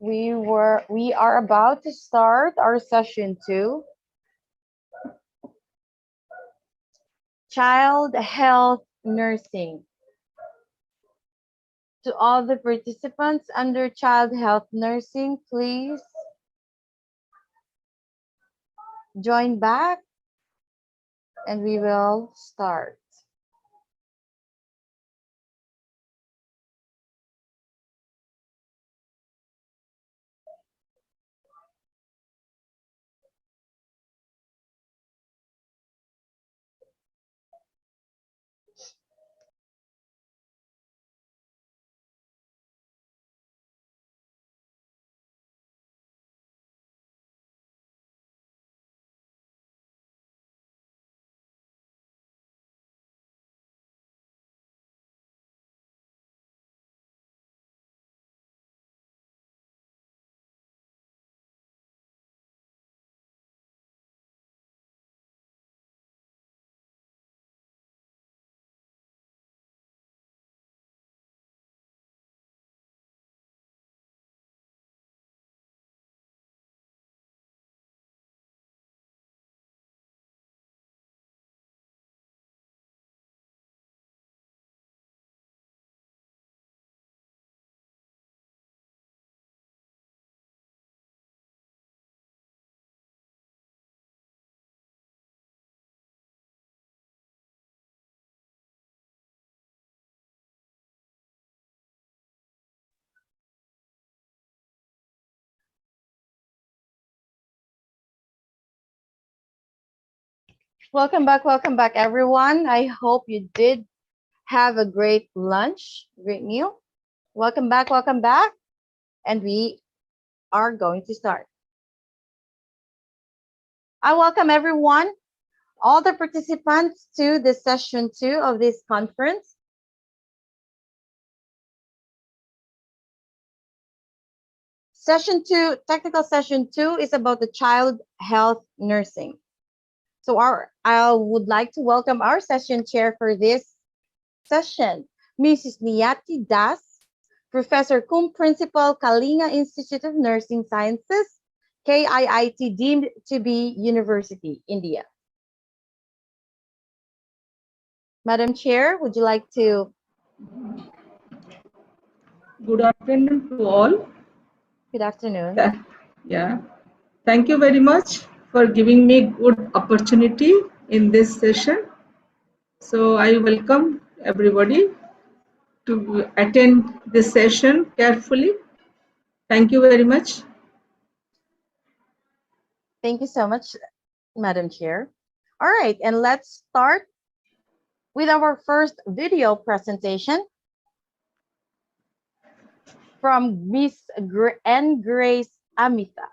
We are about to start our session 2, child health nursing. To all the participants under child health nursing, please join back and we will start. Welcome back, everyone. I hope you did have a great lunch, great meal. Welcome back, and we are going to start. I welcome everyone, all the participants to the session 2 of this conference. Technical session 2 is about the child health nursing. So I would like to welcome our session chair for this session, Mrs. Niyati Das, Professor cum Principal, Kalinga Institute of Nursing Sciences, KIIT deemed to be University, India. Madam Chair, would you like to? Good afternoon to all. Good afternoon. Yeah. Thank you very much for giving me good opportunity in this session. So I welcome everybody to attend this session carefully. Thank you very much. Thank you so much, Madam Chair. All right, and let's start with our first video presentation from Miss Grace Amita.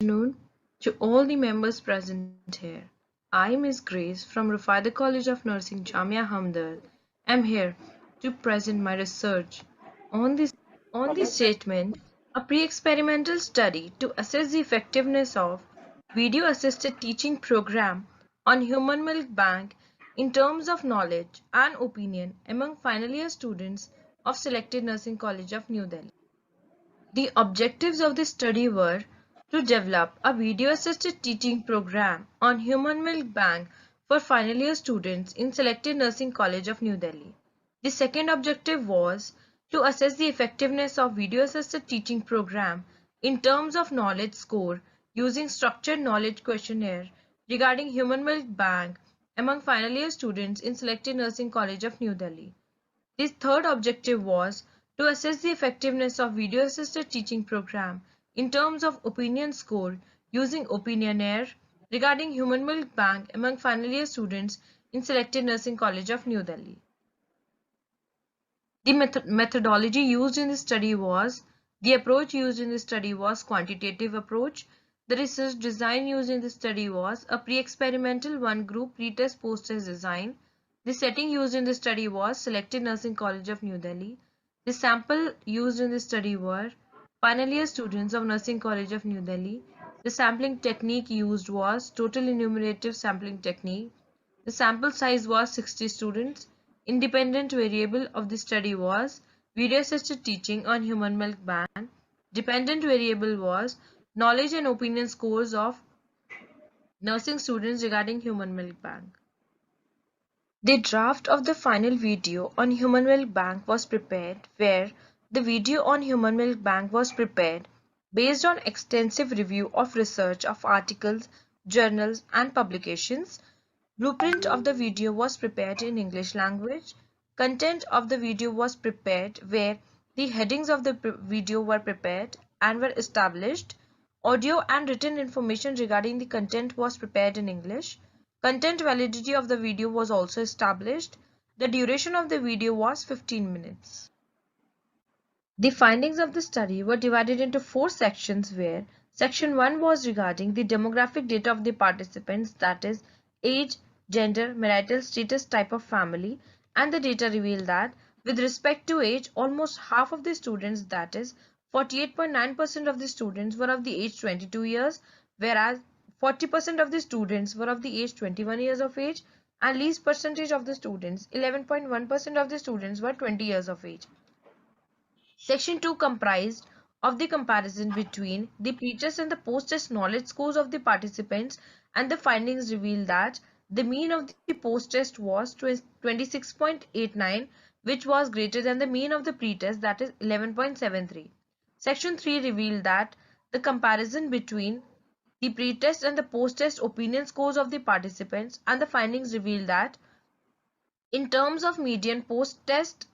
Afternoon to all the members present here. I, Miss Grace from Rufada College of Nursing, Jamia Hamdard, am here to present my research on the statement, a pre-experimental study to assess the effectiveness of video-assisted teaching program on human milk bank in terms of knowledge and opinion among final year students of selected Nursing College of New Delhi. The objectives of the study were to develop a video-assisted teaching program on human milk bank for final year students in selected Nursing College of New Delhi. The second objective was to assess the effectiveness of video-assisted teaching program in terms of knowledge score using structured knowledge questionnaire regarding human milk bank among final year students in selected Nursing College of New Delhi. The third objective was to assess the effectiveness of video-assisted teaching program in terms of opinion score using Opinionaire regarding human milk bank among final year students in selected Nursing College of New Delhi. The methodology used in the study was, the approach used in the study was quantitative approach. The research design used in the study was a pre-experimental one-group pretest post-test design. The setting used in the study was selected Nursing College of New Delhi. The sample used in the study were Final year students of Nursing College of New Delhi. The sampling technique used was total enumerative sampling technique. The sample size was 60 students. Independent variable of the study was video-assisted teaching on human milk ban. Dependent variable was knowledge and opinion scores of nursing students regarding human milk bank. The draft of the final video on human milk bank was prepared, where the video on human milk bank was prepared based on extensive review of research of articles, journals and publications. Blueprint of the video was prepared in English language. Content of the video was prepared where the headings of the video were prepared and were established. Audio and written information regarding the content was prepared in English. Content validity of the video was also established. The duration of the video was 15 minutes. The findings of the study were divided into 4 sections where Section 1 was regarding the demographic data of the participants, that is, age, gender, marital status, type of family, and the data revealed that with respect to age, almost half of the students, that is, 48.9% of the students were of the age 22 years, whereas 40% of the students were of the age 21 years of age, and least percentage of the students, 11.1% of the students were 20 years of age. Section 2 comprised of the comparison between the pre-test and the post-test knowledge scores of the participants, and the findings revealed that the mean of the post-test was 26.89, which was greater than the mean of the pre-test, that is 11.73. Section 3 revealed that the comparison between the pre-test and the post-test opinion scores of the participants, and the findings revealed that in terms of median post-test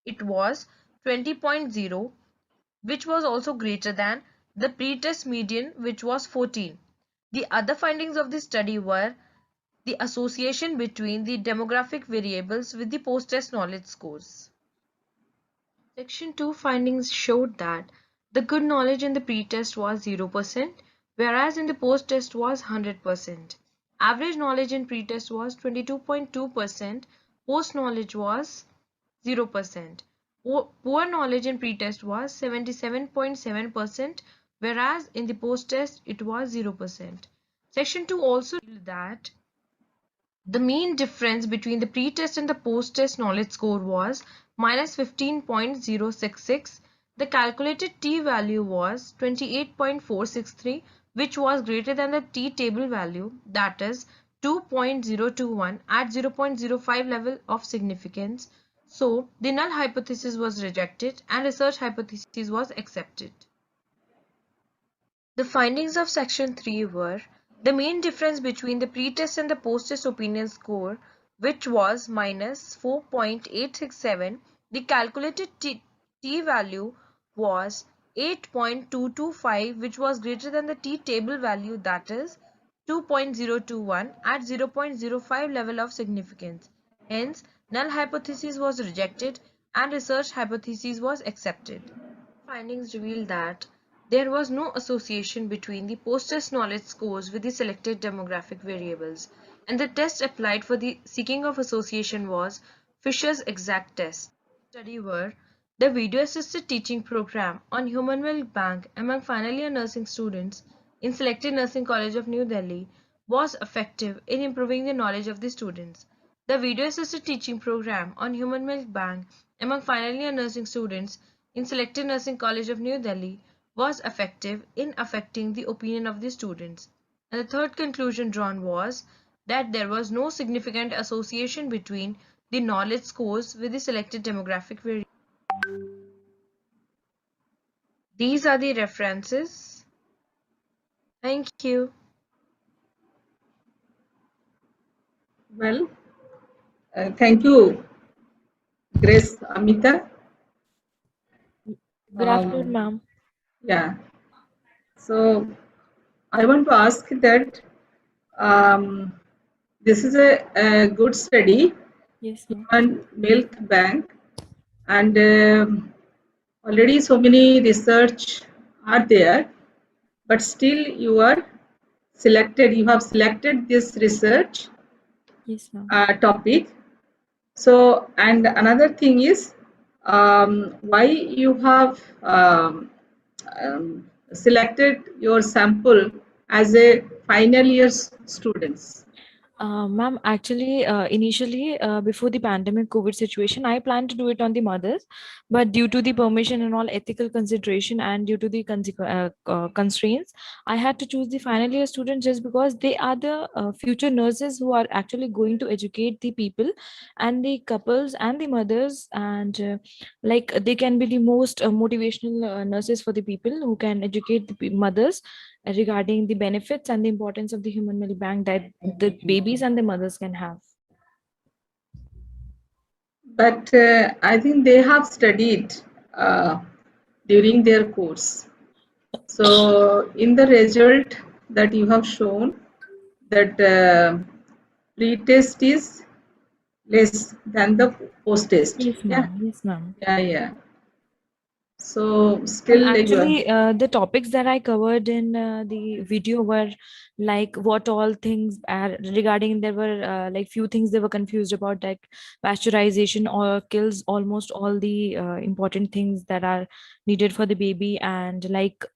it was 20.0, which was also greater than the pre-test median, which was 14. The other findings of the study were the association between the demographic variables with the post-test knowledge scores. Section 2 findings showed that the good knowledge in the pre-test was 0%, whereas in the post-test was 100%. Average knowledge in pre-test was 22.2%, post-knowledge was 0%. Poor knowledge in pre-test was 77.7%, whereas in the post-test it was 0%. Section 2 also revealed that the mean difference between the pre-test and the post-test knowledge score was minus 15.066. The calculated t-value was 28.463, which was greater than the t-table value, that is 2.021 at 0.05 level of significance. So, the null hypothesis was rejected and research hypothesis was accepted. The findings of section 3 were the mean difference between the pre-test and the post-test opinion score, which was minus 4.867. The calculated t-value was 8.225, which was greater than the t-table value, that is 2.021 at 0.05 level of significance. Hence, null hypothesis was rejected and research hypothesis was accepted. Findings revealed that there was no association between the post-test knowledge scores with the selected demographic variables, and the test applied for the seeking of association was Fisher's exact test. The study were the video-assisted teaching program on human milk bank among final year nursing students in selected Nursing College of New Delhi was effective in improving the knowledge of the students. The video-assisted teaching program on human milk bank among final year nursing students in selected Nursing College of New Delhi was effective in affecting the opinion of the students. And the third conclusion drawn was that there was no significant association between the knowledge scores with the selected demographic variables. These are the references. Thank you. Well, thank you, Grace Amita. Good afternoon, ma'am. Yeah. So I want to ask that this is a good study Yes, ma'am. on milk bank, and already so many research are there, but still you have selected this research Yes, ma'am. topic. So, and another thing is why you have selected your sample as a final year students? Ma'am, actually, initially, before the pandemic COVID situation, I planned to do it on the mothers, but due to the permission and all ethical consideration and due to the constraints, I had to choose the final year students just because they are the future nurses who are actually going to educate the people and the couples and the mothers, and like they can be the most motivational nurses for the people who can educate the mothers regarding the benefits and the importance of the human milk bank that the babies and the mothers can have. But I think they have studied uh, during their course. So in the result that you have shown that pre-test is less than the post-test. Yes, Yeah, ma'am. Yes, ma'am. yeah. So And still you are. actually, the topics that I covered in the video were like what all things are regarding. There were like few things they were confused about, like pasteurization or kills almost all the important things that are needed for the baby, and like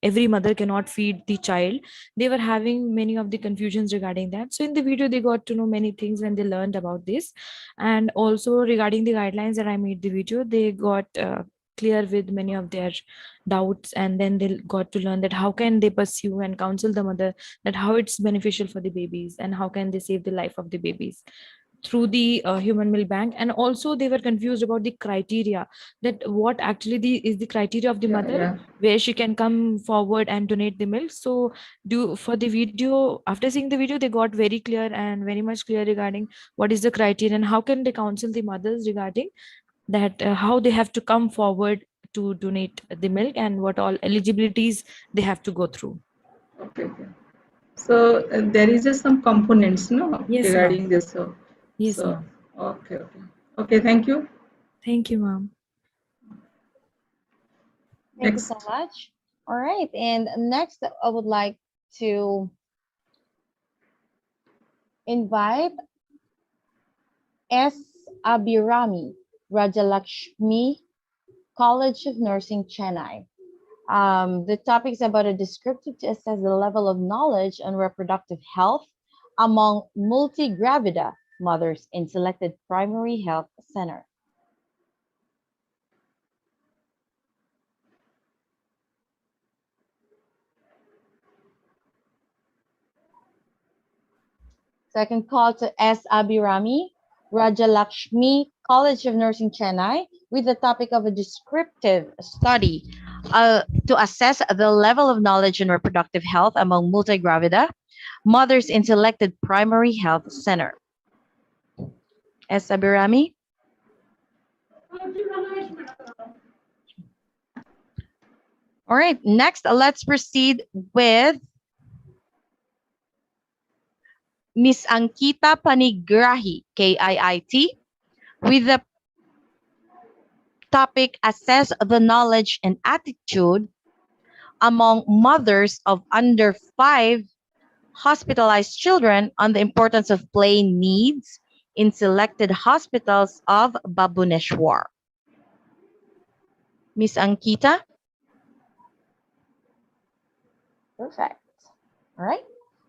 every mother cannot feed the child. They were having many of the confusions regarding that. So in the video, they got to know many things and they learned about this. And also regarding the guidelines that I made the video, they got clear with many of their doubts, and then they got to learn that how can they pursue and counsel the mother that how it's beneficial for the babies and how can they save the life of the babies through the human milk bank. And also they were confused about the criteria, that what actually is the criteria of the mother Yeah. where she can come forward and donate the milk. So do for the video, after seeing the video, they got very clear and very much clear regarding what is the criteria and how can they counsel the mothers regarding that how they have to come forward to donate the milk and what all eligibilities they have to go through. Okay. So there is just some components, no, Yes, ma'am. regarding this. So, Yes, so ma'am. okay. Okay. Thank you. Thank you, ma'am. Thank you so much. All right. And next, I would like to invite S. Abhirami Rajalakshmi, College of Nursing, Chennai. The topic is about a descriptive to assess the level of knowledge on reproductive health among multi-gravida mothers in selected primary health center. Second call to S. Abhirami Rajalakshmi, College of Nursing, Chennai, with the topic of a descriptive study to assess the level of knowledge in reproductive health among multi-gravida mothers in selected primary health center. S. Abhirami. All right, next, let's proceed with Miss Ankita Panigrahi, KIIT, with the topic assess the knowledge and attitude among mothers of under 5 hospitalized children on the importance of play needs in selected hospitals of Bhubaneswar. Miss Ankita? Perfect. All right.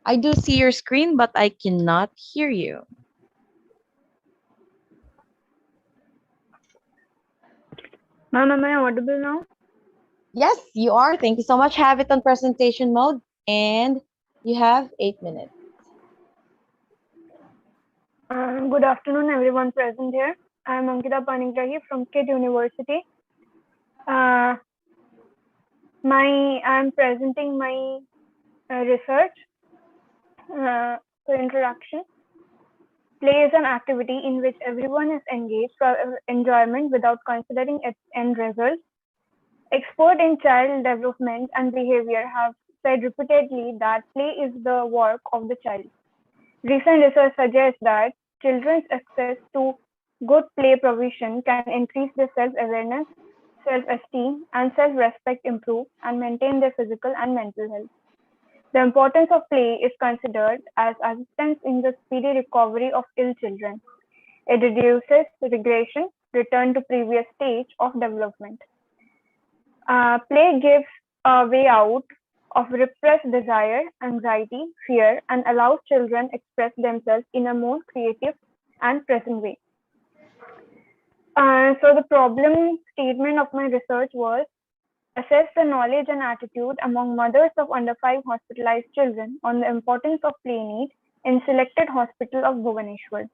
I do see your screen, but I cannot hear you. Ma'am, am I audible now? Yes, you are. Thank you so much. Have it on presentation mode, and you have 8 minutes. Good afternoon, everyone present here. I am Ankita Panigrahi from KIT University. I am presenting my research. For introduction, play is an activity in which everyone is engaged for enjoyment without considering its end result. Experts in child development and behavior have said repeatedly that play is the work of the child. Recent research suggests that children's access to good play provision can increase their self-awareness, self-esteem, and self-respect, improve, and maintain their physical and mental health. The importance of play is considered as assistance in the speedy recovery of ill children. It reduces regression, return to previous stage of development. Play gives a way out of repressed desire, anxiety, fear, and allows children express themselves in a more creative and present way. So the problem statement of my research was assess the knowledge and attitude among mothers of under 5 hospitalized children on the importance of play need in selected hospital of Bhubaneswar.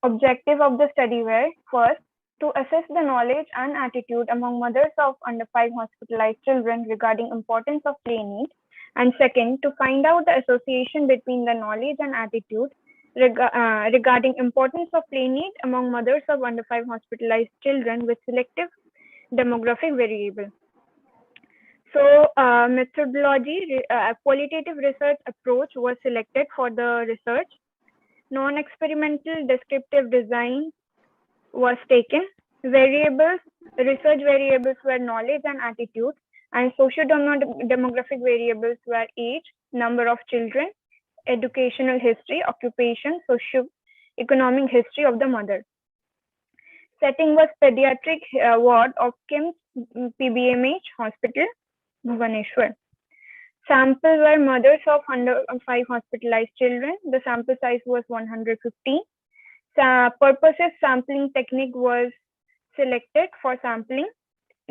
Objective of the study were first, to assess the knowledge and attitude among mothers of under 5 hospitalized children regarding importance of play need, and second, to find out the association between the knowledge and attitude regarding importance of play need among mothers of under 5 hospitalized children with selective demographic variable. So methodology, qualitative research approach was selected for the research. Non-experimental descriptive design was taken. Variables, research variables were knowledge and attitude, and socio-demographic variables were age, number of children, educational history, occupation, socio-economic history of the mother. Setting was pediatric ward of KIMS PBMH Hospital, Bhubaneswar. Samples were mothers of under 5 hospitalized children. The sample size was 150. Purposive sampling technique was selected for sampling.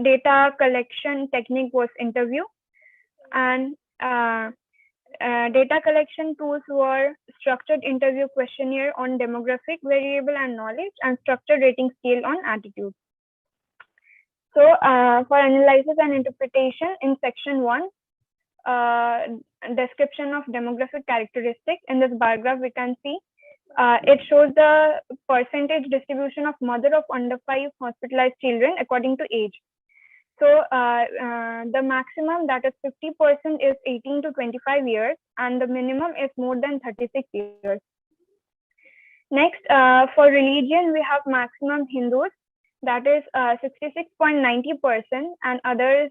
Data collection technique was interview. And data collection tools were structured interview questionnaire on demographic variable and knowledge, and structured rating scale on attitude. So for analysis and interpretation in section 1, description of demographic characteristics. In this bar graph, we can see it shows the percentage distribution of mother of under 5 hospitalized children according to age. So the maximum, that is 50%, is 18 to 25 years, and the minimum is more than 36 years. Next, for religion, we have maximum Hindus, that is 66.90%, and others,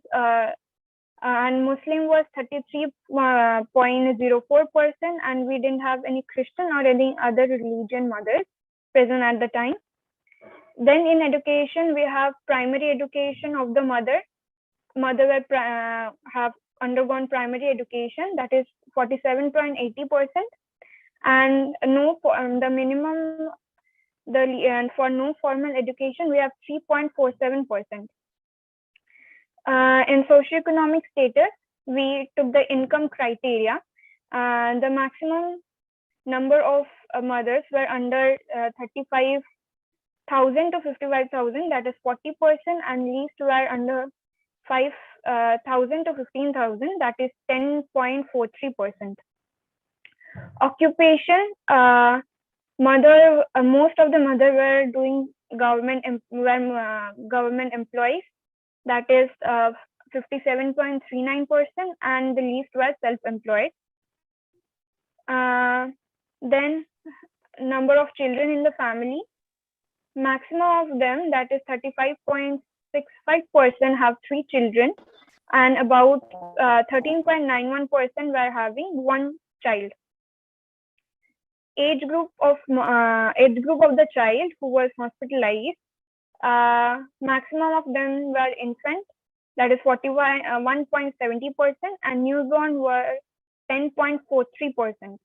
and Muslim was 33.04%, and we didn't have any Christian or any other religion mothers present at the time. Then in education, we have primary education of the mother. Mother have undergone primary education, that is 47.80%, and no, the minimum, and for no formal education, we have 3.47%. In socioeconomic status, we took the income criteria. The maximum number of mothers were under 35,000 to 55,000, that is 40%, and least were under 5,000 to 15,000, that is 10.43%. Occupation, most of the mother were doing government employees, that is 57.39%, and the least were self-employed. Then number of children in the family, maximum of them, that is 35.65%, have 3 children, and about 13.91% were having 1 child. Age group of the child who was hospitalized, maximum of them were infant, that is 41.70%, and newborn were 10.43%.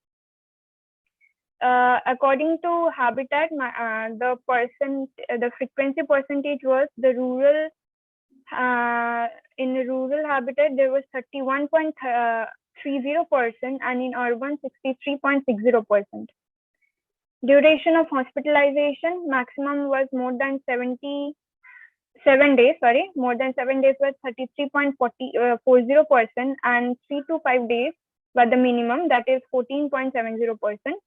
According to habitat, the frequency percentage was the rural. In rural habitat, there was 31.30%, and in urban 63.60%. Duration of hospitalization, maximum was more than 7 days. More than 7 days was 33.40%, and 3 to 5 days were the minimum, that is 14.70%.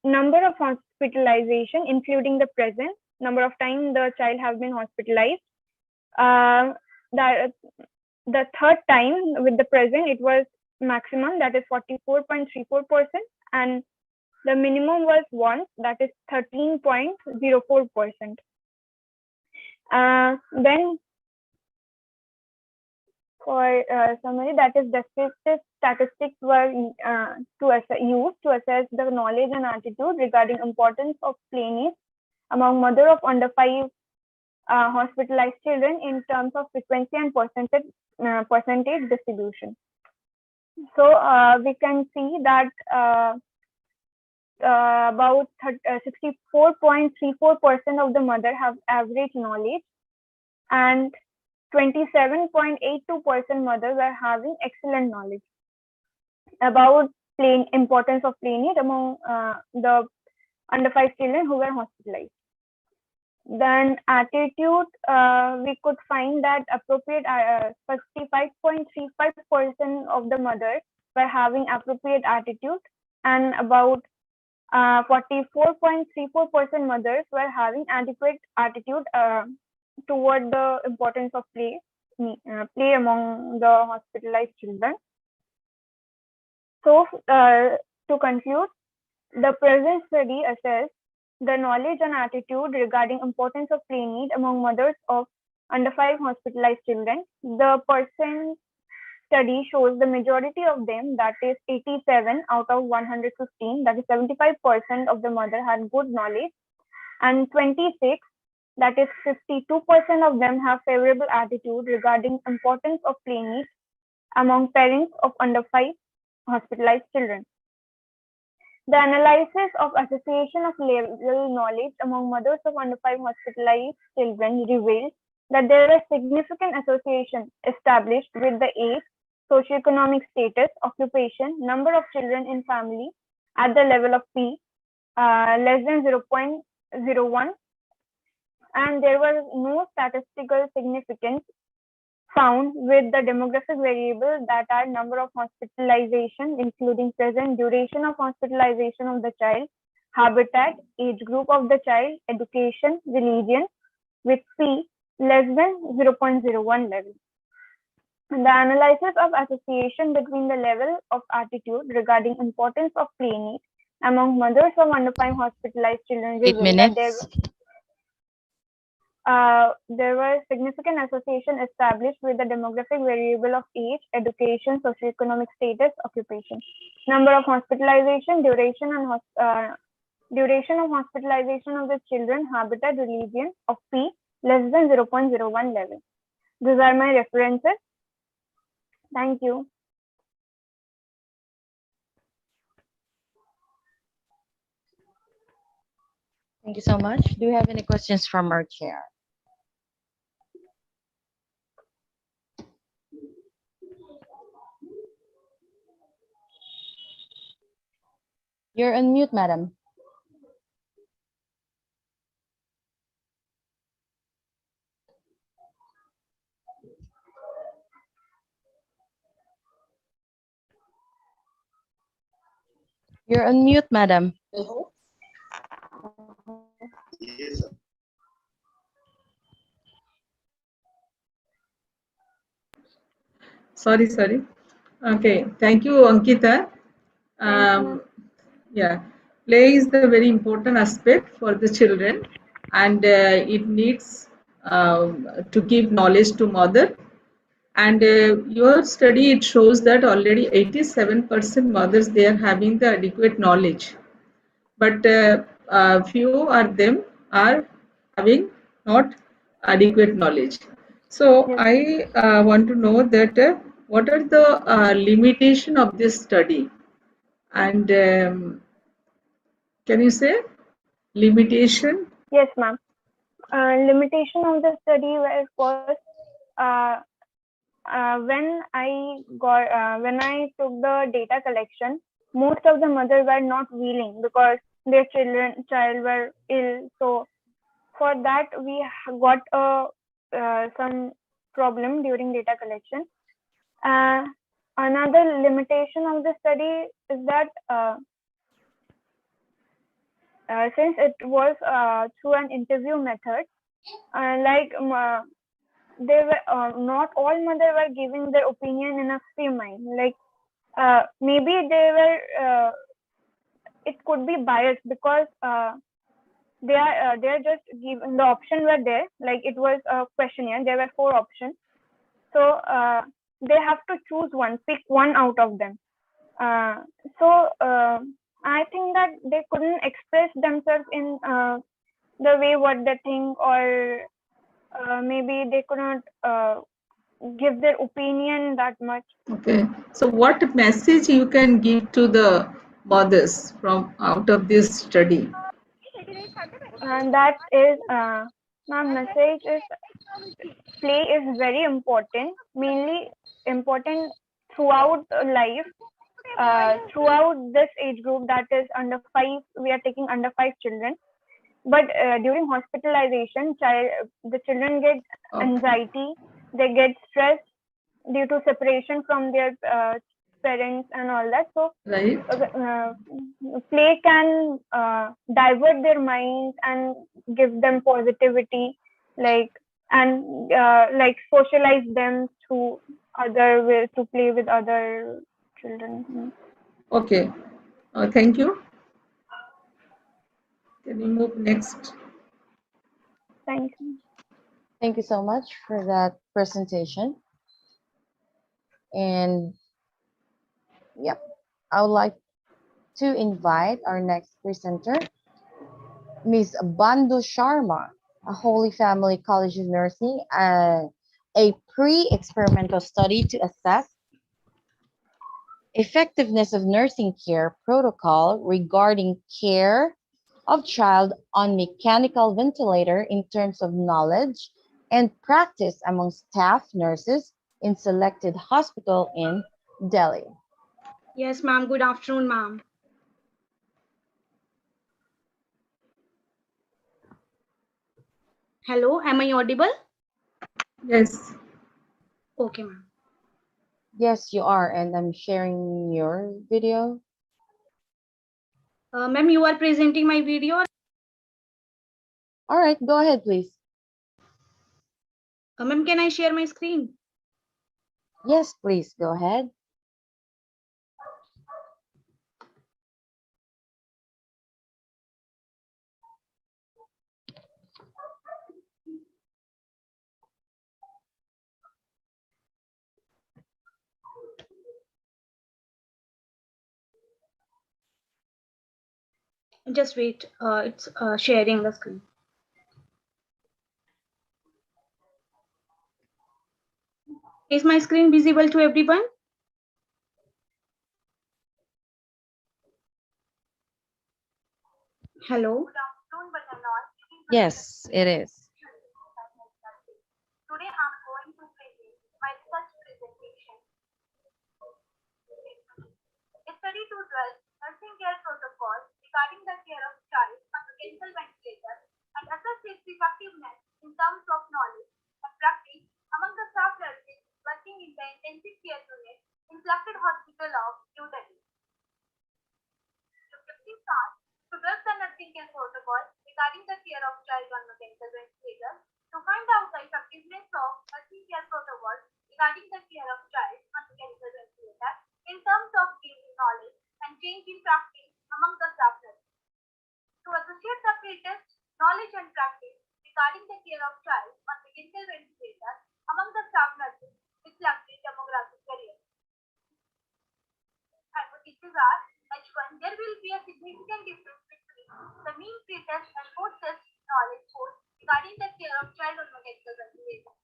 Number of hospitalization, including the present number of time the child have been hospitalized. The third time with the present, it was maximum, that is 44.34%, and the minimum was once, that is 13.04%. Then for summary, that is descriptive statistics were used to assess the knowledge and attitude regarding importance of play needs among mother of under 5 hospitalized children in terms of frequency and percentage distribution. So we can see that about 64.34% of the mother have average knowledge, and 27.82% mothers are having excellent knowledge about importance of play need among the under 5 children who were hospitalized. Then attitude, we could find that appropriate 55.35% of the mothers were having appropriate attitude, and about 44.34% mothers were having adequate attitude toward the importance of play among the hospitalized children. So to conclude, the present study assessed the knowledge and attitude regarding importance of play need among mothers of under 5 hospitalized children. The percent study shows the majority of them, that is 87 out of 115, that is 75% of the mother had good knowledge, and 26, that is 52% of them have favorable attitude regarding importance of play need among parents of under 5 hospitalized children. The analysis of association of level knowledge among mothers of under 5 hospitalized children revealed that there was significant association established with the age, socioeconomic status, occupation, number of children in family at the level of P less than 0.01, and there was no statistical significance found with the demographic variables, that are number of hospitalization, including present duration of hospitalization of the child, habitat, age group of the child, education, religion, with P less than 0.01 level. The analysis of association between the level of attitude regarding importance of play need among mothers of under 5 hospitalized children 8 revealed that minutes. there was significant association established with the demographic variable of age, education, socioeconomic status, occupation, number of hospitalization, duration of hospitalization of the children, habitat, religion of P less than 0.01 level. These are my references. Thank you. Thank you so much. Do you have any questions from our chair? You're on mute, madam. You're on mute, madam. Sorry. Okay, thank you, Ankita. Yeah, play is the very important aspect for the children, and it needs to give knowledge to mother. And your study, it shows that already 87% mothers, they are having the adequate knowledge, but few of them are having not adequate knowledge. So I want to know that what are the limitation of this study, and can you say limitation? Yes, ma'am. Limitation of the study were first, when I took the data collection, most of the mothers were not willing because their child were ill. So for that we got some problem during data collection. Another limitation of the study is that since it was through an interview method, they were not all mothers were giving their opinion in a free mind. Maybe they were it could be biased because they're just given the option were there, like it was a questionnaire, there were 4 options, so they have to choose one, pick one out of them. So I think that they couldn't express themselves in the way what they think, or maybe they could not give their opinion that much. Okay. So what message you can give to the mothers from out of this study? And that is, my message is play is very important, mainly important throughout life, throughout this age group, that is under 5, we are taking under 5 children. But during hospitalization, the children get anxiety, they get stressed due to separation from their parents and all that. So Right. play can divert their minds and give them positivity, like, and like socialize them through other ways to play with other children. Okay. Thank you. Can you move next? Thank you. Thank you so much for that presentation. And yep, I would like to invite our next presenter, Ms. Bandhu Sharma, a Holy Family College of Nursing, a pre-experimental study to assess effectiveness of nursing care protocol regarding care of child on mechanical ventilator in terms of knowledge and practice among staff nurses in selected hospital in Delhi. Yes, ma'am. Good afternoon, ma'am. Hello, am I audible? Yes. Okay, ma'am. Yes, you are, and I'm sharing your video. Ma'am, you are presenting my video. All right, go ahead, please. Ma'am, can I share my screen? Yes, please, go ahead. Just wait. It's sharing the screen. Is my screen visible to everyone? Hello. Yes, it is. Today I'm going to present my research presentation. A study to develop nursing care protocol regarding the care of child on mechanical ventilator and assess its effectiveness in terms of knowledge and practice among the staff nurses working in the intensive care unit in selected hospital of New Delhi. Objective task to develop the nursing care protocol regarding the care of child on mechanical ventilator, to find out the effectiveness of nursing care protocol regarding the care of child on mechanical ventilator in terms of gaining knowledge and change in practice among the staff nurses. To associate the greatest knowledge and practice regarding the care of child on mechanical ventilator among the staff nurses with selected demographic areas. Hypotheses are H1, there will be a significant difference between the mean pre-test and post-test knowledge scores regarding the care of child on mechanical ventilator.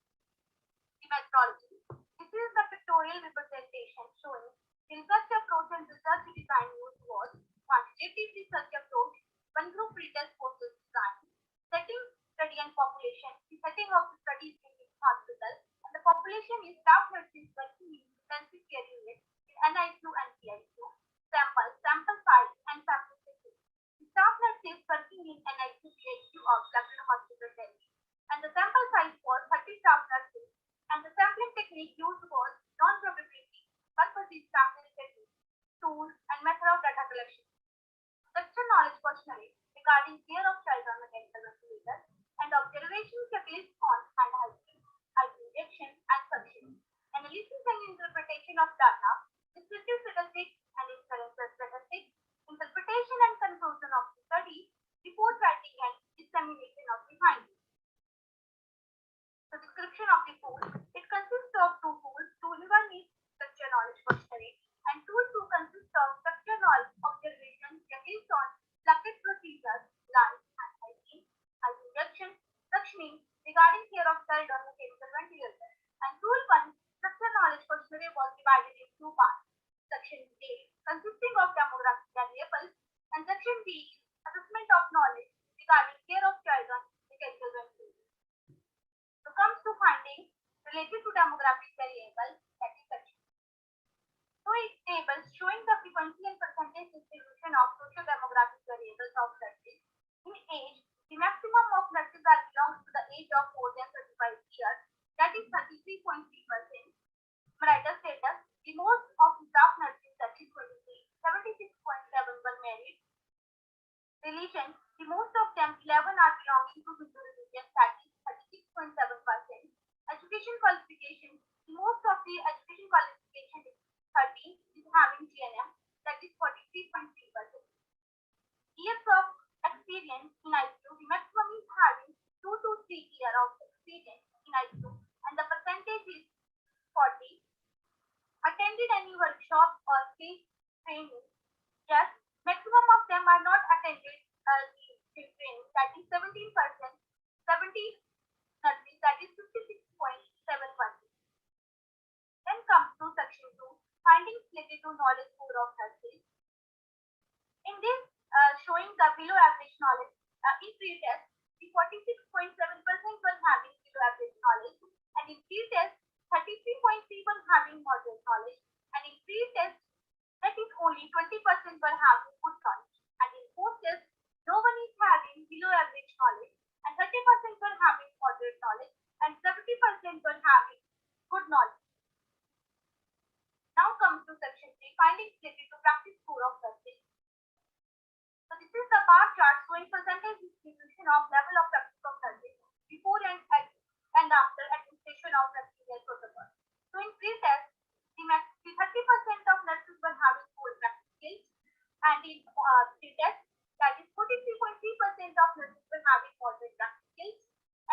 The methodology. This is the pictorial representation showing the research approach and research design used was quantitative research approach, one group pre-test post-test design, setting, study and population. The setting of the study is in hospital and the population is staff nurses working in intensive care units in NICU and PICU. Sample size and sample technique. The staff nurses working in NICU PICU of selected hospital Delhi, and the sample size was 30 staff nurses, and the sampling technique used was non-probability, purpose sampling technique, tools, and method of data collection. Structure knowledge questionnaire regarding care of child on mechanical ventilator, and observation checklist on hand hygiene, IV injection, and suction. Analysis and interpretation of data, descriptive statistics and inference statistics, interpretation and conclusion of the study, report writing and dissemination of the findings. The description of the tool. It consists of two tools. Tool 1 is structure knowledge questionnaire, and tool 2 consists of structure knowledge observation checklist on selected procedures like hand hygiene, IV injection, suctioning, regarding care of child on mechanical ventilator. And Rule 1, structure knowledge questionnaire was divided in two parts. Section A, consisting of demographic variables, and Section B, assessment of knowledge regarding care of child on mechanical ventilator. So comes to findings related to demographic variables, that is section. So it tables showing the frequency and percentage distribution of social demographic variables of nurses. In age, the maximum of nurses are belongs to the age of more than 35 years, that is 33.3%. Marital status, the most of the staff nurses, that is 76.7 were married. Religion, the most of them 11 are belonging to Hindu religion, that is 36.7%. Education qualification, the most of the education qualification is 30 is having GNM, that is 43.3%. Years of experience in ICU, the maximum is having 2 to 3 years of experience in ICU, and the percentage is 40. Attended any workshop or free training? Yes, maximum of them are not attended the training, that is 17%. 70 nurses, that is 56.7%. Then comes to section 2, findings related to knowledge score of nurses. In this, showing the below average knowledge, in pre-test, the 46.7% was having below average knowledge, and in pre-test, 33.3 was having moderate knowledge, and in pre-test, that is only 20% were having good knowledge, and in post-test, no one is having below average knowledge, and 30% were having moderate knowledge, and 70% were having good knowledge. Now comes to section 3, findings related to practice score of nurses. So this is the bar chart showing percentage distribution of level of practice of nurses before and after administration of nursing care protocol. So in pre-test, the 30% of nurses were having full practice skills, and in pre-test, that is 43.3% of nurses were having moderate practice skills,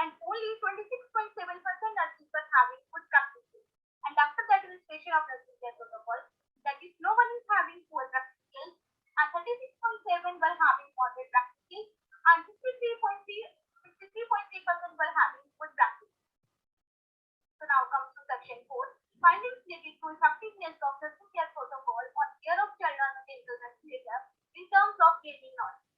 and only 26.7% nurses were having good practice skills. And after the administration of nursing care protocol, that is no one is having poor practice skills, and 36.7 were having moderate practice skills, and 63.3% were having good practice. So now comes to section 4, findings related to effectiveness of nursing care protocol on care of child on mechanical ventilator in terms of gaining knowledge.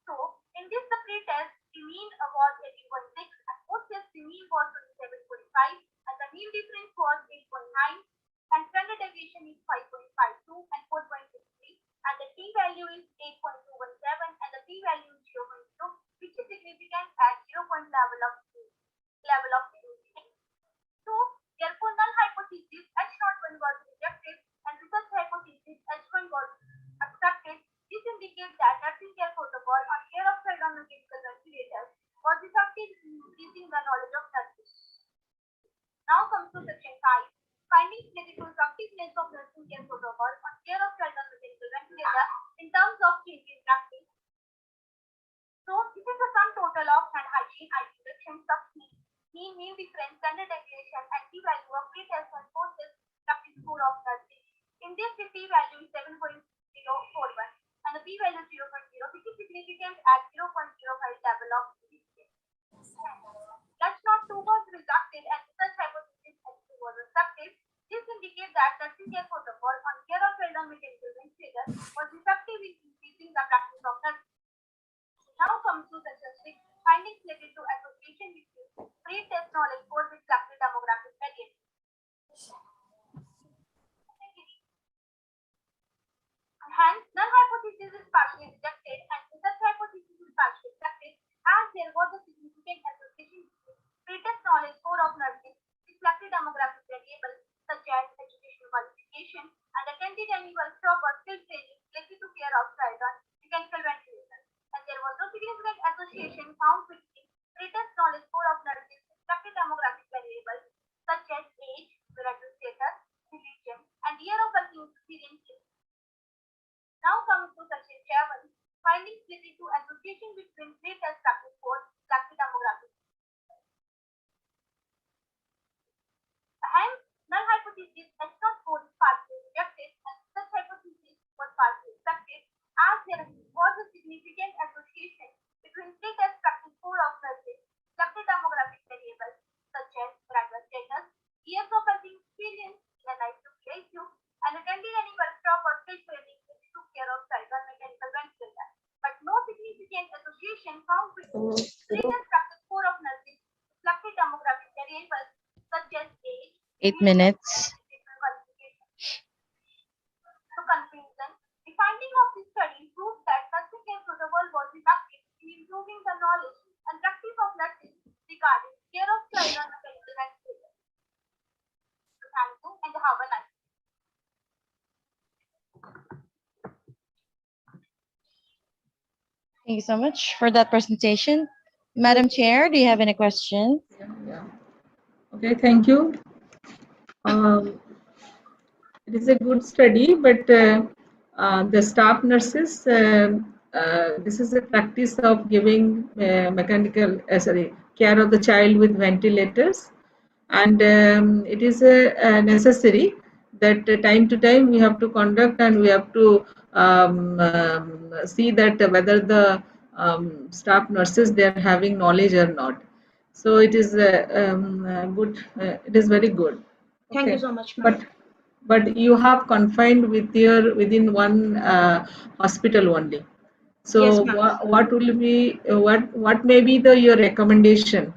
So in this the pre-test, the mean was 81.6, and post-test the mean was 27.5, and the mean difference was 8.9, and standard deviation is 5.52 and 4.63, and the p-value is 8.217, and the p-value is 0.0, which is significant at 0. Level of significance. So therefore null hypothesis H01 was rejected, and research hypothesis H1 was accepted. This indicates that nursing care protocol on care of child on mechanical ventilators was effective in increasing the knowledge of nurses. Now comes to section 5, findings related to effectiveness of nursing care protocol on care of child on mechanical ventilator in terms of changing practice. So this is the sum total of hand hygiene, eye protection, mean difference, standard deviation, and p-value of pre-test and post-test practice score of nursing. In this, the p-value is 7.041, and the p-value is 0.0, which is significant at 0.05 level of significance. That's not 2 was rejected, and research hypothesis H2 was accepted. This indicates that nursing care protocol on care of child on mechanical ventilator was effective in increasing the practice of nursing. Now comes to section 6, findings related to association between pre-test knowledge score with selected demographic variables. Hence, null hypothesis is partially rejected, and research hypothesis is partially accepted, as there was a significant association between pre-test knowledge score of nursing with selected demographic variables such as educational qualification and attended any workshop or skill training related to care of child on mechanical ventilator. And there was no significant association found between pre-test knowledge score of nurses with selected demographic variables such as age, marital status, religion, and year of working experience. Now comes to section 7, findings related to association between pre-test practice score and selected demographic. Hence, null hypothesis H0 score is partially rejected, and such hypothesis was partially accepted, as there was a significant association between pre-test practice score of nurses, selected demographic Clinicians practice core of nursing, reflected demographic variables such as age, 8 minutes. to conclusion. The finding of this study proves that nursing care protocol was effective in improving the knowledge and practice of nursing regarding care of child on mechanical ventilators. So thank you and have a nice day. Thank you so much for that presentation. Madam Chair, do you have any questions? Okay, thank you. It is a good study, but the staff nurses, this is a practice of giving care of the child with ventilators, and it is necessary that time to time we have to conduct and we have to see that whether the staff nurses they are having knowledge or not. So it is good. It is very good. Thank you Okay. so much, ma'am. But you have confined within one hospital only. So Yes, ma'am. what will be what may be your recommendation?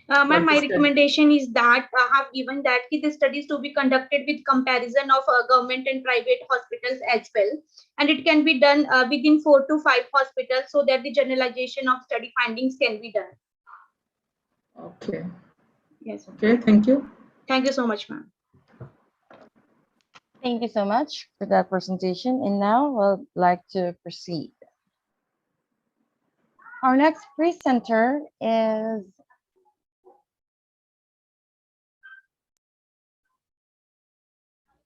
Ma'am, my recommendation is that I have given that the studies to be conducted with comparison of government and private hospitals as well, and it can be done within 4 to 5 hospitals so that the generalization of study findings can be done. Okay. Yes. Okay. Thank you. Thank you so much, ma'am. Thank you so much for that presentation. And now we'll like to proceed. Our next presenter is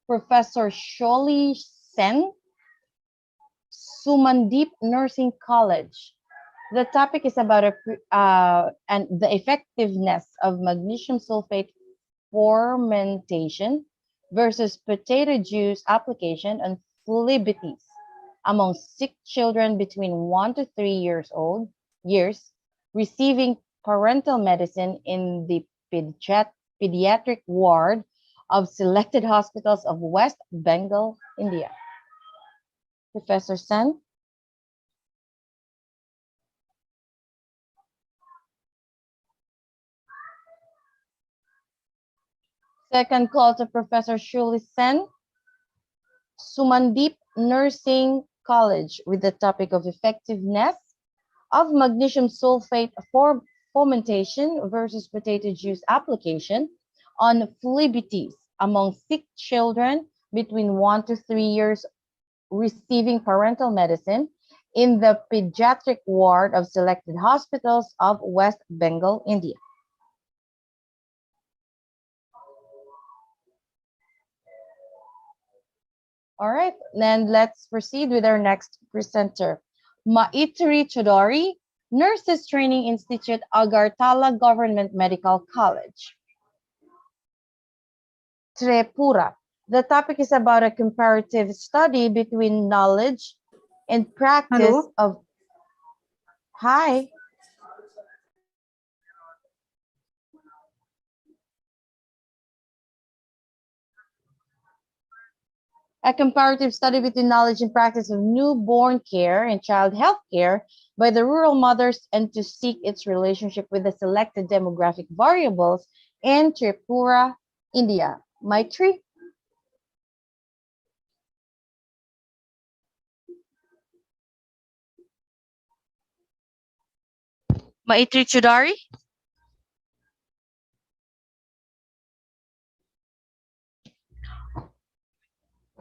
Professor Sholi Sen, Sumandeep Nursing College. The topic is about and the effectiveness of magnesium sulfate fermentation versus potato juice application on phlebitis among sick children between 1 to 3 years receiving parental medicine in the pediatric ward of selected hospitals of West Bengal, India. Professor Sen. Second call to Professor Shuli Sen, Sumandeep Nursing College, with the topic of effectiveness of magnesium sulfate for fermentation versus potato juice application on phlebitis among sick children between 1 to 3 years receiving parental medicine in the pediatric ward of selected hospitals of West Bengal, India. All right, then let's proceed with our next presenter. Maitri Chodori, Nurses Training Institute, Agartala Government Medical College. Tripura. The topic is about a comparative study between knowledge and practice of... Hi. A comparative study between knowledge and practice of newborn care and child health care by the rural mothers and to seek its relationship with the selected demographic variables in Tripura, India. Maitri? Maitri Chodari?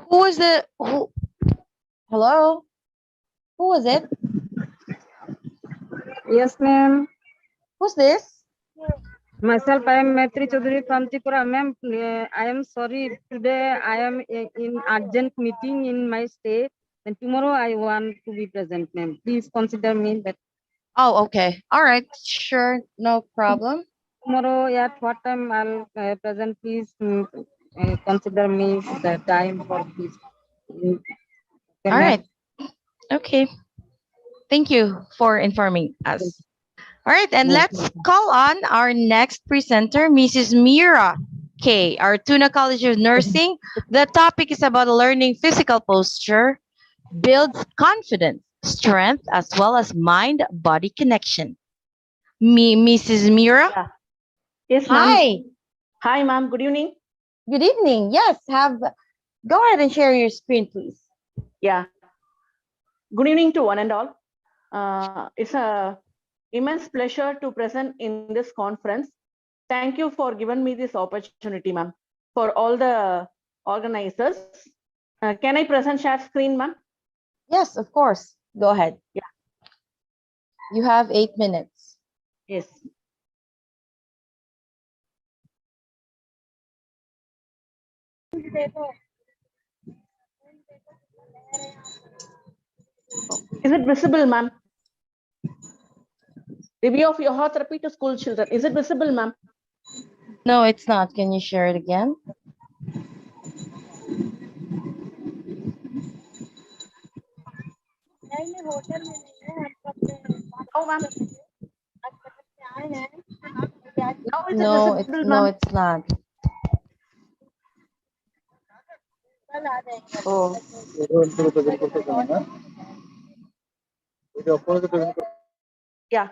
Who is who? Hello? Who is it? Yes, ma'am. Who's this? Myself, I am Maitri Chaudhary from Tripura. Ma'am, I am sorry. Today I am in urgent meeting in my state. And tomorrow I want to be present, ma'am. Please consider me that. Oh, okay. All right. Sure. No problem. Tomorrow at what time I'll present, please consider me the time for this. All right. Okay. Thank you for informing us. All right, and let's call on our next presenter, Mrs. Mira K, our Tuna College of Nursing. The topic is about learning physical posture, builds confidence, strength, as well as mind-body connection. Mrs. Mira? Yeah. Yes, ma'am. Hi. Hi, ma'am. Good evening. Good evening. Yes, go ahead and share your screen, please. Yeah. Good evening to one and all. It's a immense pleasure to present in this conference. Thank you for giving me this opportunity, ma'am. For all the organizers, can I present share screen, ma'am? Yes, of course. Go ahead. Yeah. You have 8 minutes. Yes. Is it visible, ma'am? Review of yoga therapy to school children. Is it visible, ma'am? No, it's not. Can you share it again? Oh, ma'am. Now is it No, visible, no, ma'am? it's not. Oh. Yeah.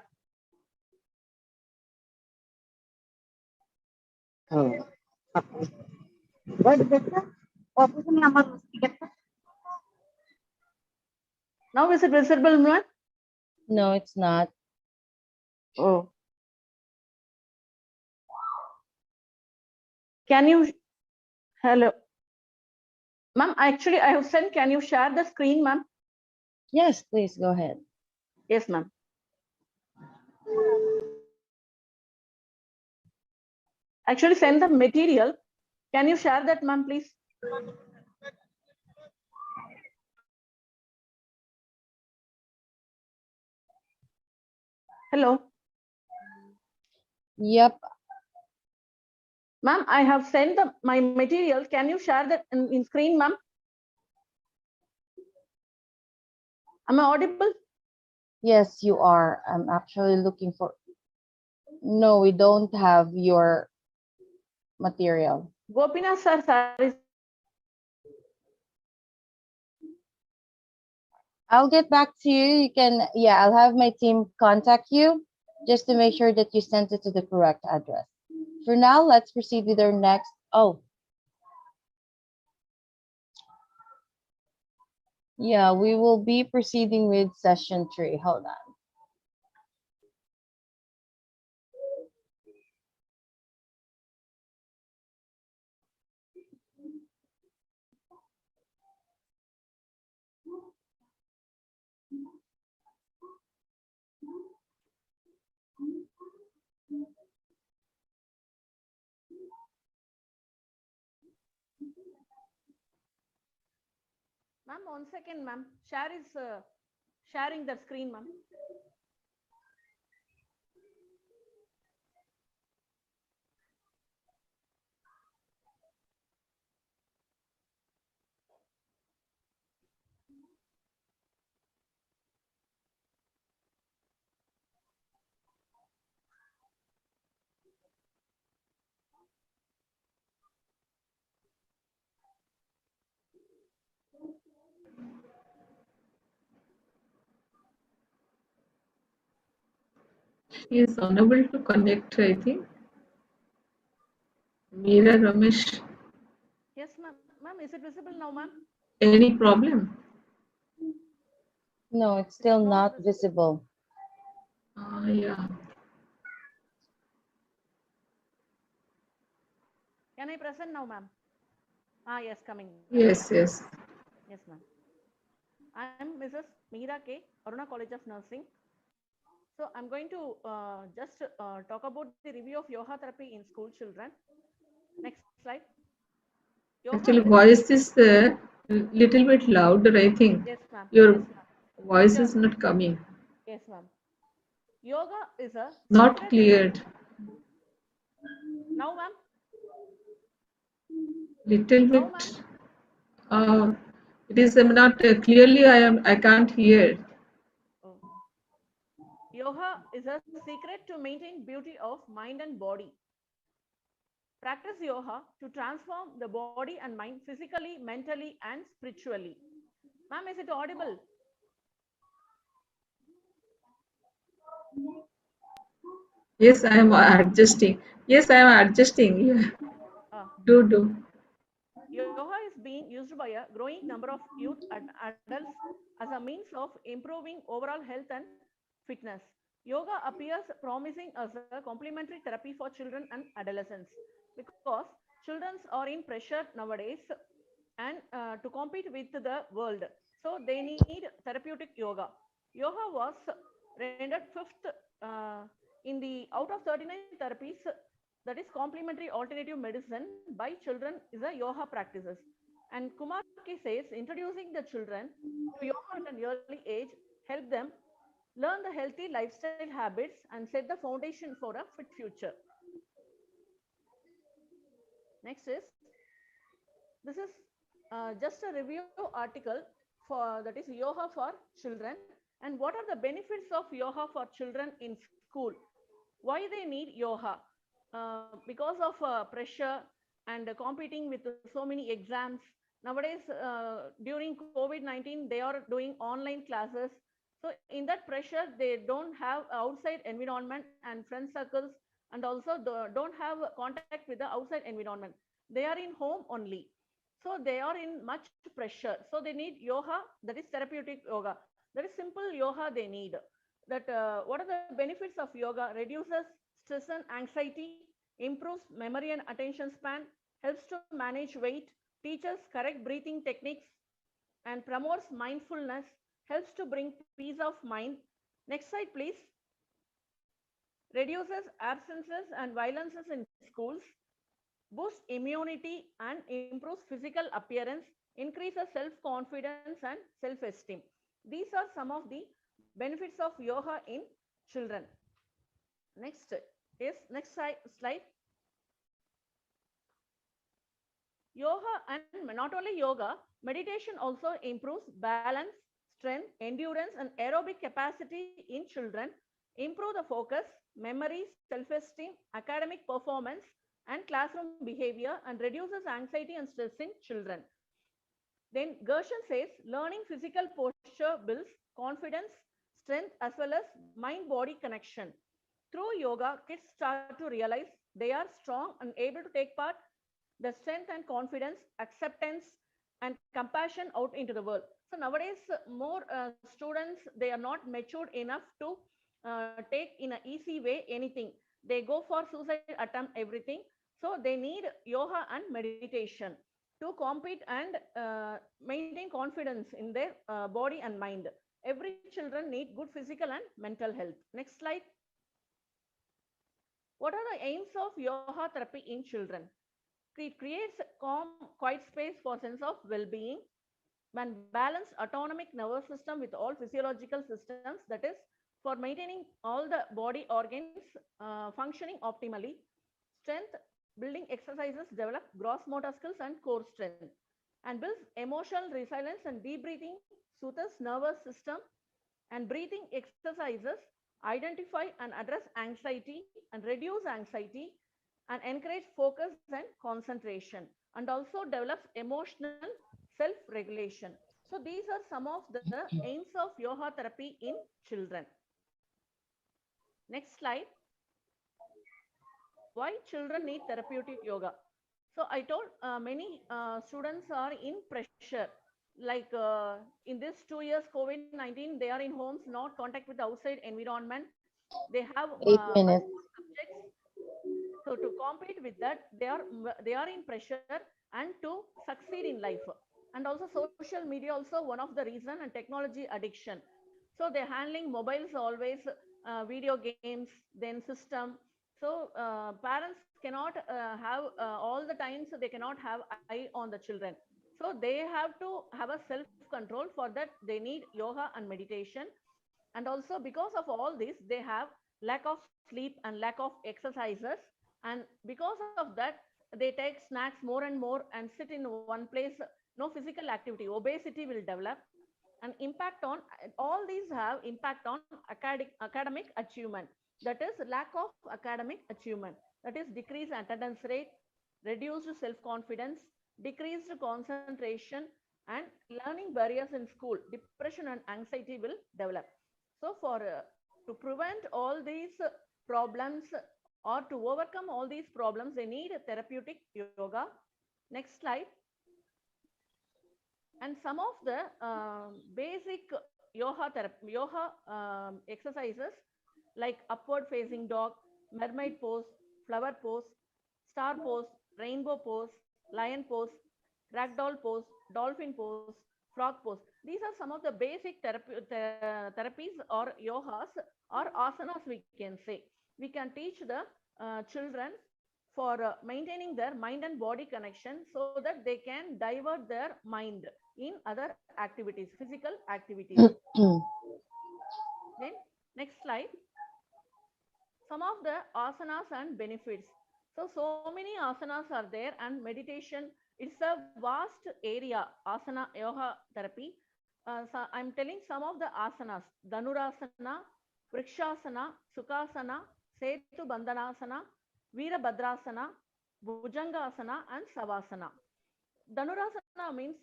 Now is it visible, ma'am? No, it's not. Oh. Can you, hello. Ma'am, actually I have sent, can you share the screen, ma'am? Yes, please go ahead. Yes, ma'am. Actually send the material. Can you share that, ma'am, please? Hello. Yep. Ma'am, I have sent my material. Can you share that in screen, ma'am? Am I audible? Yes, you are. I'm actually looking for. No, we don't have your material. Gopinath sir is. I'll get back to you. You can, yeah, I'll have my team contact you just to make sure that you sent it to the correct address. For now, let's proceed with our next. Oh. Yeah, we will be proceeding with session 3. Hold on. Ma'am, 1 second, ma'am. Share is sharing the screen, ma'am. She is unable to connect, I think. Meera Ramesh, Yes, ma'am. Ma'am, is it visible now, ma'am? any problem? No, it's still not visible. Yeah. Can I present now, ma'am? Yes, coming. Yes, yes. Yes, ma'am. I am Mrs. Meera K, Aruna College of Nursing. So I'm going to just talk about the review of yoga therapy in school children. Next slide. Actually, voice is little bit louder, I think. Yes, ma'am. Your Yes, voice is not coming. yes, ma'am. Yoga is a Not sacred. cleared. Now, ma'am. Little Now, bit. ma'am. It is not clearly. I can't hear. Oh. Yoga is a secret to maintain beauty of mind and body. Practice yoga to transform the body and mind physically, mentally, and spiritually. Ma'am, is it audible? Yes, I am adjusting. Yes, I am adjusting. Yeah. Uh, Do. Yoga is being used by a growing number of youth and adults as a means of improving overall health and fitness. Yoga appears promising as a complementary therapy for children and adolescents because children are in pressure nowadays and to compete with the world. So they need therapeutic yoga. Yoga was rendered fifth in the out of 39 therapies, that is complementary alternative medicine by children is a yoga practices. And Kumarki says introducing the children to yoga at an early age help them learn the healthy lifestyle habits and set the foundation for a fit future. Next is this is just a review article for that is yoga for children and what are the benefits of yoga for children in school. Why they need yoga? Because of pressure and competing with so many exams nowadays. During COVID-19 they are doing online classes, so in that pressure they don't have outside environment and friend circles, and also don't have contact with the outside environment. They are in home only, so they are in much pressure, so they need yoga, that is therapeutic yoga, that is simple yoga they need. That what are the benefits of yoga? Reduces stress and anxiety, improves memory and attention span, helps to manage weight, teaches correct breathing techniques, and promotes mindfulness, helps to bring peace of mind. Next slide, please. Reduces absences and violences in schools, boosts immunity and improves physical appearance, increases self-confidence and self-esteem. These are some of the benefits of yoga in children. Next is next slide. Yoga, and not only yoga, meditation also improves balance, strength, endurance, and aerobic capacity in children, improve the focus, memory, self-esteem, academic performance, and classroom behavior, and reduces anxiety and stress in children. Then Gershon says learning physical posture builds confidence, strength, as well as mind-body connection. Through yoga, kids start to realize they are strong and able to take part. The strength and confidence, acceptance, and compassion out into the world. So nowadays, more students, they are not matured enough to take in an easy way anything. They go for suicide attempt everything. So they need yoga and meditation to compete and maintain confidence in their body and mind. Every children need good physical and mental health. Next slide. What are the aims of yoga therapy in children? It creates calm, quiet space for sense of well-being, when balanced autonomic nervous system with all physiological systems, that is for maintaining all the body organs functioning optimally. Strength building exercises develop gross motor skills and core strength, and builds emotional resilience, and deep breathing soothes nervous system, and breathing exercises identify and address anxiety and reduce anxiety and encourage focus and concentration, and also develops emotional self-regulation. So these are some of the aims of yoga therapy in children. Next slide. Why children need therapeutic yoga? So I told many students are in pressure, like in this 2 years COVID-19 they are in homes, not contact with the outside environment. They have 8 minutes. multiple subjects, so to compete with that they are in pressure and to succeed in life. And also social media also one of the reason, and technology addiction. So they're handling mobiles always, video games, then system. So parents cannot have all the time, so they cannot have eye on the children. So they have to have a self control. For that they need yoga and meditation. And also because of all this they have lack of sleep and lack of exercises, and because of that they take snacks more and more and sit in one place. No physical activity, obesity will develop. And impact on all these have impact on academic achievement, that is lack of academic achievement, that is decreased attendance rate, reduced self confidence, decreased concentration, and learning barriers in school, depression and anxiety will develop. So for to prevent all these problems, or to overcome all these problems, they need therapeutic yoga. Next slide. And some of the basic yoga exercises like upward facing dog, mermaid pose, flower pose, star pose, rainbow pose, lion pose, ragdoll pose, dolphin pose, frog pose. These are some of the basic therapies or yogas or asanas, we can say. We can teach the children for maintaining their mind and body connection so that they can divert their mind in other activities, physical activities. Then next slide. Some of the asanas and benefits. So many asanas are there, and meditation, it's a vast area, asana yoga therapy. So I'm telling some of the asanas: Dhanurasana, Vrikshasana, Sukhasana, Setu Bandhanasana, Veerabhadrasana, Bhujangasana, and Savasana. Dhanurasana means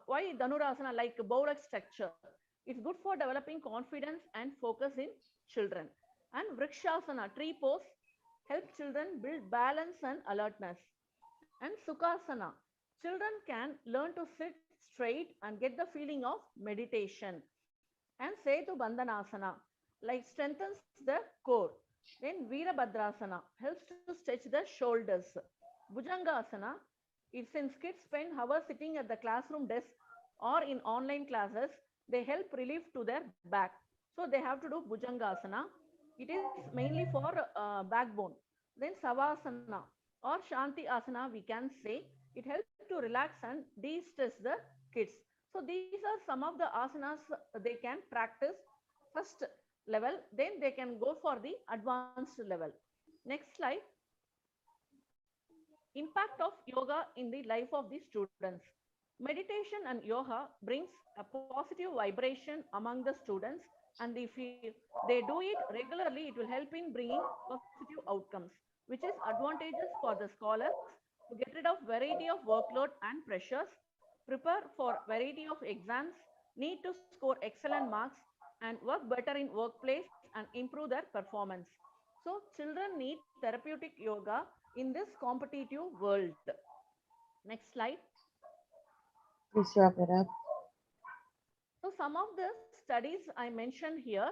why Dhanurasana, like bow-like structure. It's good for developing confidence and focus in children. And Vrikshasana, tree pose, helps children build balance and alertness. And Sukhasana, children can learn to sit straight and get the feeling of meditation. And Setu Bandhanasana, like strengthens the core. Then Veerabhadrasana helps to stretch the shoulders. Bhujangasana, if since kids spend hours sitting at the classroom desk or in online classes, they help relief to their back. So they have to do Bhujangasana. It is mainly for backbone. Then Savasana or Shanti Asana, we can say, it helps to relax and de-stress the kids. So these are some of the asanas they can practice first level, then they can go for the advanced level. Next slide. Impact of yoga in the life of the students. Meditation and yoga brings a positive vibration among the students, and if they do it regularly, it will help in bringing positive outcomes, which is advantageous for the scholars to get rid of variety of workload and pressures, prepare for variety of exams, need to score excellent marks, and work better in workplace and improve their performance. So children need therapeutic yoga in this competitive world. Next slide. Please wrap it up. So some of the studies I mentioned here,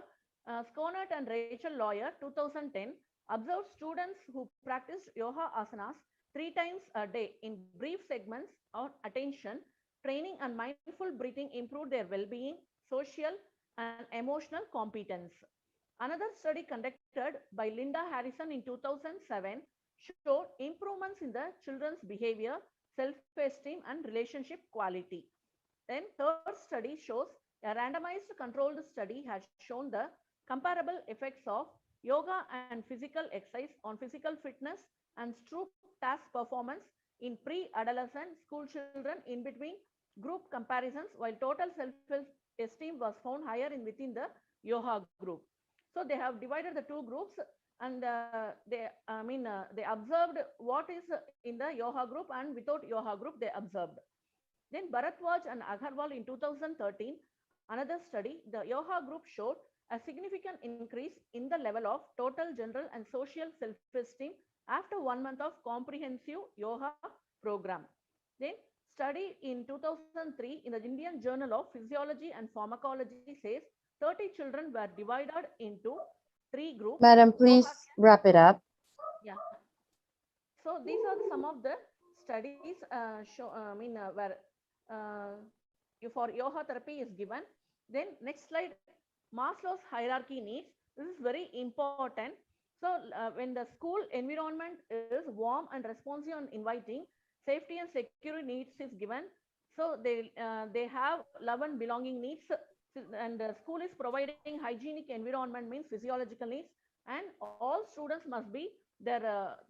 Sconert and Rachel Lawyer, 2010, observed students who practiced yoga asanas 3 times a day in brief segments on attention, training and mindful breathing improved their well-being, social and emotional competence. Another study conducted by Linda Harrison in 2007 showed improvements in the children's behavior, self-esteem, and relationship quality. Then third study shows a randomized controlled study has shown the comparable effects of yoga and physical exercise on physical fitness and true task performance in pre-adolescent school children in between group comparisons, while total self-esteem was found higher in within the yoga group. So they have divided the two groups, and they observed what is in the yoga group and without yoga group they observed. Then Bharatwaj and Agarwal in 2013, another study, the yoga group showed a significant increase in the level of total general and social self-esteem after 1 month of comprehensive yoga program. Then study in 2003 in the Indian Journal of Physiology and Pharmacology says 30 children were divided into 3 groups. Madam, please wrap it up. Yeah. So these are some of the studies where for yoga therapy is given. Then next slide, Maslow's hierarchy needs. This is very important. So when the school environment is warm and responsive and inviting, safety and security needs is given. So they have love and belonging needs, and the school is providing hygienic environment means physiological needs, and all students must be they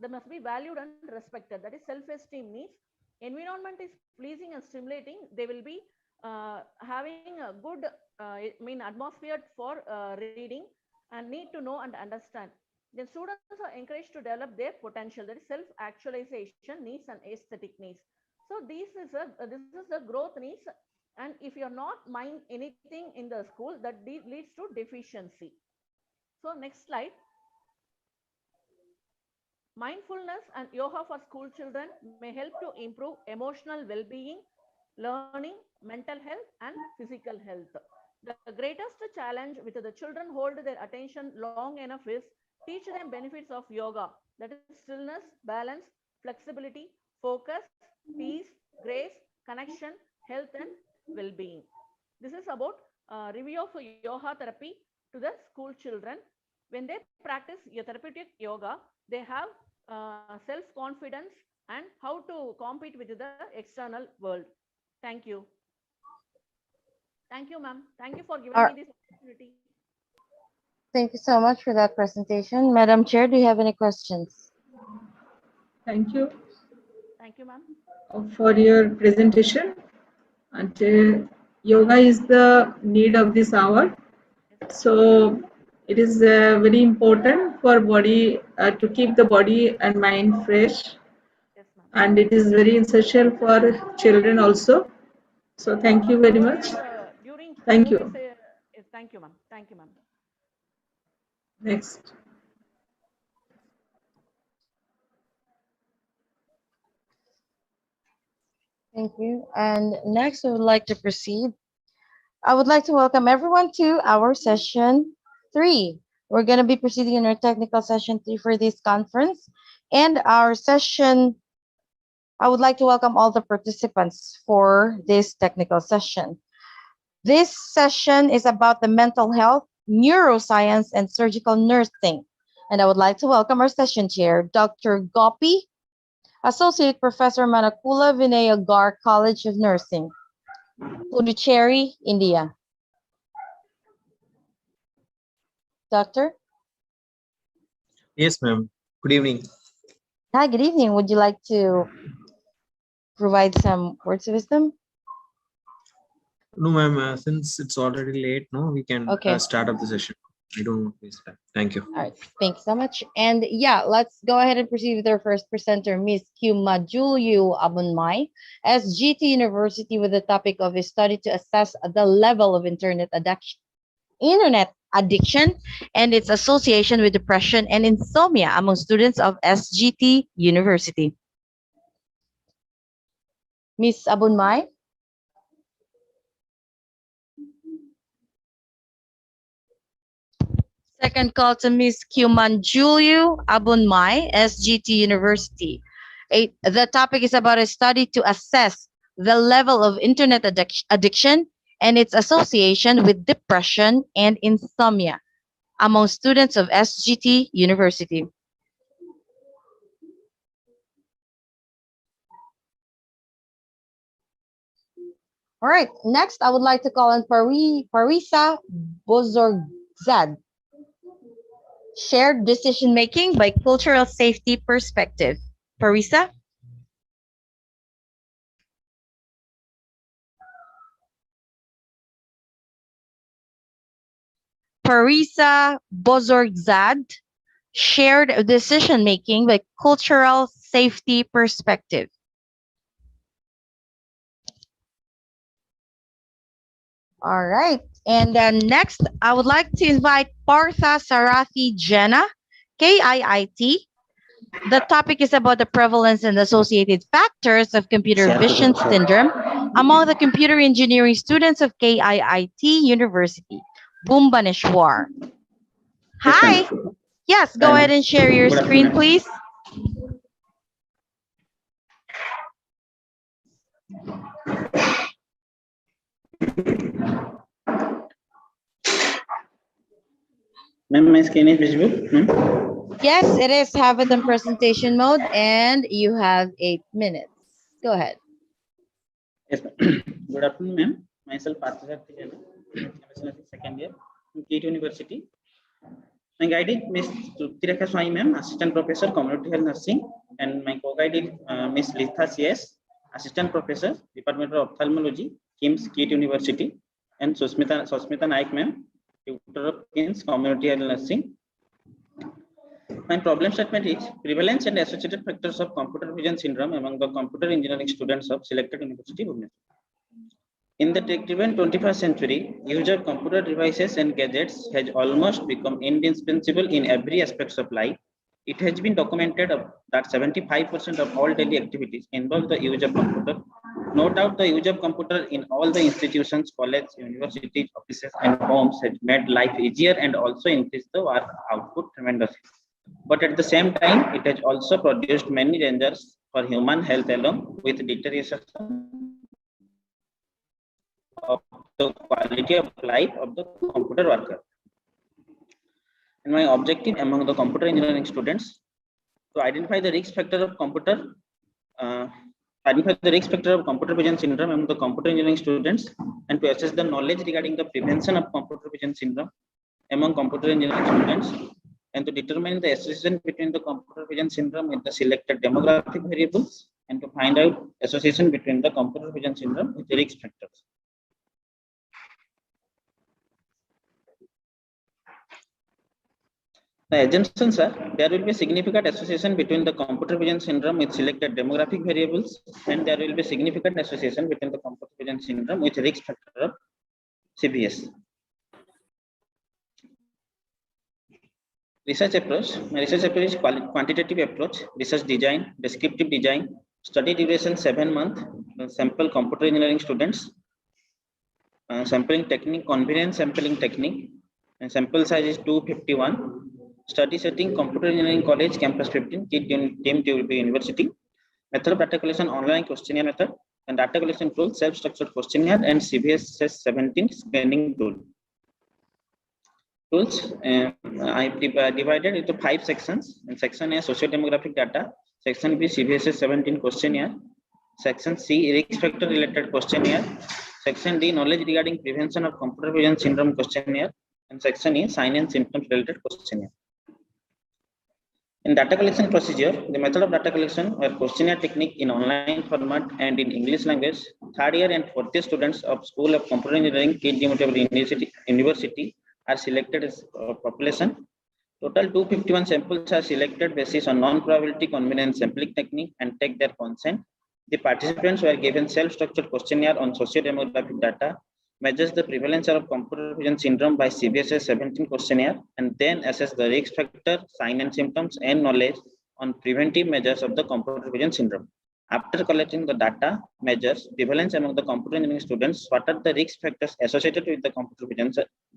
must be valued and respected. That is self-esteem needs. Environment is pleasing and stimulating. They will be having a good atmosphere for reading and need to know and understand. The students are encouraged to develop their potential. That is self-actualization needs and aesthetic needs. So this is the growth needs. And if you're not mind anything in the school, that leads to deficiency. So next slide. Mindfulness and yoga for school children may help to improve emotional well-being, learning, mental health, and physical health. The greatest challenge which the children hold their attention long enough is teach them benefits of yoga, that is stillness, balance, flexibility, focus, peace, grace, connection, health, and well-being. This is about review of yoga therapy to the school children. When they practice a therapeutic yoga, they have self-confidence and how to compete with the external world. Thank you. Thank you, ma'am. Thank you for giving All me right. this opportunity. Thank you so much for that presentation. Madam Chair, do you have any questions? Thank you Thank you, ma'am. for your presentation. And yoga is the need of this hour. So it is very important for body to keep the body and mind fresh. And it is very essential for children also. So thank you very much. During Thank COVID, you. thank you, ma'am. Thank you, ma'am. Next. Thank you. And next, I would like to proceed. I would like to welcome everyone to our session 3. We're going to be proceeding in our technical session 3 for this conference. And our session, I would like to welcome all the participants for this technical session. This session is about the mental health, neuroscience, and surgical nursing. And I would like to welcome our session chair, Dr. Gopi, Associate Professor, Manakula Vinaya Gar College of Nursing, Puducherry, India. Doctor? Yes, ma'am. Good evening. Hi, good evening. Would you like to provide some words of wisdom? No, ma'am. Since it's already late, no, we can Okay. start up the session. I don't want to waste time. Thank you. All right. Thank you so much. And yeah, let's go ahead and proceed with our first presenter, Miss Majulyu Abunmai, SGT University, with the topic of a study to assess the level of internet addiction and its association with depression and insomnia among students of SGT University. Miss Abunmai. Second call to Miss Manjulyu Abunmai, SGT University. The topic is about a study to assess the level of internet addiction and its association with depression and insomnia among students of SGT University. All right, next I would like to call on Parisa Bozorgzad. Shared decision making by cultural safety perspective. Parisa? Parisa Bozorgzad, shared decision making by cultural safety perspective. All right. And then next, I would like to invite Partha Sarathi Jena, KIIT. The topic is about the prevalence and associated factors of computer vision syndrome among the computer engineering students of KIIT University, Bhubaneswar. Hi. Yes, go ahead and share your screen, please. Ma'am, my screen is visible? Yes, it is. Have it in presentation mode, and you have 8 minutes. Go ahead. Yes, ma'am. Good afternoon, ma'am. Myself, Partha second year from KIIT University. My guide is Miss Trupti Swami, ma'am, Assistant Professor, Community Health Nursing, and my co-guide is Miss Litha CS, Assistant Professor, Department of Ophthalmology, KIMS, KIIT University, and Susmita Naik, ma'am, Tutor of KIMS, Community Health Nursing. My problem statement is prevalence and associated factors of computer vision syndrome among the computer engineering students of selected University of Bhubaneswar. In the tech-driven 21st century, use of computer devices and gadgets has almost become indispensable in every aspect of life. It has been documented that 75% of all daily activities involve the use of computer. No doubt the use of computer in all the institutions, colleges, universities, offices, and homes has made life easier and also increased the work output tremendously. But at the same time, it has also produced many dangers for human health along with deterioration of the quality of life of the computer worker. And my objective among the computer engineering students to identify the risk factor of computer vision syndrome among the computer engineering students and to assess the knowledge regarding the prevention of computer vision syndrome among computer engineering students and to determine the association between the computer vision syndrome with the selected demographic variables and to find out association between the computer vision syndrome with the risk factors. The assumptions are there will be significant association between the computer vision syndrome with selected demographic variables and there will be significant association between the computer vision syndrome with risk factor of CVS. Research approach. My research approach is quantitative approach, research design, descriptive design, study duration 7 months, sample computer engineering students, sampling technique, convenience sampling technique, and sample size is 251. Study setting, computer engineering college, campus 15, team to university. Method of data collection, online questionnaire method, and data collection tool, self-structured questionnaire, and CVS 17 scanning tool. Tools, I divided into 5 sections. In section A, socio-demographic data. Section B, CVS 17 questionnaire. Section C, risk factor related questionnaire. Section D, knowledge regarding prevention of computer vision syndrome questionnaire. And section E, sign and symptoms related questionnaire. In data collection procedure, the method of data collection were questionnaire technique in online format and in English language. Third year and fourth year students of School of Computer Engineering, University are selected as population. Total 251 samples are selected basis on non-probability convenience sampling technique and take their consent. The participants were given self-structured questionnaire on socio-demographic data, measures the prevalence of computer vision syndrome by CVS 17 questionnaire, and then assess the risk factor, sign and symptoms, and knowledge on preventive measures of the computer vision syndrome. After collecting the data, measures prevalence among the computer engineering students, what are the risk factors associated with the computer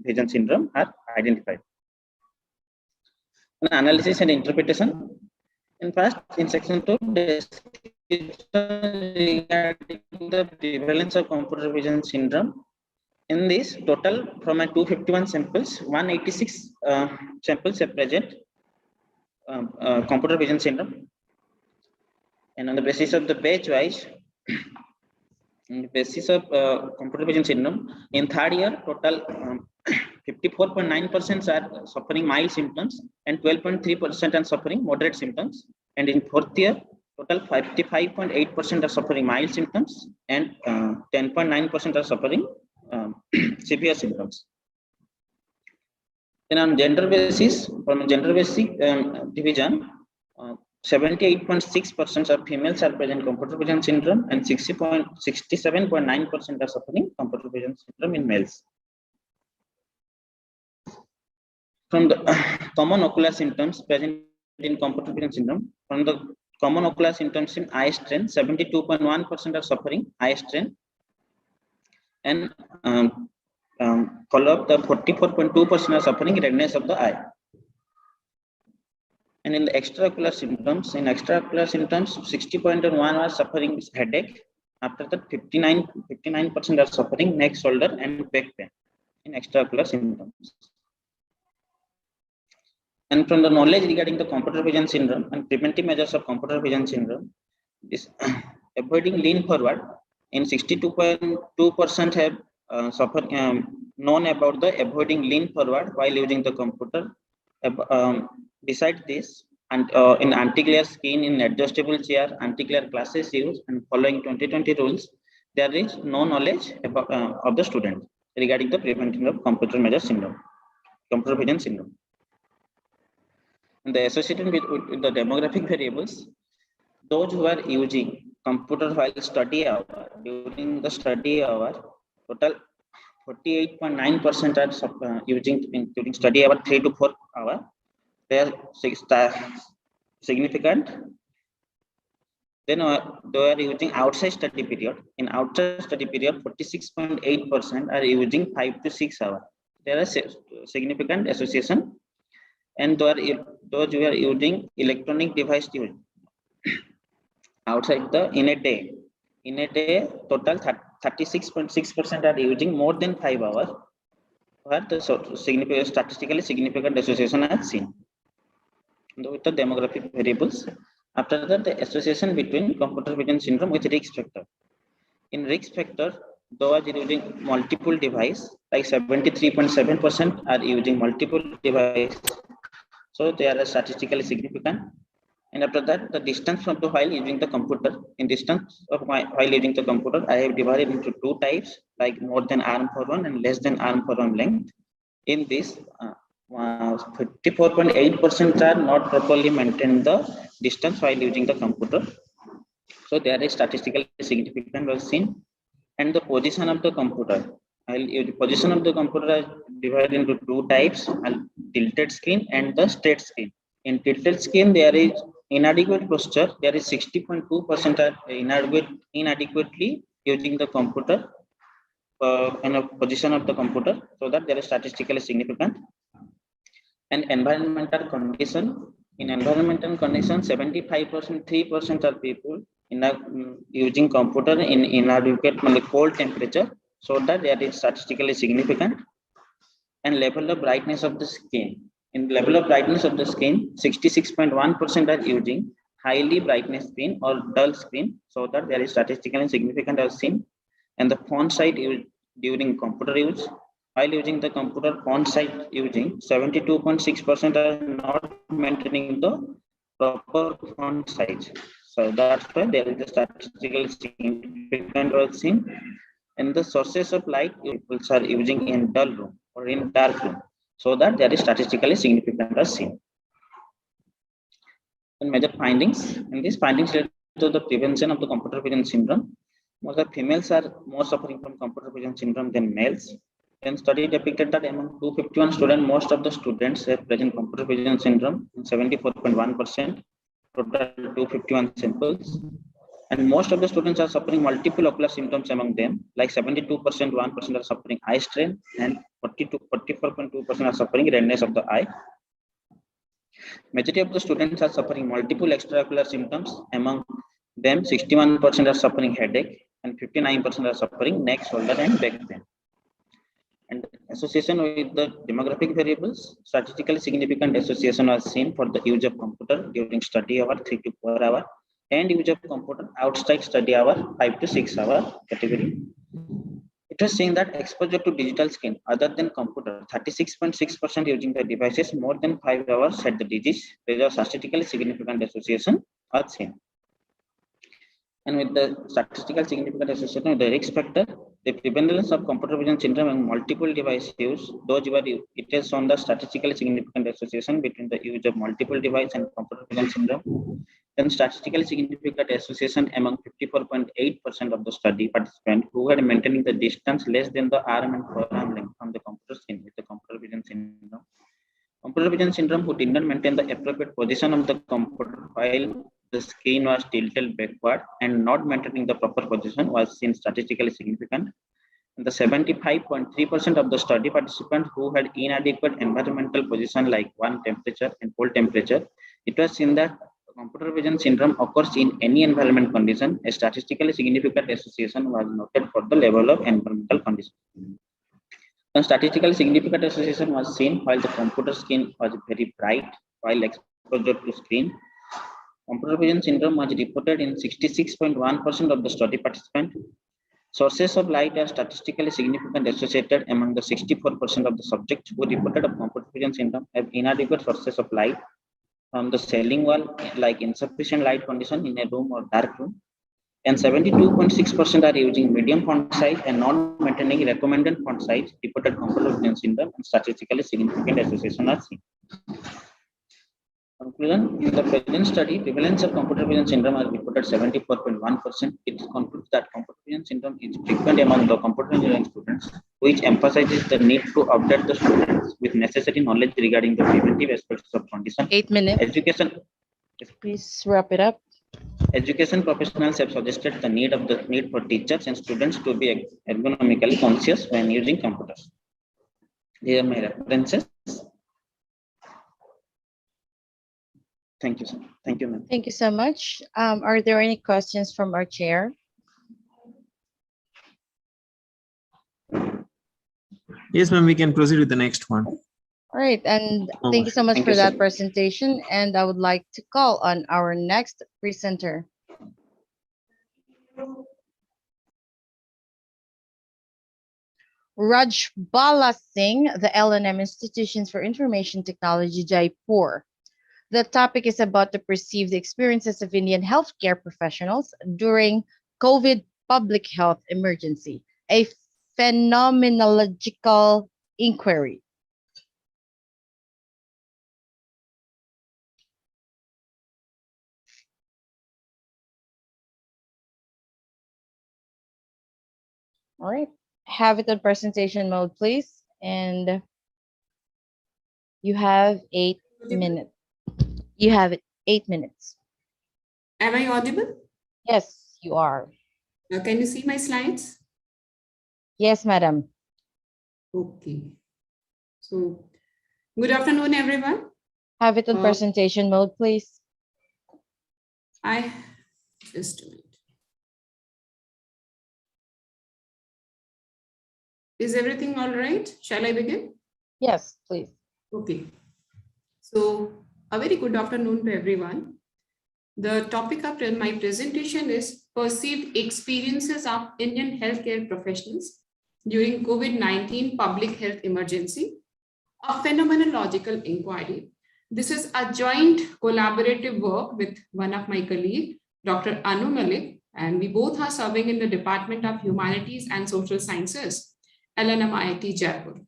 vision syndrome are identified. Analysis and interpretation. In section 2, regarding the prevalence of computer vision syndrome. In this total, from my 251 samples, 186 samples are present computer vision syndrome. And on the basis of the batch wise, on the basis of computer vision syndrome, in third year, total 54.9% are suffering mild symptoms and 12.3% are suffering moderate symptoms. And in fourth year, total 55.8% are suffering mild symptoms and 10.9% are suffering severe symptoms. Then on gender basis, from gender basic division, 78.6% of females are present computer vision syndrome and 67.9% are suffering computer vision syndrome in males. From the common ocular symptoms present in computer vision syndrome, from the common ocular symptoms in eye strain, 72.1% are suffering eye strain, and follow up the 44.2% are suffering redness of the eye. And in the extraocular symptoms, 60.1 are suffering headache. After that, 59% are suffering neck, shoulder, and back pain in extraocular symptoms. And from the knowledge regarding the computer vision syndrome and preventive measures of computer vision syndrome, is avoiding lean forward. In 62.2% have known about the avoiding lean forward while using the computer. Besides this, and in anti-glare skin, in adjustable chair, anti-glare glasses use, and following 2020 rules, there is no knowledge about, of the student regarding the preventing of computer vision syndrome. And the associated with the demographic variables, those who are using computer while study hour, during the study hour, total 48.9% are using during study hour 3 to 4 hours. There significant. Then they are using outside study period. In outside study period, 46.8% are using 5 to 6 hours. There is significant association. And those who are using electronic device use outside in a day. In a day, total 36.6% are using more than 5 hours, where the statistically significant association are seen. With the demographic variables, after that, the association between computer vision syndrome with risk factor. In risk factor, those using multiple device, like 73.7% are using multiple device, so they are statistically significant. And after that, the distance from the while using the computer. In distance of while using the computer, I have divided into two types, like more than arm for one and less than arm for one length. In this, 54.8% are not properly maintain the distance while using the computer. So there is statistically significant was seen. And the position of the computer. The position of the computer is divided into two types, tilted screen and the straight screen. In tilted screen, there is inadequate posture. There is 60.2% are inadequately using the computer in a position of the computer, so that there is statistically significant. And environmental condition. In environmental condition, 75.3% are people using computer in inadequate cold temperature, so that there is statistically significant. And level of brightness of the skin. In level of brightness of the skin, 66.1% are using highly brightness screen or dull screen, so that there is statistically significant as seen. And the font size during computer use, while using the computer, font size using 72.6% are not maintaining the proper font size. So that's why there is a statistically significant was seen. And the sources of light people are using in dull room or in dark room, so that there is statistically significant as seen. And major findings. In these findings related to the prevention of the computer vision syndrome, most of females are more suffering from computer vision syndrome than males. Then study depicted that among 251 students, most of the students have present computer vision syndrome, 74.1%, total 251 samples. And most of the students are suffering multiple ocular symptoms among them, like 72%, 1% are suffering eye strain, and 44.2% are suffering redness of the eye. Majority of the students are suffering multiple extraocular symptoms. Among them, 61% are suffering headache, and 59% are suffering neck, shoulder, and back pain. And association with the demographic variables, statistically significant association was seen for the use of computer during study hour 3 to 4 hours, and use of computer outside study hour 5 to 6 hour category. It was seen that exposure to digital screen other than computer, 36.6% using the devices more than 5 hours had the disease. There is a statistically significant association was seen. And with the statistical significant association with the risk factor, the prevalence of computer vision syndrome and multiple device use, it has shown the statistically significant association between the use of multiple device and computer vision syndrome. Then statistically significant association among 54.8% of the study participants who had maintaining the distance less than the arm and forearm length from the computer screen with the computer vision syndrome. Computer vision syndrome who did not maintain the appropriate position of the computer while the screen was tilted backward and not maintaining the proper position was seen statistically significant. And the 75.3% of the study participants who had inadequate environmental position like warm temperature and cold temperature, it was seen that computer vision syndrome occurs in any environment condition. A statistically significant association was noted for the level of environmental condition. A statistically significant association was seen while the computer screen was very bright while exposure to screen. Computer vision syndrome was reported in 66.1% of the study participants. Sources of light are statistically significant associated among the 64% of the subjects who reported of computer vision syndrome have inadequate sources of light from the ceiling wall, like insufficient light condition in a room or dark room. And 72.6% are using medium font size and not maintaining recommended font size, reported computer vision syndrome, and statistically significant association are seen. Conclusion: in the present study, prevalence of computer vision syndrome are reported 74.1%. It concludes that computer vision syndrome is frequent among the computer engineering students, which emphasizes the need to update the students with necessary knowledge regarding the preventive aspects of condition, 8 minutes. education. Please wrap it up. Education professionals have suggested the need for teachers and students to be ergonomically conscious when using computers. These are my references. Thank you, sir. Thank you, ma'am. Thank you so much. Are there any questions from our chair? Yes, ma'am, we can proceed with the next one. All right, and thank you so much for that presentation. And I would like to call on our next presenter. Rajbala Singh, the LNM Institutions for Information Technology, Jaipur. The topic is about the perceived experiences of Indian healthcare professionals during COVID public health emergency, a phenomenological inquiry. All right, have it on presentation mode, please. And you have 8 minutes. You have 8 minutes. Am I audible? Yes, you are. Can you see my slides? Yes, madam. Okay. So, good afternoon, everyone. Have it on presentation mode, please. Just a minute. Is everything all right? Shall I begin? Yes, please. Okay. So, a very good afternoon to everyone. The topic of my presentation is perceived experiences of Indian healthcare professionals during COVID-19 public health emergency, a phenomenological inquiry. This is a joint collaborative work with one of my colleagues, Dr. Anu Malik, and we both are serving in the Department of Humanities and Social Sciences, LNM IIT Jaipur.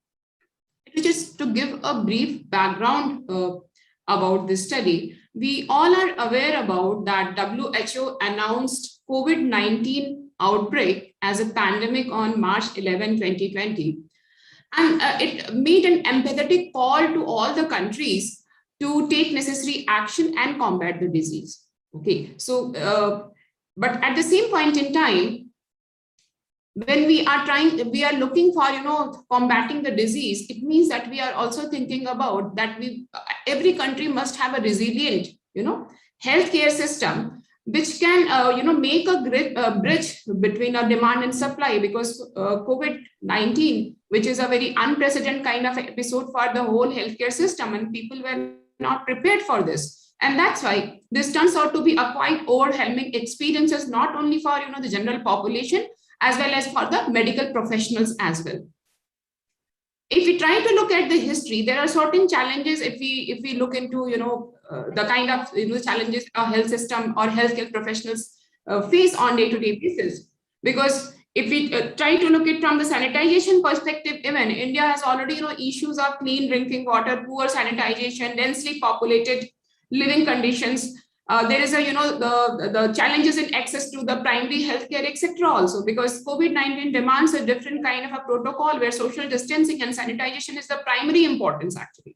Which is to give a brief background about this study. We all are aware about that WHO announced COVID-19 outbreak as a pandemic on March 11, 2020. And it made an empathetic call to all the countries to take necessary action and combat the disease. Okay, so, but at the same point in time, when we are looking for, combating the disease, it means that we are also thinking about that every country must have a resilient, healthcare system, which can, make a bridge between a demand and supply, because COVID-19, which is a very unprecedented kind of episode for the whole healthcare system, and people were not prepared for this. And that's why this turns out to be a quite overwhelming experiences, not only for, the general population, as well as for the medical professionals as well. If we try to look at the history, there are certain challenges if we look into, the kind of challenges a health system or healthcare professionals face on day-to-day basis. Because if we try to look at from the sanitization perspective, even India has already, issues of clean drinking water, poor sanitization, densely populated living conditions. There is the challenges in access to the primary healthcare, etc. also, because COVID-19 demands a different kind of a protocol where social distancing and sanitization is the primary importance actually.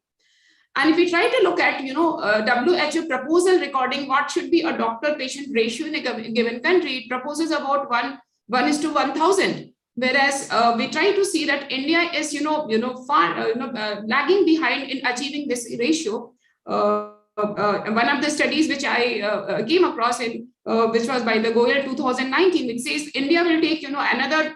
And if we try to look at, WHO proposal regarding what should be a doctor-patient ratio in a given country, it proposes about 1:1,000. Whereas we try to see that India is, far lagging behind in achieving this ratio. One of the studies which I came across in, which was by the Goyal 2019, which says India will take, another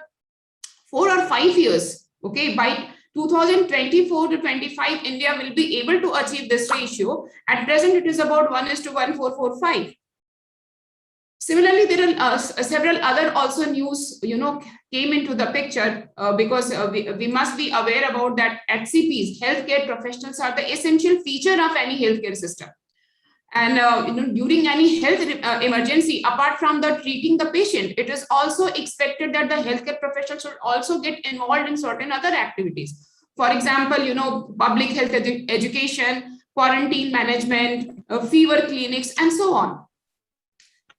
4 or 5 years. Okay, by 2024 to 25, India will be able to achieve this ratio. At present, it is about 1:1,445. Similarly, there are several other also news, came into the picture because we must be aware about that HCPs, healthcare professionals, are the essential feature of any healthcare system. And during any health emergency, apart from the treating the patient, it is also expected that the healthcare professionals should also get involved in certain other activities. For example, public health education, quarantine management, fever clinics, and so on,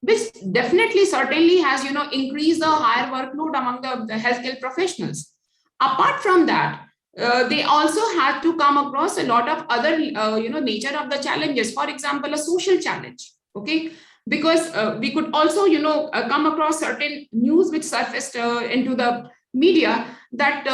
which definitely certainly has increased the higher workload among the healthcare professionals. Apart from that, they also had to come across a lot of other, nature of the challenges. For example, a social challenge, okay? Because we could also, come across certain news which surfaced into the media that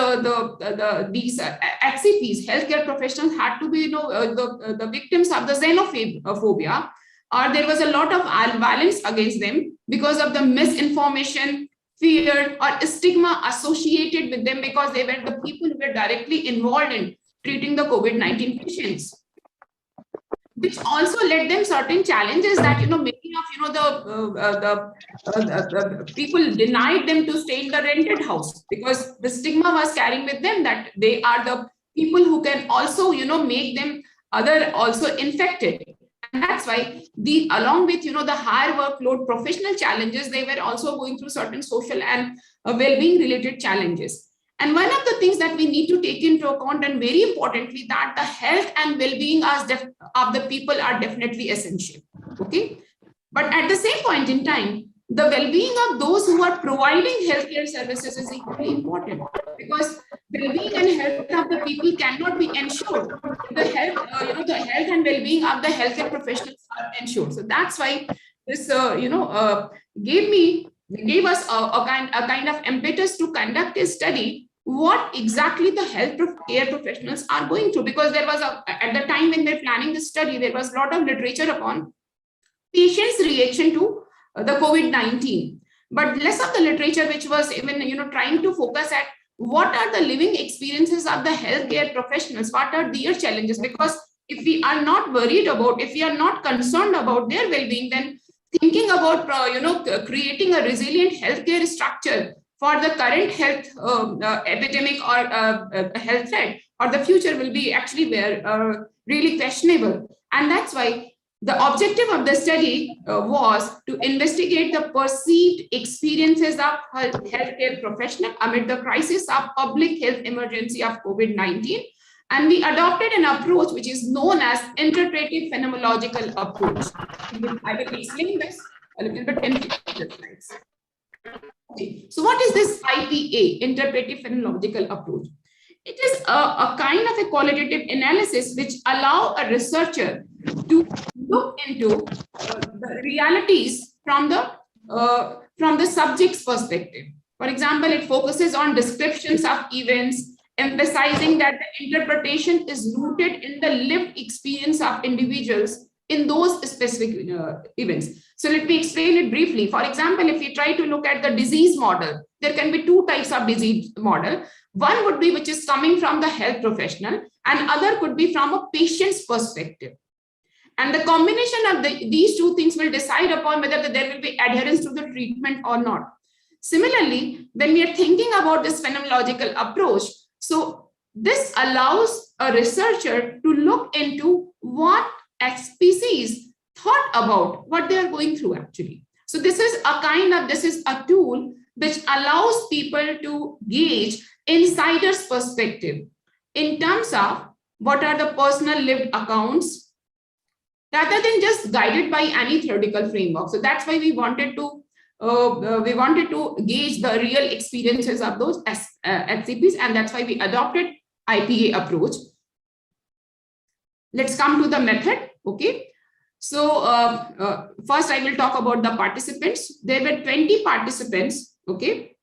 these HCPs, healthcare professionals, had to be, the victims of the xenophobia, or there was a lot of violence against them because of the misinformation, fear, or stigma associated with them, because they were the people who were directly involved in treating the COVID-19 patients, which also led them certain challenges that, many of, the people denied them to stay in the rented house because the stigma was carrying with them that they are the people who can also, make them other also infected. And that's why along with, the higher workload professional challenges, they were also going through certain social and well-being related challenges. And one of the things that we need to take into account, and very importantly, that the health and well-being of the people are definitely essential, okay? But at the same point in time, the well-being of those who are providing healthcare services is equally important, because well-being and health of the people cannot be ensured. The health, the health and well-being of the healthcare professionals are ensured. So that's why this, gave us a kind of impetus to conduct a study what exactly the care professionals are going through, because there was at the time when they're planning the study, there was a lot of literature upon patients' reaction to the COVID-19, but less of the literature which was even, trying to focus at what are the living experiences of the healthcare professionals, what are their challenges, because if we are not worried about, if we are not concerned about their well-being, then thinking about, creating a resilient healthcare structure for the current health epidemic or health threat or the future will be actually really questionable. And that's why the objective of the study was to investigate the perceived experiences of healthcare professionals amid the crisis of public health emergency of COVID-19. And we adopted an approach which is known as interpretive phenomenological approach. I will explain this a little bit in future slides. Okay. So what is this IPA, interpretive phenomenological approach? It is a kind of a qualitative analysis which allow a researcher to look into the realities from the subject's perspective. For example, it focuses on descriptions of events, emphasizing that the interpretation is rooted in the lived experience of individuals in those specific events. So let me explain it briefly. For example, if we try to look at the disease model, there can be two types of disease model. One would be which is coming from the health professional, and other could be from a patient's perspective. And the combination of these two things will decide upon whether there will be adherence to the treatment or not. Similarly, when we are thinking about this phenomenological approach, so this allows a researcher to look into what species thought about what they are going through actually. So this is a tool which allows people to gauge insider's perspective in terms of what are the personal lived accounts rather than just guided by any theoretical framework. So that's why we wanted to gauge the real experiences of those HCPs, and that's why we adopted IPA approach. Let's come to the method. Okay. So first I will talk about the participants. There were 20 participants. Okay.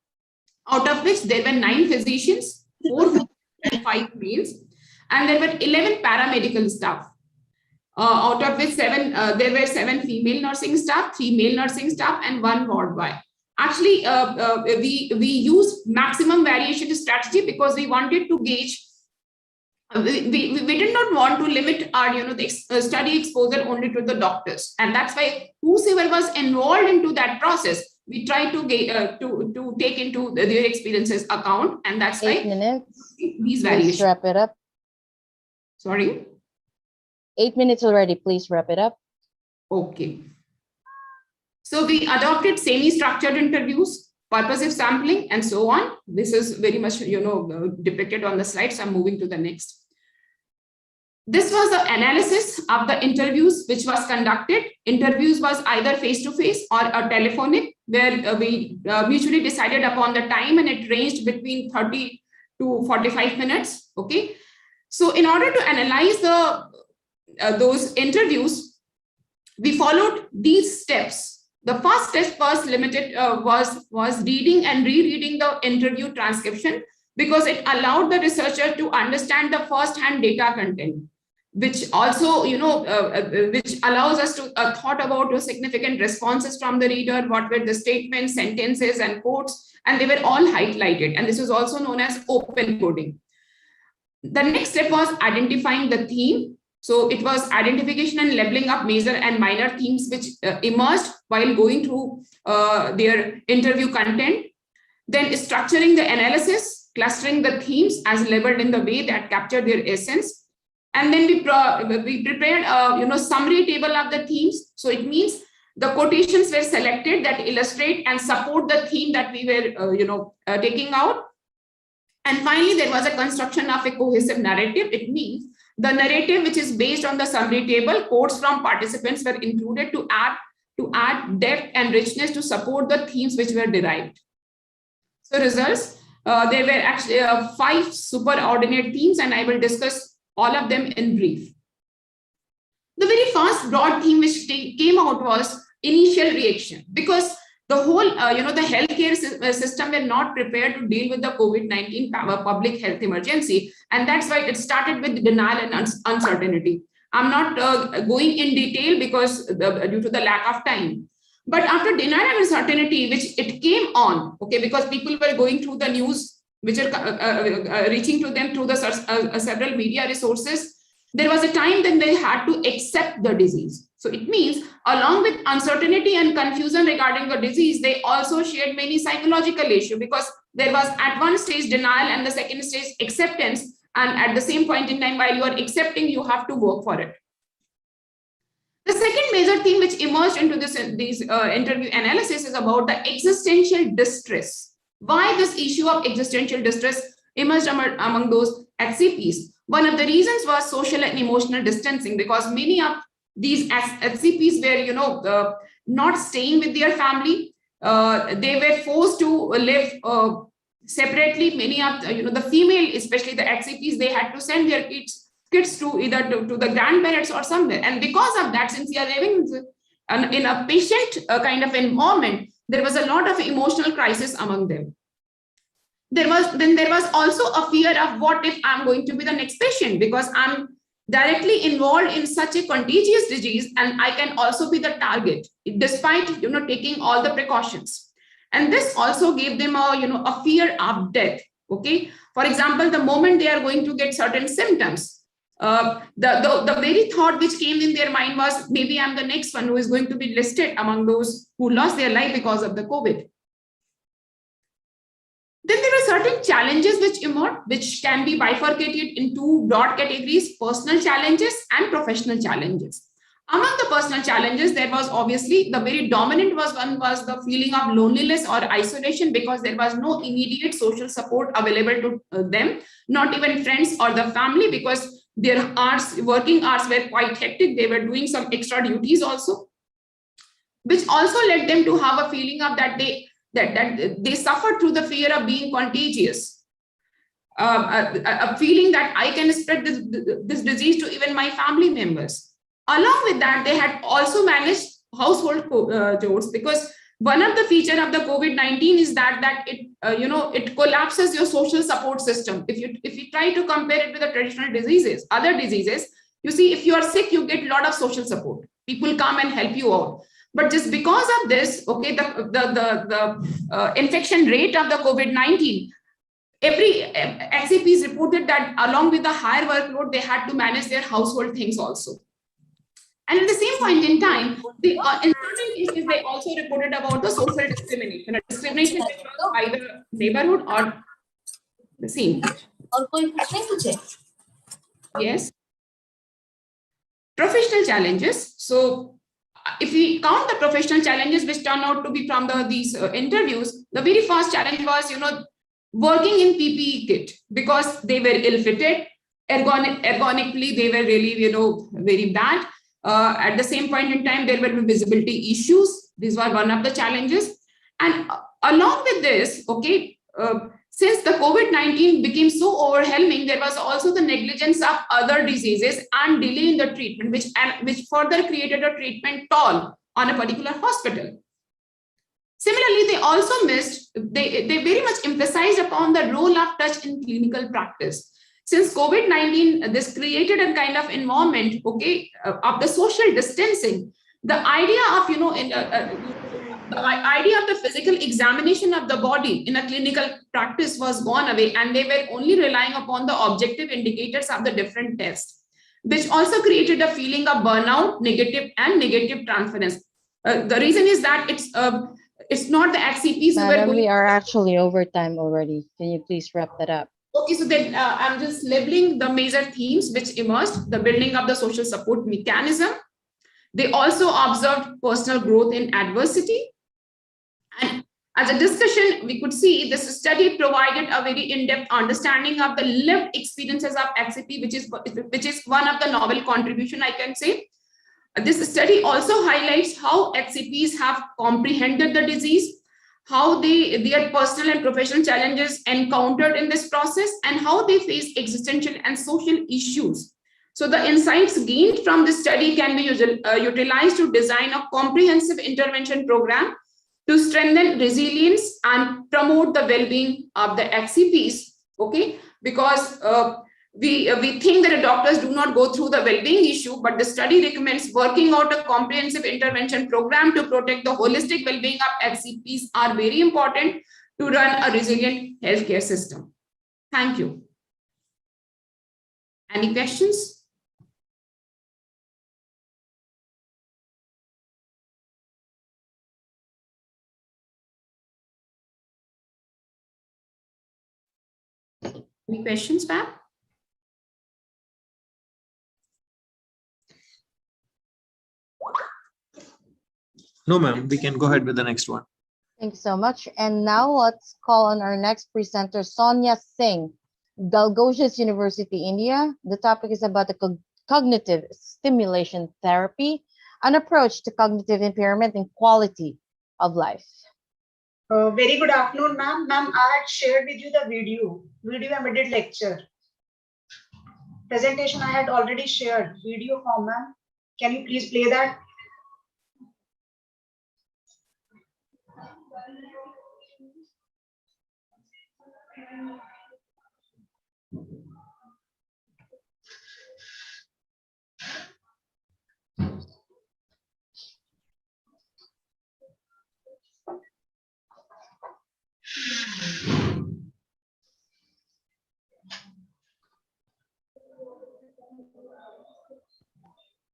Out of which there were 9 physicians, 4 females and 5 males, and there were 11 paramedical staff. Out of which there were 7 female nursing staff, 3 male nursing staff, and 1 ward boy. Actually, we used maximum variation strategy because we wanted to gauge. We did not want to limit our the study exposure only to the doctors, and that's why whosoever was involved into that process, we try to take into their experiences account, and that's 8 why minutes. these Please variations. wrap it up. Sorry. 8 minutes already. Please wrap it up. Okay. So we adopted semi-structured interviews, purposive sampling, and so on. This is very much depicted on the slides. I'm moving to the next. This was the analysis of the interviews which was conducted. Interviews was either face-to-face or a telephonic, where we mutually decided upon the time, and it ranged between 30 to 45 minutes. Okay. So in order to analyze those interviews, we followed these steps. The first step was was reading and rereading the interview transcription, because it allowed the researcher to understand the first-hand data content, which also, which allows us to thought about the significant responses from the reader, what were the statements, sentences, and quotes, and they were all highlighted. And this is also known as open coding. The next step was identifying the theme. So it was identification and labeling up major and minor themes which emerged while going through their interview content. Then structuring the analysis, clustering the themes as labeled in the way that captured their essence. And then we prepared a summary table of the themes. So it means the quotations were selected that illustrate and support the theme that we were taking out. And finally, there was a construction of a cohesive narrative. It means the narrative, which is based on the summary table, quotes from participants were included to add depth and richness to support the themes which were derived. So results, there were actually 5 superordinate themes, and I will discuss all of them in brief. The very first broad theme which came out was initial reaction, because the whole, the healthcare system were not prepared to deal with the COVID-19 public health emergency. And that's why it started with denial and uncertainty. I'm not going in detail because due to the lack of time. But after denial and uncertainty, which it came on, okay, because people were going through the news, which are reaching to them through the several media resources, there was a time then they had to accept the disease. So it means along with uncertainty and confusion regarding the disease, they also shared many psychological issues, because there was at one stage denial and the second stage acceptance. And at the same point in time, while you are accepting, you have to work for it. The second major theme which emerged into this interview analysis is about the existential distress. Why this issue of existential distress emerged among those HCPs? One of the reasons was social and emotional distancing, because many of these HCPs were, not staying with their family. They were forced to live separately. Many of the female, especially the HCPs, they had to send their kids to either to the grandparents or somewhere. And because of that, since they are living in a patient kind of environment, there was a lot of emotional crisis among them. There was also a fear of what if I'm going to be the next patient, because I'm directly involved in such a contagious disease, and I can also be the target, despite taking all the precautions. And this also gave them a fear of death. Okay, for example, the moment they are going to get certain symptoms, the very thought which came in their mind was, maybe I'm the next one who is going to be listed among those who lost their life because of the COVID. Then there are certain challenges which emerge, which can be bifurcated into broad categories: personal challenges and professional challenges. Among the personal challenges, there was obviously the very dominant one was the feeling of loneliness or isolation, because there was no immediate social support available to them, not even friends or the family, because their working hours were quite hectic. They were doing some extra duties also, which also led them to have a feeling of that they suffered through the fear of being contagious, a feeling that I can spread this disease to even my family members. Along with that, they had also managed household chores, because one of the features of the COVID-19 is that it collapses your social support system. If you try to compare it with the traditional diseases, other diseases, you see, if you are sick, you get a lot of social support. People come and help you out. But just because of this, okay, the infection rate of the COVID-19, every HCPs reported that along with the higher workload, they had to manage their household things also. And at the same point in time, in certain cases, they also reported about the social discrimination, discrimination by the neighborhood or the same. Yes. Professional challenges. So if we count the professional challenges which turn out to be from these interviews, the very first challenge was, working in PPE kit, because they were ill-fitted. Ergonomically, they were really, very bad. At the same point in time, there were visibility issues. These were one of the challenges. And along with this, okay, since the COVID-19 became so overwhelming, there was also the negligence of other diseases and delay in the treatment, which further created a treatment toll on a particular hospital. Similarly, they also they very much emphasized upon the role of touch in clinical practice. Since COVID-19, this created a kind of environment, okay, of the social distancing. The idea of, the idea of the physical examination of the body in a clinical practice was gone away, and they were only relying upon the objective indicators of the different tests, which also created a feeling of burnout, negative transference. The reason is that it's not the HCPs who were Madam, going. we are actually over time already. Can you please wrap that up? Okay, so then I'm just labeling the major themes which emerged: the building of the social support mechanism. They also observed personal growth in adversity. And as a discussion, we could see this study provided a very in-depth understanding of the lived experiences of HCP, which is one of the novel contribution, I can say. This study also highlights how HCPs have comprehended the disease, how their personal and professional challenges encountered in this process, and how they face existential and social issues. So the insights gained from this study can be utilized to design a comprehensive intervention program to strengthen resilience and promote the well-being of the HCPs. Okay, because we think that the doctors do not go through the well-being issue, but the study recommends working out a comprehensive intervention program to protect the holistic well-being of HCPs are very important to run a resilient healthcare system. Thank you. Any questions? Any questions, ma'am? No, ma'am. We can go ahead with the next one. Thank you so much. And now let's call on our next presenter, Sonia Singh, Dalgosias University, India. The topic is about the cognitive stimulation therapy, an approach to cognitive impairment and quality of life. Very good afternoon, ma'am. Ma'am, I had shared with you the video embedded lecture. Presentation I had already shared. Video form, ma'am. Can you please play that?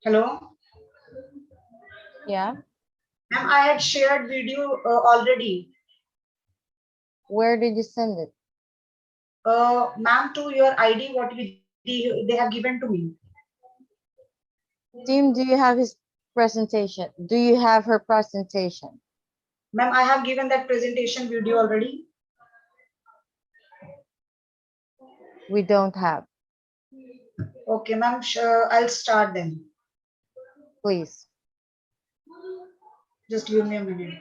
Hello? Yeah. Ma'am, I had shared video already. Where did you send it? Ma'am, to your ID, what they have given to me. Team, do you have his presentation? Do you have her presentation? Ma'am, I have given that presentation video already. We don't have. Okay, ma'am, I'll start then. Please. Just give me a minute.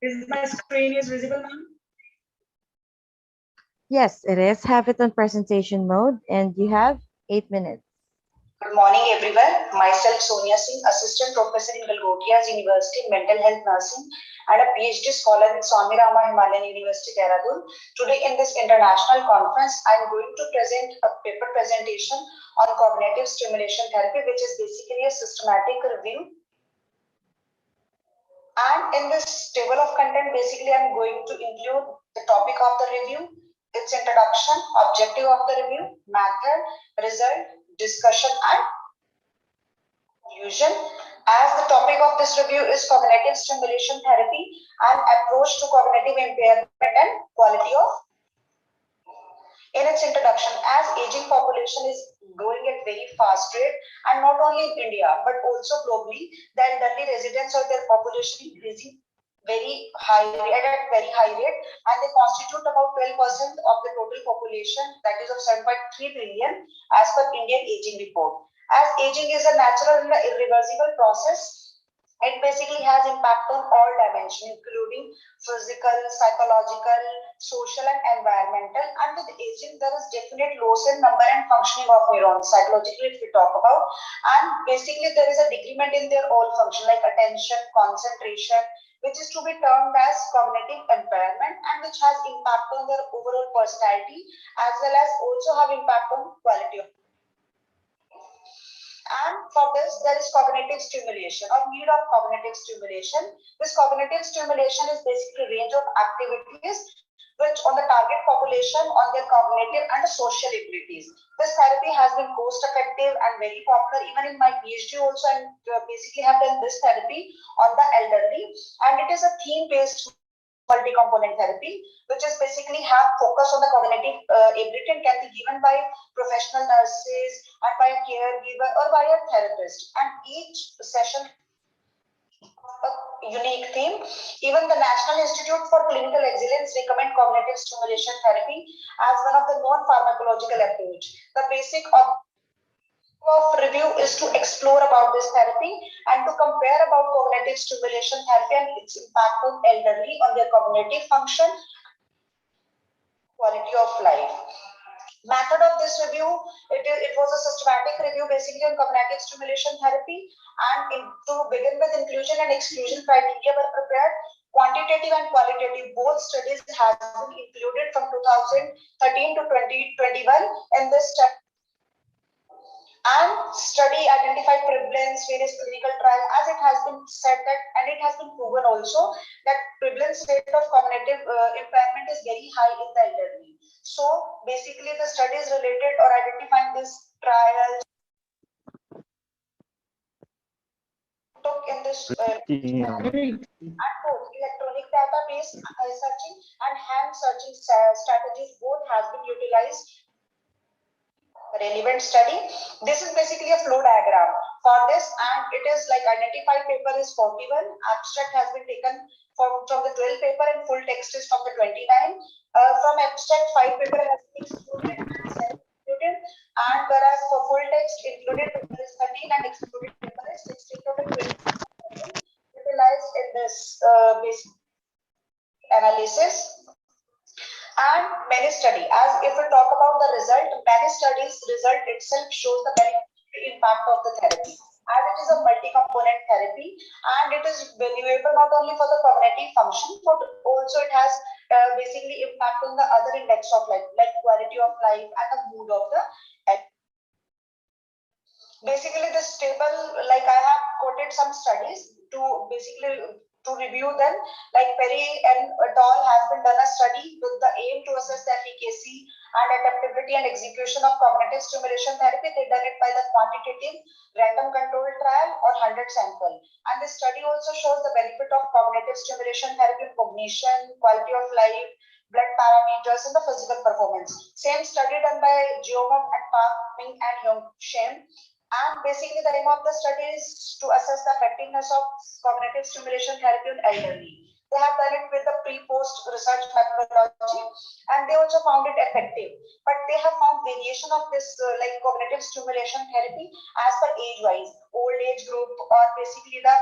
Is my screen is visible, ma'am? Yes, it is. Have it on presentation mode, and you have 8 minutes. Good morning, everyone. Myself, Sonia Singh, Assistant Professor in Dalgosias University in Mental Health Nursing and a PhD scholar in Swami Rama Himalayan University, Dehradun. Today, in this international conference, I am going to present a paper presentation on cognitive stimulation therapy, which is basically a systematic review. And in this table of content, basically, I'm going to include the topic of the review, its introduction, objective of the review, method, result, discussion, and conclusion. As the topic of this review is cognitive stimulation therapy and approach to cognitive impairment and quality of. In its introduction, as aging population is growing at very fast rate, and not only in India but also globally, the elderly residents of their population increasing very high at a very high rate, and they constitute about 12% of the total population, that is of 7.3 billion as per Indian aging report. As aging is a natural and irreversible process, it basically has impact on all dimensions, including physical, psychological, social, and environmental. And with aging, there is definite loss in number and functioning of neurons, psychologically, if we talk about. And basically, there is a decrement in their all function, like attention, concentration, which is to be termed as cognitive impairment, and which has impact on their overall personality, as well as also have impact on quality of. And for this, there is cognitive stimulation or need of cognitive stimulation. This cognitive stimulation is basically a range of activities which on the target population on their cognitive and social abilities. This therapy has been cost effective and very popular. Even in my PhD also, I basically have done this therapy on the elderly, and it is a theme-based multi-component therapy, which is basically have focus on the cognitive ability and can be given by professional nurses and by a caregiver or by a therapist. And each session a unique theme. Even the National Institute for Clinical Excellence recommend cognitive stimulation therapy as one of the non-pharmacological approach. The basic of review is to explore about this therapy and to compare about cognitive stimulation therapy and its impact on elderly on their cognitive function, quality of life. Method of this review, it was a systematic review basically on cognitive stimulation therapy, and to begin with, inclusion and exclusion criteria were prepared. Quantitative and qualitative both studies has been included from 2013 to 2021 in this study. And study identified prevalence, various clinical trial, as it has been said that, and it has been proven also that prevalence rate of cognitive impairment is very high in the elderly. So basically the studies related or identifying this trials took in this and both electronic database searching and hand searching strategies both has been utilized. Relevant study. This is basically a flow diagram for this, and it is like identified paper is 41, abstract has been taken from the 12 paper and full text is from the 29. From abstract 5 paper has been excluded and 7 included, and whereas for full text included paper is 13 and excluded paper is 16 total 20 utilized in this basic analysis. And many study, as if we talk about the result, many studies result itself shows the beneficial impact of the therapy, as it is a multi-component therapy, and it is valuable not only for the cognitive function but also it has basically impact on the other index of life like quality of life and the mood of the health. Basically this table, like I have quoted some studies to basically to review them, like Perry and al. Has been done a study with the aim to assess the efficacy and adaptability and execution of cognitive stimulation therapy. They done it by the quantitative random controlled trial on 100 sample. And this study also shows the benefit of cognitive stimulation therapy in cognition, quality of life, blood parameters, and the physical performance. Same study done by Geomov and Park Ming and Hyung Shem. And basically the aim of the study is to assess the effectiveness of cognitive stimulation therapy on elderly. They have done it with the pre-post research methodology, and they also found it effective. But they have found variation of this like cognitive stimulation therapy as per age-wise, old age group or basically the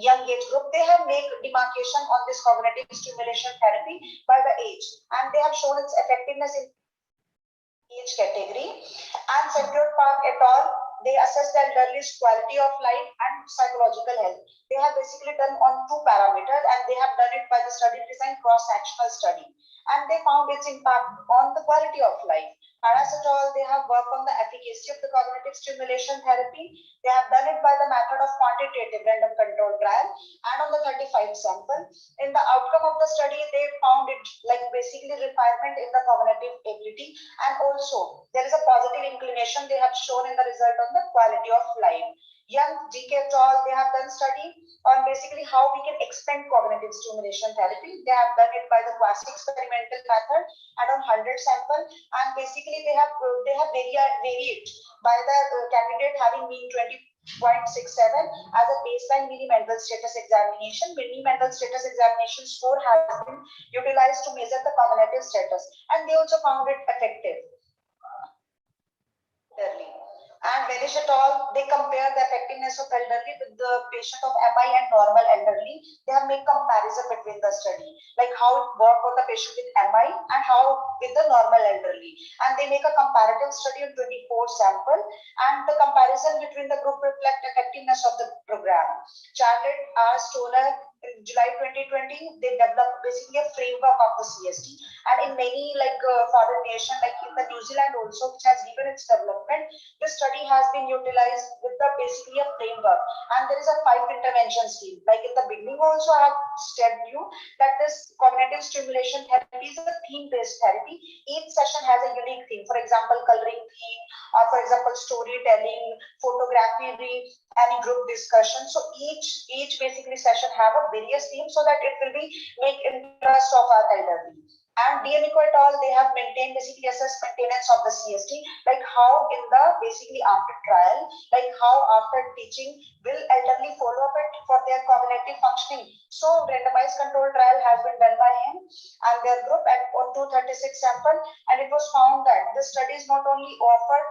young age group. They have made demarcation on this cognitive stimulation therapy by the age, and they have shown its effectiveness in age category. And Central Park et al. They assess the elderly's quality of life and psychological health. They have basically done on 2 parameters, and they have done it by the study design cross-sectional study. And they found its impact on the quality of life. Paras et al. They have worked on the efficacy of the cognitive stimulation therapy. They have done it by the method of quantitative random control trial and on the 35 sample. In the outcome of the study, they found it like basically refinement in the cognitive ability, and also there is a positive inclination they have shown in the result on the quality of life. Young DK et al. They have done study on basically how we can expand cognitive stimulation therapy. They have done it by the quasi-experimental method and on 100 sample, and basically they have varied by the candidate having mean 20.67 as a baseline mini mental status examination. Mini mental status examination score has been utilized to measure the cognitive status, and they also found it effective. Elderly. And Venish et al., they compare the effectiveness of elderly with the patient of MI and normal elderly. They have made comparison between the study, like how it worked for the patient with MI and how with the normal elderly. And they make a comparative study of 24 sample, and the comparison between the group reflect effectiveness of the program. Charlotte R. Stoner in July 2020, they developed basically a framework of the CST. And in many foreign nations, like in the New Zealand also, which has given its development, this study has been utilized with the basically a framework. And there is a 5 intervention scheme. Like in the beginning also, I have said you that this cognitive stimulation therapy is a theme-based therapy. Each session has a unique theme. For example, coloring theme, or for example, storytelling, photography, any group discussion. So each basically session have a various theme so that it will be make interest of our elderly. And Dianico et al., they have maintained basically assess maintenance of the CST, like how in the basically after trial, like how after teaching will elderly follow up it for their cognitive functioning. So randomized control trial has been done by him and their group and on 236 sample, and it was found that the studies not only offered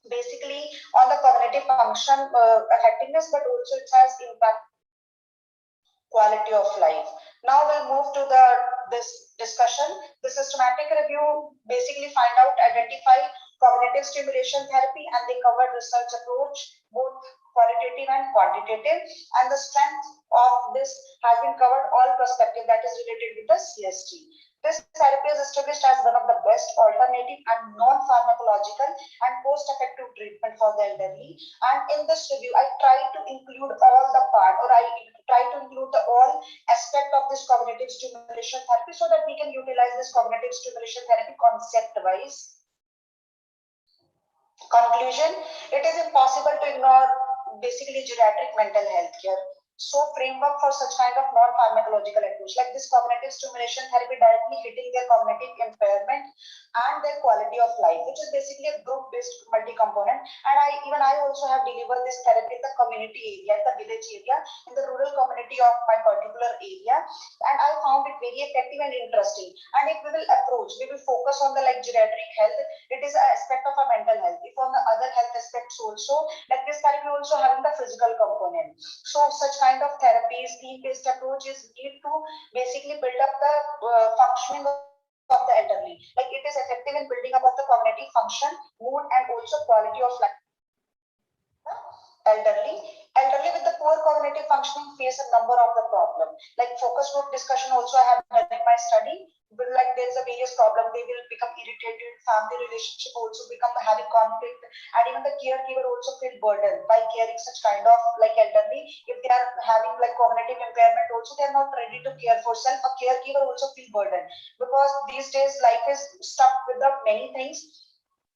basically on the cognitive function effectiveness, but also it has impact quality of life. Now we'll move to this discussion. The systematic review basically find out, identify cognitive stimulation therapy, and they cover research approach, both qualitative and quantitative. And the strength of this has been covered all perspective that is related with the CST. This therapy is established as one of the best alternative and non-pharmacological and cost-effective treatment for the elderly. And in this review, I try to include all the part, or I try to include the all aspect of this cognitive stimulation therapy so that we can utilize this cognitive stimulation therapy concept-wise. Conclusion: it is impossible to ignore basically geriatric mental health care. So framework for such kind of non-pharmacological approach, like this cognitive stimulation therapy directly hitting their cognitive impairment and their quality of life, which is basically a group-based multi-component. And I also have delivered this therapy in the community area, in the village area, in the rural community of my particular area, and I found it very effective and interesting. And if we will approach, we will focus on the geriatric health, it is an aspect of our mental health. If on the other health aspects also, like this therapy also having the physical component. So such kind of therapies, theme-based approaches need to basically build up the functioning of the elderly. Like it is effective in building up of the cognitive function, mood, and also quality of life. Elderly with the poor cognitive functioning face a number of the problem. Like focus group discussion also I have done in my study. But like there's a various problem, they will become irritated, family relationship also become having conflict, and even the caregiver also feel burdened by caring such kind of elderly. If they are having cognitive impairment also, they are not ready to care for self. A caregiver also feel burdened because these days life is stuck with the many things.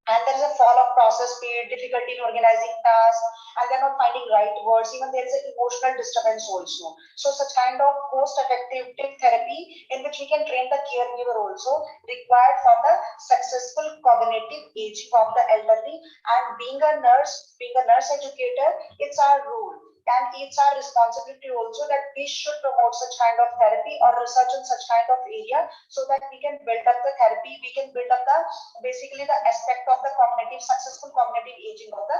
And there is a fall of process speed, difficulty in organizing tasks, and they're not finding right words. Even there is an emotional disturbance also. So such kind of cost-effective therapy in which we can train the caregiver also required for the successful cognitive aging of the elderly. And being a nurse educator, it's our role. And it's our responsibility also that we should promote such kind of therapy or research in such kind of area so that we can build up the therapy, we can build up the basically the aspect of the successful cognitive aging of the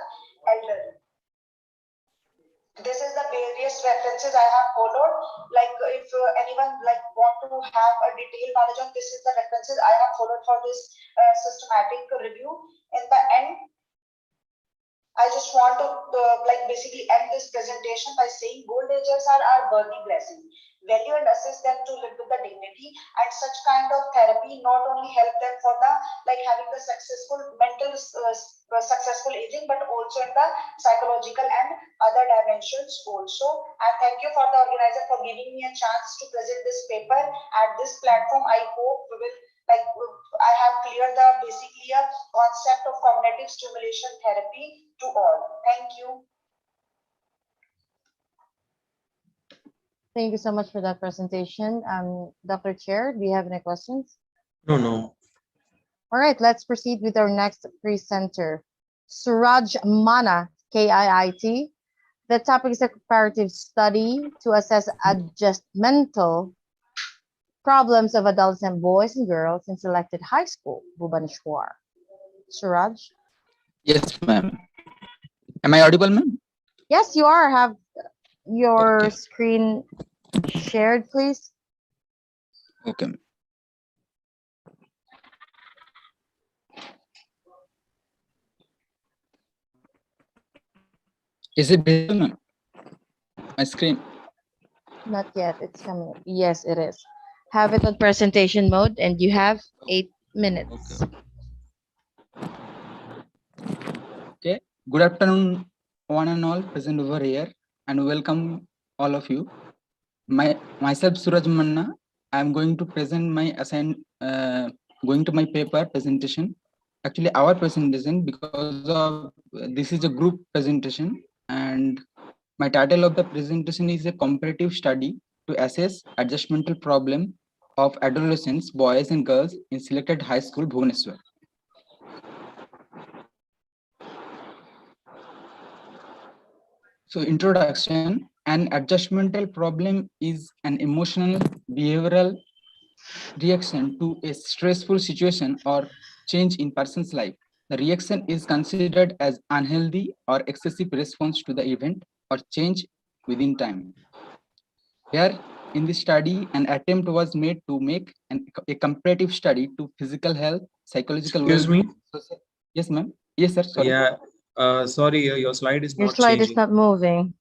elderly. This is the various references I have followed. Like if anyone want to have a detailed knowledge on this, is the references I have followed for this systematic review. In the end, I just want to basically end this presentation by saying old agers are our worthy blessing. Value and assist them to live with the dignity, and such kind of therapy not only help them for the having the successful mental successful aging, but also in the psychological and other dimensions also. And thank you for the organizer for giving me a chance to present this paper at this platform. I hope we will I have cleared the basically a concept of cognitive stimulation therapy to all. Thank you. Thank you so much for that presentation. Dr. Chair, do you have any questions? No. All right, let's proceed with our next presenter, Suraj Mana, KIIT. The topic is a comparative study to assess adjustmental problems of adolescent boys and girls in selected high school, Bhubaneswar. Suraj? Yes, ma'am. Am I audible, ma'am? Yes, you are. Have your screen shared, please. Okay, ma'am. Is it visible, ma'am? My screen. Not yet. It's coming. Yes, it is. Have it on presentation mode, and you have 8 minutes. Okay. Good afternoon, one and all present over here, and welcome all of you. Myself, Suraj Manna. I am going to present my going to my paper presentation. Actually, our presentation, because of this is a group presentation, and my title of the presentation is a comparative study to assess adjustmental problem of adolescents, boys and girls in selected high school, Bhubaneswar. So introduction, an adjustmental problem is an emotional behavioral reaction to a stressful situation or change in person's life. The reaction is considered as unhealthy or excessive response to the event or change within time. Here in this study, an attempt was made to make a comparative study to physical health, psychological Excuse me? well-being. Yes, ma'am. Yes, sir. Sorry. Yeah. Sorry, your slide is Your not slide changing. is not moving.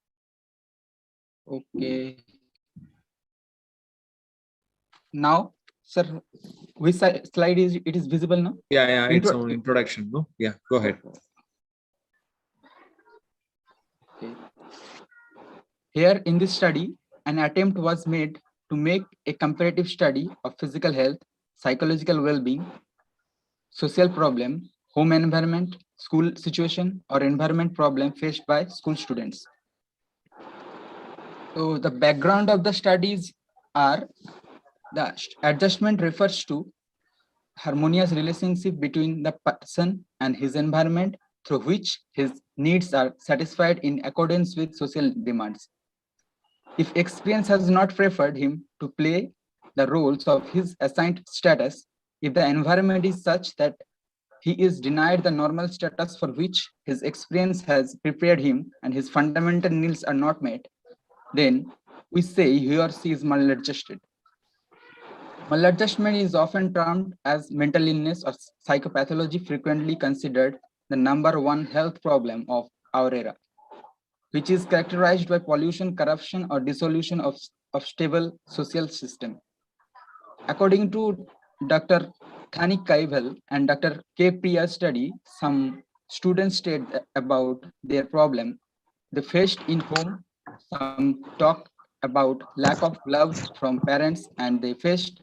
Okay. Now, sir, which slide is it is visible now? Yeah, it's on introduction, no? Yeah, go ahead. Okay. Here in this study, an attempt was made to make a comparative study of physical health, psychological well-being, social problem, home environment, school situation, or environment problem faced by school students. So the background of the studies are the adjustment refers to harmonious relationship between the person and his environment through which his needs are satisfied in accordance with social demands. If experience has not preferred him to play the roles of his assigned status, if the environment is such that he is denied the normal status for which his experience has prepared him and his fundamental needs are not met, then we say he or she is maladjusted. Maladjustment is often termed as mental illness or psychopathology, frequently considered the #1 health problem of our era, which is characterized by pollution, corruption, or dissolution of stable social system. According to Dr. Thani Kaival and Dr. K. Priya's study, some students state about their problem they faced in home. Some talk about lack of love from parents, and they faced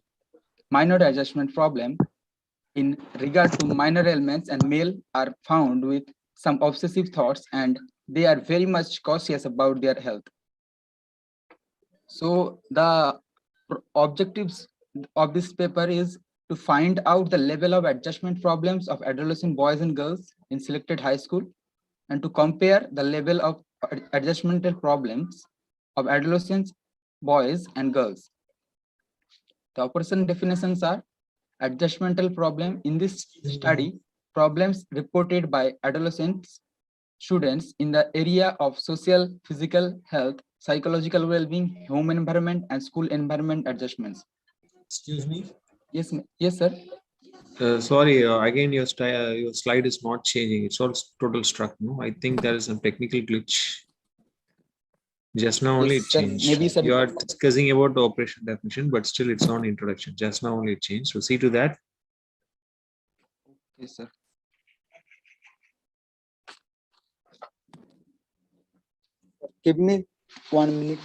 minor adjustment problem in regard to minor ailments, and male are found with some obsessive thoughts, and they are very much cautious about their health. So the objectives of this paper is to find out the level of adjustment problems of adolescent boys and girls in selected high school, and to compare the level of adjustmental problems of adolescents, boys and girls. The operation definitions are: adjustmental problem in this study, problems reported by adolescents, students in the area of social, physical health, psychological well-being, home environment, and school environment adjustments. Excuse me? Yes, yes, sir. Sorry, again, your slide is not changing. It's all total struck. No, I think there is some technical glitch. Just now only Yes, it sir. changed. Maybe, sir. You are discussing about the operation definition, but still it's on introduction. Just now only it changed. So see to that. Yes, sir. Give me 1 minute.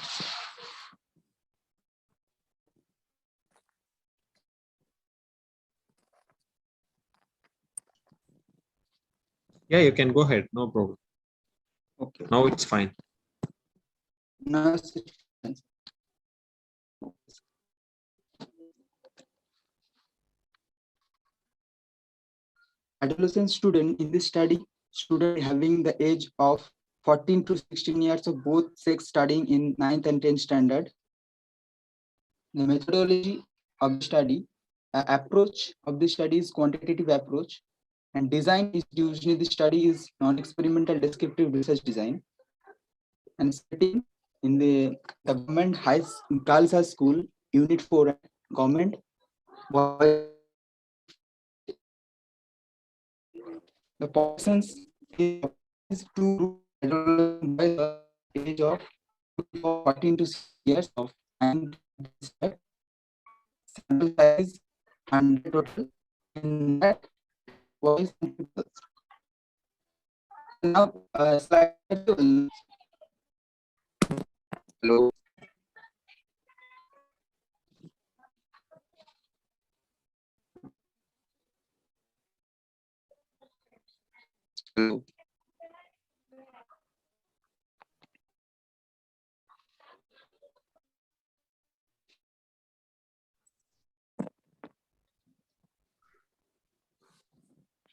Yeah, you can go ahead. No problem. Okay. Now it's fine. Now, Adolescent student in this study, student having the age of 14 to 16 years of both sex studying in 9th and 10th standard. The methodology of the study, approach of the study is quantitative approach, and design is used in the study is non-experimental descriptive research design. And setting in the government girls high school, unit 4, government boys. The persons is two adolescent boys age of 14 to 6 years of, and sample size 100 total in that boys and girls. Now slide. Hello. Hello.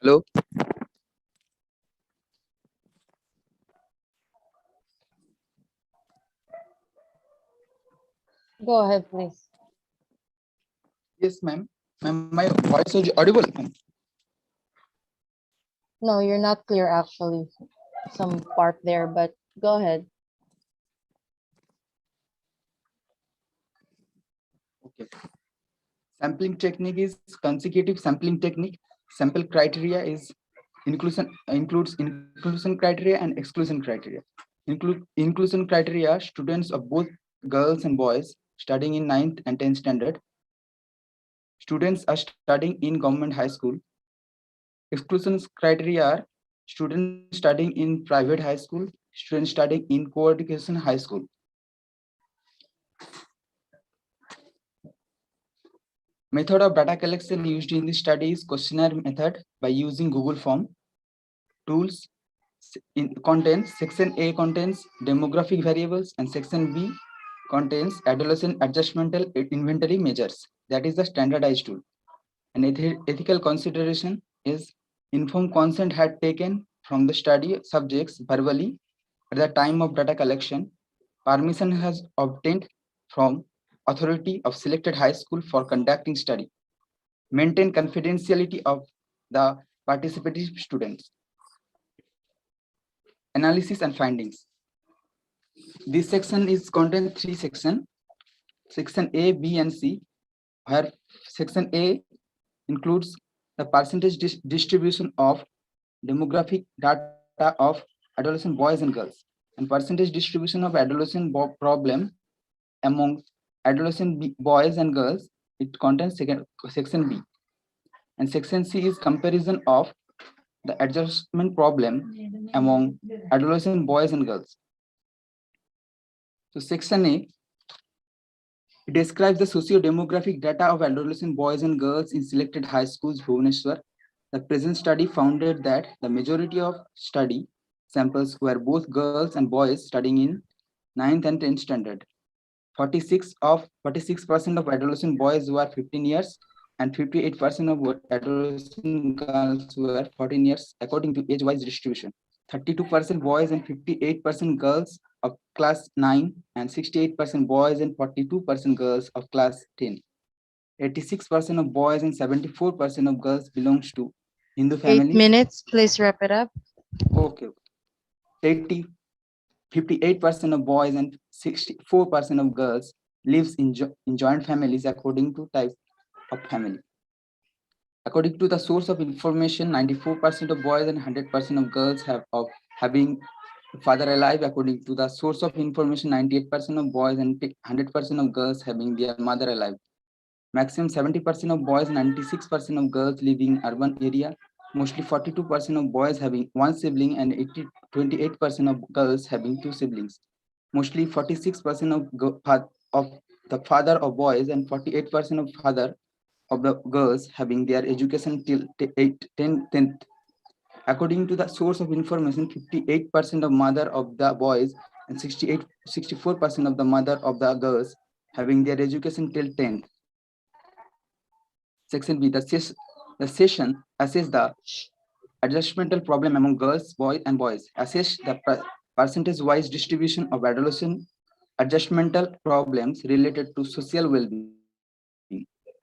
Hello. Go ahead, please. Yes, ma'am. Ma'am, my voice is audible. No, you're not clear actually. Some part there, but go ahead. Okay. Sampling technique is consecutive sampling technique. Sample criteria is includes inclusion criteria and exclusion criteria. Inclusion criteria, students of both girls and boys studying in 9th and 10th standard. Students are studying in government high school. Exclusion criteria are students studying in private high school, students studying in co-education high school. Method of data collection used in this study is questionnaire method by using Google Form. Tools in contains section A contains demographic variables and section B contains adolescent adjustmental inventory measures. That is the standardized tool. An ethical consideration is informed consent had taken from the study subjects verbally at the time of data collection. Permission has obtained from authority of selected high school for conducting study. Maintain confidentiality of the participating students. Analysis and findings. This section is contains 3 sections. Section A, B, and C, where section A includes the percentage distribution of demographic data of adolescent boys and girls, and percentage distribution of adolescent problem among adolescent boys and girls. It contains section B. And section C is comparison of the adjustment problem among adolescent boys and girls. So section A, it describes the socio-demographic data of adolescent boys and girls in selected high schools, Bhubaneswar. The present study founded that the majority of study samples were both girls and boys studying in 9th and 10th standard. 46% of adolescent boys were 15 years and 58% of adolescent girls were 14 years according to age-wise distribution. 32% boys and 58% girls of class 9 and 68% boys and 42% girls of class 10. 86% of boys and 74% of girls belongs to Hindu 8 families. minutes, please wrap it up. Okay. 58% of boys and 64% of girls lives in joint families according to type of family. According to the source of information, 94% of boys and 100% of girls having father alive. According to the source of information, 98% of boys and 100% of girls having their mother alive. Maximum 70% of boys, 96% of girls living in urban area. Mostly 42% of boys having one sibling and 28% of girls having 2 siblings. Mostly 46% of the father of boys and 48% of father of the girls having their education till 10th. According to the source of information, 58% of mother of the boys and 64% of the mother of the girls having their education till 10th. Section B, the session assess the adjustmental problem among girls, boys, and boys. Assess the percentage-wise distribution of adolescent adjustmental problems related to social well-being.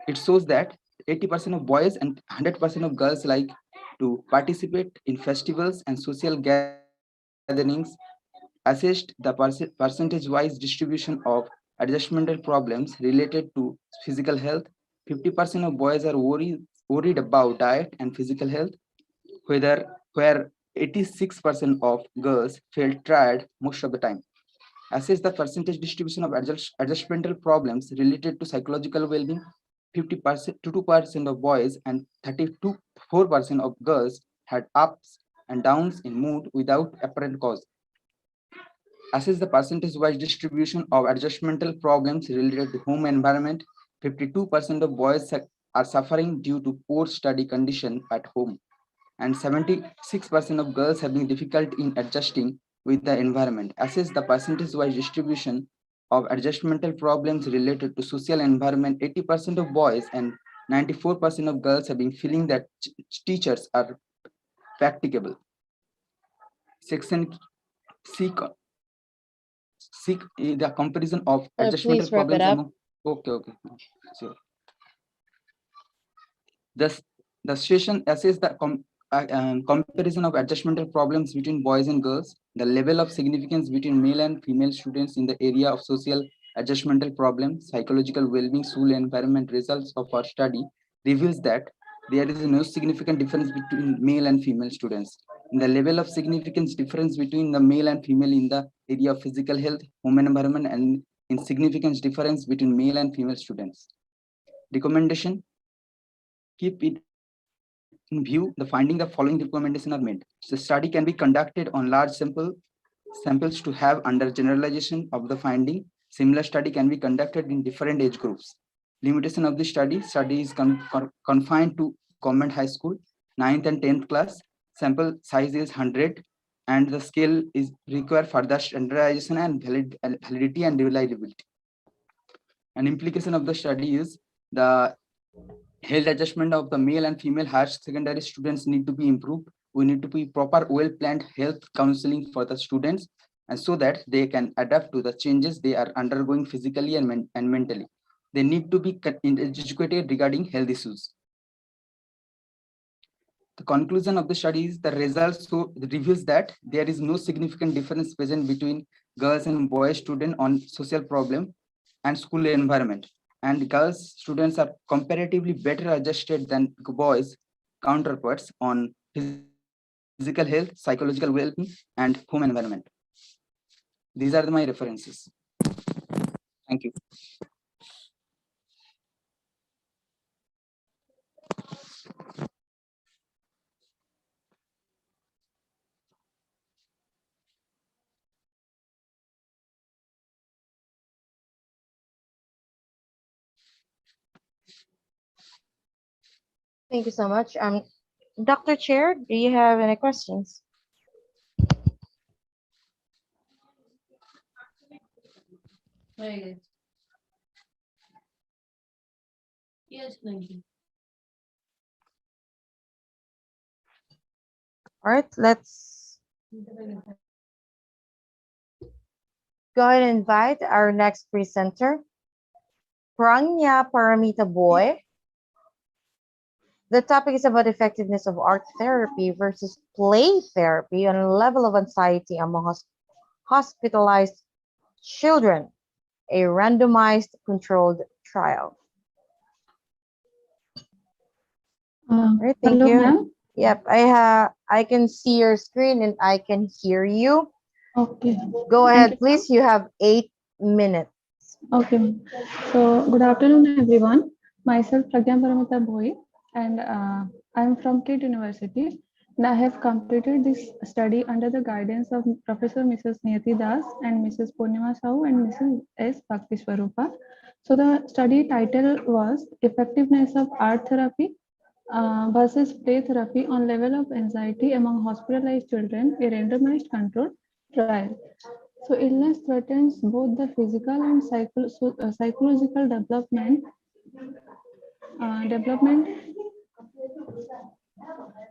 It shows that 80% of boys and 100% of girls like to participate in festivals and social gatherings. Assessed the percentage-wise distribution of adjustmental problems related to physical health. 50% of boys are worried about diet and physical health, where 86% of girls felt tired most of the time. Assess the percentage distribution of adjustmental problems related to psychological well-being. 50% to 2% of boys and 4% of girls had ups and downs in mood without apparent cause. Assess the percentage-wise distribution of adjustmental problems related to home environment. 52% of boys are suffering due to poor study condition at home, and 76% of girls having difficulty in adjusting with the environment. Assess the percentage-wise distribution of adjustmental problems related to social environment. 80% of boys and 94% of girls have been feeling that teachers are practicable. Section C, the comparison of adjustmental Please wrap it problems up. among. Okay. So the session assess the comparison of adjustmental problems between boys and girls, the level of significance between male and female students in the area of social adjustmental problems, psychological well-being, school environment. Results of our study reveals that there is no significant difference between male and female students. In the level of significance difference between the male and female in the area of physical health, home environment, and in significance difference between male and female students. Recommendation: keep it in view the finding. The following recommendations are made. The study can be conducted on large samples to have under generalization of the finding. Similar study can be conducted in different age groups. Limitation of the study is confined to government high school, 9th and 10th class. Sample size is 100, and the scale is required for the standardization and validity and reliability. An implication of the study is the health adjustment of the male and female higher secondary students need to be improved. We need to be proper well-planned health counseling for the students, and so that they can adapt to the changes they are undergoing physically and mentally. They need to be educated regarding health issues. The conclusion of the study is the results reveals that there is no significant difference present between girls and boys students on social problem and school environment. And girls students are comparatively better adjusted than boys counterparts on physical health, psychological well-being, and home environment. These are my references. Thank you. Thank you so much. Dr. Chair, do you have any questions? Yes, thank you. All right, let's go ahead and invite our next presenter, Pranya Paramita Boy. The topic is about effectiveness of art therapy versus play therapy on a level of anxiety among hospitalized children, a randomized controlled trial. All right, thank Hello, you. ma'am. Yep, I can see your screen and I can hear you. Okay. Go Thank ahead, you. please. You have 8 minutes. Okay, ma'am. So, good afternoon, everyone. Myself, Pragya Paramita Bhoi, and I am from KIT University. And I have completed this study under the guidance of Professor Mrs. Niyati Das and Mrs. Purnima Sahu and Mrs. S. Bhakti Swarupa. So, the study title was Effectiveness of Art Therapy versus play therapy on level of anxiety among hospitalized children, a randomized controlled trial. So illness threatens both the physical and psychological development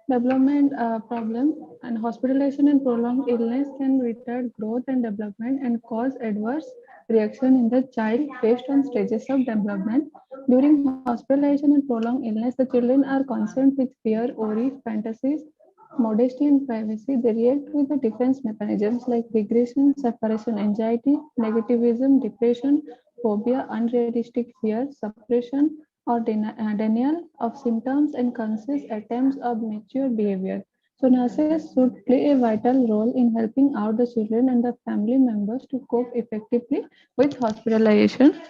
Development problem and hospitalization and prolonged illness can retard growth and development and cause adverse reaction in the child based on stages of development. During hospitalization and prolonged illness, the children are concerned with fear, worry, fantasies, modesty, and privacy. They react with the defense mechanisms like regression, separation anxiety, negativism, depression, phobia, unrealistic fear, suppression, or denial of symptoms and conscious attempts of mature behavior. So nurses should play a vital role in helping out the children and the family members to cope effectively with hospitalization.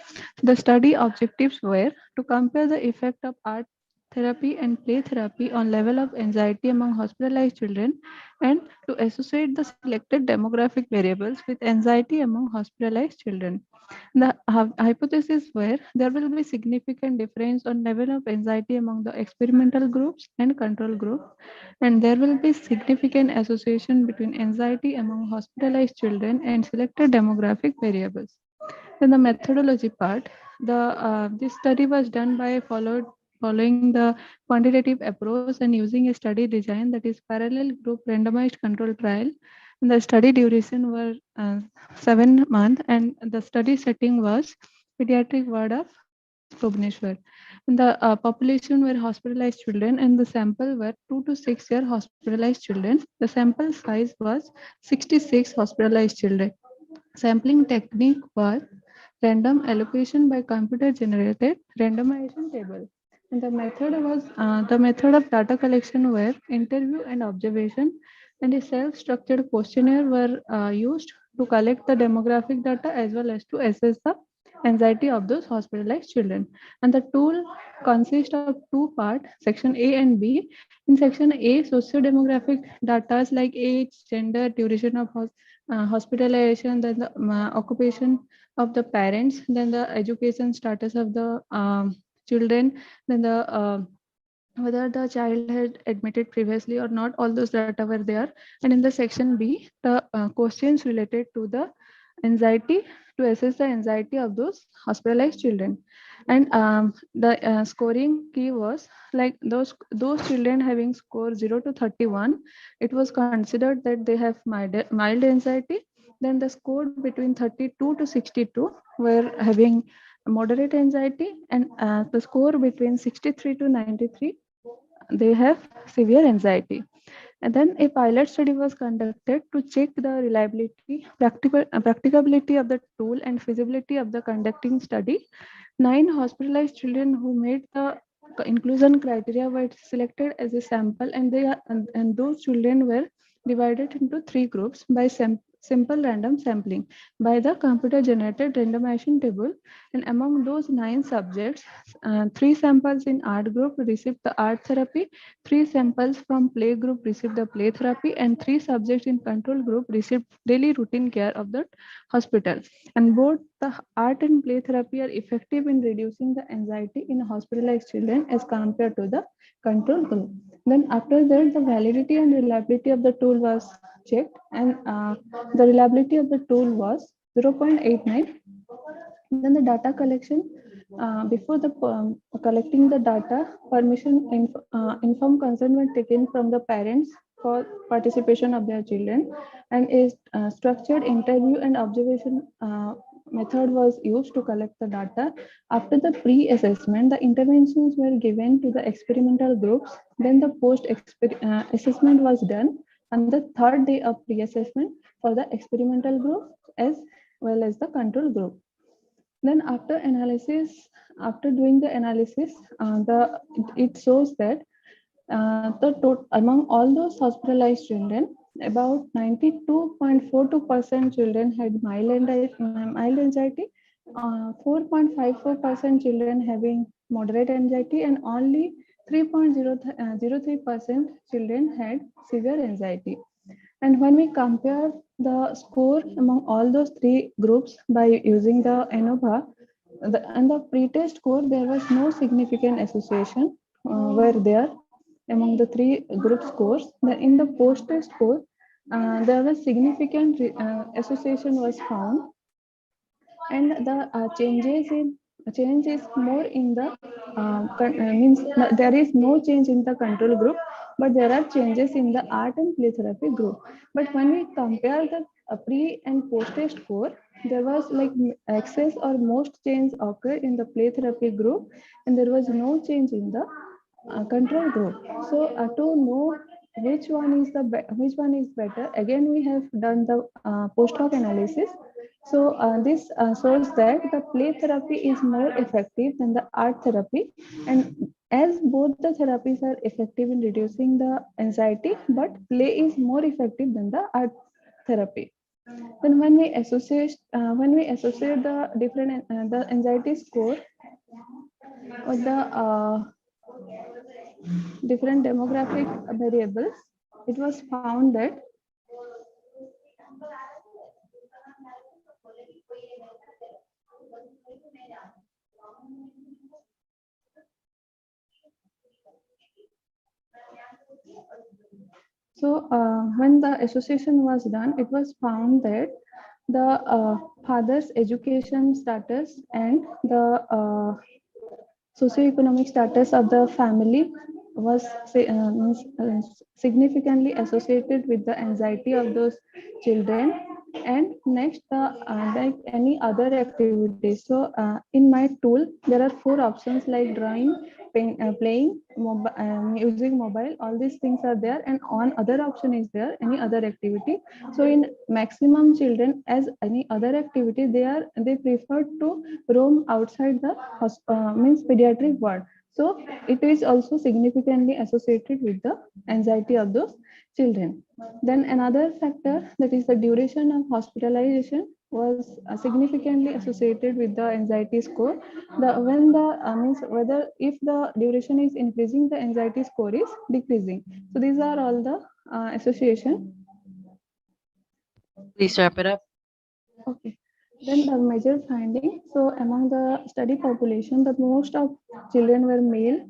The study objectives were to compare the effect of art therapy and play therapy on level of anxiety among hospitalized children and to associate the selected demographic variables with anxiety among hospitalized children. The hypothesis were there will be significant difference on level of anxiety among the experimental groups and control group, and there will be significant association between anxiety among hospitalized children and selected demographic variables. Then the methodology part, this study was done by following the quantitative approach and using a study design that is parallel group randomized control trial. And the study duration were 7 months, and the study setting was pediatric ward of Bhubaneswar. And the population were hospitalized children, and the sample were 2 to 6 year hospitalized children. The sample size was 66 hospitalized children. Sampling technique was random allocation by computer generated randomization table. And the method of data collection were interview and observation, and a self-structured questionnaire were used to collect the demographic data as well as to assess the anxiety of those hospitalized children. And the tool consists of two parts, section A and B. In section A, socio-demographic data like age, gender, duration of hospitalization, then the occupation of the parents, then the education status of the children, then the whether the child had admitted previously or not, all those data were there. And in the section B, the questions related to the anxiety, to assess the anxiety of those hospitalized children. And the scoring key was like those children having score 0 to 31, it was considered that they have mild anxiety. Then the score between 32 to 62 were having moderate anxiety, and the score between 63 to 93, they have severe anxiety. And then a pilot study was conducted to check the reliability, practicability of the tool and feasibility of the conducting study. 9 hospitalized children who made the inclusion criteria were selected as a sample, and and those children were divided into 3 groups by simple random sampling by the computer generated randomization table. And among those 9 subjects, 3 samples in art group received the art therapy, 3 samples from play group received the play therapy, and 3 subjects in control group received daily routine care of the hospital. And both the art and play therapy are effective in reducing the anxiety in hospitalized children as compared to the control group. Then after that, the validity and reliability of the tool was checked, and the reliability of the tool was 0.89. Then the data collection, before the collecting the data, informed consent were taken from the parents for participation of their children, and a structured interview and observation method was used to collect the data. After the pre-assessment, the interventions were given to the experimental groups. Then the post-assessment was done on the 3rd day of pre-assessment for the experimental group as well as the control group. Then after doing the analysis, it shows that among all those hospitalized children, about 92.42% children had mild anxiety, 4.54% children having moderate anxiety, and only 3.03% children had severe anxiety. And when we compare the score among all those 3 groups by using the ANOVA, and the pretest score, there was no significant association were there among the 3 group scores. In the post-test score, there was significant association was found, and the change is more in the means there is no change in the control group, but there are changes in the art and play therapy group. But when we compare the pre and post test score, there was like excess or most change occurred in the play therapy group, and there was no change in the control group. So to know which one is better, again we have done the post hoc analysis. So this shows that the play therapy is more effective than the art therapy, and as both the therapies are effective in reducing the anxiety, but play is more effective than the art therapy. Then when we associate the different the anxiety score or the different demographic variables, it was found that when the association was done, it was found that the father's education status and the socioeconomic status of the family was significantly associated with the anxiety of those children. And next, like any other activity. So in my tool, there are 4 options like drawing, playing, using mobile. All these things are there, and on other option is there any other activity. So in maximum children, as any other activity, they prefer to roam outside the means pediatric ward. So it is also significantly associated with the anxiety of those children. Then another factor, that is the duration of hospitalization, was significantly associated with the anxiety score. When the means whether if the duration is increasing, the anxiety score is decreasing. So these are all the association. Please wrap it up. Okay. Then the major finding. So among the study population, the most of children were male,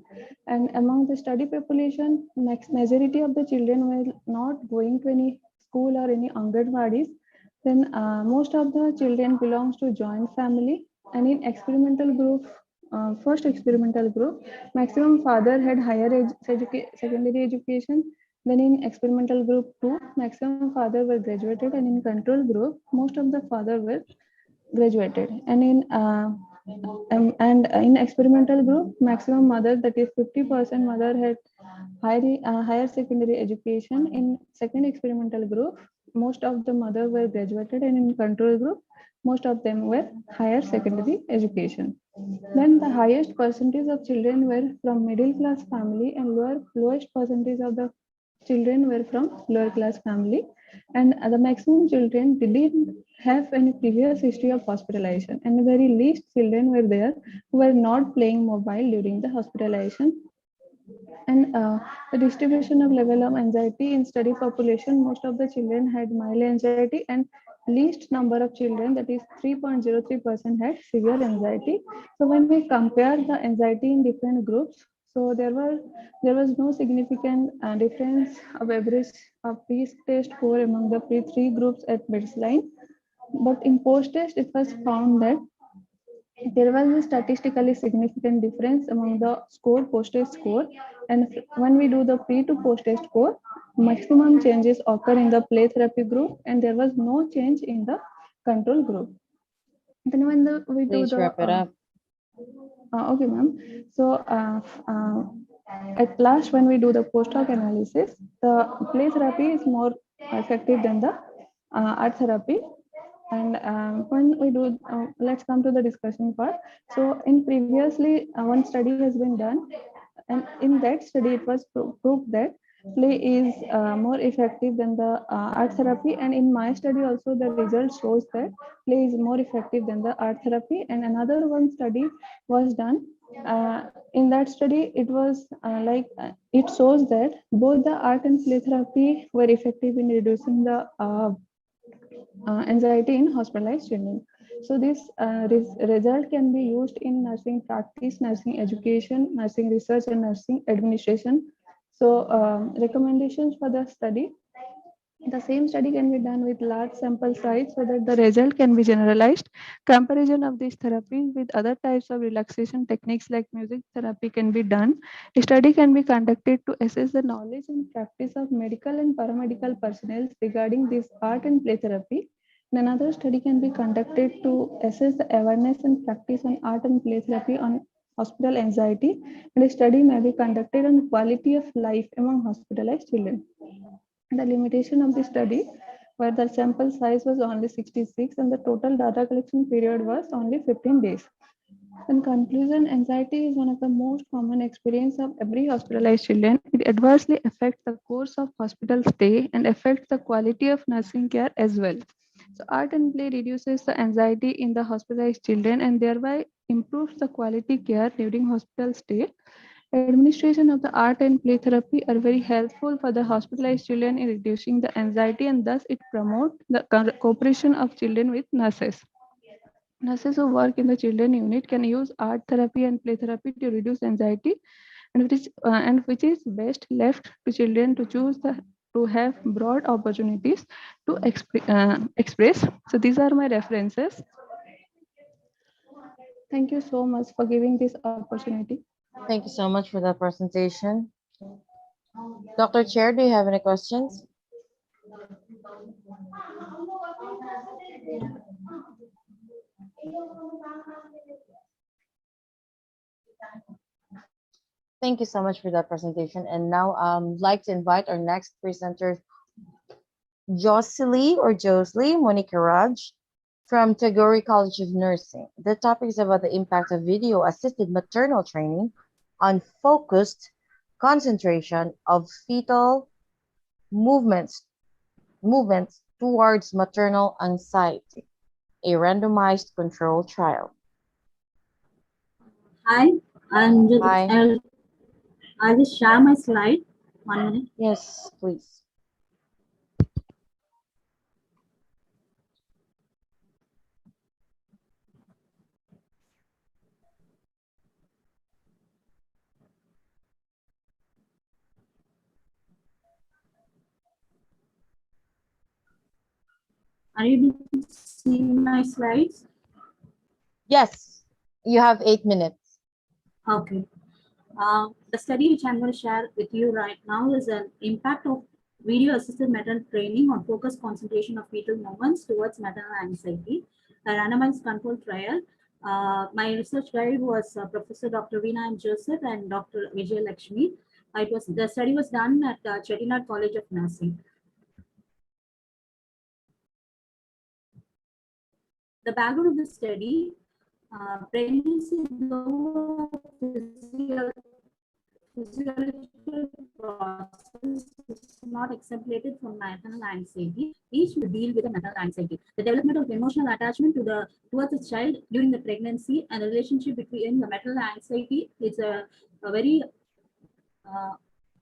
and among the study population, majority of the children were not going to any school or any Anganwadis. Then most of the children belongs to joint family, and in experimental group, first experimental group, maximum father had higher secondary education. Then in experimental group 2, maximum father were graduated, and in control group, most of the father were graduated. And in experimental group, maximum mother, that is 50% mother, had higher secondary education. In second experimental group, most of the mother were graduated, and in control group, most of them were higher secondary education. Then the highest percentage of children were from middle class family, and lowest percentage of the children were from lower class family. And the maximum children didn't have any previous history of hospitalization, and the very least children were there who were not playing mobile during the hospitalization. And the distribution of level of anxiety in study population, most of the children had mild anxiety, and least number of children, that is 3.03%, had severe anxiety. So when we compare the anxiety in different groups, so there was no significant difference of average of pre-test score among the three groups at baseline. But in post-test, it was found that there was a statistically significant difference among the score, post-test score. And when we do the pre to post-test score, maximum changes occur in the play therapy group, and there was no change in the control group. Then when we do Please the wrap it up. okay, ma'am. So at last, when we do the post hoc analysis, the play therapy is more effective than the art therapy. And when we do, let's come to the discussion part. So in previously, one study has been done, and in that study, it was proved that play is more effective than the art therapy. And in my study also, the result shows that play is more effective than the art therapy. And another one study was done. In that study, it was it shows that both the art and play therapy were effective in reducing the anxiety in hospitalized children. So this result can be used in nursing practice, nursing education, nursing research, and nursing administration. So recommendations for the study. The same study can be done with large sample size so that the result can be generalized. Comparison of these therapies with other types of relaxation techniques like music therapy can be done. A study can be conducted to assess the knowledge and practice of medical and paramedical personnel regarding this art and play therapy. And another study can be conducted to assess the awareness and practice on art and play therapy on hospital anxiety. And a study may be conducted on quality of life among hospitalized children. The limitation of the study, where the sample size was only 66 and the total data collection period was only 15 days. In conclusion, anxiety is one of the most common experience of every hospitalized children. It adversely affects the course of hospital stay and affects the quality of nursing care as well. So art and play reduces the anxiety in the hospitalized children and thereby improves the quality care during hospital stay. Administration of the art and play therapy are very helpful for the hospitalized children in reducing the anxiety, and thus it promotes the cooperation of children with nurses. Nurses who work in the children unit can use art therapy and play therapy to reduce anxiety, and which is best left to children to choose to have broad opportunities to express. So these are my references. Thank you so much for giving this opportunity. Thank you so much for that presentation. Dr. Chair, do you have any questions? Thank you so much for that presentation. And now I'd like to invite our next presenter, Jocelyn Monica Raj from Tagore College of Nursing. The topic is about the impact of video-assisted maternal training on focused concentration of fetal movements towards maternal anxiety, a randomized control trial. Hi, I'll just share my slide. 1 minute. Yes, please. Are you able to see my slides? Yes, you have 8 minutes. Okay. The study which I'm going to share with you right now is an impact of video-assisted maternal training on focused concentration of fetal movements towards maternal anxiety, a randomized control trial. My research guide was Professor Dr. Veena M. Joseph and Dr. Vijay Lakshmi. The study was done at Chettinad College of Nursing. The background of the study, pregnancy physiological process is not exemplated from maternal anxiety. Each will deal with the maternal anxiety. The development of emotional attachment towards the child during the pregnancy and the relationship between the maternal anxiety is a very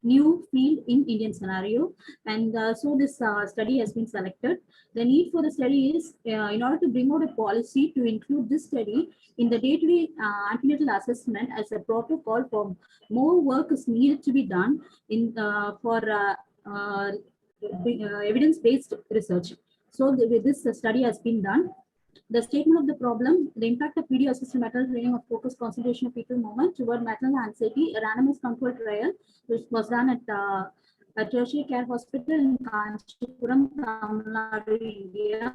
new field in Indian scenario, and so this study has been selected. The need for the study is in order to bring out a policy to include this study in the day-to-day antenatal assessment as a protocol. For more work is needed to be done in for evidence-based research. So this study has been done. The statement of the problem, the impact of video-assisted maternal training of focused concentration of fetal movement toward maternal anxiety, a randomized controlled trial, which was done at a tertiary care hospital in Kanchipuram, Tamil Nadu, India.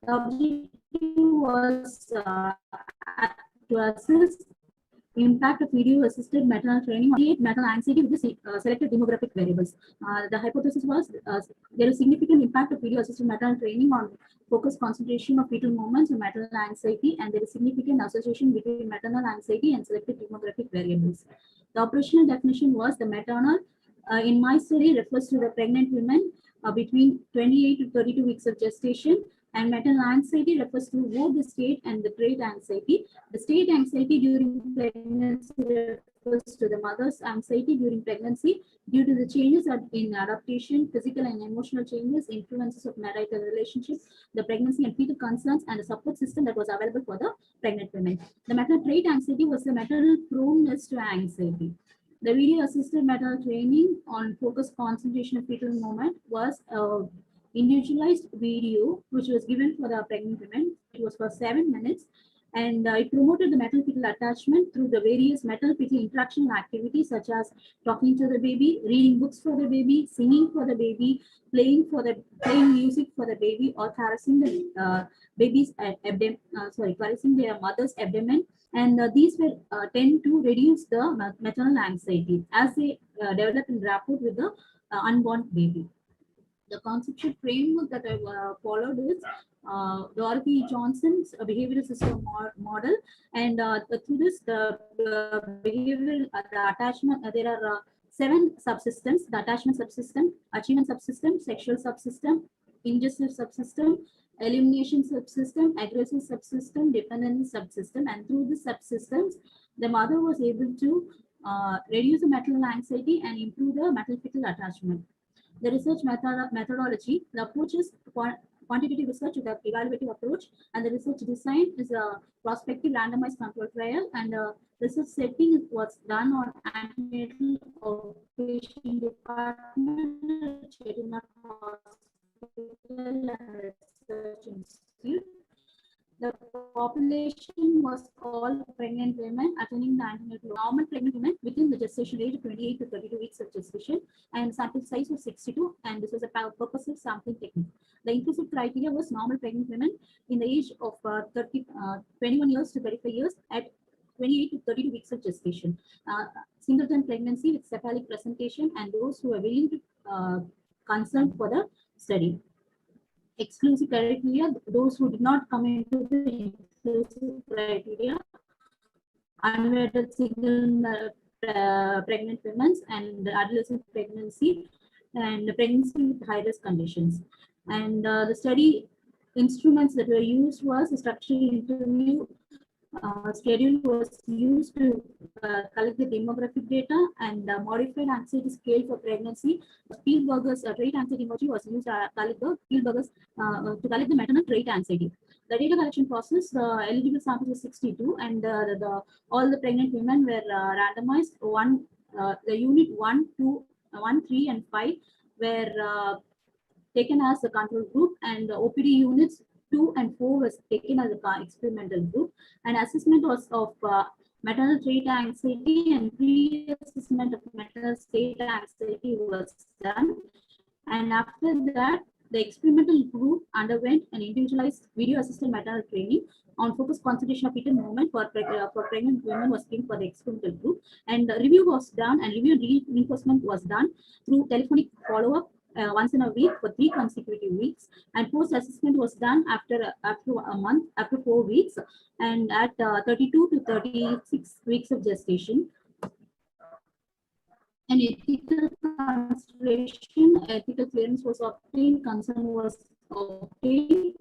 The objective was to assess impact of video-assisted maternal training on maternal anxiety with the selected demographic variables. The hypothesis was there is significant impact of video-assisted maternal training on focused concentration of fetal movements and maternal anxiety, and there is significant association between maternal anxiety and selected demographic variables. The operational definition was the maternal, in my study, refers to the pregnant women between 28 to 32 weeks of gestation, and maternal anxiety refers to both the state and the trait anxiety. The state anxiety during pregnancy refers to the mother's anxiety during pregnancy due to the changes in adaptation, physical and emotional changes, influences of marital relationships, the pregnancy and fetal concerns, and the support system that was available for the pregnant women. The maternal trait anxiety was the maternal proneness to anxiety. The video-assisted maternal training on focused concentration of fetal movement was individualized video, which was given for the pregnant women. It was for 7 minutes, and it promoted the maternal fetal attachment through the various maternal fetal interaction activities such as talking to the baby, reading books for the baby, singing for the baby, playing music for the baby, or caressing the baby's abdomen. Caressing their mother's abdomen. And these will tend to reduce the maternal anxiety as they develop in rapport with the unborn baby. The conceptual framework that I followed is Dorothy Johnson's behavioral system model, and through this the behavioral the attachment there are 7 subsystems: the attachment subsystem, achievement subsystem, sexual subsystem, ingestive subsystem, elimination subsystem, aggressive subsystem, dependence subsystem, and through the subsystems, the mother was able to reduce the maternal anxiety and improve the maternal fetal attachment. The research methodology, the approach is quantitative research with an evaluative approach, and the research design is a prospective randomized control trial, and research setting was done on antenatal outpatient department, Chettinad Hospital and Research Institute. The population was all pregnant women attending the antenatal. Normal pregnant women within the gestation age of 28 to 32 weeks of gestation, and sample size was 62, and this was a purposive sampling technique. The inclusive criteria was normal pregnant women in the age of 21 years to 35 years at 28 to 32 weeks of gestation, singleton pregnancy with cephalic presentation, and those who are willing to consent for the study. Exclusive criteria, those who did not come into the exclusive criteria, unwedded single pregnant women and adolescent pregnancy, and pregnancy with high-risk conditions. And the study instruments that were used was a structural interview schedule was used to collect the demographic data, and the modified anxiety scale for pregnancy. Spielberger's trait anxiety emoji was used to collect the Spielberger's to collect the maternal trait anxiety. The data collection process, the eligible sample was 62, and all the pregnant women were randomized. The unit 1, 2, 1, 3, and 5 were taken as the control group, and the OPD units 2 and 4 was taken as a experimental group, and assessment was of maternal trait anxiety and pre-assessment of maternal state anxiety was done. And after that, the experimental group underwent an individualized video-assisted maternal training on focused concentration of fetal movement for pregnant women was given for the experimental group, and the review was done, and review reinforcement was done through telephonic follow-up once in a week for 3 consecutive weeks, and post-assessment was done after a month, after 4 weeks, and at 32 to 36 weeks of gestation. An ethical consideration, ethical clearance was obtained, consent was obtained,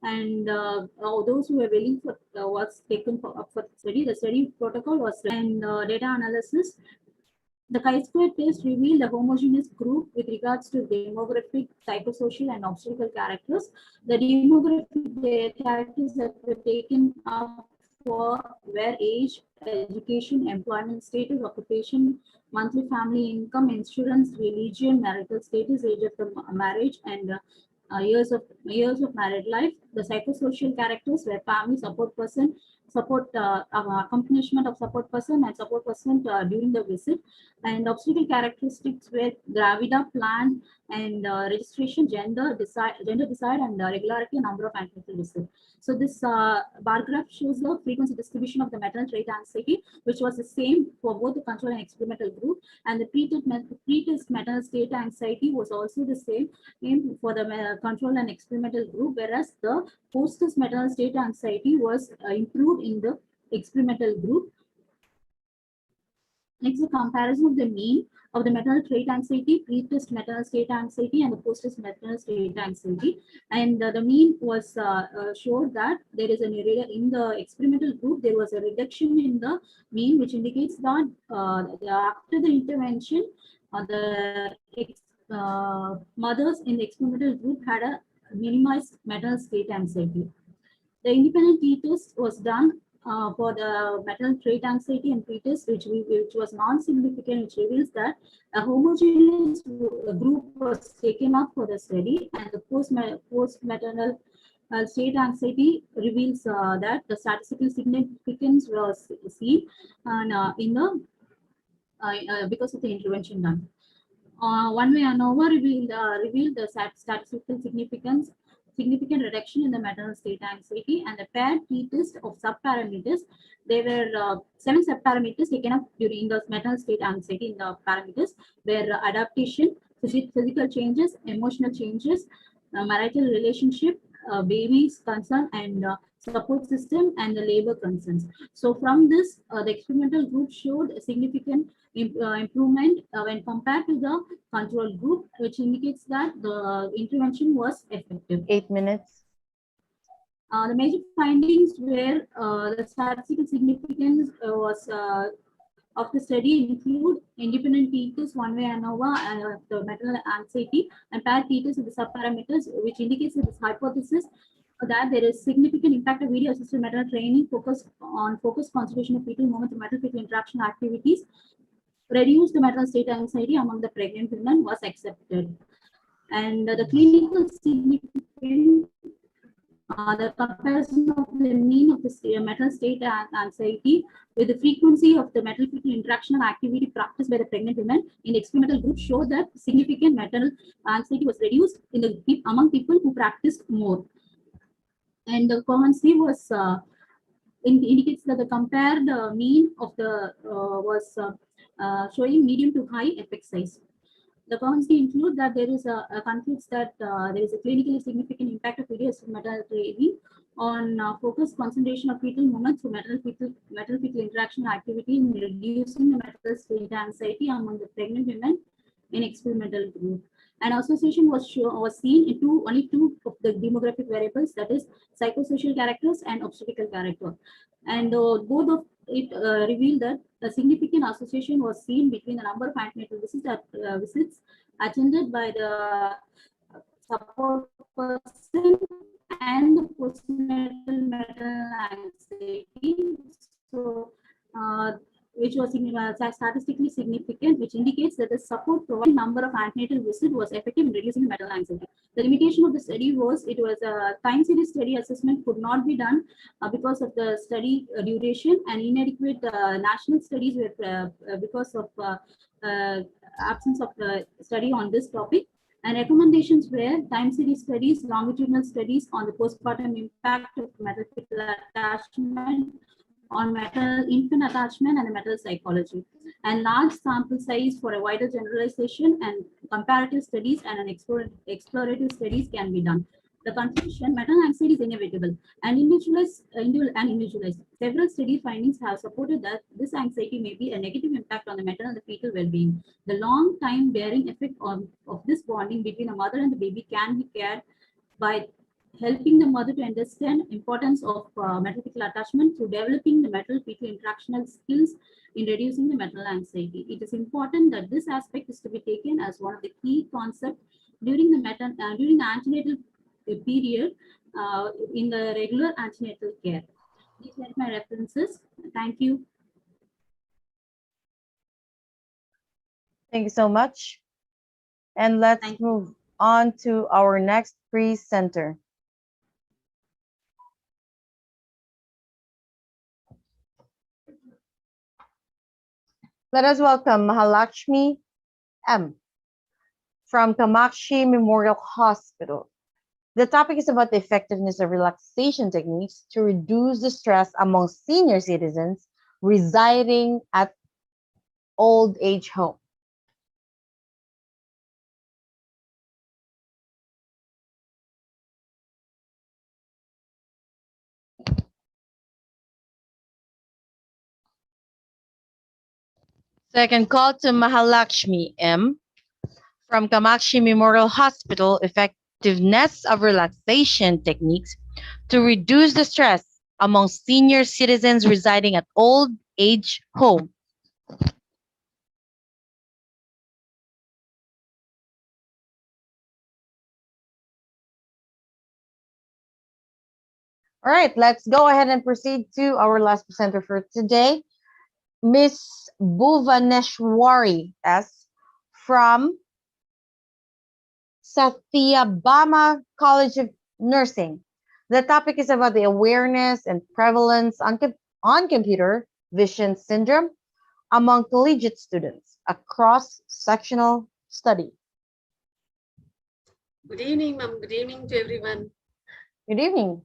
and those who were willing for was taken up for study. The study protocol was and data analysis. The chi-square test revealed a homogeneous group with regards to demographic, psychosocial, and obstetrical characters. The demographic characters that were taken up for were age, education, employment status, occupation, monthly family income, insurance, religion, marital status, age of the marriage, and years of married life. The psychosocial characters were family support person, accompaniment of support person, and support person during the visit. And obstetrical characteristics were gravida, plan, and registration, gender desired, and regularity and number of antenatal visits. So this bar graph shows the frequency distribution of the maternal trait anxiety, which was the same for both the control and experimental group. And the pre-test maternal state anxiety was also the same for the control and experimental group, whereas the post-test maternal state anxiety was improved in the experimental group. Next, the comparison of the mean of the maternal trait anxiety, pre-test maternal state anxiety, and the post-test maternal state anxiety. And the mean was showed that there is in the experimental group, there was a reduction in the mean, which indicates that after the intervention, the mothers in the experimental group had a minimized maternal state anxiety. The independent t-test was done for the maternal trait anxiety and fetus, which was non-significant, which reveals that a homogeneous group was taken up for the study, and the post-maternal state anxiety reveals that the statistical significance was seen and in the because of the intervention done. One way ANOVA revealed the statistical significant reduction in the maternal state anxiety, and the paired t-test of subparameters. There were 7 subparameters taken up during the maternal state anxiety. In the parameters were adaptation, physical changes, emotional changes, marital relationship, baby's concern, and support system, and the labor concerns. So from this, the experimental group showed a significant improvement when compared to the control group, which indicates that the intervention was effective. 8 minutes. The major findings were the statistical significance was of the study include independent fetus, one-way ANOVA, the maternal anxiety, and paired fetus with the subparameters, which indicates that this hypothesis that there is significant impact of video-assisted maternal training focused concentration of fetal movement to maternal-fetal interaction activities reduce the maternal state anxiety among the pregnant women was accepted. And the clinical significance, the comparison of the mean of the maternal state anxiety with the frequency of the maternal-fetal interaction activity practiced by the pregnant women in the experimental group showed that significant maternal anxiety was reduced in the among people who practiced more. And the common C was indicates that the compared mean of the was showing medium to high effect size. The constants include that there is a concludes that there is a clinically significant impact of video-assisted maternal training on focused concentration of fetal movement through maternal-fetal interaction activity in reducing the maternal state anxiety among the pregnant women in experimental group. An association was seen in only two of the demographic variables, that is psychosocial characters and obstetrical character. And both of it revealed that a significant association was seen between the number of antenatal visits attended by the support person and the postnatal maternal anxiety. So, which was statistically significant, which indicates that the support provided number of antenatal visits was effective in reducing maternal anxiety. The limitation of the study was it was a time series study assessment could not be done because of the study duration, and inadequate national studies were because of absence of study on this topic. And recommendations were time series studies, longitudinal studies on the postpartum impact of maternal attachment on maternal infant attachment and the maternal psychology, and large sample size for a wider generalization, and comparative studies and an explorative studies can be done. The conclusion: maternal anxiety is inevitable and individualized. Several study findings have supported that this anxiety may be a negative impact on the maternal and the fetal well-being. The long time bearing effect of this bonding between the mother and the baby can be cared by helping the mother to understand importance of maternal-fetal attachment through developing the maternal-fetal interactional skills in reducing the maternal anxiety. It is important that this aspect is to be taken as one of the key concepts during the antenatal period in the regular antenatal care. These are my references. Thank you. Thank you so much. And let's move on to our next presenter. Let us welcome Mahalakshmi M. from Kamakshi Memorial Hospital. The topic is about the effectiveness of relaxation techniques to reduce the stress among senior citizens residing at old age home. Second call to Mahalakshmi M. from Kamakshi Memorial Hospital, effectiveness of relaxation techniques to reduce the stress among senior citizens residing at old age home. All right, let's go ahead and proceed to our last presenter for today, Miss Bhuvaneshwari S. from Satyabama College of Nursing. The topic is about the awareness and prevalence on computer vision syndrome among collegiate students, a cross-sectional study. Good evening, ma'am. Good evening to everyone. Good evening.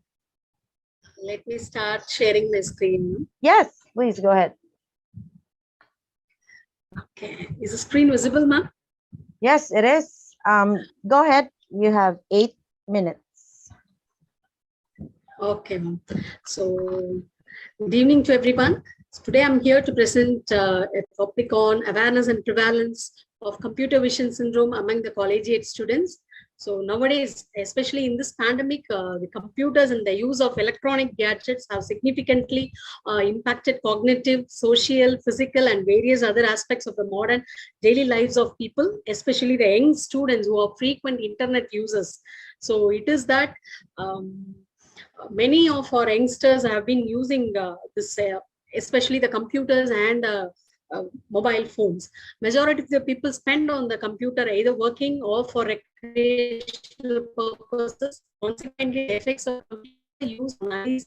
Let me start sharing my screen. Yes, please go ahead. Okay. Is the screen visible, ma'am? Yes, it is. Go ahead. You have 8 minutes. Okay, ma'am. So, good evening to everyone. So today I'm here to present a topic on awareness and prevalence of computer vision syndrome among the collegiate students. So nowadays, especially in this pandemic, the computers and the use of electronic gadgets have significantly impacted cognitive, social, physical, and various other aspects of the modern daily lives of people, especially the young students who are frequent internet users. So it is that many of our youngsters have been using this, especially the computers and mobile phones. Majority of the people spend on the computer either working or for recreational purposes. Consequently, the effects of computer use on eyes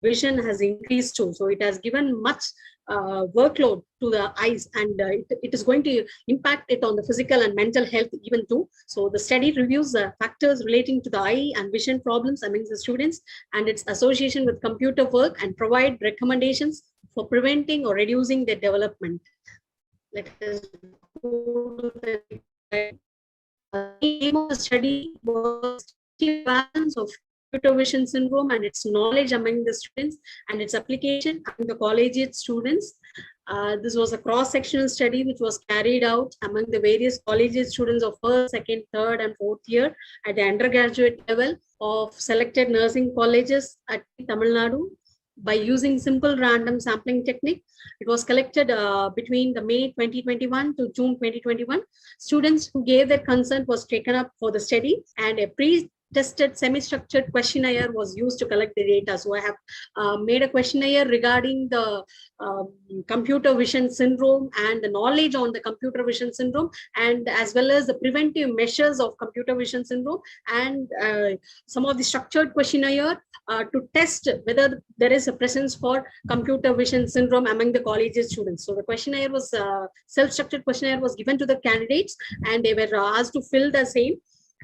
vision has increased too. So it has given much workload to the eyes, and it is going to impact it on the physical and mental health even too. So the study reviews factors relating to the eye and vision problems among the students and its association with computer work, and provide recommendations for preventing or reducing their development. Let us go to the aim of the study was the balance of computer vision syndrome and its knowledge among the students and its application among the collegiate students. This was a cross-sectional study which was carried out among the various collegiate students of first, second, third, and fourth year at the undergraduate level of selected nursing colleges at Tamil Nadu by using simple random sampling technique. It was collected between the May 2021 to June 2021. Students who gave their consent was taken up for the study, and a pre-tested semi-structured questionnaire was used to collect the data. So I have made a questionnaire regarding the computer vision syndrome and the knowledge on the computer vision syndrome, and as well as the preventive measures of computer vision syndrome, and some of the structured questionnaire to test whether there is a presence for computer vision syndrome among the collegiate students. So the questionnaire was self-structured questionnaire was given to the candidates, and they were asked to fill the same.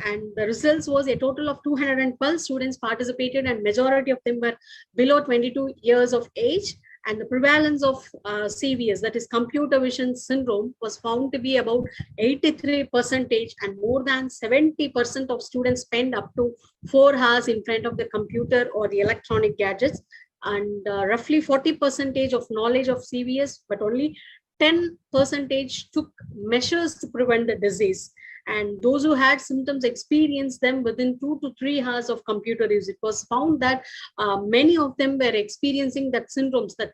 And the results was a total of 212 students participated, and majority of them were below 22 years of age. And the prevalence of CVS, that is computer vision syndrome, was found to be about 83%, and more than 70% of students spend up to 4 hours in front of the computer or the electronic gadgets, and roughly 40% of knowledge of CVS, but only 10% took measures to prevent the disease. And those who had symptoms experienced them within 2 to 3 hours of computer use. It was found that many of them were experiencing that syndromes, that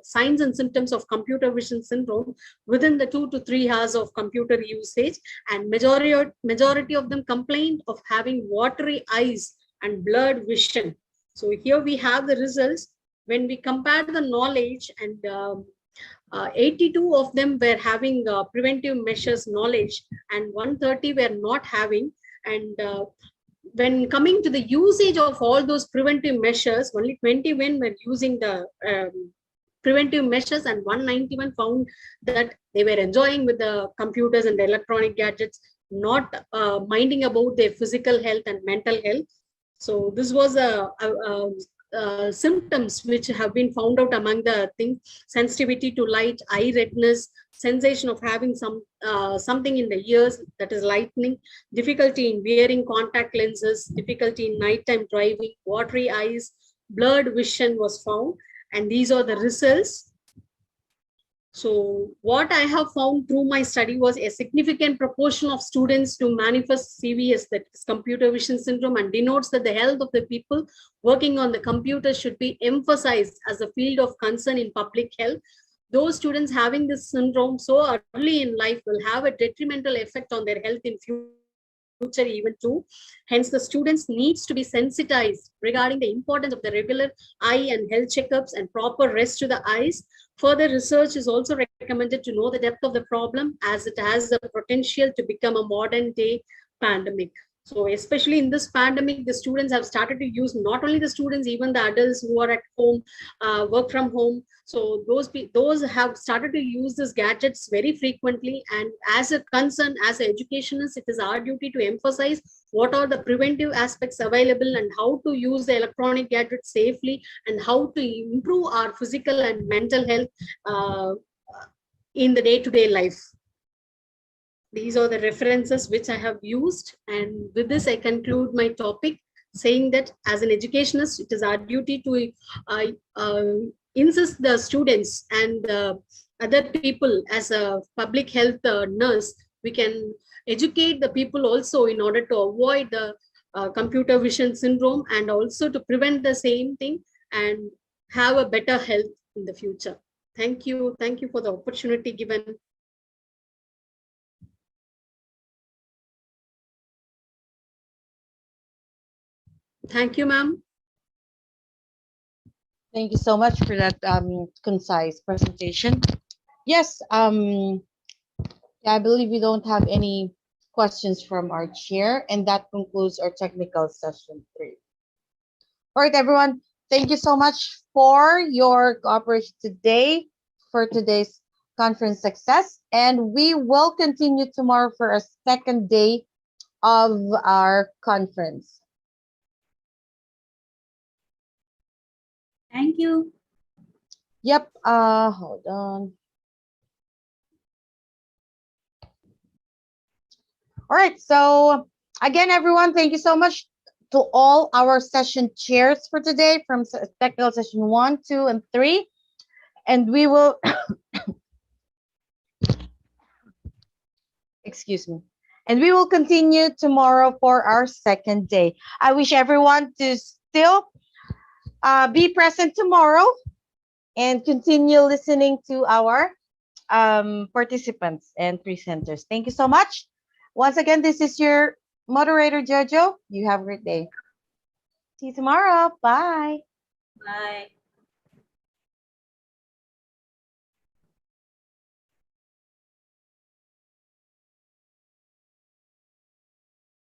signs and symptoms of computer vision syndrome within the 2 to 3 hours of computer usage. And majority of them complained of having watery eyes and blurred vision. So here we have the results. When we compare the knowledge, and 82 of them were having preventive measures knowledge, and 130 were not having. And when coming to the usage of all those preventive measures, only 21 were using the preventive measures, and 191 found that they were enjoying with the computers and the electronic gadgets, not minding about their physical health and mental health. So this was symptoms which have been found out among the things: sensitivity to light, eye redness, sensation of having something in the ears, that is lightning, difficulty in wearing contact lenses, difficulty in nighttime driving, watery eyes, blurred vision was found. And these are the results. So what I have found through my study was a significant proportion of students to manifest CVS, that is computer vision syndrome, and denotes that the health of the people working on the computer should be emphasized as a field of concern in public health. Those students having this syndrome so early in life will have a detrimental effect on their health in future. future even too. Hence, the students needs to be sensitized regarding the importance of the regular eye and health checkups and proper rest to the eyes. Further research is also recommended to know the depth of the problem, as it has the potential to become a modern day pandemic. So especially in this pandemic, the students have started to use, not only the students, even the adults who are at home, work from home. So those have started to use these gadgets very frequently. And as a concern, as an educationist, it is our duty to emphasize what are the preventive aspects available and how to use the electronic gadgets safely and how to improve our physical and mental health in the day-to-day life. These are the references which I have used. And with this, I conclude my topic, saying that as an educationist, it is our duty to insist the students and other people as a public health nurse. We can educate the people also in order to avoid the computer vision syndrome and also to prevent the same thing and have a better health in the future. Thank you. Thank you for the opportunity given. Thank you, ma'am. Thank you so much for that concise presentation. Yes, I believe we don't have any questions from our chair, and that concludes our technical session 3. All right, everyone, thank you so much for your cooperation today for today's conference success, and we will continue tomorrow for a second day of our conference. Thank you. Yep, hold on. All right, so again, everyone, thank you so much to all our session chairs for today from technical session 1, 2, and 3. And we will, excuse me, and we will continue tomorrow for our second day. I wish everyone to still be present tomorrow and continue listening to our participants and presenters. Thank you so much. Once again, this is your moderator, Jojo. You have a great day. See you tomorrow. Bye. Bye.